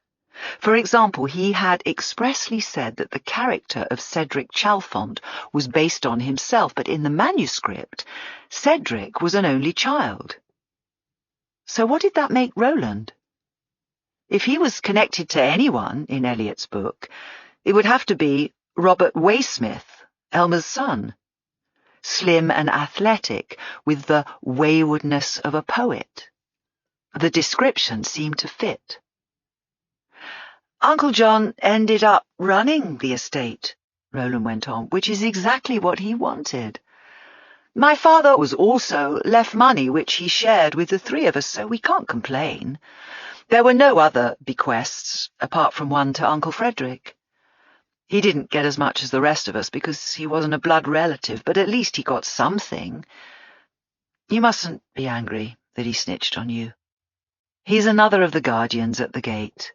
For example, he had expressly said that the character of Cedric Chalfont was based on himself, but in the manuscript, Cedric was an only child. So what did that make Roland? If he was connected to anyone in Eliot's book, it would have to be Robert Waysmith, Elmer's son. Slim and athletic, with the waywardness of a poet. The description seemed to fit. Uncle John ended up running the estate, Roland went on, which is exactly what he wanted. My father was also left money which he shared with the three of us, so we can't complain. There were no other bequests, apart from one to Uncle Frederick. He didn't get as much as the rest of us because he wasn't a blood relative, but at least he got something. You mustn't be angry that he snitched on you. He's another of the guardians at the gate.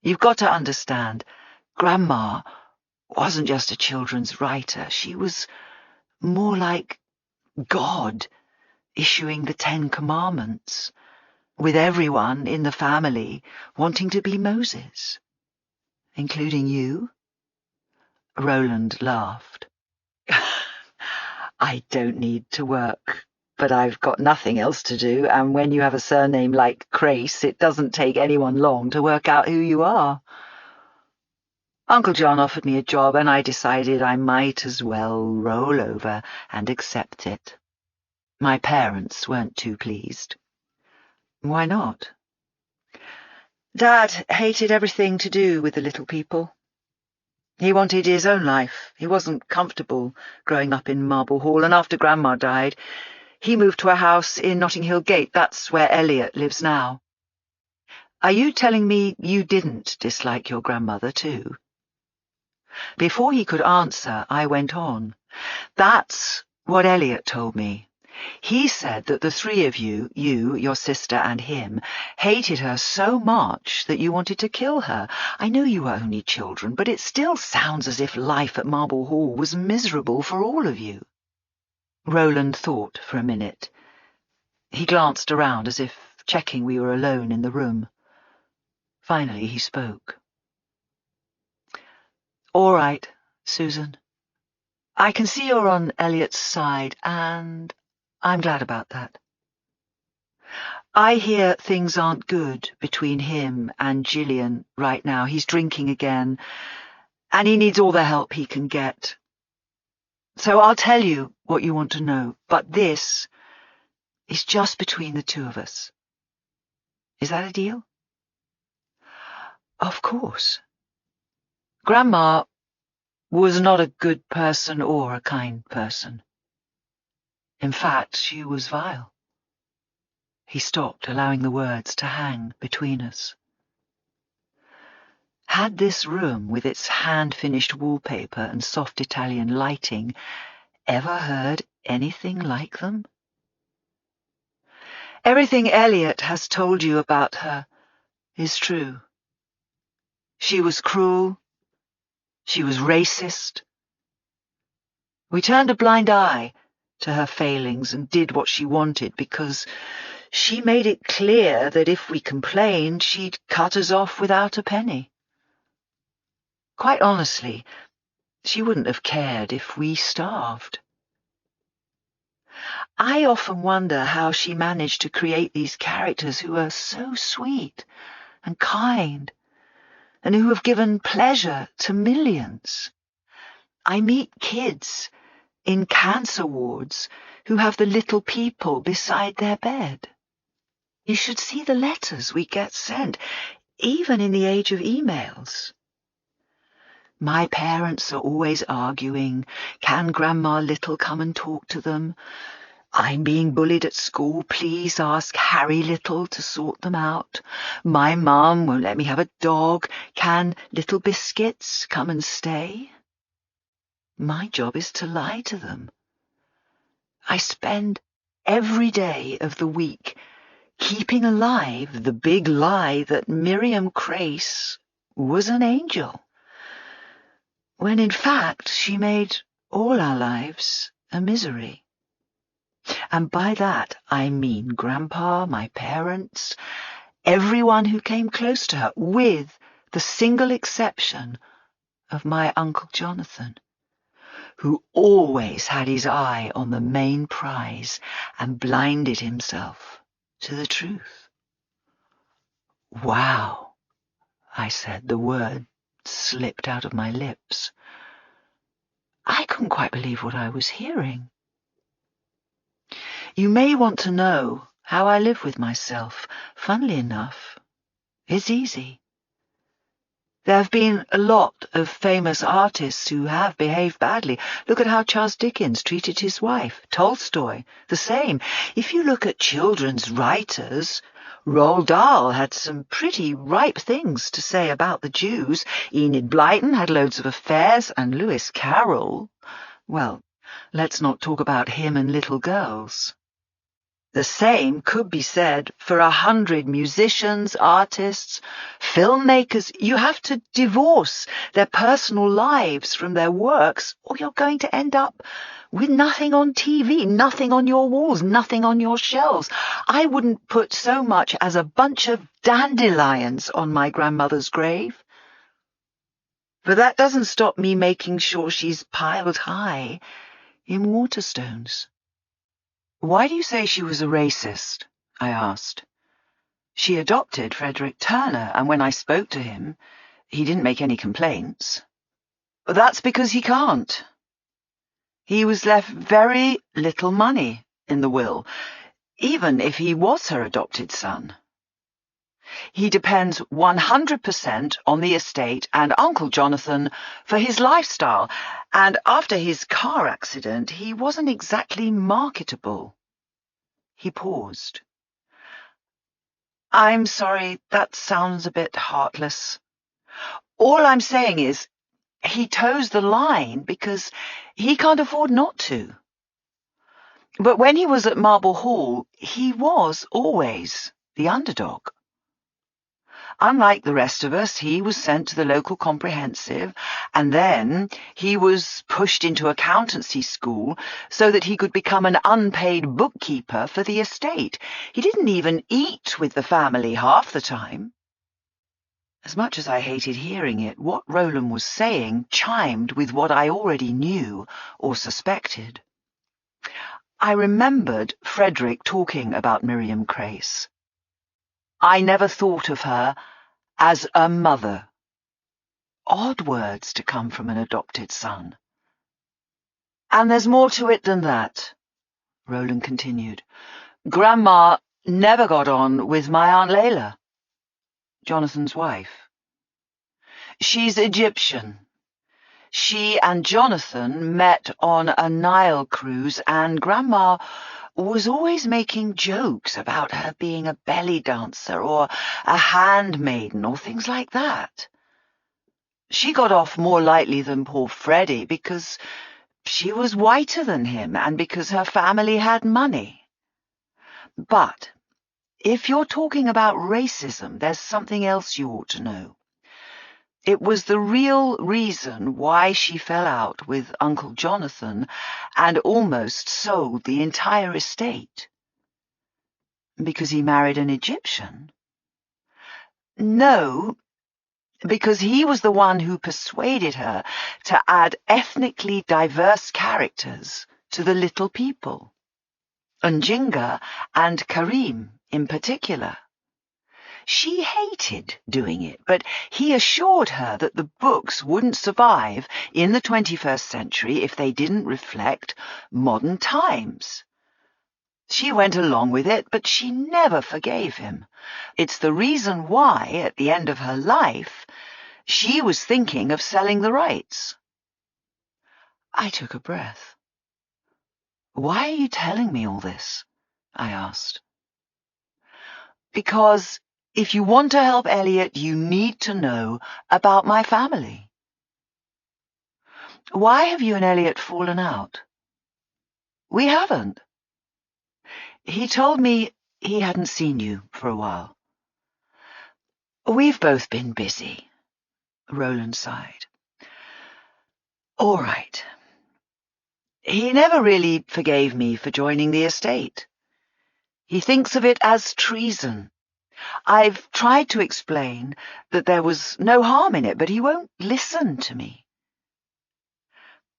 You've got to understand, Grandma wasn't just a children's writer. She was more like God, issuing the 10 Commandments, with everyone in the family wanting to be Moses, including you. Roland laughed. I don't need to work, but I've got nothing else to do, and when you have a surname like Crace, it doesn't take anyone long to work out who you are. Uncle John offered me a job, and I decided I might as well roll over and accept it. My parents weren't too pleased. Why not? Dad hated everything to do with the little people. He wanted his own life. He wasn't comfortable growing up in Marble Hall, and after Grandma died, he moved to a house in Notting Hill Gate. That's where Eliot lives now. Are you telling me you didn't dislike your grandmother too? Before he could answer, I went on. That's what Eliot told me. He said that the three of you, your sister and him, hated her so much that you wanted to kill her. I know you were only children, but it still sounds as if life at Marble Hall was miserable for all of you. Roland thought for a minute. He glanced around as if checking we were alone in the room. Finally he spoke. All right, Susan. I can see you're on Eliot's side, and I'm glad about that. I hear things aren't good between him and Gillian right now. He's drinking again, and he needs all the help he can get. So I'll tell you what you want to know, but this is just between the two of us. Is that a deal? Of course. Grandma was not a good person or a kind person. In fact, she was vile. He stopped, allowing the words to hang between us. Had this room, with its hand-finished wallpaper and soft Italian lighting, ever heard anything like them? Everything Eliot has told you about her is true. She was cruel. She was racist. We turned a blind eye to her failings and did what she wanted because she made it clear that if we complained, she'd cut us off without a penny. Quite honestly, she wouldn't have cared if we starved. I often wonder how she managed to create these characters who are so sweet and kind, and who have given pleasure to millions. I meet kids in cancer wards who have the little people beside their bed. You should see the letters we get sent, even in the age of emails. My parents are always arguing, can Grandma Little come and talk to them? I'm being bullied at school, please ask Harry Little to sort them out. My mum won't let me have a dog, can Little Biscuits come and stay? My job is to lie to them. I spend every day of the week keeping alive the big lie that Miriam Crace was an angel, when in fact she made all our lives a misery. And by that I mean Grandpa, my parents, everyone who came close to her, with the single exception of my Uncle Jonathan, who always had his eye on the main prize and blinded himself to the truth. Wow, I said. The word slipped out of my lips. I couldn't quite believe what I was hearing. You may want to know how I live with myself. Funnily enough, it's easy. There have been a lot of famous artists who have behaved badly. Look at how Charles Dickens treated his wife. Tolstoy, the same. If you look at children's writers, Roald Dahl had some pretty ripe things to say about the Jews. Enid Blyton had loads of affairs, and Lewis Carroll, well, let's not talk about him and little girls. The same could be said for 100 musicians, artists, filmmakers. You have to divorce their personal lives from their works, or you're going to end up with nothing on TV, nothing on your walls, nothing on your shelves. I wouldn't put so much as a bunch of dandelions on my grandmother's grave. But that doesn't stop me making sure she's piled high in Waterstones. Why do you say she was a racist? I asked. She adopted Frederick Turner, and when I spoke to him, he didn't make any complaints. That's because he can't. He was left very little money in the will, even if he was her adopted son. He depends 100% on the estate and Uncle Jonathan for his lifestyle, and after his car accident, he wasn't exactly marketable. He paused. I'm sorry, that sounds a bit heartless. All I'm saying is, he toes the line because he can't afford not to. But when he was at Marble Hall, he was always the underdog. Unlike the rest of us, he was sent to the local comprehensive, and then he was pushed into accountancy school so that he could become an unpaid bookkeeper for the estate. He didn't even eat with the family half the time. As much as I hated hearing it, what Roland was saying chimed with what I already knew or suspected. I remembered Frederick talking about Miriam Crace. I never thought of her as a mother. Odd words to come from an adopted son. And there's more to it than that, Roland continued. Grandma never got on with my Aunt Layla, Jonathan's wife. She's Egyptian. She and Jonathan met on a Nile cruise, and Grandma was always making jokes about her being a belly dancer or a handmaiden or things like that. She got off more lightly than poor Freddie because she was whiter than him and because her family had money. But if you're talking about racism, there's something else you ought to know. It was the real reason why she fell out with Uncle Jonathan and almost sold the entire estate. Because he married an Egyptian? No, because he was the one who persuaded her to add ethnically diverse characters to the Little People. Njinga and Karim in particular. She hated doing it, but he assured her that the books wouldn't survive in the 21st century if they didn't reflect modern times. She went along with it, but she never forgave him. It's the reason why, at the end of her life, she was thinking of selling the rights. I took a breath. Why are you telling me all this? I asked. Because if you want to help Elliot, you need to know about my family. Why have you and Elliot fallen out? We haven't. He told me he hadn't seen you for a while. We've both been busy, Roland sighed. All right. He never really forgave me for joining the estate. He thinks of it as treason. I've tried to explain that there was no harm in it, but he won't listen to me.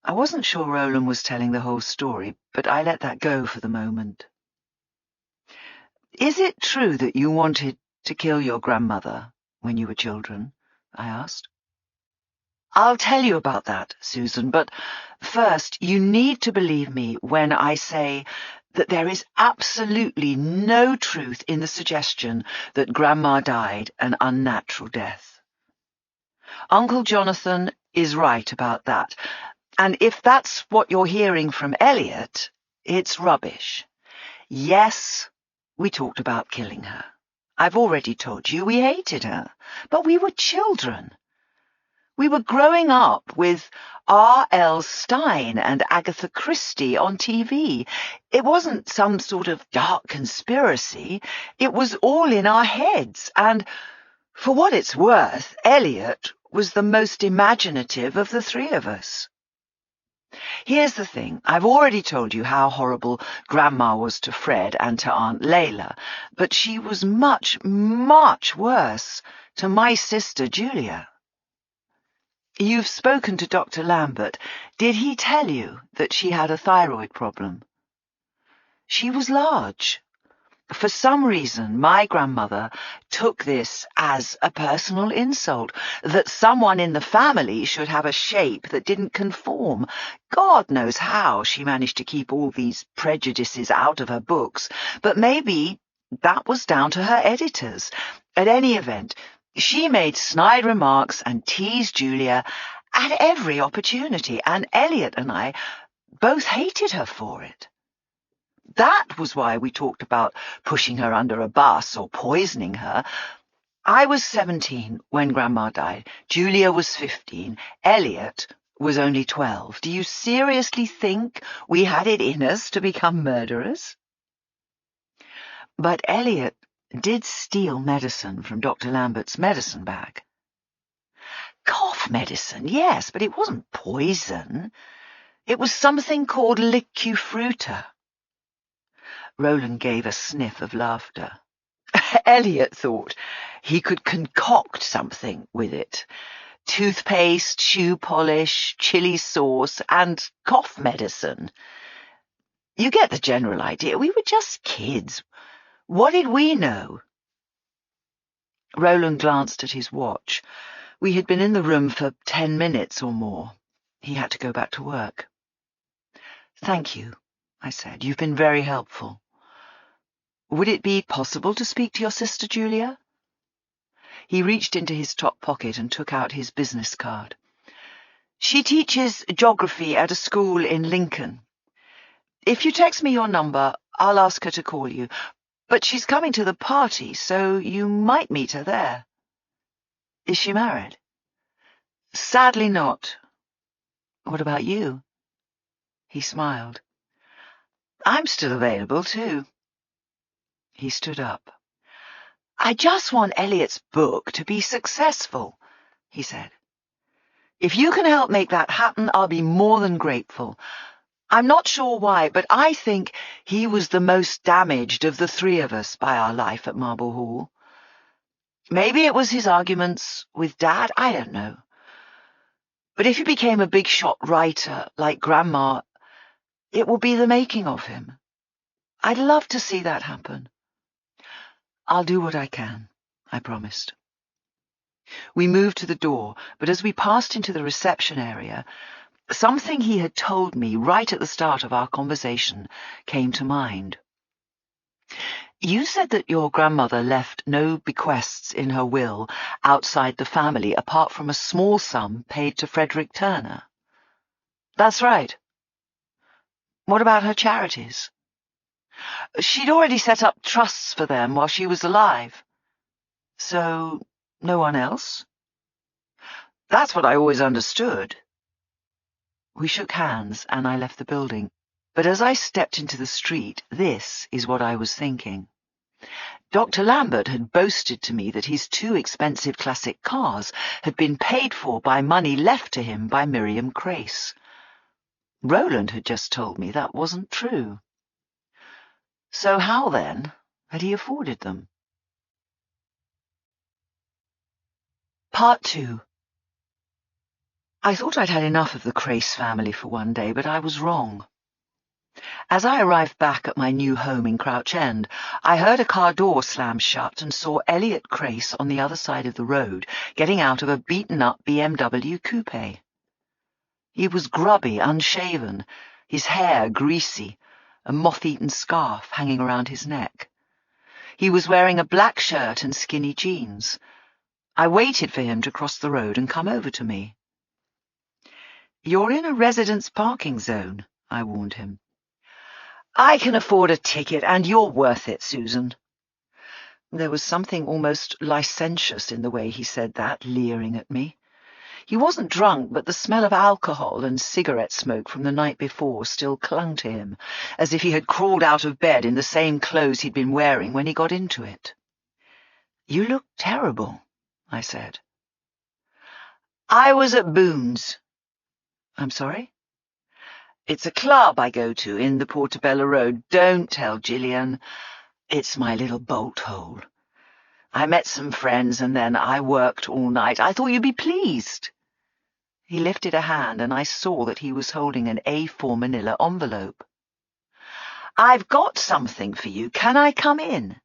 I wasn't sure Roland was telling the whole story, but I let that go for the moment. Is it true that you wanted to kill your grandmother when you were children? I asked. I'll tell you about that, Susan, but first you need to believe me when I say that there is absolutely no truth in the suggestion that Grandma died an unnatural death. Uncle Jonathan is right about that, and if that's what you're hearing from Elliot, it's rubbish. Yes, we talked about killing her. I've already told you we hated her, but we were children. We were growing up with R.L. Stein and Agatha Christie on TV. It wasn't some sort of dark conspiracy. It was all in our heads, and for what it's worth, Elliot was the most imaginative of the three of us. Here's the thing. I've already told you how horrible Grandma was to Fred and to Aunt Layla, but she was much, much worse to my sister Julia. You've spoken to Dr. Lambert. Did he tell you that she had a thyroid problem? She was large. For some reason, my grandmother took this as a personal insult, that someone in the family should have a shape that didn't conform. God knows how she managed to keep all these prejudices out of her books, but maybe that was down to her editors. At any event, she made snide remarks and teased Julia at every opportunity, and Elliot and I both hated her for it. That was why we talked about pushing her under a bus or poisoning her. I was 17 when Grandma died. Julia was 15. Elliot was only 12. Do you seriously think we had it in us to become murderers? But Elliot did steal medicine from Dr. Lambert's medicine bag. Cough medicine, yes, but it wasn't poison. It was something called licufruta. Roland gave a sniff of laughter. Elliot thought he could concoct something with it. Toothpaste, shoe polish, chili sauce, and cough medicine. You get the general idea. We were just kids. What did we know? Roland glanced at his watch. We had been in the room for 10 minutes or more. He had to go back to work. Thank you, I said. You've been very helpful. Would it be possible to speak to your sister, Julia? He reached into his top pocket and took out his business card. She teaches geography at a school in Lincoln. If you text me your number, I'll ask her to call you. But she's coming to the party, so you might meet her there. Is she married? Sadly not. What about you? He smiled. I'm still available, too. He stood up. I just want Elliot's book to be successful, he said. If you can help make that happen, I'll be more than grateful. I'm not sure why, but I think he was the most damaged of the three of us by our life at Marble Hall. Maybe it was his arguments with Dad, I don't know. But if he became a big-shot writer like Grandma, it will be the making of him. I'd love to see that happen. I'll do what I can, I promised. We moved to the door, but as we passed into the reception area, something he had told me right at the start of our conversation came to mind. You said that your grandmother left no bequests in her will outside the family apart from a small sum paid to Frederick Turner. That's right. What about her charities? She'd already set up trusts for them while she was alive. So, no one else? That's what I always understood. We shook hands and I left the building. But as I stepped into the street, this is what I was thinking. Dr. Lambert had boasted to me that his 2 expensive classic cars had been paid for by money left to him by Miriam Crace. Roland had just told me that wasn't true. So how, then, had he afforded them? Part 2. I thought I'd had enough of the Crace family for one day, but I was wrong. As I arrived back at my new home in Crouch End, I heard a car door slam shut and saw Elliot Crace on the other side of the road, getting out of a beaten-up BMW coupe. He was grubby, unshaven, his hair greasy, a moth-eaten scarf hanging around his neck. He was wearing a black shirt and skinny jeans. I waited for him to cross the road and come over to me. "You're in a residence parking zone," I warned him. "I can afford a ticket, and you're worth it, Susan." There was something almost licentious in the way he said that, leering at me. He wasn't drunk, but the smell of alcohol and cigarette smoke from the night before still clung to him, as if he had crawled out of bed in the same clothes he'd been wearing when he got into it. "You look terrible," I said. "I was at Boone's." "I'm sorry?" "It's a club I go to in the Portobello Road. Don't tell Gillian. It's my little bolt hole. I met some friends and then I worked all night. I thought you'd be pleased." He lifted a hand and I saw that he was holding an A4 manila envelope. "I've got something for you. Can I come in?"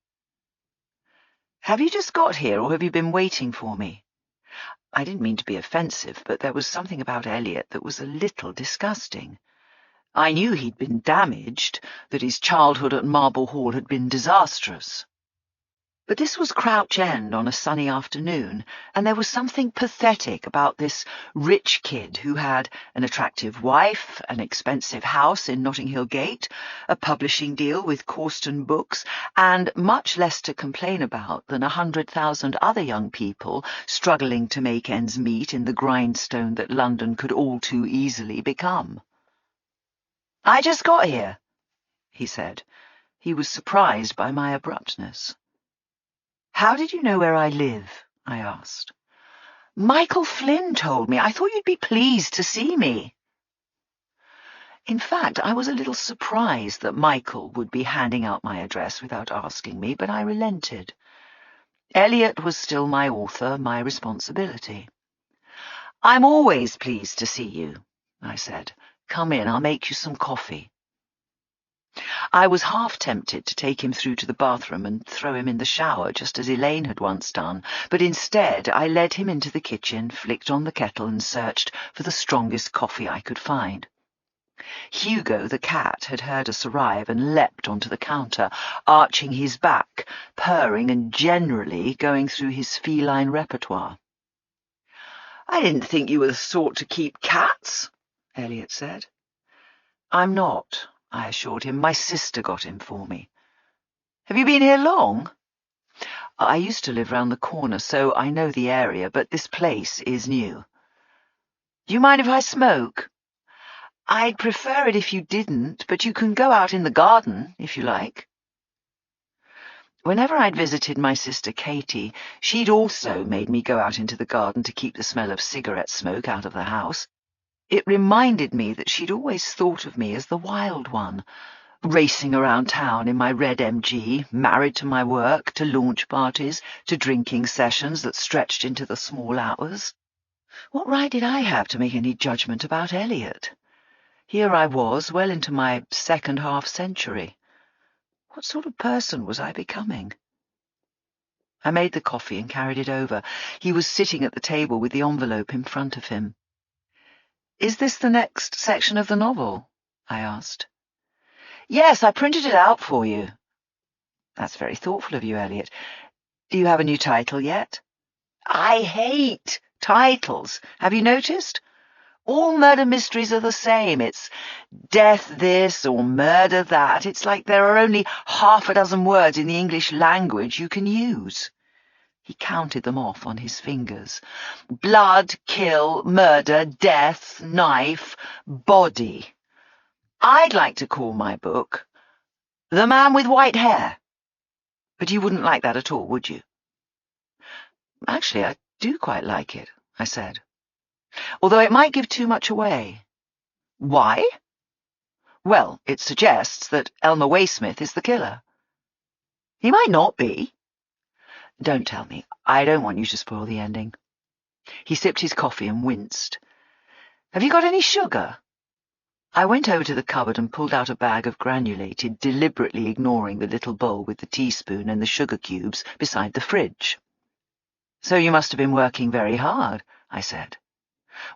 "Have you just got here or have you been waiting for me?" I didn't mean to be offensive, but there was something about Elliot that was a little disgusting. I knew he'd been damaged, that his childhood at Marble Hall had been disastrous. But this was Crouch End on a sunny afternoon, and there was something pathetic about this rich kid who had an attractive wife, an expensive house in Notting Hill Gate, a publishing deal with Corsten Books, and much less to complain about than 100,000 other young people struggling to make ends meet in the grindstone that London could all too easily become. "I just got here," he said. He was surprised by my abruptness. "How did you know where I live?" I asked. "Michael Flynn told me. I thought you'd be pleased to see me." In fact, I was a little surprised that Michael would be handing out my address without asking me, but I relented. Elliot was still my author, my responsibility. "I'm always pleased to see you," I said. "Come in, I'll make you some coffee." I was half tempted to take him through to the bathroom and throw him in the shower, just as Elaine had once done, but instead I led him into the kitchen, flicked on the kettle and searched for the strongest coffee I could find. Hugo, the cat, had heard us arrive and leapt onto the counter, arching his back, purring and generally going through his feline repertoire. "I didn't think you were the sort to keep cats," Elliot said. "I'm not," I assured him. "My sister got him for me." "Have you been here long?" "I used to live round the corner, so I know the area, but this place is new." "Do you mind if I smoke?" "I'd prefer it if you didn't, but you can go out in the garden, if you like." Whenever I'd visited my sister Katie, she'd also made me go out into the garden to keep the smell of cigarette smoke out of the house. It reminded me that she'd always thought of me as the wild one, racing around town in my red MG, married to my work, to launch parties, to drinking sessions that stretched into the small hours. What right did I have to make any judgment about Elliot? Here I was, well into my second half-century. What sort of person was I becoming? I made the coffee and carried it over. He was sitting at the table with the envelope in front of him. "Is this the next section of the novel?" I asked. "Yes, I printed it out for you." "That's very thoughtful of you, Elliot. Do you have a new title yet?" "I hate titles. Have you noticed? All murder mysteries are the same. It's death this or murder that. It's like there are only half a dozen words in the English language you can use." He counted them off on his fingers. "Blood, kill, murder, death, knife, body. I'd like to call my book The Man with White Hair. But you wouldn't like that at all, would you?" "Actually, I do quite like it," I said. "Although it might give too much away." "Why?" "Well, it suggests that Elmer Waysmith is the killer." "He might not be." "Don't tell me. I don't want you to spoil the ending." He sipped his coffee and winced. "Have you got any sugar?" I went over to the cupboard and pulled out a bag of granulated, deliberately ignoring the little bowl with the teaspoon and the sugar cubes beside the fridge. "So you must have been working very hard," I said.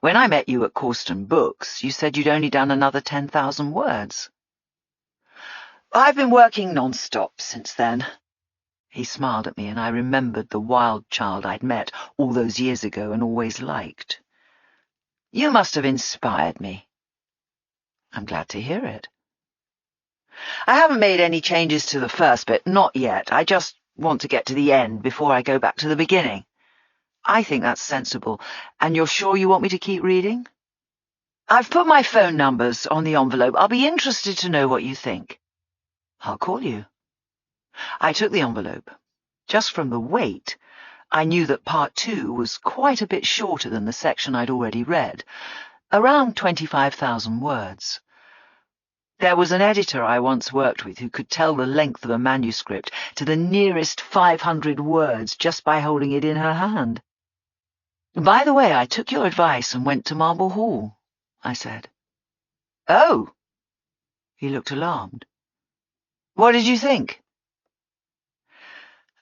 "When I met you at Corsten Books, you said you'd only done another 10,000 words. "I've been working non-stop since then." He smiled at me, and I remembered the wild child I'd met all those years ago and always liked. "You must have inspired me." "I'm glad to hear it." "I haven't made any changes to the first bit, not yet. I just want to get to the end before I go back to the beginning." "I think that's sensible. And you're sure you want me to keep reading?" "I've put my phone numbers on the envelope. I'll be interested to know what you think." "I'll call you." I took the envelope. Just from the weight, I knew that Part 2 was quite a bit shorter than the section I'd already read, around 25,000 words. There was an editor I once worked with who could tell the length of a manuscript to the nearest 500 words just by holding it in her hand. "By the way, I took your advice and went to Marble Hall," I said. "Oh!" He looked alarmed. "What did you think?"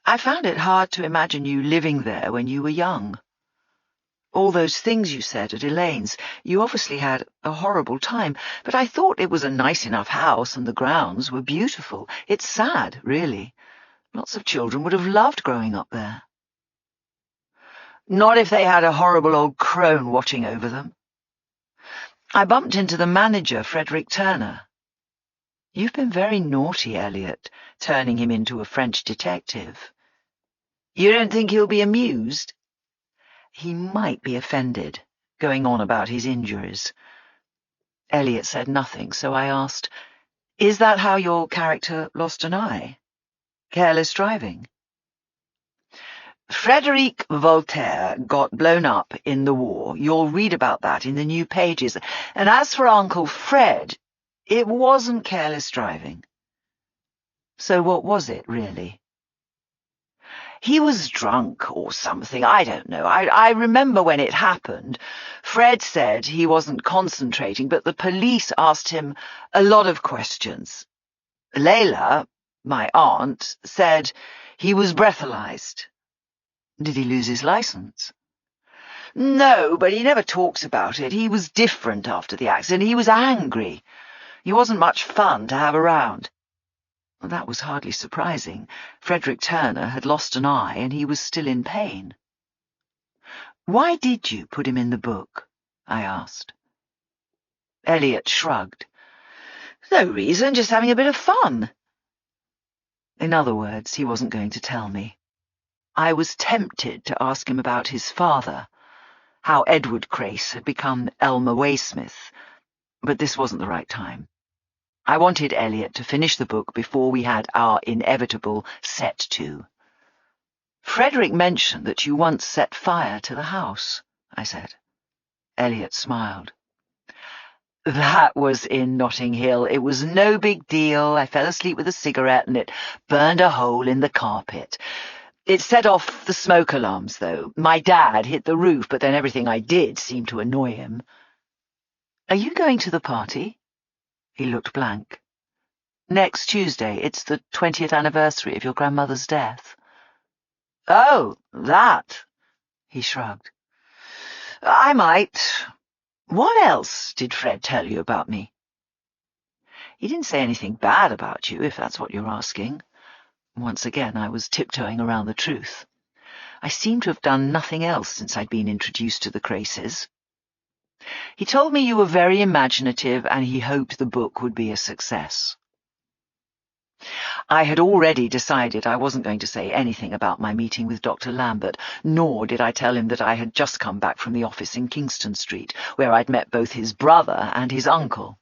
"I found it hard to imagine you living there when you were young. All those things you said at Elaine's, you obviously had a horrible time, but I thought it was a nice enough house and the grounds were beautiful. It's sad, really. Lots of children would have loved growing up there." "Not if they had a horrible old crone watching over them." "I bumped into the manager, Frederick Turner." "You've been very naughty, Elliot, turning him into a French detective." "You don't think he'll be amused?" "He might be offended, going on about his injuries." Elliot said nothing, so I asked, "Is that how your character lost an eye? Careless driving?" "Frederic Voltaire got blown up in the war. You'll read about that in the new pages. And as for Uncle Fred, it wasn't careless driving." "So what was it, really?" "He was drunk or something. I don't know. I remember when it happened. Fred said he wasn't concentrating, but the police asked him a lot of questions. Layla, my aunt, said he was breathalyzed." "Did he lose his license?" "No, but he never talks about it. He was different after the accident. He was angry. He wasn't much fun to have around." Well, that was hardly surprising. Frederick Turner had lost an eye and he was still in pain. "Why did you put him in the book?" I asked. Elliot shrugged. "No reason, just having a bit of fun." In other words, he wasn't going to tell me. I was tempted to ask him about his father, how Edward Crace had become Elmer Waysmith, but this wasn't the right time. I wanted Elliot to finish the book before we had our inevitable set to. "Frederick mentioned that you once set fire to the house," I said. Elliot smiled. "That was in Notting Hill. It was no big deal. I fell asleep with a cigarette and it burned a hole in the carpet. It set off the smoke alarms, though. My dad hit the roof, but then everything I did seemed to annoy him." "Are you going to the party?" He looked blank. "Next Tuesday. It's the 20th anniversary of your grandmother's death." "Oh, that," he shrugged. "I might. What else did Fred tell you about me?" "He didn't say anything bad about you, if that's what you're asking." Once again, I was tiptoeing around the truth. I seemed to have done nothing else since I'd been introduced to the Craces. "He told me you were very imaginative and he hoped the book would be a success." I had already decided I wasn't going to say anything about my meeting with Dr. Lambert, nor did I tell him that I had just come back from the office in Kingston Street, where I'd met both his brother and his uncle.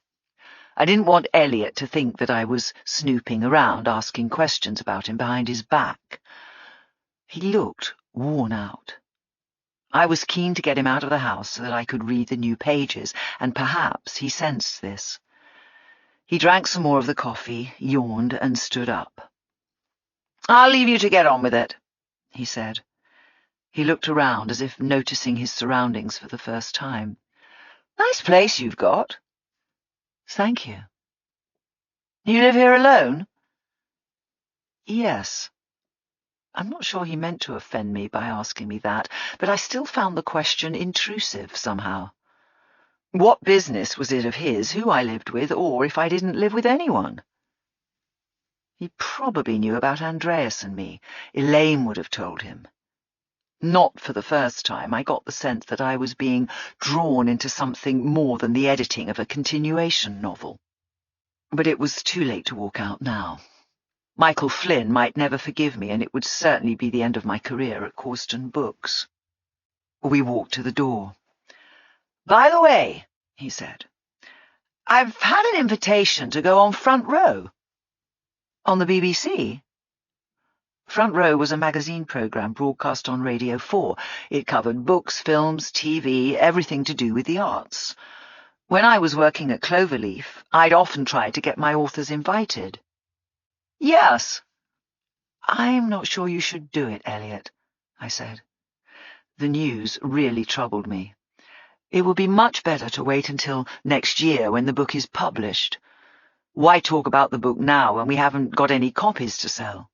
I didn't want Elliot to think that I was snooping around, asking questions about him behind his back. He looked worn out. I was keen to get him out of the house so that I could read the new pages, and perhaps he sensed this. He drank some more of the coffee, yawned, and stood up. "I'll leave you to get on with it," he said. He looked around as if noticing his surroundings for the first time. Nice place you've got. Thank you. You live here alone? Yes. I'm not sure he meant to offend me by asking me that, but I still found the question intrusive somehow. What business was it of his who I lived with, or if I didn't live with anyone? He probably knew about Andreas and me. Elaine would have told him. Not for the first time, I got the sense that I was being drawn into something more than the editing of a continuation novel. But it was too late to walk out now. Michael Flynn might never forgive me, and it would certainly be the end of my career at Corston Books. We walked to the door. By the way, he said, I've had an invitation to go on Front Row. On the BBC? Front Row was a magazine programme broadcast on Radio 4. It covered books, films, TV, everything to do with the arts. When I was working at Cloverleaf, I'd often tried to get my authors invited. Yes. I'm not sure you should do it, Eliot, I said. The news really troubled me. It would be much better to wait until next year when the book is published. Why talk about the book now when we haven't got any copies to sell?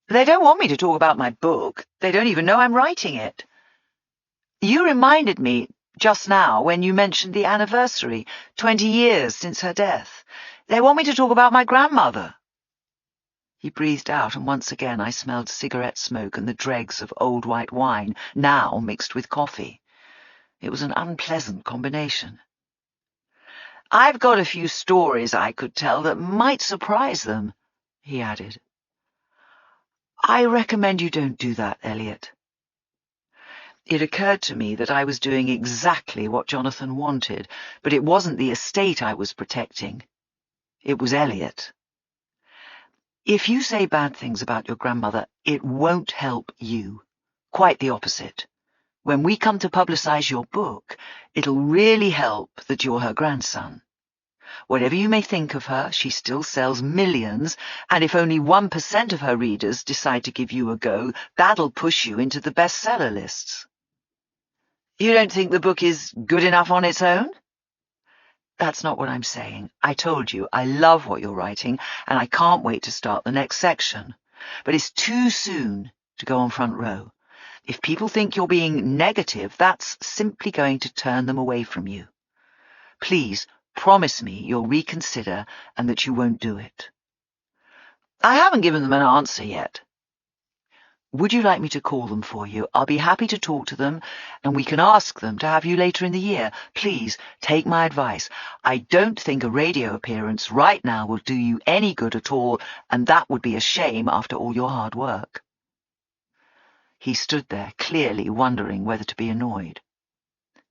They don't want me to talk about my book. They don't even know I'm writing it. You reminded me just now when you mentioned the anniversary, 20 years since her death. They want me to talk about my grandmother. He breathed out, and once again I smelled cigarette smoke and the dregs of old white wine, now mixed with coffee. It was an unpleasant combination. I've got a few stories I could tell that might surprise them, he added. I recommend you don't do that, Eliot. It occurred to me that I was doing exactly what Jonathan wanted, but it wasn't the estate I was protecting. It was Eliot. If you say bad things about your grandmother, it won't help you. Quite the opposite. When we come to publicize your book, it'll really help that you're her grandson. Whatever you may think of her, she still sells millions, and if only 1% of her readers decide to give you a go, that'll push you into the bestseller lists. You don't think the book is good enough on its own? That's not what I'm saying. I told you, I love what you're writing, and I can't wait to start the next section. But it's too soon to go on Front Row. If people think you're being negative, that's simply going to turn them away from you. Please, promise me you'll reconsider and that you won't do it. I haven't given them an answer yet. Would you like me to call them for you? I'll be happy to talk to them, and we can ask them to have you later in the year. Please, take my advice. I don't think a radio appearance right now will do you any good at all, and that would be a shame after all your hard work. He stood there, clearly wondering whether to be annoyed.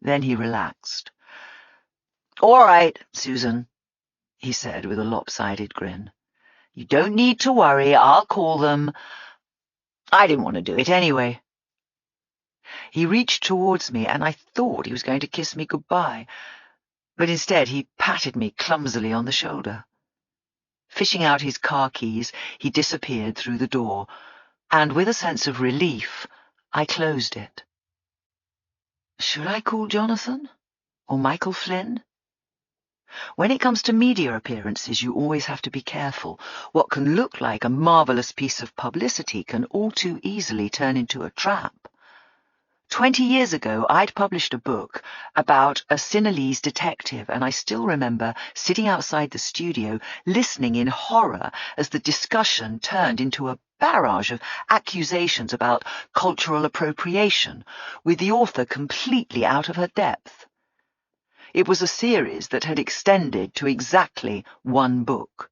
Then he relaxed. All right, Susan, he said with a lopsided grin. You don't need to worry. I'll call them. I didn't want to do it anyway. He reached towards me, and I thought he was going to kiss me goodbye, but instead he patted me clumsily on the shoulder. Fishing out his car keys, he disappeared through the door, and with a sense of relief, I closed it. Should I call Jonathan? Or Michael Flynn? When it comes to media appearances, you always have to be careful. What can look like a marvelous piece of publicity can all too easily turn into a trap. 20 years ago, I'd published a book about a Sinhalese detective, and I still remember sitting outside the studio, listening in horror as the discussion turned into a barrage of accusations about cultural appropriation, with the author completely out of her depth. It was a series that had extended to exactly one book.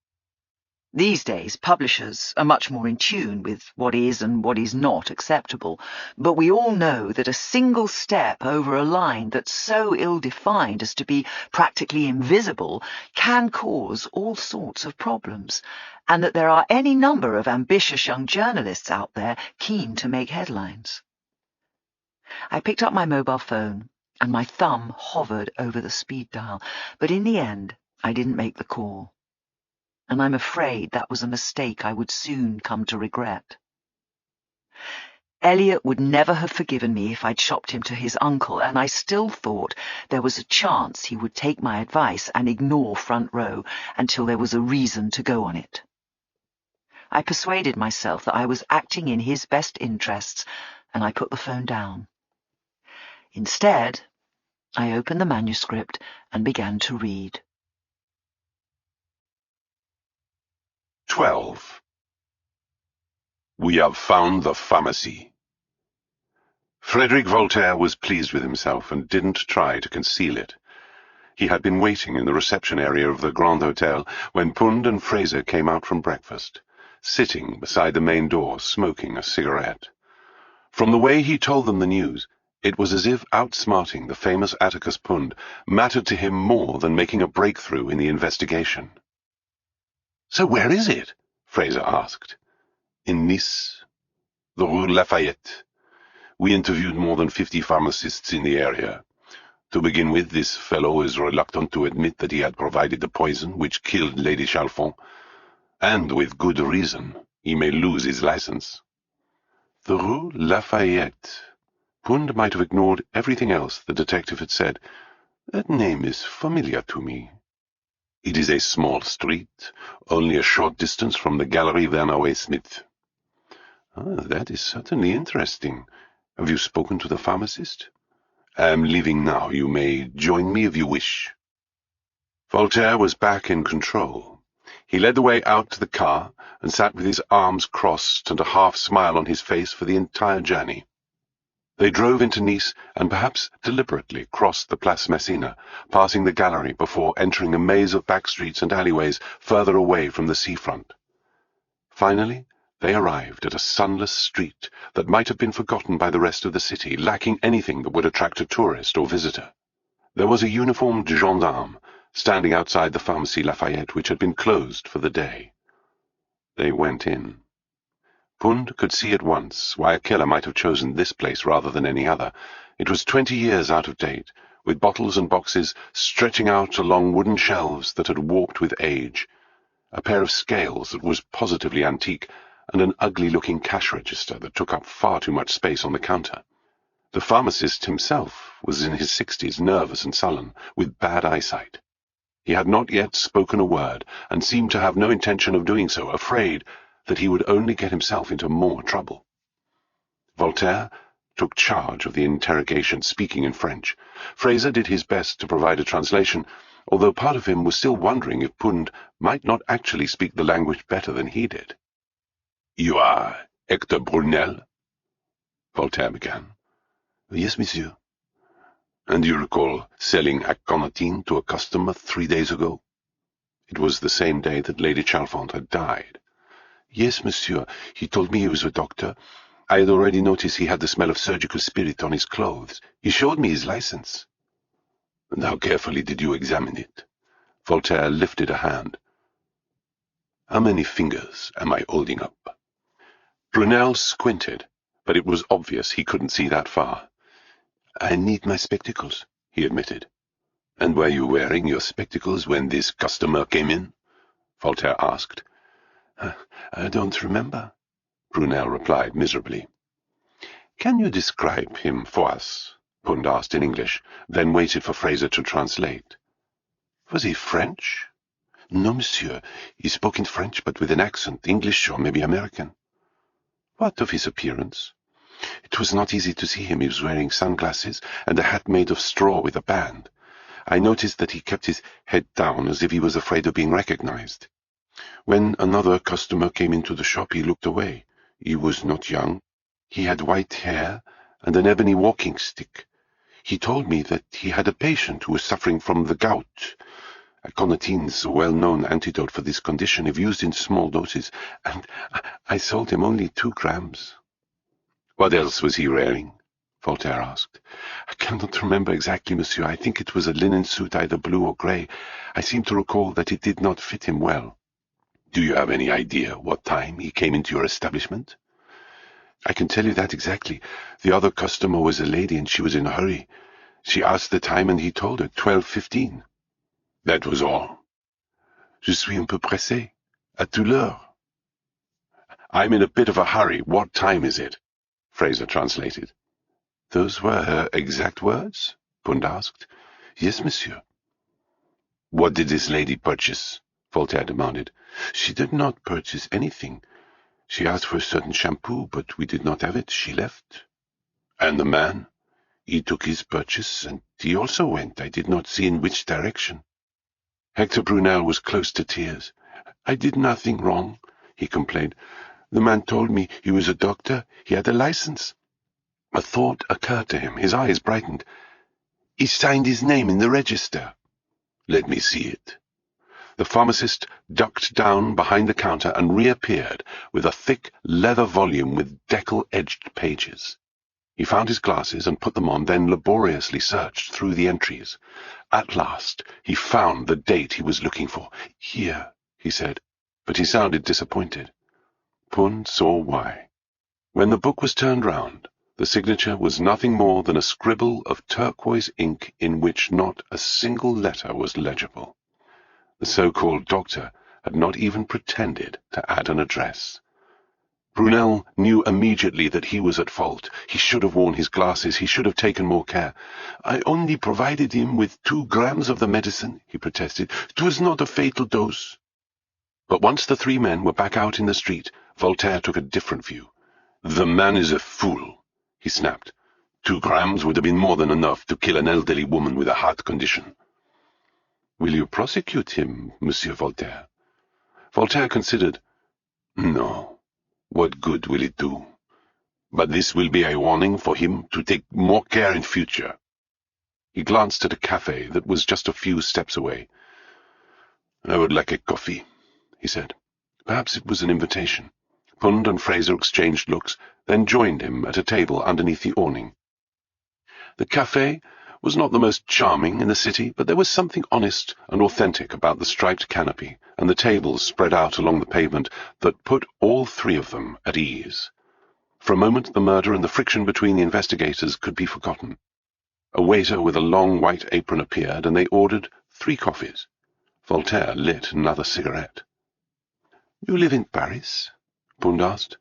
These days, publishers are much more in tune with what is and what is not acceptable, but we all know that a single step over a line that's so ill-defined as to be practically invisible can cause all sorts of problems, and that there are any number of ambitious young journalists out there keen to make headlines. I picked up my mobile phone, and my thumb hovered over the speed dial, but in the end, I didn't make the call. And I'm afraid that was a mistake I would soon come to regret. Elliot would never have forgiven me if I'd shopped him to his uncle, and I still thought there was a chance he would take my advice and ignore Front Row until there was a reason to go on it. I persuaded myself that I was acting in his best interests, and I put the phone down. Instead, I opened the manuscript and began to read. 12. We have found the pharmacy. Frederick Voltaire was pleased with himself and didn't try to conceal it. He had been waiting in the reception area of the Grand Hotel when Pund and Fraser came out from breakfast, sitting beside the main door smoking a cigarette. From the way he told them the news, it was as if outsmarting the famous Atticus Pund mattered to him more than making a breakthrough in the investigation. "So where is it?" Fraser asked. "In Nice, the Rue Lafayette. We interviewed more than 50 pharmacists in the area. To begin with, this fellow is reluctant to admit that he had provided the poison which killed Lady Chalfont, and with good reason. He may lose his license." The Rue Lafayette. Pund might have ignored everything else the detective had said. "That name is familiar to me. It is a small street, only a short distance from the Galerie Vernauet-Smith." "That is certainly interesting. Have you spoken to the pharmacist?" "I am leaving now. You may join me if you wish." Voltaire was back in control. He led the way out to the car and sat with his arms crossed and a half-smile on his face for the entire journey. They drove into Nice and perhaps deliberately crossed the Place Messina, passing the gallery before entering a maze of back streets and alleyways further away from the seafront. Finally, they arrived at a sunless street that might have been forgotten by the rest of the city, lacking anything that would attract a tourist or visitor. There was a uniformed gendarme standing outside the Pharmacie Lafayette, which had been closed for the day. They went in. Pund could see at once why a killer might have chosen this place rather than any other. It was 20 years out of date, with bottles and boxes stretching out along wooden shelves that had warped with age, a pair of scales that was positively antique, and an ugly-looking cash register that took up far too much space on the counter. The pharmacist himself was in his 60s, nervous and sullen, with bad eyesight. He had not yet spoken a word, and seemed to have no intention of doing so, afraid that he would only get himself into more trouble. Voltaire took charge of the interrogation, speaking in French. Fraser did his best to provide a translation, although part of him was still wondering if Pund might not actually speak the language better than he did. "You are Hector Brunel?" Voltaire began. "Yes, monsieur." "And you recall selling aconitine to a customer 3 days ago?" It was the same day that Lady Chalfont had died. "Yes, monsieur. He told me he was a doctor. I had already noticed he had the smell of surgical spirit on his clothes. He showed me his license." "And how carefully did you examine it?" Voltaire lifted a hand. "How many fingers am I holding up?" Brunel squinted, but it was obvious he couldn't see that far. "I need my spectacles," he admitted. "And were you wearing your spectacles when this customer came in?" Voltaire asked. "I don't remember," Brunel replied miserably. "Can you describe him for us?" Pund asked in English, then waited for Fraser to translate. "Was he French?" "No, monsieur. He spoke in French, but with an accent, English or maybe American." "What of his appearance?" "It was not easy to see him. He was wearing sunglasses and a hat made of straw with a band. I noticed that he kept his head down as if he was afraid of being recognized. When another customer came into the shop, he looked away. He was not young. He had white hair and an ebony walking stick. He told me that he had a patient who was suffering from the gout. Aconitine is a well-known antidote for this condition if used in small doses, and I sold him only 2 grams. "What else was he wearing?" Voltaire asked. "I cannot remember exactly, monsieur. I think it was a linen suit, either blue or grey. I seem to recall that it did not fit him well." "Do you have any idea what time he came into your establishment?" "I can tell you that exactly. The other customer was a lady, and she was in a hurry. She asked the time, and he told her, 12:15. "That was all?" "Je suis un peu pressé. À toute l'heure." "I'm in a bit of a hurry. What time is it?" Fraser translated. "Those were her exact words?" Pund asked. "Yes, monsieur." "What did this lady purchase?" Voltaire demanded. "She did not purchase anything. She asked for a certain shampoo, but we did not have it. She left." "And the man?" "He took his purchase, and he also went. I did not see in which direction." Hector Brunel was close to tears. "I did nothing wrong," he complained. "The man told me he was a doctor. He had a license." A thought occurred to him. His eyes brightened. "He signed his name in the register." "Let me see it." The pharmacist ducked down behind the counter and reappeared with a thick leather volume with decal-edged pages. He found his glasses and put them on, then laboriously searched through the entries. At last he found the date he was looking for. "Here," he said, but he sounded disappointed. Pund saw why. When the book was turned round, the signature was nothing more than a scribble of turquoise ink in which not a single letter was legible. The so-called doctor had not even pretended to add an address. Brunel knew immediately that he was at fault. He should have worn his glasses. He should have taken more care. "I only provided him with 2 grams of the medicine," he protested. "It was not a fatal dose." But once the 3 men were back out in the street, Voltaire took a different view. "The man is a fool," he snapped. 2 grams would have been more than enough to kill an elderly woman with a heart condition. "Will you prosecute him, Monsieur Voltaire?" Voltaire considered. "No. What good will it do? But this will be a warning for him to take more care in future." He glanced at a cafe that was just a few steps away. "I would like a coffee," he said. Perhaps it was an invitation. Pund and Fraser exchanged looks, then joined him at a table underneath the awning. The cafe was not the most charming in the city, but there was something honest and authentic about the striped canopy and the tables spread out along the pavement that put all 3 of them at ease. For a moment the murder and the friction between the investigators could be forgotten. A waiter with a long white apron appeared, and they ordered 3 coffees. Voltaire lit another cigarette. "You live in Paris?" Pund asked.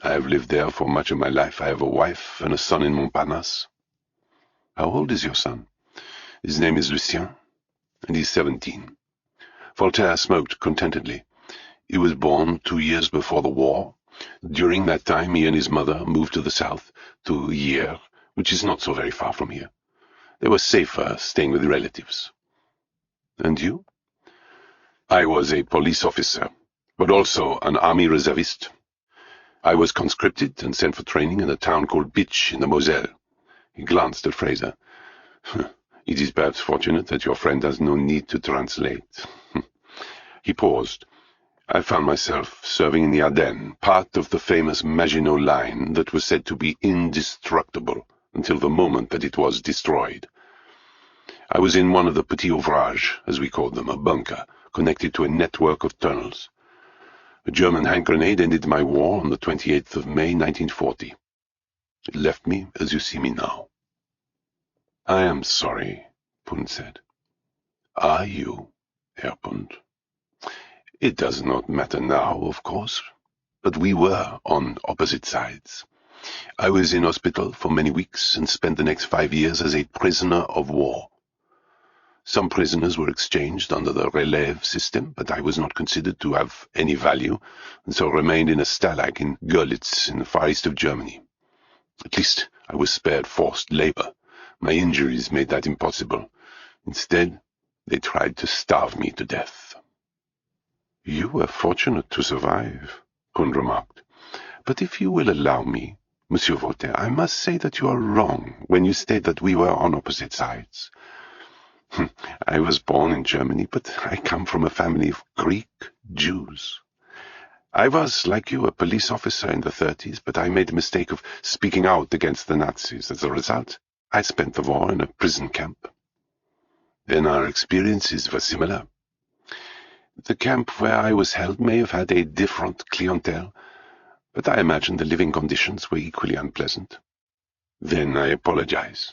"I have lived there for much of my life. I have a wife and a son in Montparnasse." "How old is your son?" "His name is Lucien, and he's 17. Voltaire smoked contentedly. "He was born 2 years before the war. During that time he and his mother moved to the south, to Hyères, which is not so very far from here. They were safer staying with relatives." "And you?" "I was a police officer, but also an army reservist. I was conscripted and sent for training in a town called Bitch in the Moselle." He glanced at Fraser. "It is perhaps fortunate that your friend has no need to translate." He paused. "I found myself serving in the Ardennes, part of the famous Maginot Line that was said to be indestructible until the moment that it was destroyed. I was in one of the petits ouvrages, as we called them, a bunker, connected to a network of tunnels. A German hand grenade ended my war on the 28th of May, 1940. It left me as you see me now." "I am sorry," Pund said. "Are you, Herr Pund?" "It does not matter now, of course, but we were on opposite sides. I was in hospital for many weeks and spent the next 5 years as a prisoner of war. Some prisoners were exchanged under the relève system, but I was not considered to have any value, and so remained in a stalag in Görlitz in the far east of Germany. At least I was spared forced labor. My injuries made that impossible. Instead, they tried to starve me to death." "You were fortunate to survive," Pund remarked. "But if you will allow me, Monsieur Voltaire, I must say that you are wrong when you state that we were on opposite sides. I was born in Germany, but I come from a family of Greek Jews. I was, like you, a police officer in the 30s, but I made the mistake of speaking out against the Nazis. As a result, I spent the war in a prison camp. Then our experiences were similar. The camp where I was held may have had a different clientele, but I imagine the living conditions were equally unpleasant. Then I apologize.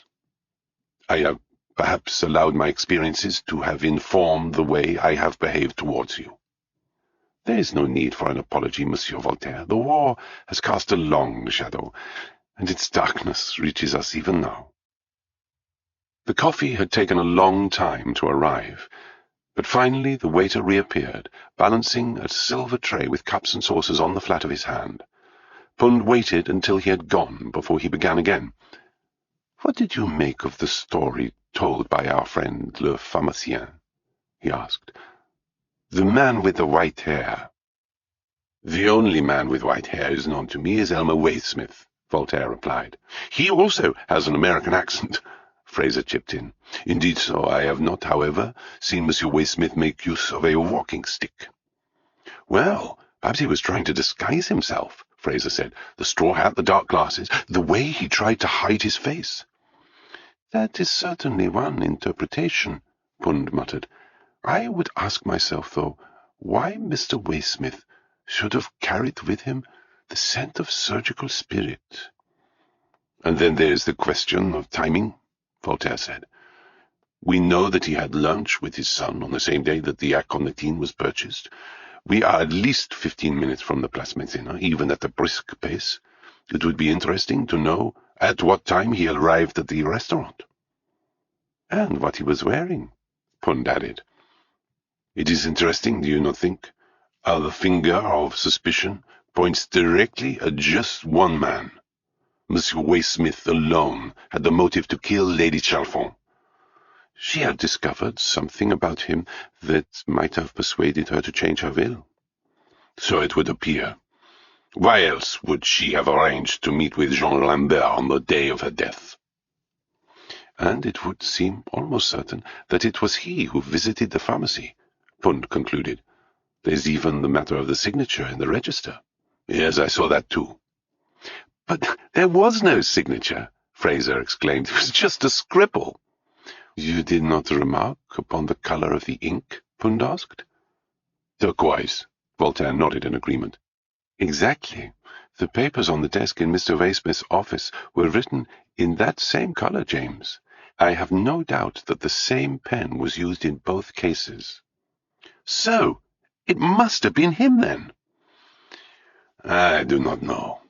I have perhaps allowed my experiences to have informed the way I have behaved towards you." "There is no need for an apology, Monsieur Voltaire. The war has cast a long shadow. and its darkness reaches us even now. The coffee had taken a long time to arrive, but finally the waiter reappeared, balancing a silver tray with cups and saucers on the flat of his hand. Pund waited until he had gone before he began again. "What did you make of the story told by our friend le pharmacien?" he asked. "The man with the white hair." "The only man with white hair is known to me is Elmer Waysmith," Voltaire replied. "He also has an American accent," Fraser chipped in. "Indeed so. I have not, however, seen Monsieur Waysmith make use of a walking stick." "Well, perhaps he was trying to disguise himself," Fraser said. "The straw hat, the dark glasses, the way he tried to hide his face." "That is certainly one interpretation," Pund muttered. "I would ask myself, though, why Mr. Waysmith should have carried with him the scent of surgical spirit." "And then there's the question of timing," Voltaire said. "We know that he had lunch with his son on the same day that the aconitine was purchased. We are at least 15 minutes from the Place Massena, even at a brisk pace. It would be interesting to know at what time he arrived at the restaurant." "And what he was wearing," Pund added. "It is interesting, do you not think? How the finger of suspicion points directly at just one man. Monsieur Waysmith alone had the motive to kill Lady Chalfont. She had discovered something about him that might have persuaded her to change her will." "So it would appear. Why else would she have arranged to meet with Jean Lambert on the day of her death?" "And it would seem almost certain that it was he who visited the pharmacy," Pund concluded. "There's even the matter of the signature in the register." "Yes, I saw that too." "But there was no signature," Fraser exclaimed. "It was just a scribble." "You did not remark upon the colour of the ink?" Pund asked. "Turquoise," Voltaire nodded in agreement. "Exactly. The papers on the desk in Mr. Waysmith's office were written in that same colour, James. I have no doubt that the same pen was used in both cases." "So it must have been him, then?" "I do not know."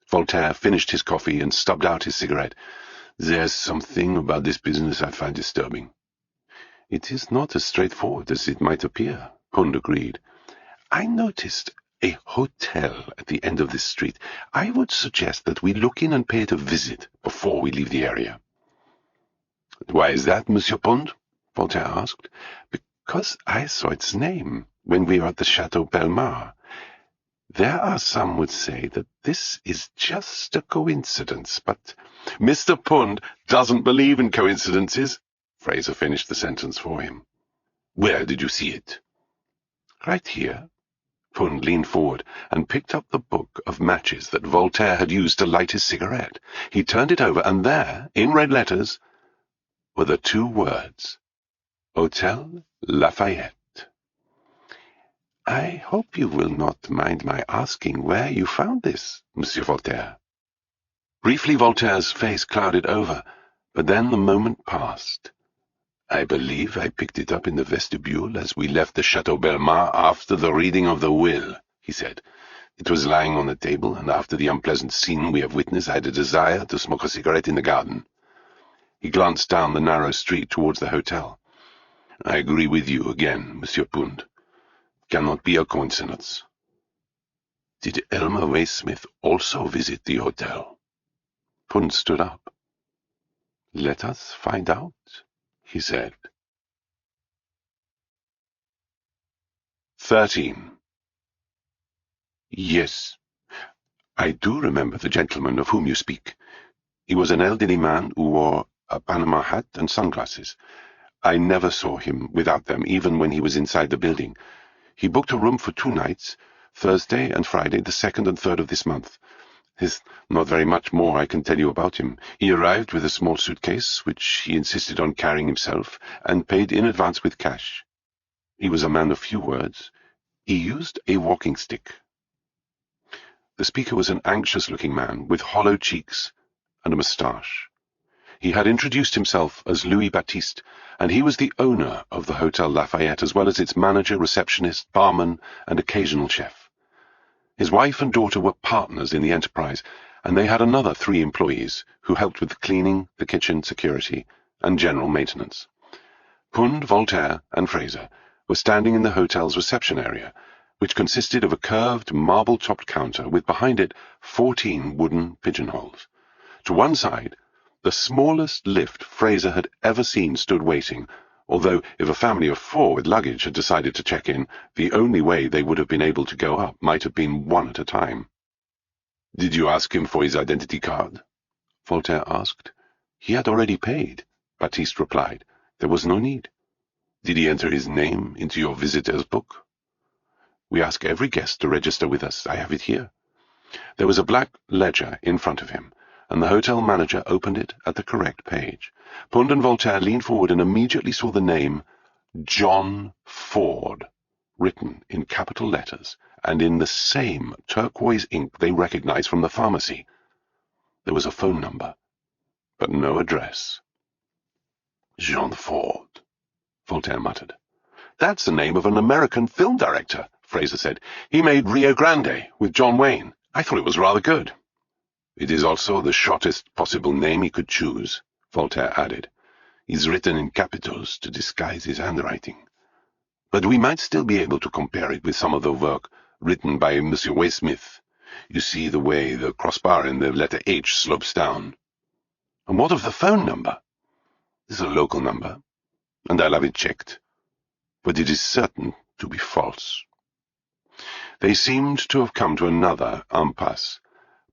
Voltaire finished his coffee and stubbed out his cigarette. "There's something about this business I find disturbing." "It is not as straightforward as it might appear," Pund agreed. "I noticed a hotel at the end of this street. I would suggest that we look in and pay it a visit before we leave the area." "Why is that, Monsieur Pund?" Voltaire asked. "Because I saw its name when we were at the Chateau Bellemare. There are some would say that this is just a coincidence, but—" "Mr. Pund doesn't believe in coincidences," Fraser finished the sentence for him. "Where did you see it?" "Right here." Pund leaned forward and picked up the book of matches that Voltaire had used to light his cigarette. He turned it over, and there, in red letters, were the two words, Hotel Lafayette. "I hope you will not mind my asking where you found this, Monsieur Voltaire." Briefly Voltaire's face clouded over, but then the moment passed. "I believe I picked it up in the vestibule as we left the Chateau Bellemare after the reading of the will," he said. "It was lying on the table, and after the unpleasant scene we have witnessed, I had a desire to smoke a cigarette in the garden." He glanced down the narrow street towards the hotel. "I agree with you again, Monsieur Pund. Cannot be a coincidence." "Did Elmer Waysmith also visit the hotel?" Pund stood up. "Let us find out," he said. 13. "Yes, I do remember the gentleman of whom you speak. He was an elderly man who wore a Panama hat and sunglasses. I never saw him without them, even when he was inside the building. He booked a room for 2 nights, Thursday and Friday, the 2nd and 3rd of this month. There's not very much more I can tell you about him. He arrived with a small suitcase, which he insisted on carrying himself, and paid in advance with cash. He was a man of few words. He used a walking stick." The speaker was an anxious-looking man with hollow cheeks and a moustache. He had introduced himself as Louis Baptiste, and he was the owner of the Hotel Lafayette, as well as its manager, receptionist, barman, and occasional chef. His wife and daughter were partners in the enterprise, and they had another 3 employees who helped with the cleaning, the kitchen, security, and general maintenance. Pund, Voltaire, and Fraser were standing in the hotel's reception area, which consisted of a curved, marble-topped counter with behind it 14 wooden pigeonholes. To one side, the smallest lift Fraser had ever seen stood waiting, although if a family of 4 with luggage had decided to check in, the only way they would have been able to go up might have been 1 at a time. "Did you ask him for his identity card?" Voltaire asked. "He had already paid," Baptiste replied. "There was no need." "Did he enter his name into your visitor's book?" "We ask every guest to register with us. I have it here." There was a black ledger in front of him, and the hotel manager opened it at the correct page. Pund and Voltaire leaned forward and immediately saw the name John Ford written in capital letters and in the same turquoise ink they recognized from the pharmacy. There was a phone number, but no address. "Jean Ford," Voltaire muttered. "That's the name of an American film director," Fraser said. "He made Rio Grande with John Wayne. I thought it was rather good." "It is also the shortest possible name he could choose," Voltaire added. "He's written in capitals to disguise his handwriting. But we might still be able to compare it with some of the work written by Monsieur Waysmith. You see the way the crossbar in the letter H slopes down." "And what of the phone number?" "It's a local number, and I'll have it checked. But it is certain to be false." They seemed to have come to another impasse,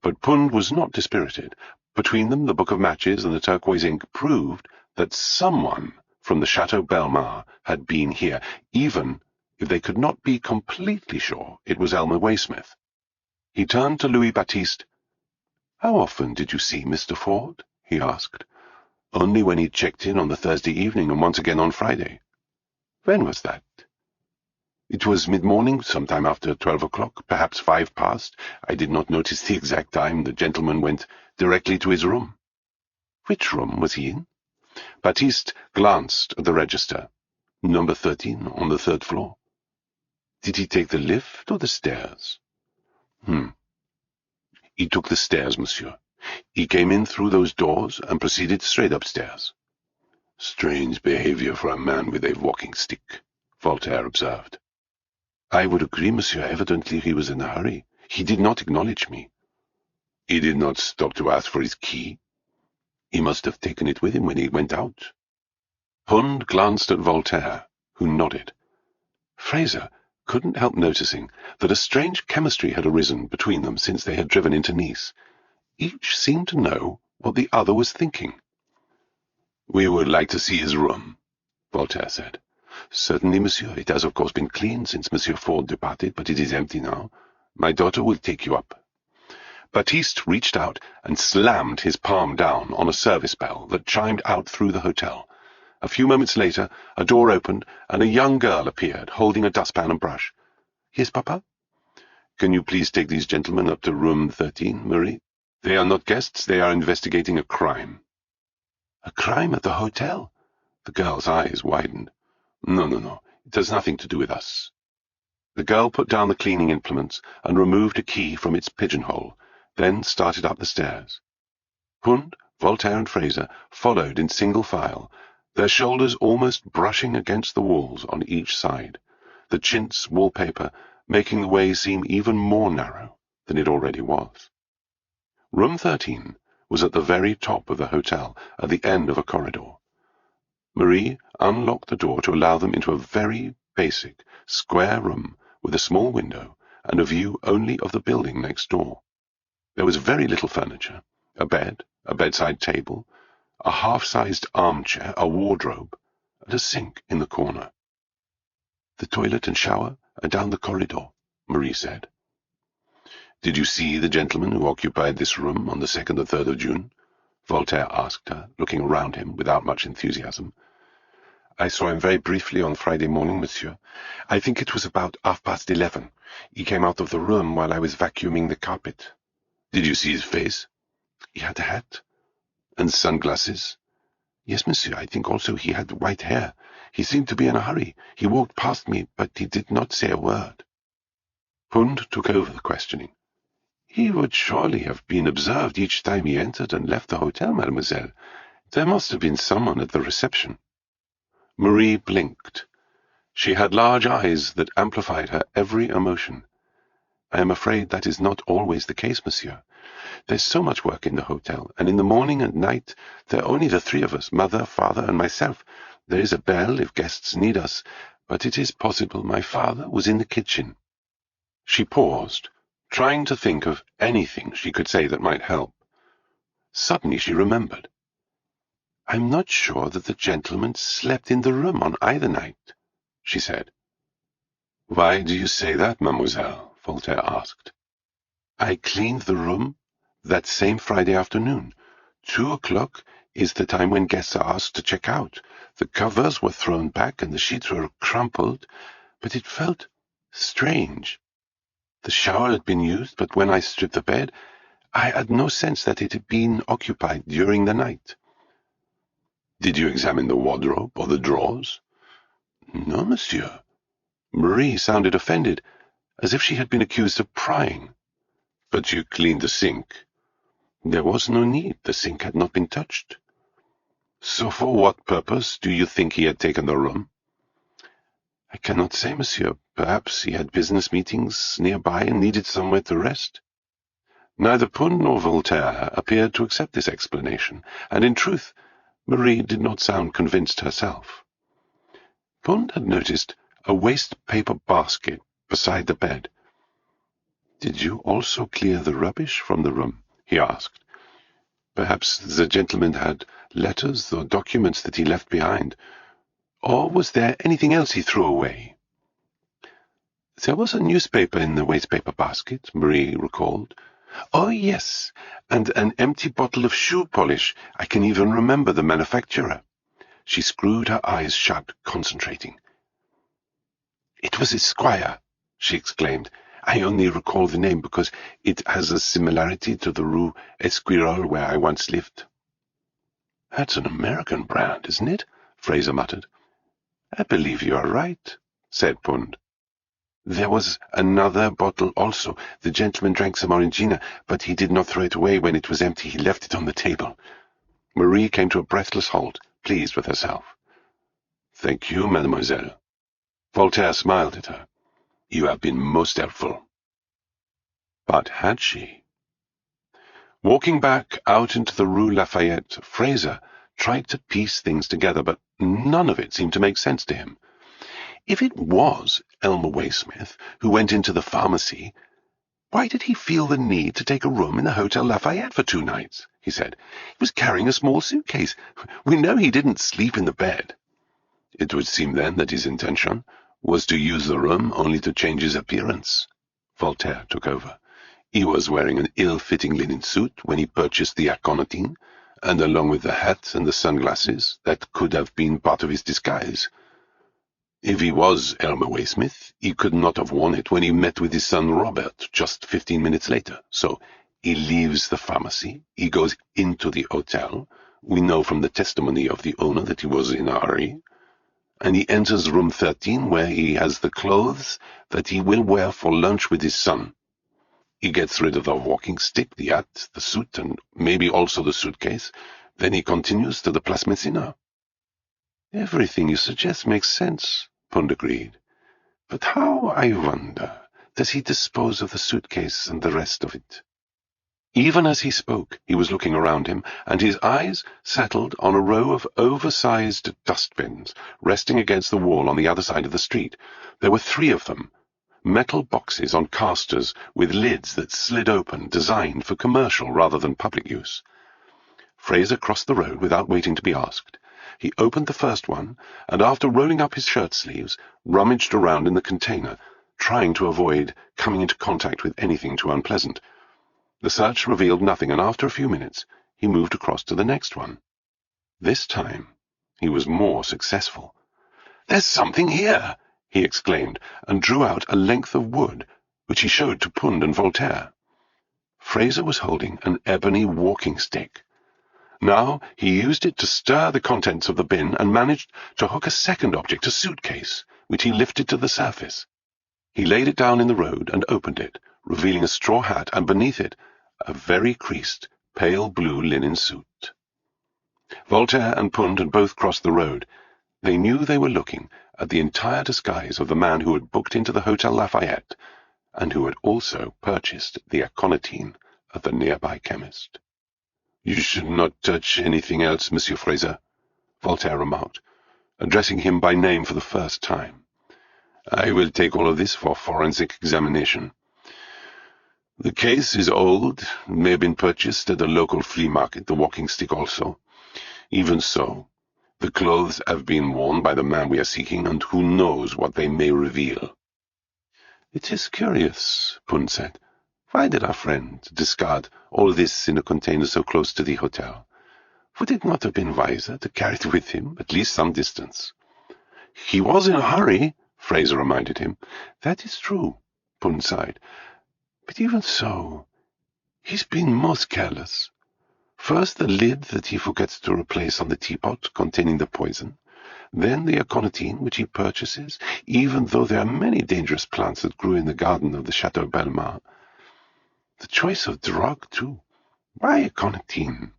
but Pund was not dispirited. Between them, the book of matches and the turquoise ink proved that someone from the Chateau Belmar had been here, even if they could not be completely sure it was Elmer Waysmith. He turned to Louis Baptiste. "How often did you see Mr. Ford?" he asked. "Only when he checked in on the Thursday evening and once again on Friday." "When was that?" "It was mid-morning, sometime after 12 o'clock, perhaps 5 past. I did not notice the exact time. The gentleman went directly to his room." "Which room was he in?" Baptiste glanced at the register. "Number 13, on the 3rd floor." "Did he take the lift or the stairs?" "He took the stairs, monsieur. He came in through those doors and proceeded straight upstairs." "Strange behavior for a man with a walking stick," Voltaire observed. "I would agree, monsieur. Evidently he was in a hurry. He did not acknowledge me." "He did not stop to ask for his key?" "He must have taken it with him when he went out." Pund glanced at Voltaire, who nodded. Fraser couldn't help noticing that a strange chemistry had arisen between them since they had driven into Nice. Each seemed to know what the other was thinking. "We would like to see his room," Voltaire said. "Certainly, monsieur. It has of course been cleaned since Monsieur Ford departed, but it is empty now. My daughter will take you up." Baptiste reached out and slammed his palm down on a service bell that chimed out through the hotel. A few moments later, a door opened, and a young girl appeared, holding a dustpan and brush. "Yes, Papa?" "Can you please take these gentlemen up to room 13, Marie? They are not guests, they are investigating a crime." "A crime at the hotel?" The girl's eyes widened. No. It has nothing to do with us." The girl put down the cleaning implements and removed a key from its pigeonhole, then started up the stairs. Pund, Voltaire, and Fraser followed in single file, their shoulders almost brushing against the walls on each side, the chintz wallpaper making the way seem even more narrow than it already was. Room 13 was at the very top of the hotel, at the end of a corridor. Marie unlocked the door to allow them into a very basic, square room with a small window and a view only of the building next door. There was very little furniture, a bed, a bedside table, a half-sized armchair, a wardrobe, and a sink in the corner. "The toilet and shower are down the corridor," Marie said. "Did you see the gentleman who occupied this room on the 2nd or 3rd of June?" Voltaire asked her, looking around him without much enthusiasm. "I saw him very briefly on Friday morning, monsieur. I think it was about 11:30. He came out of the room while I was vacuuming the carpet." "Did you see his face?" "He had a hat." "And sunglasses?" "Yes, monsieur. I think also he had white hair. He seemed to be in a hurry. He walked past me, but he did not say a word." Pund took over the questioning. He would surely have been observed each time he entered and left the hotel, mademoiselle. There must have been someone at the reception. Marie blinked. She had large eyes that amplified her every emotion. I am afraid that is not always the case, monsieur. There's so much work in the hotel, and in the morning and night there are only the three of us, mother, father, and myself. There is a bell if guests need us, but it is possible my father was in the kitchen. She paused, trying to think of anything she could say that might help. Suddenly she remembered. I'm not sure that the gentleman slept in the room on either night, she said. Why do you say that, mademoiselle? Voltaire asked. I cleaned the room that same Friday afternoon. 2 o'clock is the time when guests are asked to check out. The covers were thrown back and the sheets were crumpled, but it felt strange. The shower had been used, but when I stripped the bed, I had no sense that it had been occupied during the night. Did you examine the wardrobe or the drawers? No, monsieur. Marie sounded offended, as if she had been accused of prying. But you cleaned the sink. There was no need. The sink had not been touched. So for what purpose do you think he had taken the room? I cannot say, monsieur. Perhaps he had business meetings nearby and needed somewhere to rest. Neither Pund nor Voltaire appeared to accept this explanation, and in truth, Marie did not sound convinced herself. Pund had noticed a waste-paper basket beside the bed. Did you also clear the rubbish from the room? He asked. Perhaps the gentleman had letters or documents that he left behind. Or was there anything else he threw away? There was a newspaper in the wastepaper basket, Marie recalled. Oh, yes, and an empty bottle of shoe polish. I can even remember the manufacturer. She screwed her eyes shut, concentrating. It was Esquire, she exclaimed. I only recall the name because it has a similarity to the Rue Esquirol where I once lived. That's an American brand, isn't it? Fraser muttered. I believe you are right, said Pund. There was another bottle also. The gentleman drank some orangina, but he did not throw it away when it was empty. He left it on the table. Marie came to a breathless halt, pleased with herself. Thank you, mademoiselle. Voltaire smiled at her. You have been most helpful. But had she? Walking back out into the Rue Lafayette, Fraser tried to piece things together, but none of it seemed to make sense to him. If it was Elmer Waysmith who went into the pharmacy, why did he feel the need to take a room in the Hotel Lafayette for 2 nights? He said. He was carrying a small suitcase. We know he didn't sleep in the bed. It would seem then that his intention was to use the room only to change his appearance. Voltaire took over. He was wearing an ill-fitting linen suit when he purchased the aconitine, and along with the hat and the sunglasses, that could have been part of his disguise. If he was Elmer Waysmith, he could not have worn it when he met with his son Robert just 15 minutes later. So he leaves the pharmacy, he goes into the hotel. We know from the testimony of the owner that he was in a hurry. And he enters room 13, where he has the clothes that he will wear for lunch with his son. He gets rid of the walking stick, the hat, the suit, and maybe also the suitcase. Then he continues to the Place Messina. Everything you suggest makes sense, Pund agreed. But how, I wonder, does he dispose of the suitcase and the rest of it? Even as he spoke, he was looking around him, and his eyes settled on a row of oversized dustbins resting against the wall on the other side of the street. There were 3 of them, metal boxes on casters with lids that slid open, designed for commercial rather than public use. Fraser crossed the road without waiting to be asked. He opened the first one, and after rolling up his shirt sleeves, rummaged around in the container, trying to avoid coming into contact with anything too unpleasant. The search revealed nothing, and after a few minutes, he moved across to the next one. This time, he was more successful. "There's something here!" he exclaimed, and drew out a length of wood, which he showed to Pund and Voltaire. Fraser was holding an ebony walking stick. Now he used it to stir the contents of the bin and managed to hook a second object, a suitcase, which he lifted to the surface. He laid it down in the road and opened it, revealing a straw hat and beneath it a very creased, pale blue linen suit. Voltaire and Pund had both crossed the road. They knew they were looking at the entire disguise of the man who had booked into the Hotel Lafayette and who had also purchased the aconitine of the nearby chemist. "You should not touch anything else, Monsieur Fraser," Voltaire remarked, addressing him by name for the first time. "I will take all of this for forensic examination. The case is old, may have been purchased at a local flea market, the walking stick also. Even so, the clothes have been worn by the man we are seeking, and who knows what they may reveal." "It is curious," Pund said. "Why did our friend discard all this in a container so close to the hotel? Would it not have been wiser to carry it with him at least some distance?" "He was in a hurry," Fraser reminded him. "That is true," Pund sighed. "But even so, he's been most careless. First the lid that he forgets to replace on the teapot containing the poison, then the aconitine which he purchases, even though there are many dangerous plants that grew in the garden of the Chateau Bellemare. The choice of drug, too. Why aconitine?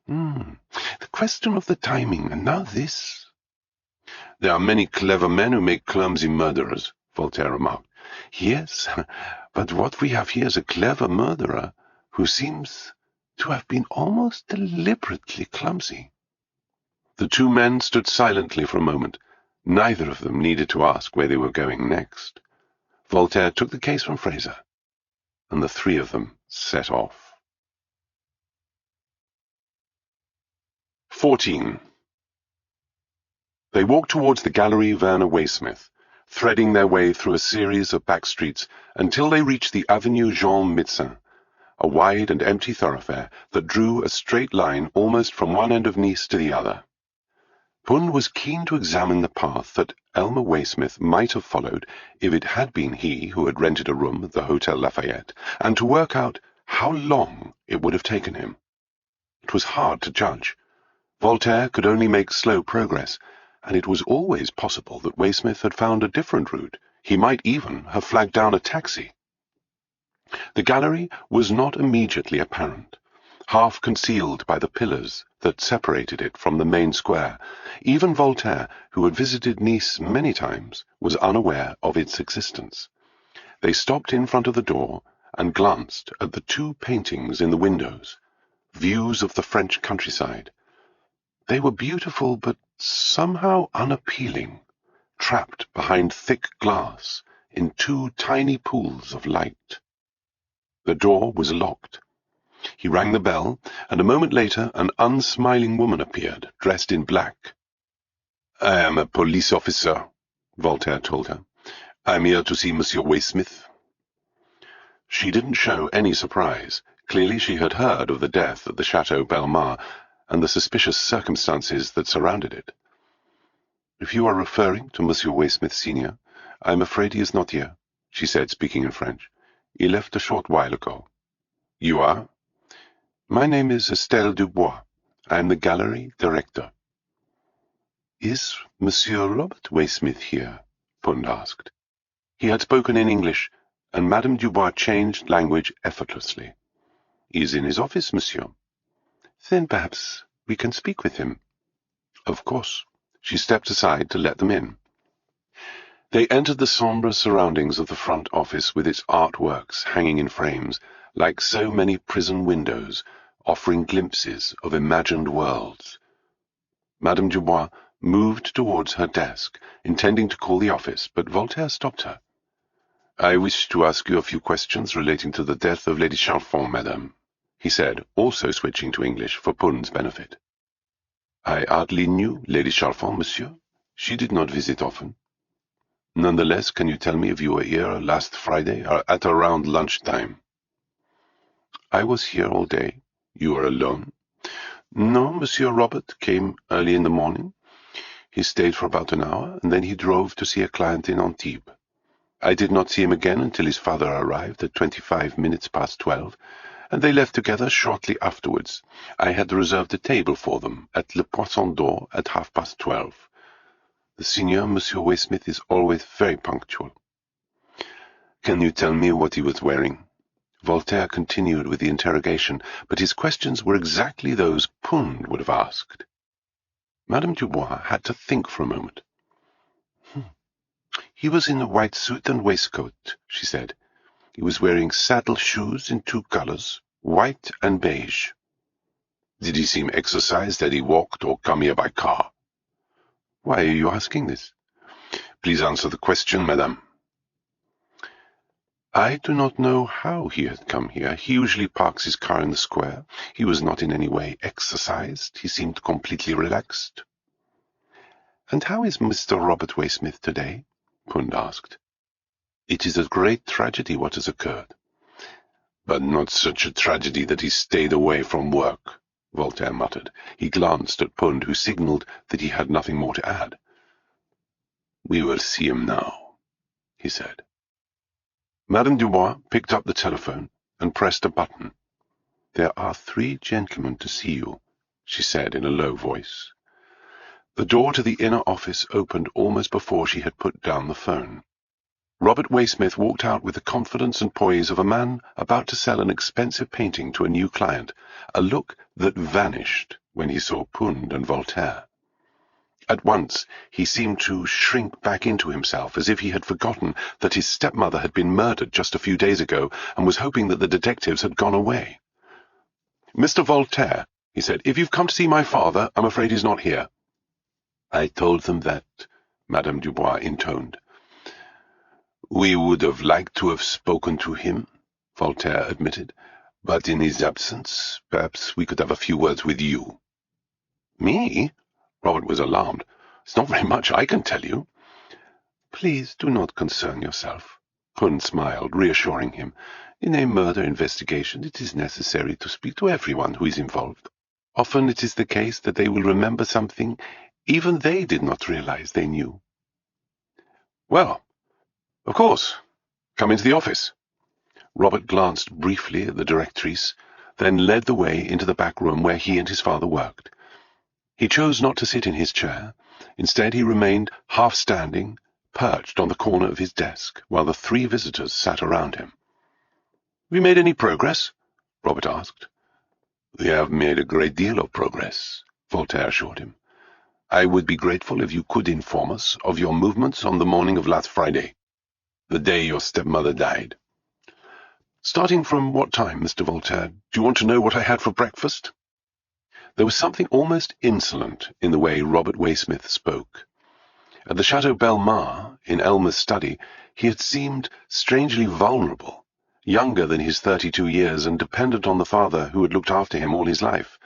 The question of the timing, and now this." "There are many clever men who make clumsy murderers," Voltaire remarked. "Yes, but what we have here is a clever murderer who seems to have been almost deliberately clumsy." The two men stood silently for a moment. Neither of them needed to ask where they were going next. Voltaire took the case from Fraser, and the three of them set off. 14. They walked towards the Galerie Werner Waysmith, threading their way through a series of back streets until they reached the Avenue Jean Médecin, a wide and empty thoroughfare that drew a straight line almost from one end of Nice to the other. Pund was keen to examine the path that Elmer Waysmith might have followed if it had been he who had rented a room at the Hotel Lafayette, and to work out how long it would have taken him. It was hard to judge. Voltaire could only make slow progress, and it was always possible that Waysmith had found a different route. He might even have flagged down a taxi. The gallery was not immediately apparent, half concealed by the pillars that separated it from the main square. Even Voltaire, who had visited Nice many times, was unaware of its existence. They stopped in front of the door and glanced at the two paintings in the windows, views of the French countryside. They were beautiful, but somehow unappealing, trapped behind thick glass in two tiny pools of light. The door was locked. He rang the bell, and a moment later an unsmiling woman appeared, dressed in black. "I am a police officer," Voltaire told her. "I'm here to see Monsieur Waysmith." She didn't show any surprise. Clearly she had heard of the death at the Chateau Bellemare and the suspicious circumstances that surrounded it. "If you are referring to Monsieur Waysmith, Senior, I am afraid he is not here," she said, speaking in French. "He left a short while ago." "You are?" "My name is Estelle Dubois. I am the gallery director." "Is Monsieur Robert Waysmith here?" Pund asked. He had spoken in English, and Madame Dubois changed language effortlessly. "He is in his office, monsieur." "Then perhaps we can speak with him." "Of course." She stepped aside to let them in. They entered the sombre surroundings of the front office with its artworks hanging in frames, like so many prison windows, offering glimpses of imagined worlds. Madame Dubois moved towards her desk, intending to call the office, but Voltaire stopped her. "I wish to ask you a few questions relating to the death of Lady Chalfont, madame," he said, also switching to English for Pund's benefit. "I hardly knew Lady Chalfont, monsieur. She did not visit often." "Nonetheless, can you tell me if you were here last Friday or at around lunchtime?" "I was here all day." "You were alone?" "No, Monsieur Robert came early in the morning. He stayed for about an hour, and then he drove to see a client in Antibes. I did not see him again until his father arrived at 25 minutes past 12, and they left together shortly afterwards. I had reserved a table for them at Le Poisson d'Or at 12:30. The Senior, Monsieur Waysmith, is always very punctual." "Can you tell me what he was wearing?" Voltaire continued with the interrogation, but his questions were exactly those Pund would have asked. Madame Dubois had to think for a moment. "He was in a white suit and waistcoat," she said. "He was wearing saddle shoes in 2 colors, white and beige." "Did he seem exercised as he walked or come here by car?" "Why are you asking this?" "Please answer the question, madame." "I do not know how he had come here. He usually parks his car in the square. He was not in any way exercised. He seemed completely relaxed." "And how is Mr. Robert Waysmith today?" Pund asked. "It is a great tragedy what has occurred." "But not such a tragedy that he stayed away from work," Voltaire muttered. He glanced at Pund, who signalled that he had nothing more to add. "We will see him now," he said. Madame Dubois picked up the telephone and pressed a button. "There are 3 gentlemen to see you," she said in a low voice. The door to the inner office opened almost before she had put down the phone. Robert Waysmith walked out with the confidence and poise of a man about to sell an expensive painting to a new client, a look that vanished when he saw Pund and Voltaire. At once he seemed to shrink back into himself, as if he had forgotten that his stepmother had been murdered just a few days ago and was hoping that the detectives had gone away. "Mr. Voltaire," he said, "if you've come to see my father, I'm afraid he's not here." "I told them that," Madame Dubois intoned. "We would have liked to have spoken to him," Voltaire admitted, "but in his absence, perhaps we could have a few words with you." "Me?" Robert was alarmed. "It's not very much I can tell you." "Please do not concern yourself," Pund smiled, reassuring him. "In a murder investigation it is necessary to speak to everyone who is involved. Often it is the case that they will remember something even they did not realize they knew." "Well, of course. Come into the office." Robert glanced briefly at the directrice, then led the way into the back room where he and his father worked. He chose not to sit in his chair. Instead, he remained half-standing, perched on the corner of his desk, while the 3 visitors sat around him. "Have you made any progress?" Robert asked. "We have made a great deal of progress," Voltaire assured him. "I would be grateful if you could inform us of your movements on the morning of last Friday, the day your stepmother died." "Starting from what time, Mr. Voltaire? Do you want to know what I had for breakfast?" There was something almost insolent in the way Robert Waysmith spoke. At the Chateau Belmar, in Elmer's study, he had seemed strangely vulnerable, younger than his 32 years and dependent on the father who had looked after him all his life.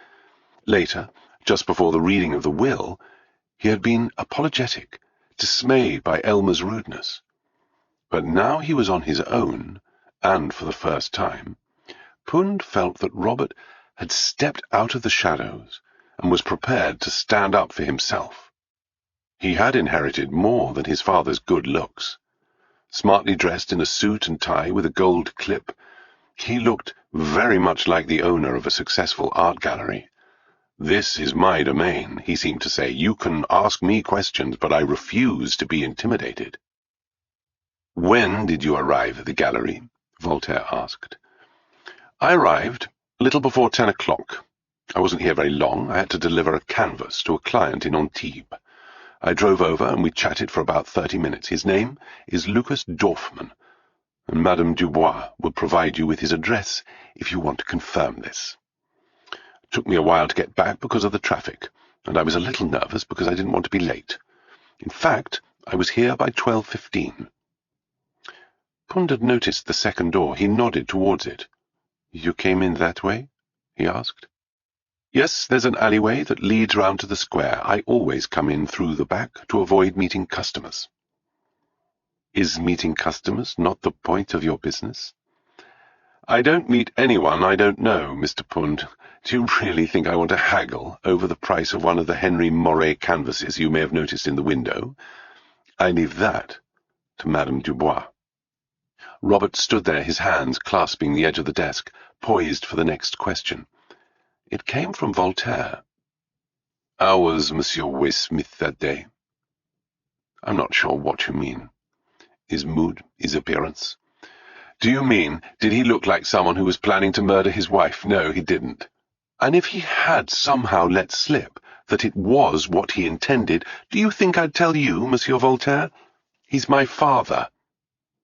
Later, just before the reading of the will, he had been apologetic, dismayed by Elmer's rudeness. But now he was on his own, and for the first time, Pund felt that Robert had stepped out of the shadows and was prepared to stand up for himself. He had inherited more than his father's good looks. Smartly dressed in a suit and tie with a gold clip, he looked very much like the owner of a successful art gallery. "This is my domain," he seemed to say. "You can ask me questions, but I refuse to be intimidated." "When did you arrive at the gallery?" Voltaire asked. "I arrived a little before 10 o'clock. I wasn't here very long. I had to deliver a canvas to a client in Antibes. I drove over and we chatted for about 30 minutes. His name is Lucas Dorfman, and Madame Dubois will provide you with his address if you want to confirm this. It took me a while to get back because of the traffic, and I was a little nervous because I didn't want to be late. In fact, I was here by 12:15. Pund had noticed the second door. He nodded towards it. "You came in that way?" he asked. "Yes, there's an alleyway that leads round to the square. I always come in through the back to avoid meeting customers." "Is meeting customers not the point of your business?" "I don't meet anyone I don't know, Mr. Pund. Do you really think I want to haggle over the price of one of the Henry Moret canvases you may have noticed in the window? I leave that to Madame Dubois." Robert stood there, his hands clasping the edge of the desk, poised for the next question. It came from Voltaire. "How was Monsieur Waysmith that day?" "I'm not sure what you mean." "His mood, his appearance?" Do you mean, did he look like someone who was planning to murder his wife? No, he didn't. And if he had somehow let slip that it was what he intended, do you think I'd tell you, Monsieur Voltaire? He's my father.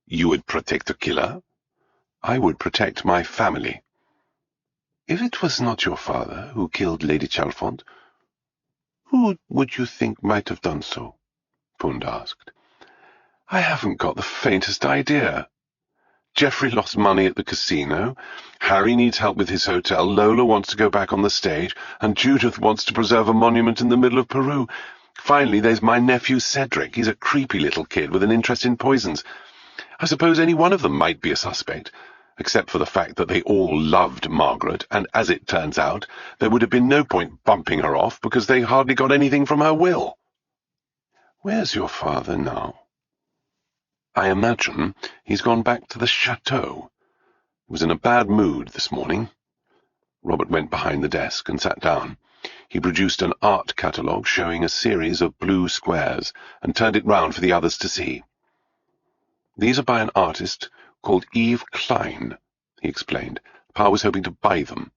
You would protect the killer? I would protect my family. If it was not your father who killed Lady Chalfont, who would you think might have done so? Pund asked. I haven't got the faintest idea. Geoffrey lost money at the casino, Harry needs help with his hotel, Lola wants to go back on the stage, and Judith wants to preserve a monument in the middle of Peru. Finally, there's my nephew Cedric. He's a creepy little kid with an interest in poisons. I suppose any one of them might be a suspect, except for the fact that they all loved Margaret, and as it turns out, there would have been no point bumping her off because they hardly got anything from her will. Where's your father now? I imagine he's gone back to the chateau. He was in a bad mood this morning. Robert went behind the desk and sat down. He produced an art catalogue showing a series of blue squares and turned it round for the others to see. These are by an artist called Yves Klein, he explained. Pa was hoping to buy them.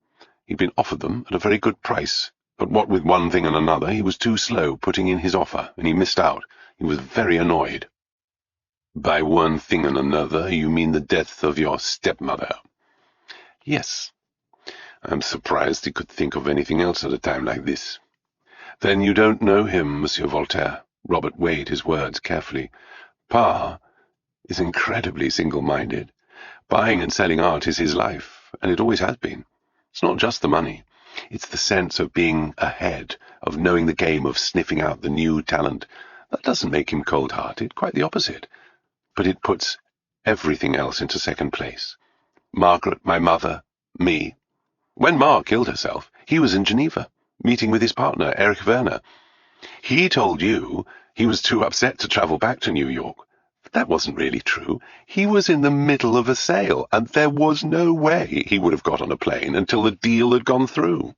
He'd been offered them at a very good price, but what with one thing and another, he was too slow putting in his offer, and he missed out. He was very annoyed. By one thing and another, you mean the death of your stepmother? Yes. I'm surprised he could think of anything else at a time like this. Then you don't know him, Monsieur Voltaire. Robert weighed his words carefully. Pa is incredibly single-minded. Buying and selling art is his life, and it always has been. It's not just the money. It's the sense of being ahead, of knowing the game, of sniffing out the new talent. That doesn't make him cold-hearted, quite the opposite. But it puts everything else into second place. Margaret, my mother, me. When Ma killed herself, he was in Geneva, meeting with his partner, Erich Werner. He told you he was too upset to travel back to New York. But that wasn't really true. He was in the middle of a sale, and there was no way he would have got on a plane until the deal had gone through.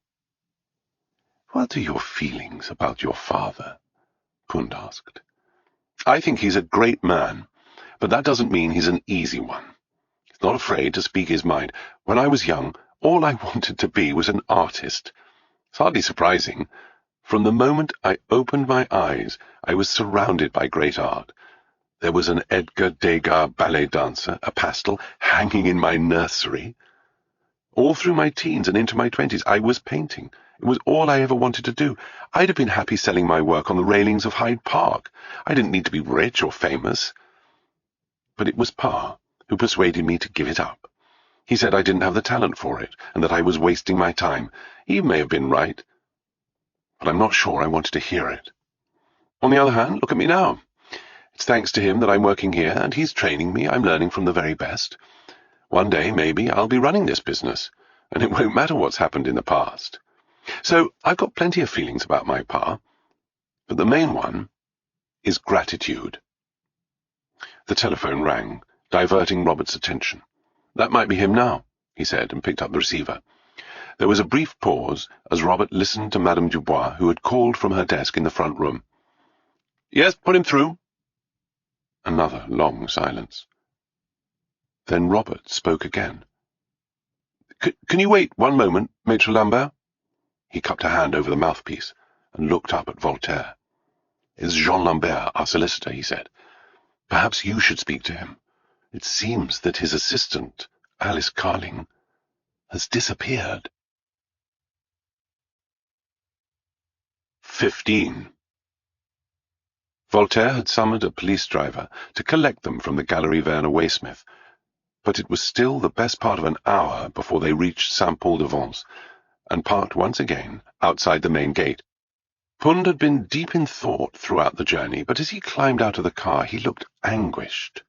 What are your feelings about your father? Pund asked. I think he's a great man, but that doesn't mean he's an easy one. He's not afraid to speak his mind. When I was young, all I wanted to be was an artist. It's hardly surprising. From the moment I opened my eyes, I was surrounded by great art. There was an Edgar Degas ballet dancer, a pastel, hanging in my nursery. All through my teens and into my 20s, I was painting. It was all I ever wanted to do. I'd have been happy selling my work on the railings of Hyde Park. I didn't need to be rich or famous. But it was Pa who persuaded me to give it up. He said I didn't have the talent for it, and that I was wasting my time. He may have been right, but I'm not sure I wanted to hear it. On the other hand, look at me now. It's thanks to him that I'm working here, and he's training me. I'm learning from the very best. One day, maybe, I'll be running this business, and it won't matter what's happened in the past. So I've got plenty of feelings about my Pa, but the main one is gratitude. The telephone rang, diverting Robert's attention. That might be him now, he said, and picked up the receiver. There was a brief pause as Robert listened to Madame Dubois, who had called from her desk in the front room. Yes, put him through. Another long silence. Then Robert spoke again. Can you wait one moment, Maître Lambert? He cupped a hand over the mouthpiece and looked up at Voltaire. It's Jean Lambert, our solicitor, he said. Perhaps you should speak to him. It seems that his assistant, Alice Carling, has disappeared. 15. Voltaire had summoned a police driver to collect them from the Galerie Werner Waysmith, but it was still the best part of an hour before they reached Saint-Paul-de-Vence and parked once again outside the main gate. Pund had been deep in thought throughout the journey, but as he climbed out of the car he looked anguished.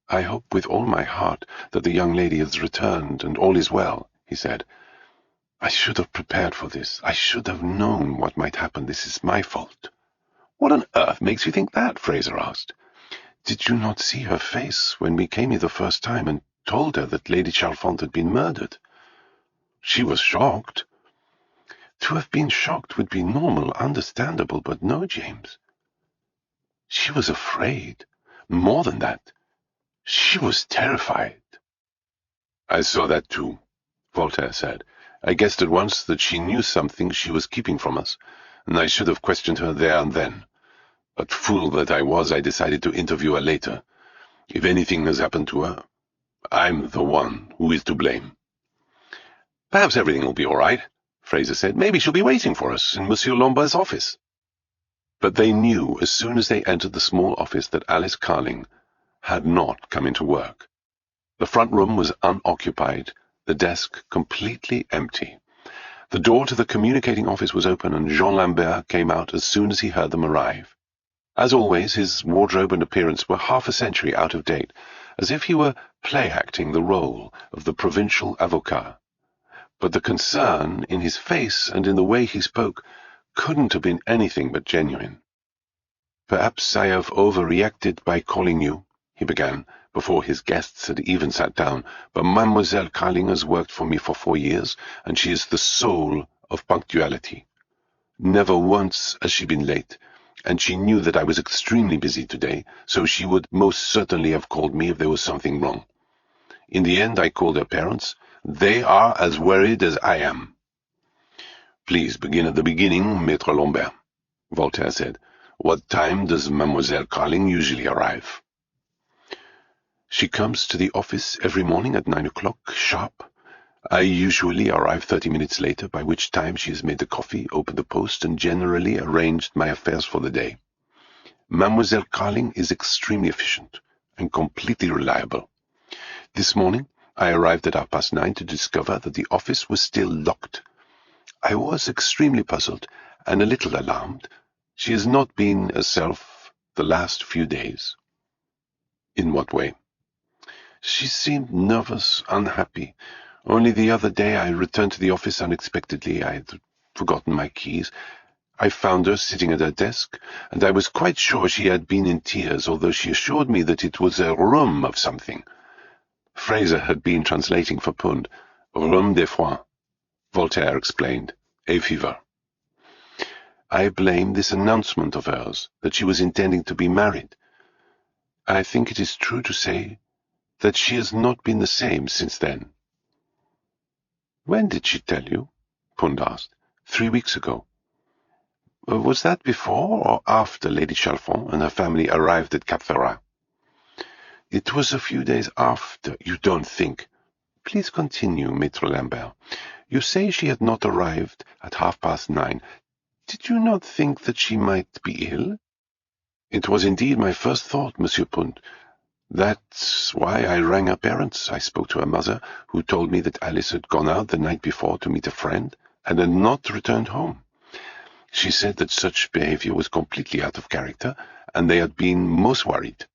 I hope with all my heart that the young lady has returned and all is well, he said. I should have prepared for this. I should have known what might happen. This is my fault. What on earth makes you think that? Fraser asked. Did you not see her face when we came here the first time and told her that Lady Chalfont had been murdered? She was shocked. To have been shocked would be normal, understandable, but no, James. She was afraid. More than that, she was terrified. I saw that too, Voltaire said. I guessed at once that she knew something she was keeping from us, and I should have questioned her there and then. But fool that I was, I decided to interview her later. If anything has happened to her, I'm the one who is to blame. Perhaps everything will be all right, Fraser said. Maybe she'll be waiting for us in Monsieur Lambert's office. But they knew as soon as they entered the small office that Alice Carling had not come into work. The front room was unoccupied, the desk completely empty. The door to the communicating office was open, and Jean Lambert came out as soon as he heard them arrive. As always, his wardrobe and appearance were half a century out of date, as if he were play-acting the role of the provincial avocat. But the concern in his face and in the way he spoke couldn't have been anything but genuine. "Perhaps I have overreacted by calling you," he began, before his guests had even sat down, "but Mademoiselle Carling has worked for me for 4 years, and she is the soul of punctuality. Never once has she been late, and she knew that I was extremely busy today, so she would most certainly have called me if there was something wrong. In the end, I called her parents. They are as worried as I am." "Please begin at the beginning, Maître Lambert," Voltaire said. "What time does Mademoiselle Carling usually arrive?" "She comes to the office every morning at 9 o'clock, sharp. I usually arrive 30 minutes later, by which time she has made the coffee, opened the post, and generally arranged my affairs for the day. Mademoiselle Carling is extremely efficient and completely reliable. This morning I arrived at 9:30 to discover that the office was still locked. I was extremely puzzled and a little alarmed. She has not been herself the last few days." "In what way?" "She seemed nervous, unhappy. Only the other day I returned to the office unexpectedly. I had forgotten my keys. I found her sitting at her desk, and I was quite sure she had been in tears, although she assured me that it was a rhume of something." Fraser had been translating for Pund. "Rhume de foin," Voltaire explained. "A fever." "I blame this announcement of hers, that she was intending to be married. I think it is true to say that she has not been the same since then." "When did she tell you?" Pund asked. 3 weeks ago." "Was that before or after Lady Chalfont and her family arrived at Cap Ferrat?" "It was a few days after." "You don't think—" "Please continue, Maître Lambert. You say she had not arrived at 9:30. Did you not think that she might be ill?" "It was indeed my first thought, Monsieur Pund. That's why I rang her parents. I spoke to her mother, who told me that Alice had gone out the night before to meet a friend and had not returned home. She said that such behavior was completely out of character, and they had been most worried.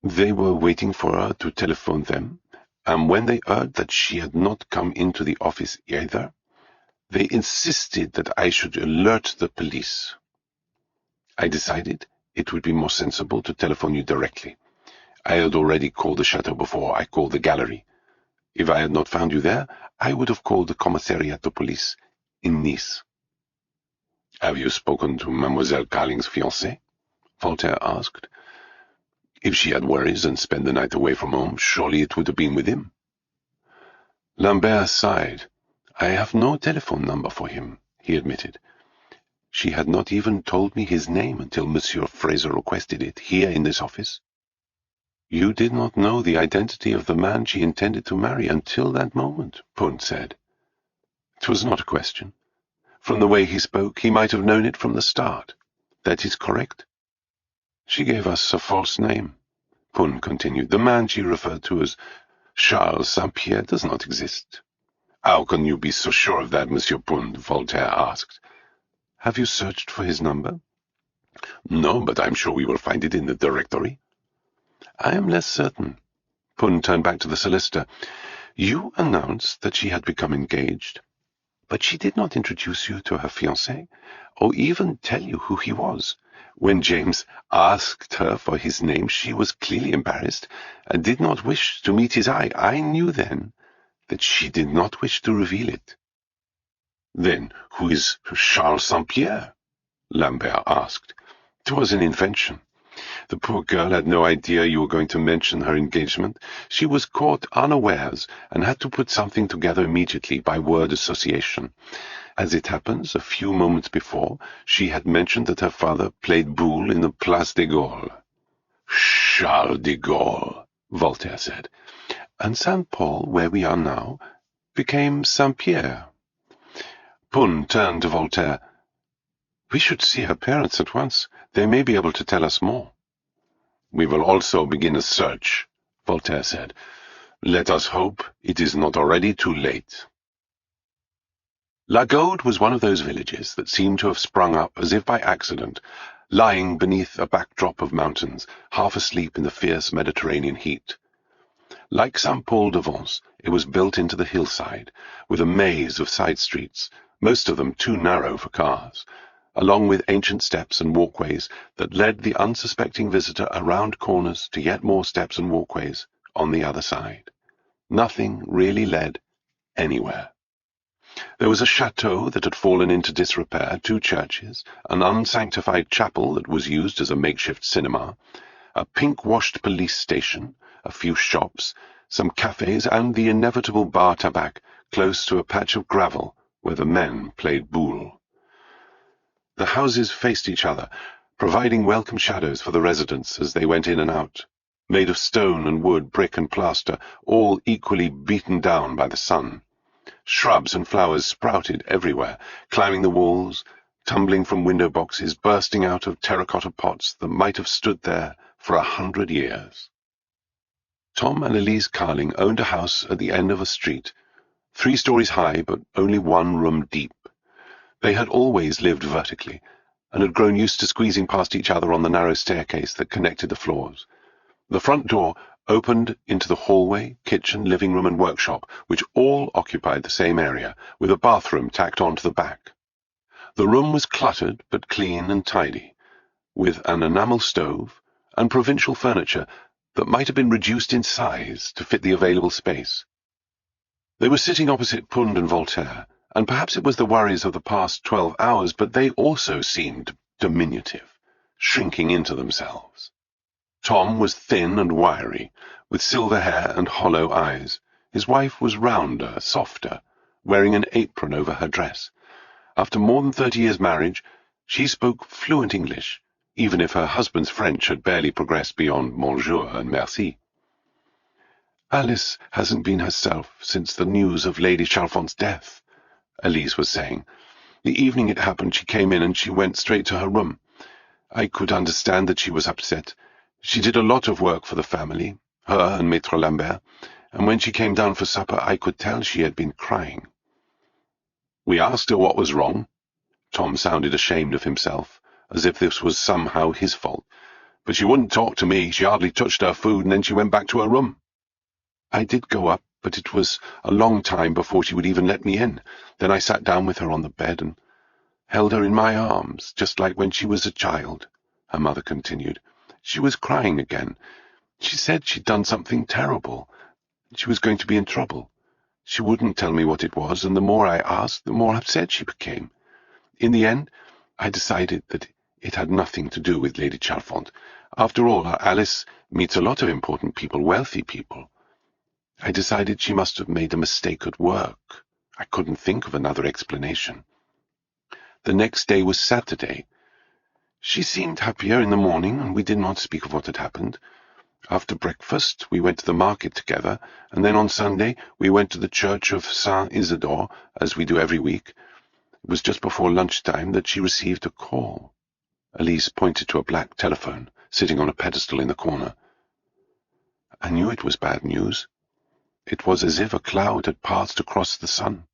They were waiting for her to telephone them, and when they heard that she had not come into the office either, they insisted that I should alert the police. I decided it would be more sensible to telephone you directly. I had already called the chateau before I called the gallery. If I had not found you there, I would have called the commissariat de police in Nice." "Have you spoken to Mademoiselle Carling's fiancé?" Voltaire asked. "If she had worries and spent the night away from home, surely it would have been with him." Lambert sighed. "I have no telephone number for him," he admitted. "She had not even told me his name until Monsieur Fraser requested it, here in this office." "You did not know the identity of the man she intended to marry until that moment," Pund said. "It was not a question. From the way he spoke, he might have known it from the start." "That is correct." "She gave us a false name," Pund continued. "The man she referred to as Charles St-Pierre does not exist." "How can you be so sure of that, Monsieur Pund?" Voltaire asked. "Have you searched for his number?" "No, but I'm sure we will find it in the directory." "I am less certain." Pund turned back to the solicitor. "You announced that she had become engaged, but she did not introduce you to her fiancé, or even tell you who he was. When James asked her for his name, she was clearly embarrassed and did not wish to meet his eye. I knew then that she did not wish to reveal it." "Then who is Charles St-Pierre?" Lambert asked. "It was an invention. The poor girl had no idea you were going to mention her engagement. She was caught unawares and had to put something together immediately by word association. As it happens, a few moments before, she had mentioned that her father played boule in the Place de Gaulle. Charles de Gaulle, Voltaire said. And St. Paul, where we are now, became St. Pierre. Pun turned to Voltaire. We should see her parents at once. They may be able to tell us more. We will also begin a search, Voltaire said. Let us hope it is not already too late. La Gaude was one of those villages that seemed to have sprung up as if by accident, lying beneath a backdrop of mountains, half asleep in the fierce Mediterranean heat. Like St. Paul de Vence, it was built into the hillside, with a maze of side streets, most of them too narrow for cars, along with ancient steps and walkways that led the unsuspecting visitor around corners to yet more steps and walkways on the other side. Nothing really led anywhere. There was a chateau that had fallen into disrepair, 2 churches, an unsanctified chapel that was used as a makeshift cinema, a pink-washed police station, a few shops, some cafes, and the inevitable bar tabac close to a patch of gravel where the men played boule. The houses faced each other, providing welcome shadows for the residents as they went in and out, made of stone and wood, brick and plaster, all equally beaten down by the sun. Shrubs and flowers sprouted everywhere, climbing the walls, tumbling from window boxes, bursting out of terracotta pots that might have stood there for 100 years. Tom and Elise Carling owned a house at the end of a street, 3 stories high but only 1 room deep. They had always lived vertically, and had grown used to squeezing past each other on the narrow staircase that connected the floors. The front door opened into the hallway, kitchen, living room, and workshop, which all occupied the same area, with a bathroom tacked on to the back. The room was cluttered but clean and tidy, with an enamel stove and provincial furniture that might have been reduced in size to fit the available space. They were sitting opposite Pund and Voltaire, and perhaps it was the worries of the past 12 hours, but they also seemed diminutive, shrinking into themselves. Tom was thin and wiry, with silver hair and hollow eyes. His wife was rounder, softer, wearing an apron over her dress. After more than 30 years' marriage, she spoke fluent English, even if her husband's French had barely progressed beyond bonjour and merci. Alice hasn't been herself since the news of Lady Chalfont's death, Elise was saying. The evening it happened, she came in and she went straight to her room. I could understand that she was upset. She did a lot of work for the family, her and Maître Lambert, and when she came down for supper, I could tell she had been crying. We asked her what was wrong. Tom sounded ashamed of himself, as if this was somehow his fault. But she wouldn't talk to me. She hardly touched her food, and then she went back to her room. I did go up, but it was a long time before she would even let me in. Then I sat down with her on the bed and held her in my arms, just like when she was a child, her mother continued. She was crying again. She said she'd done something terrible. She was going to be in trouble. She wouldn't tell me what it was, and the more I asked, the more upset she became. In the end, I decided that it had nothing to do with Lady Chalfont. After all, Alice meets a lot of important people, wealthy people. I decided she must have made a mistake at work. I couldn't think of another explanation. The next day was Saturday. She seemed happier in the morning, and we did not speak of what had happened. After breakfast, we went to the market together, and then on Sunday we went to the church of Saint Isidore, as we do every week. It was just before lunchtime that she received a call. Elise pointed to a black telephone, sitting on a pedestal in the corner. I knew it was bad news. It was as if a cloud had passed across the sun.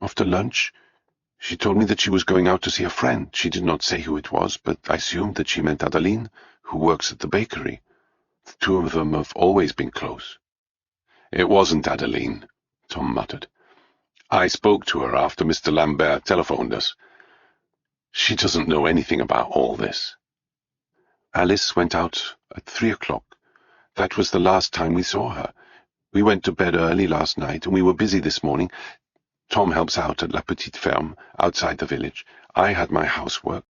After lunch, she told me that she was going out to see a friend. She did not say who it was, but I assumed that she meant Adeline, who works at the bakery. The 2 of them have always been close. It wasn't Adeline, Tom muttered. I spoke to her after Mr. Lambert telephoned us. She doesn't know anything about all this. Alice went out at 3 o'clock. That was the last time we saw her. We went to bed early last night, and we were busy this morning. Tom helps out at La Petite Ferme, outside the village. I had my housework.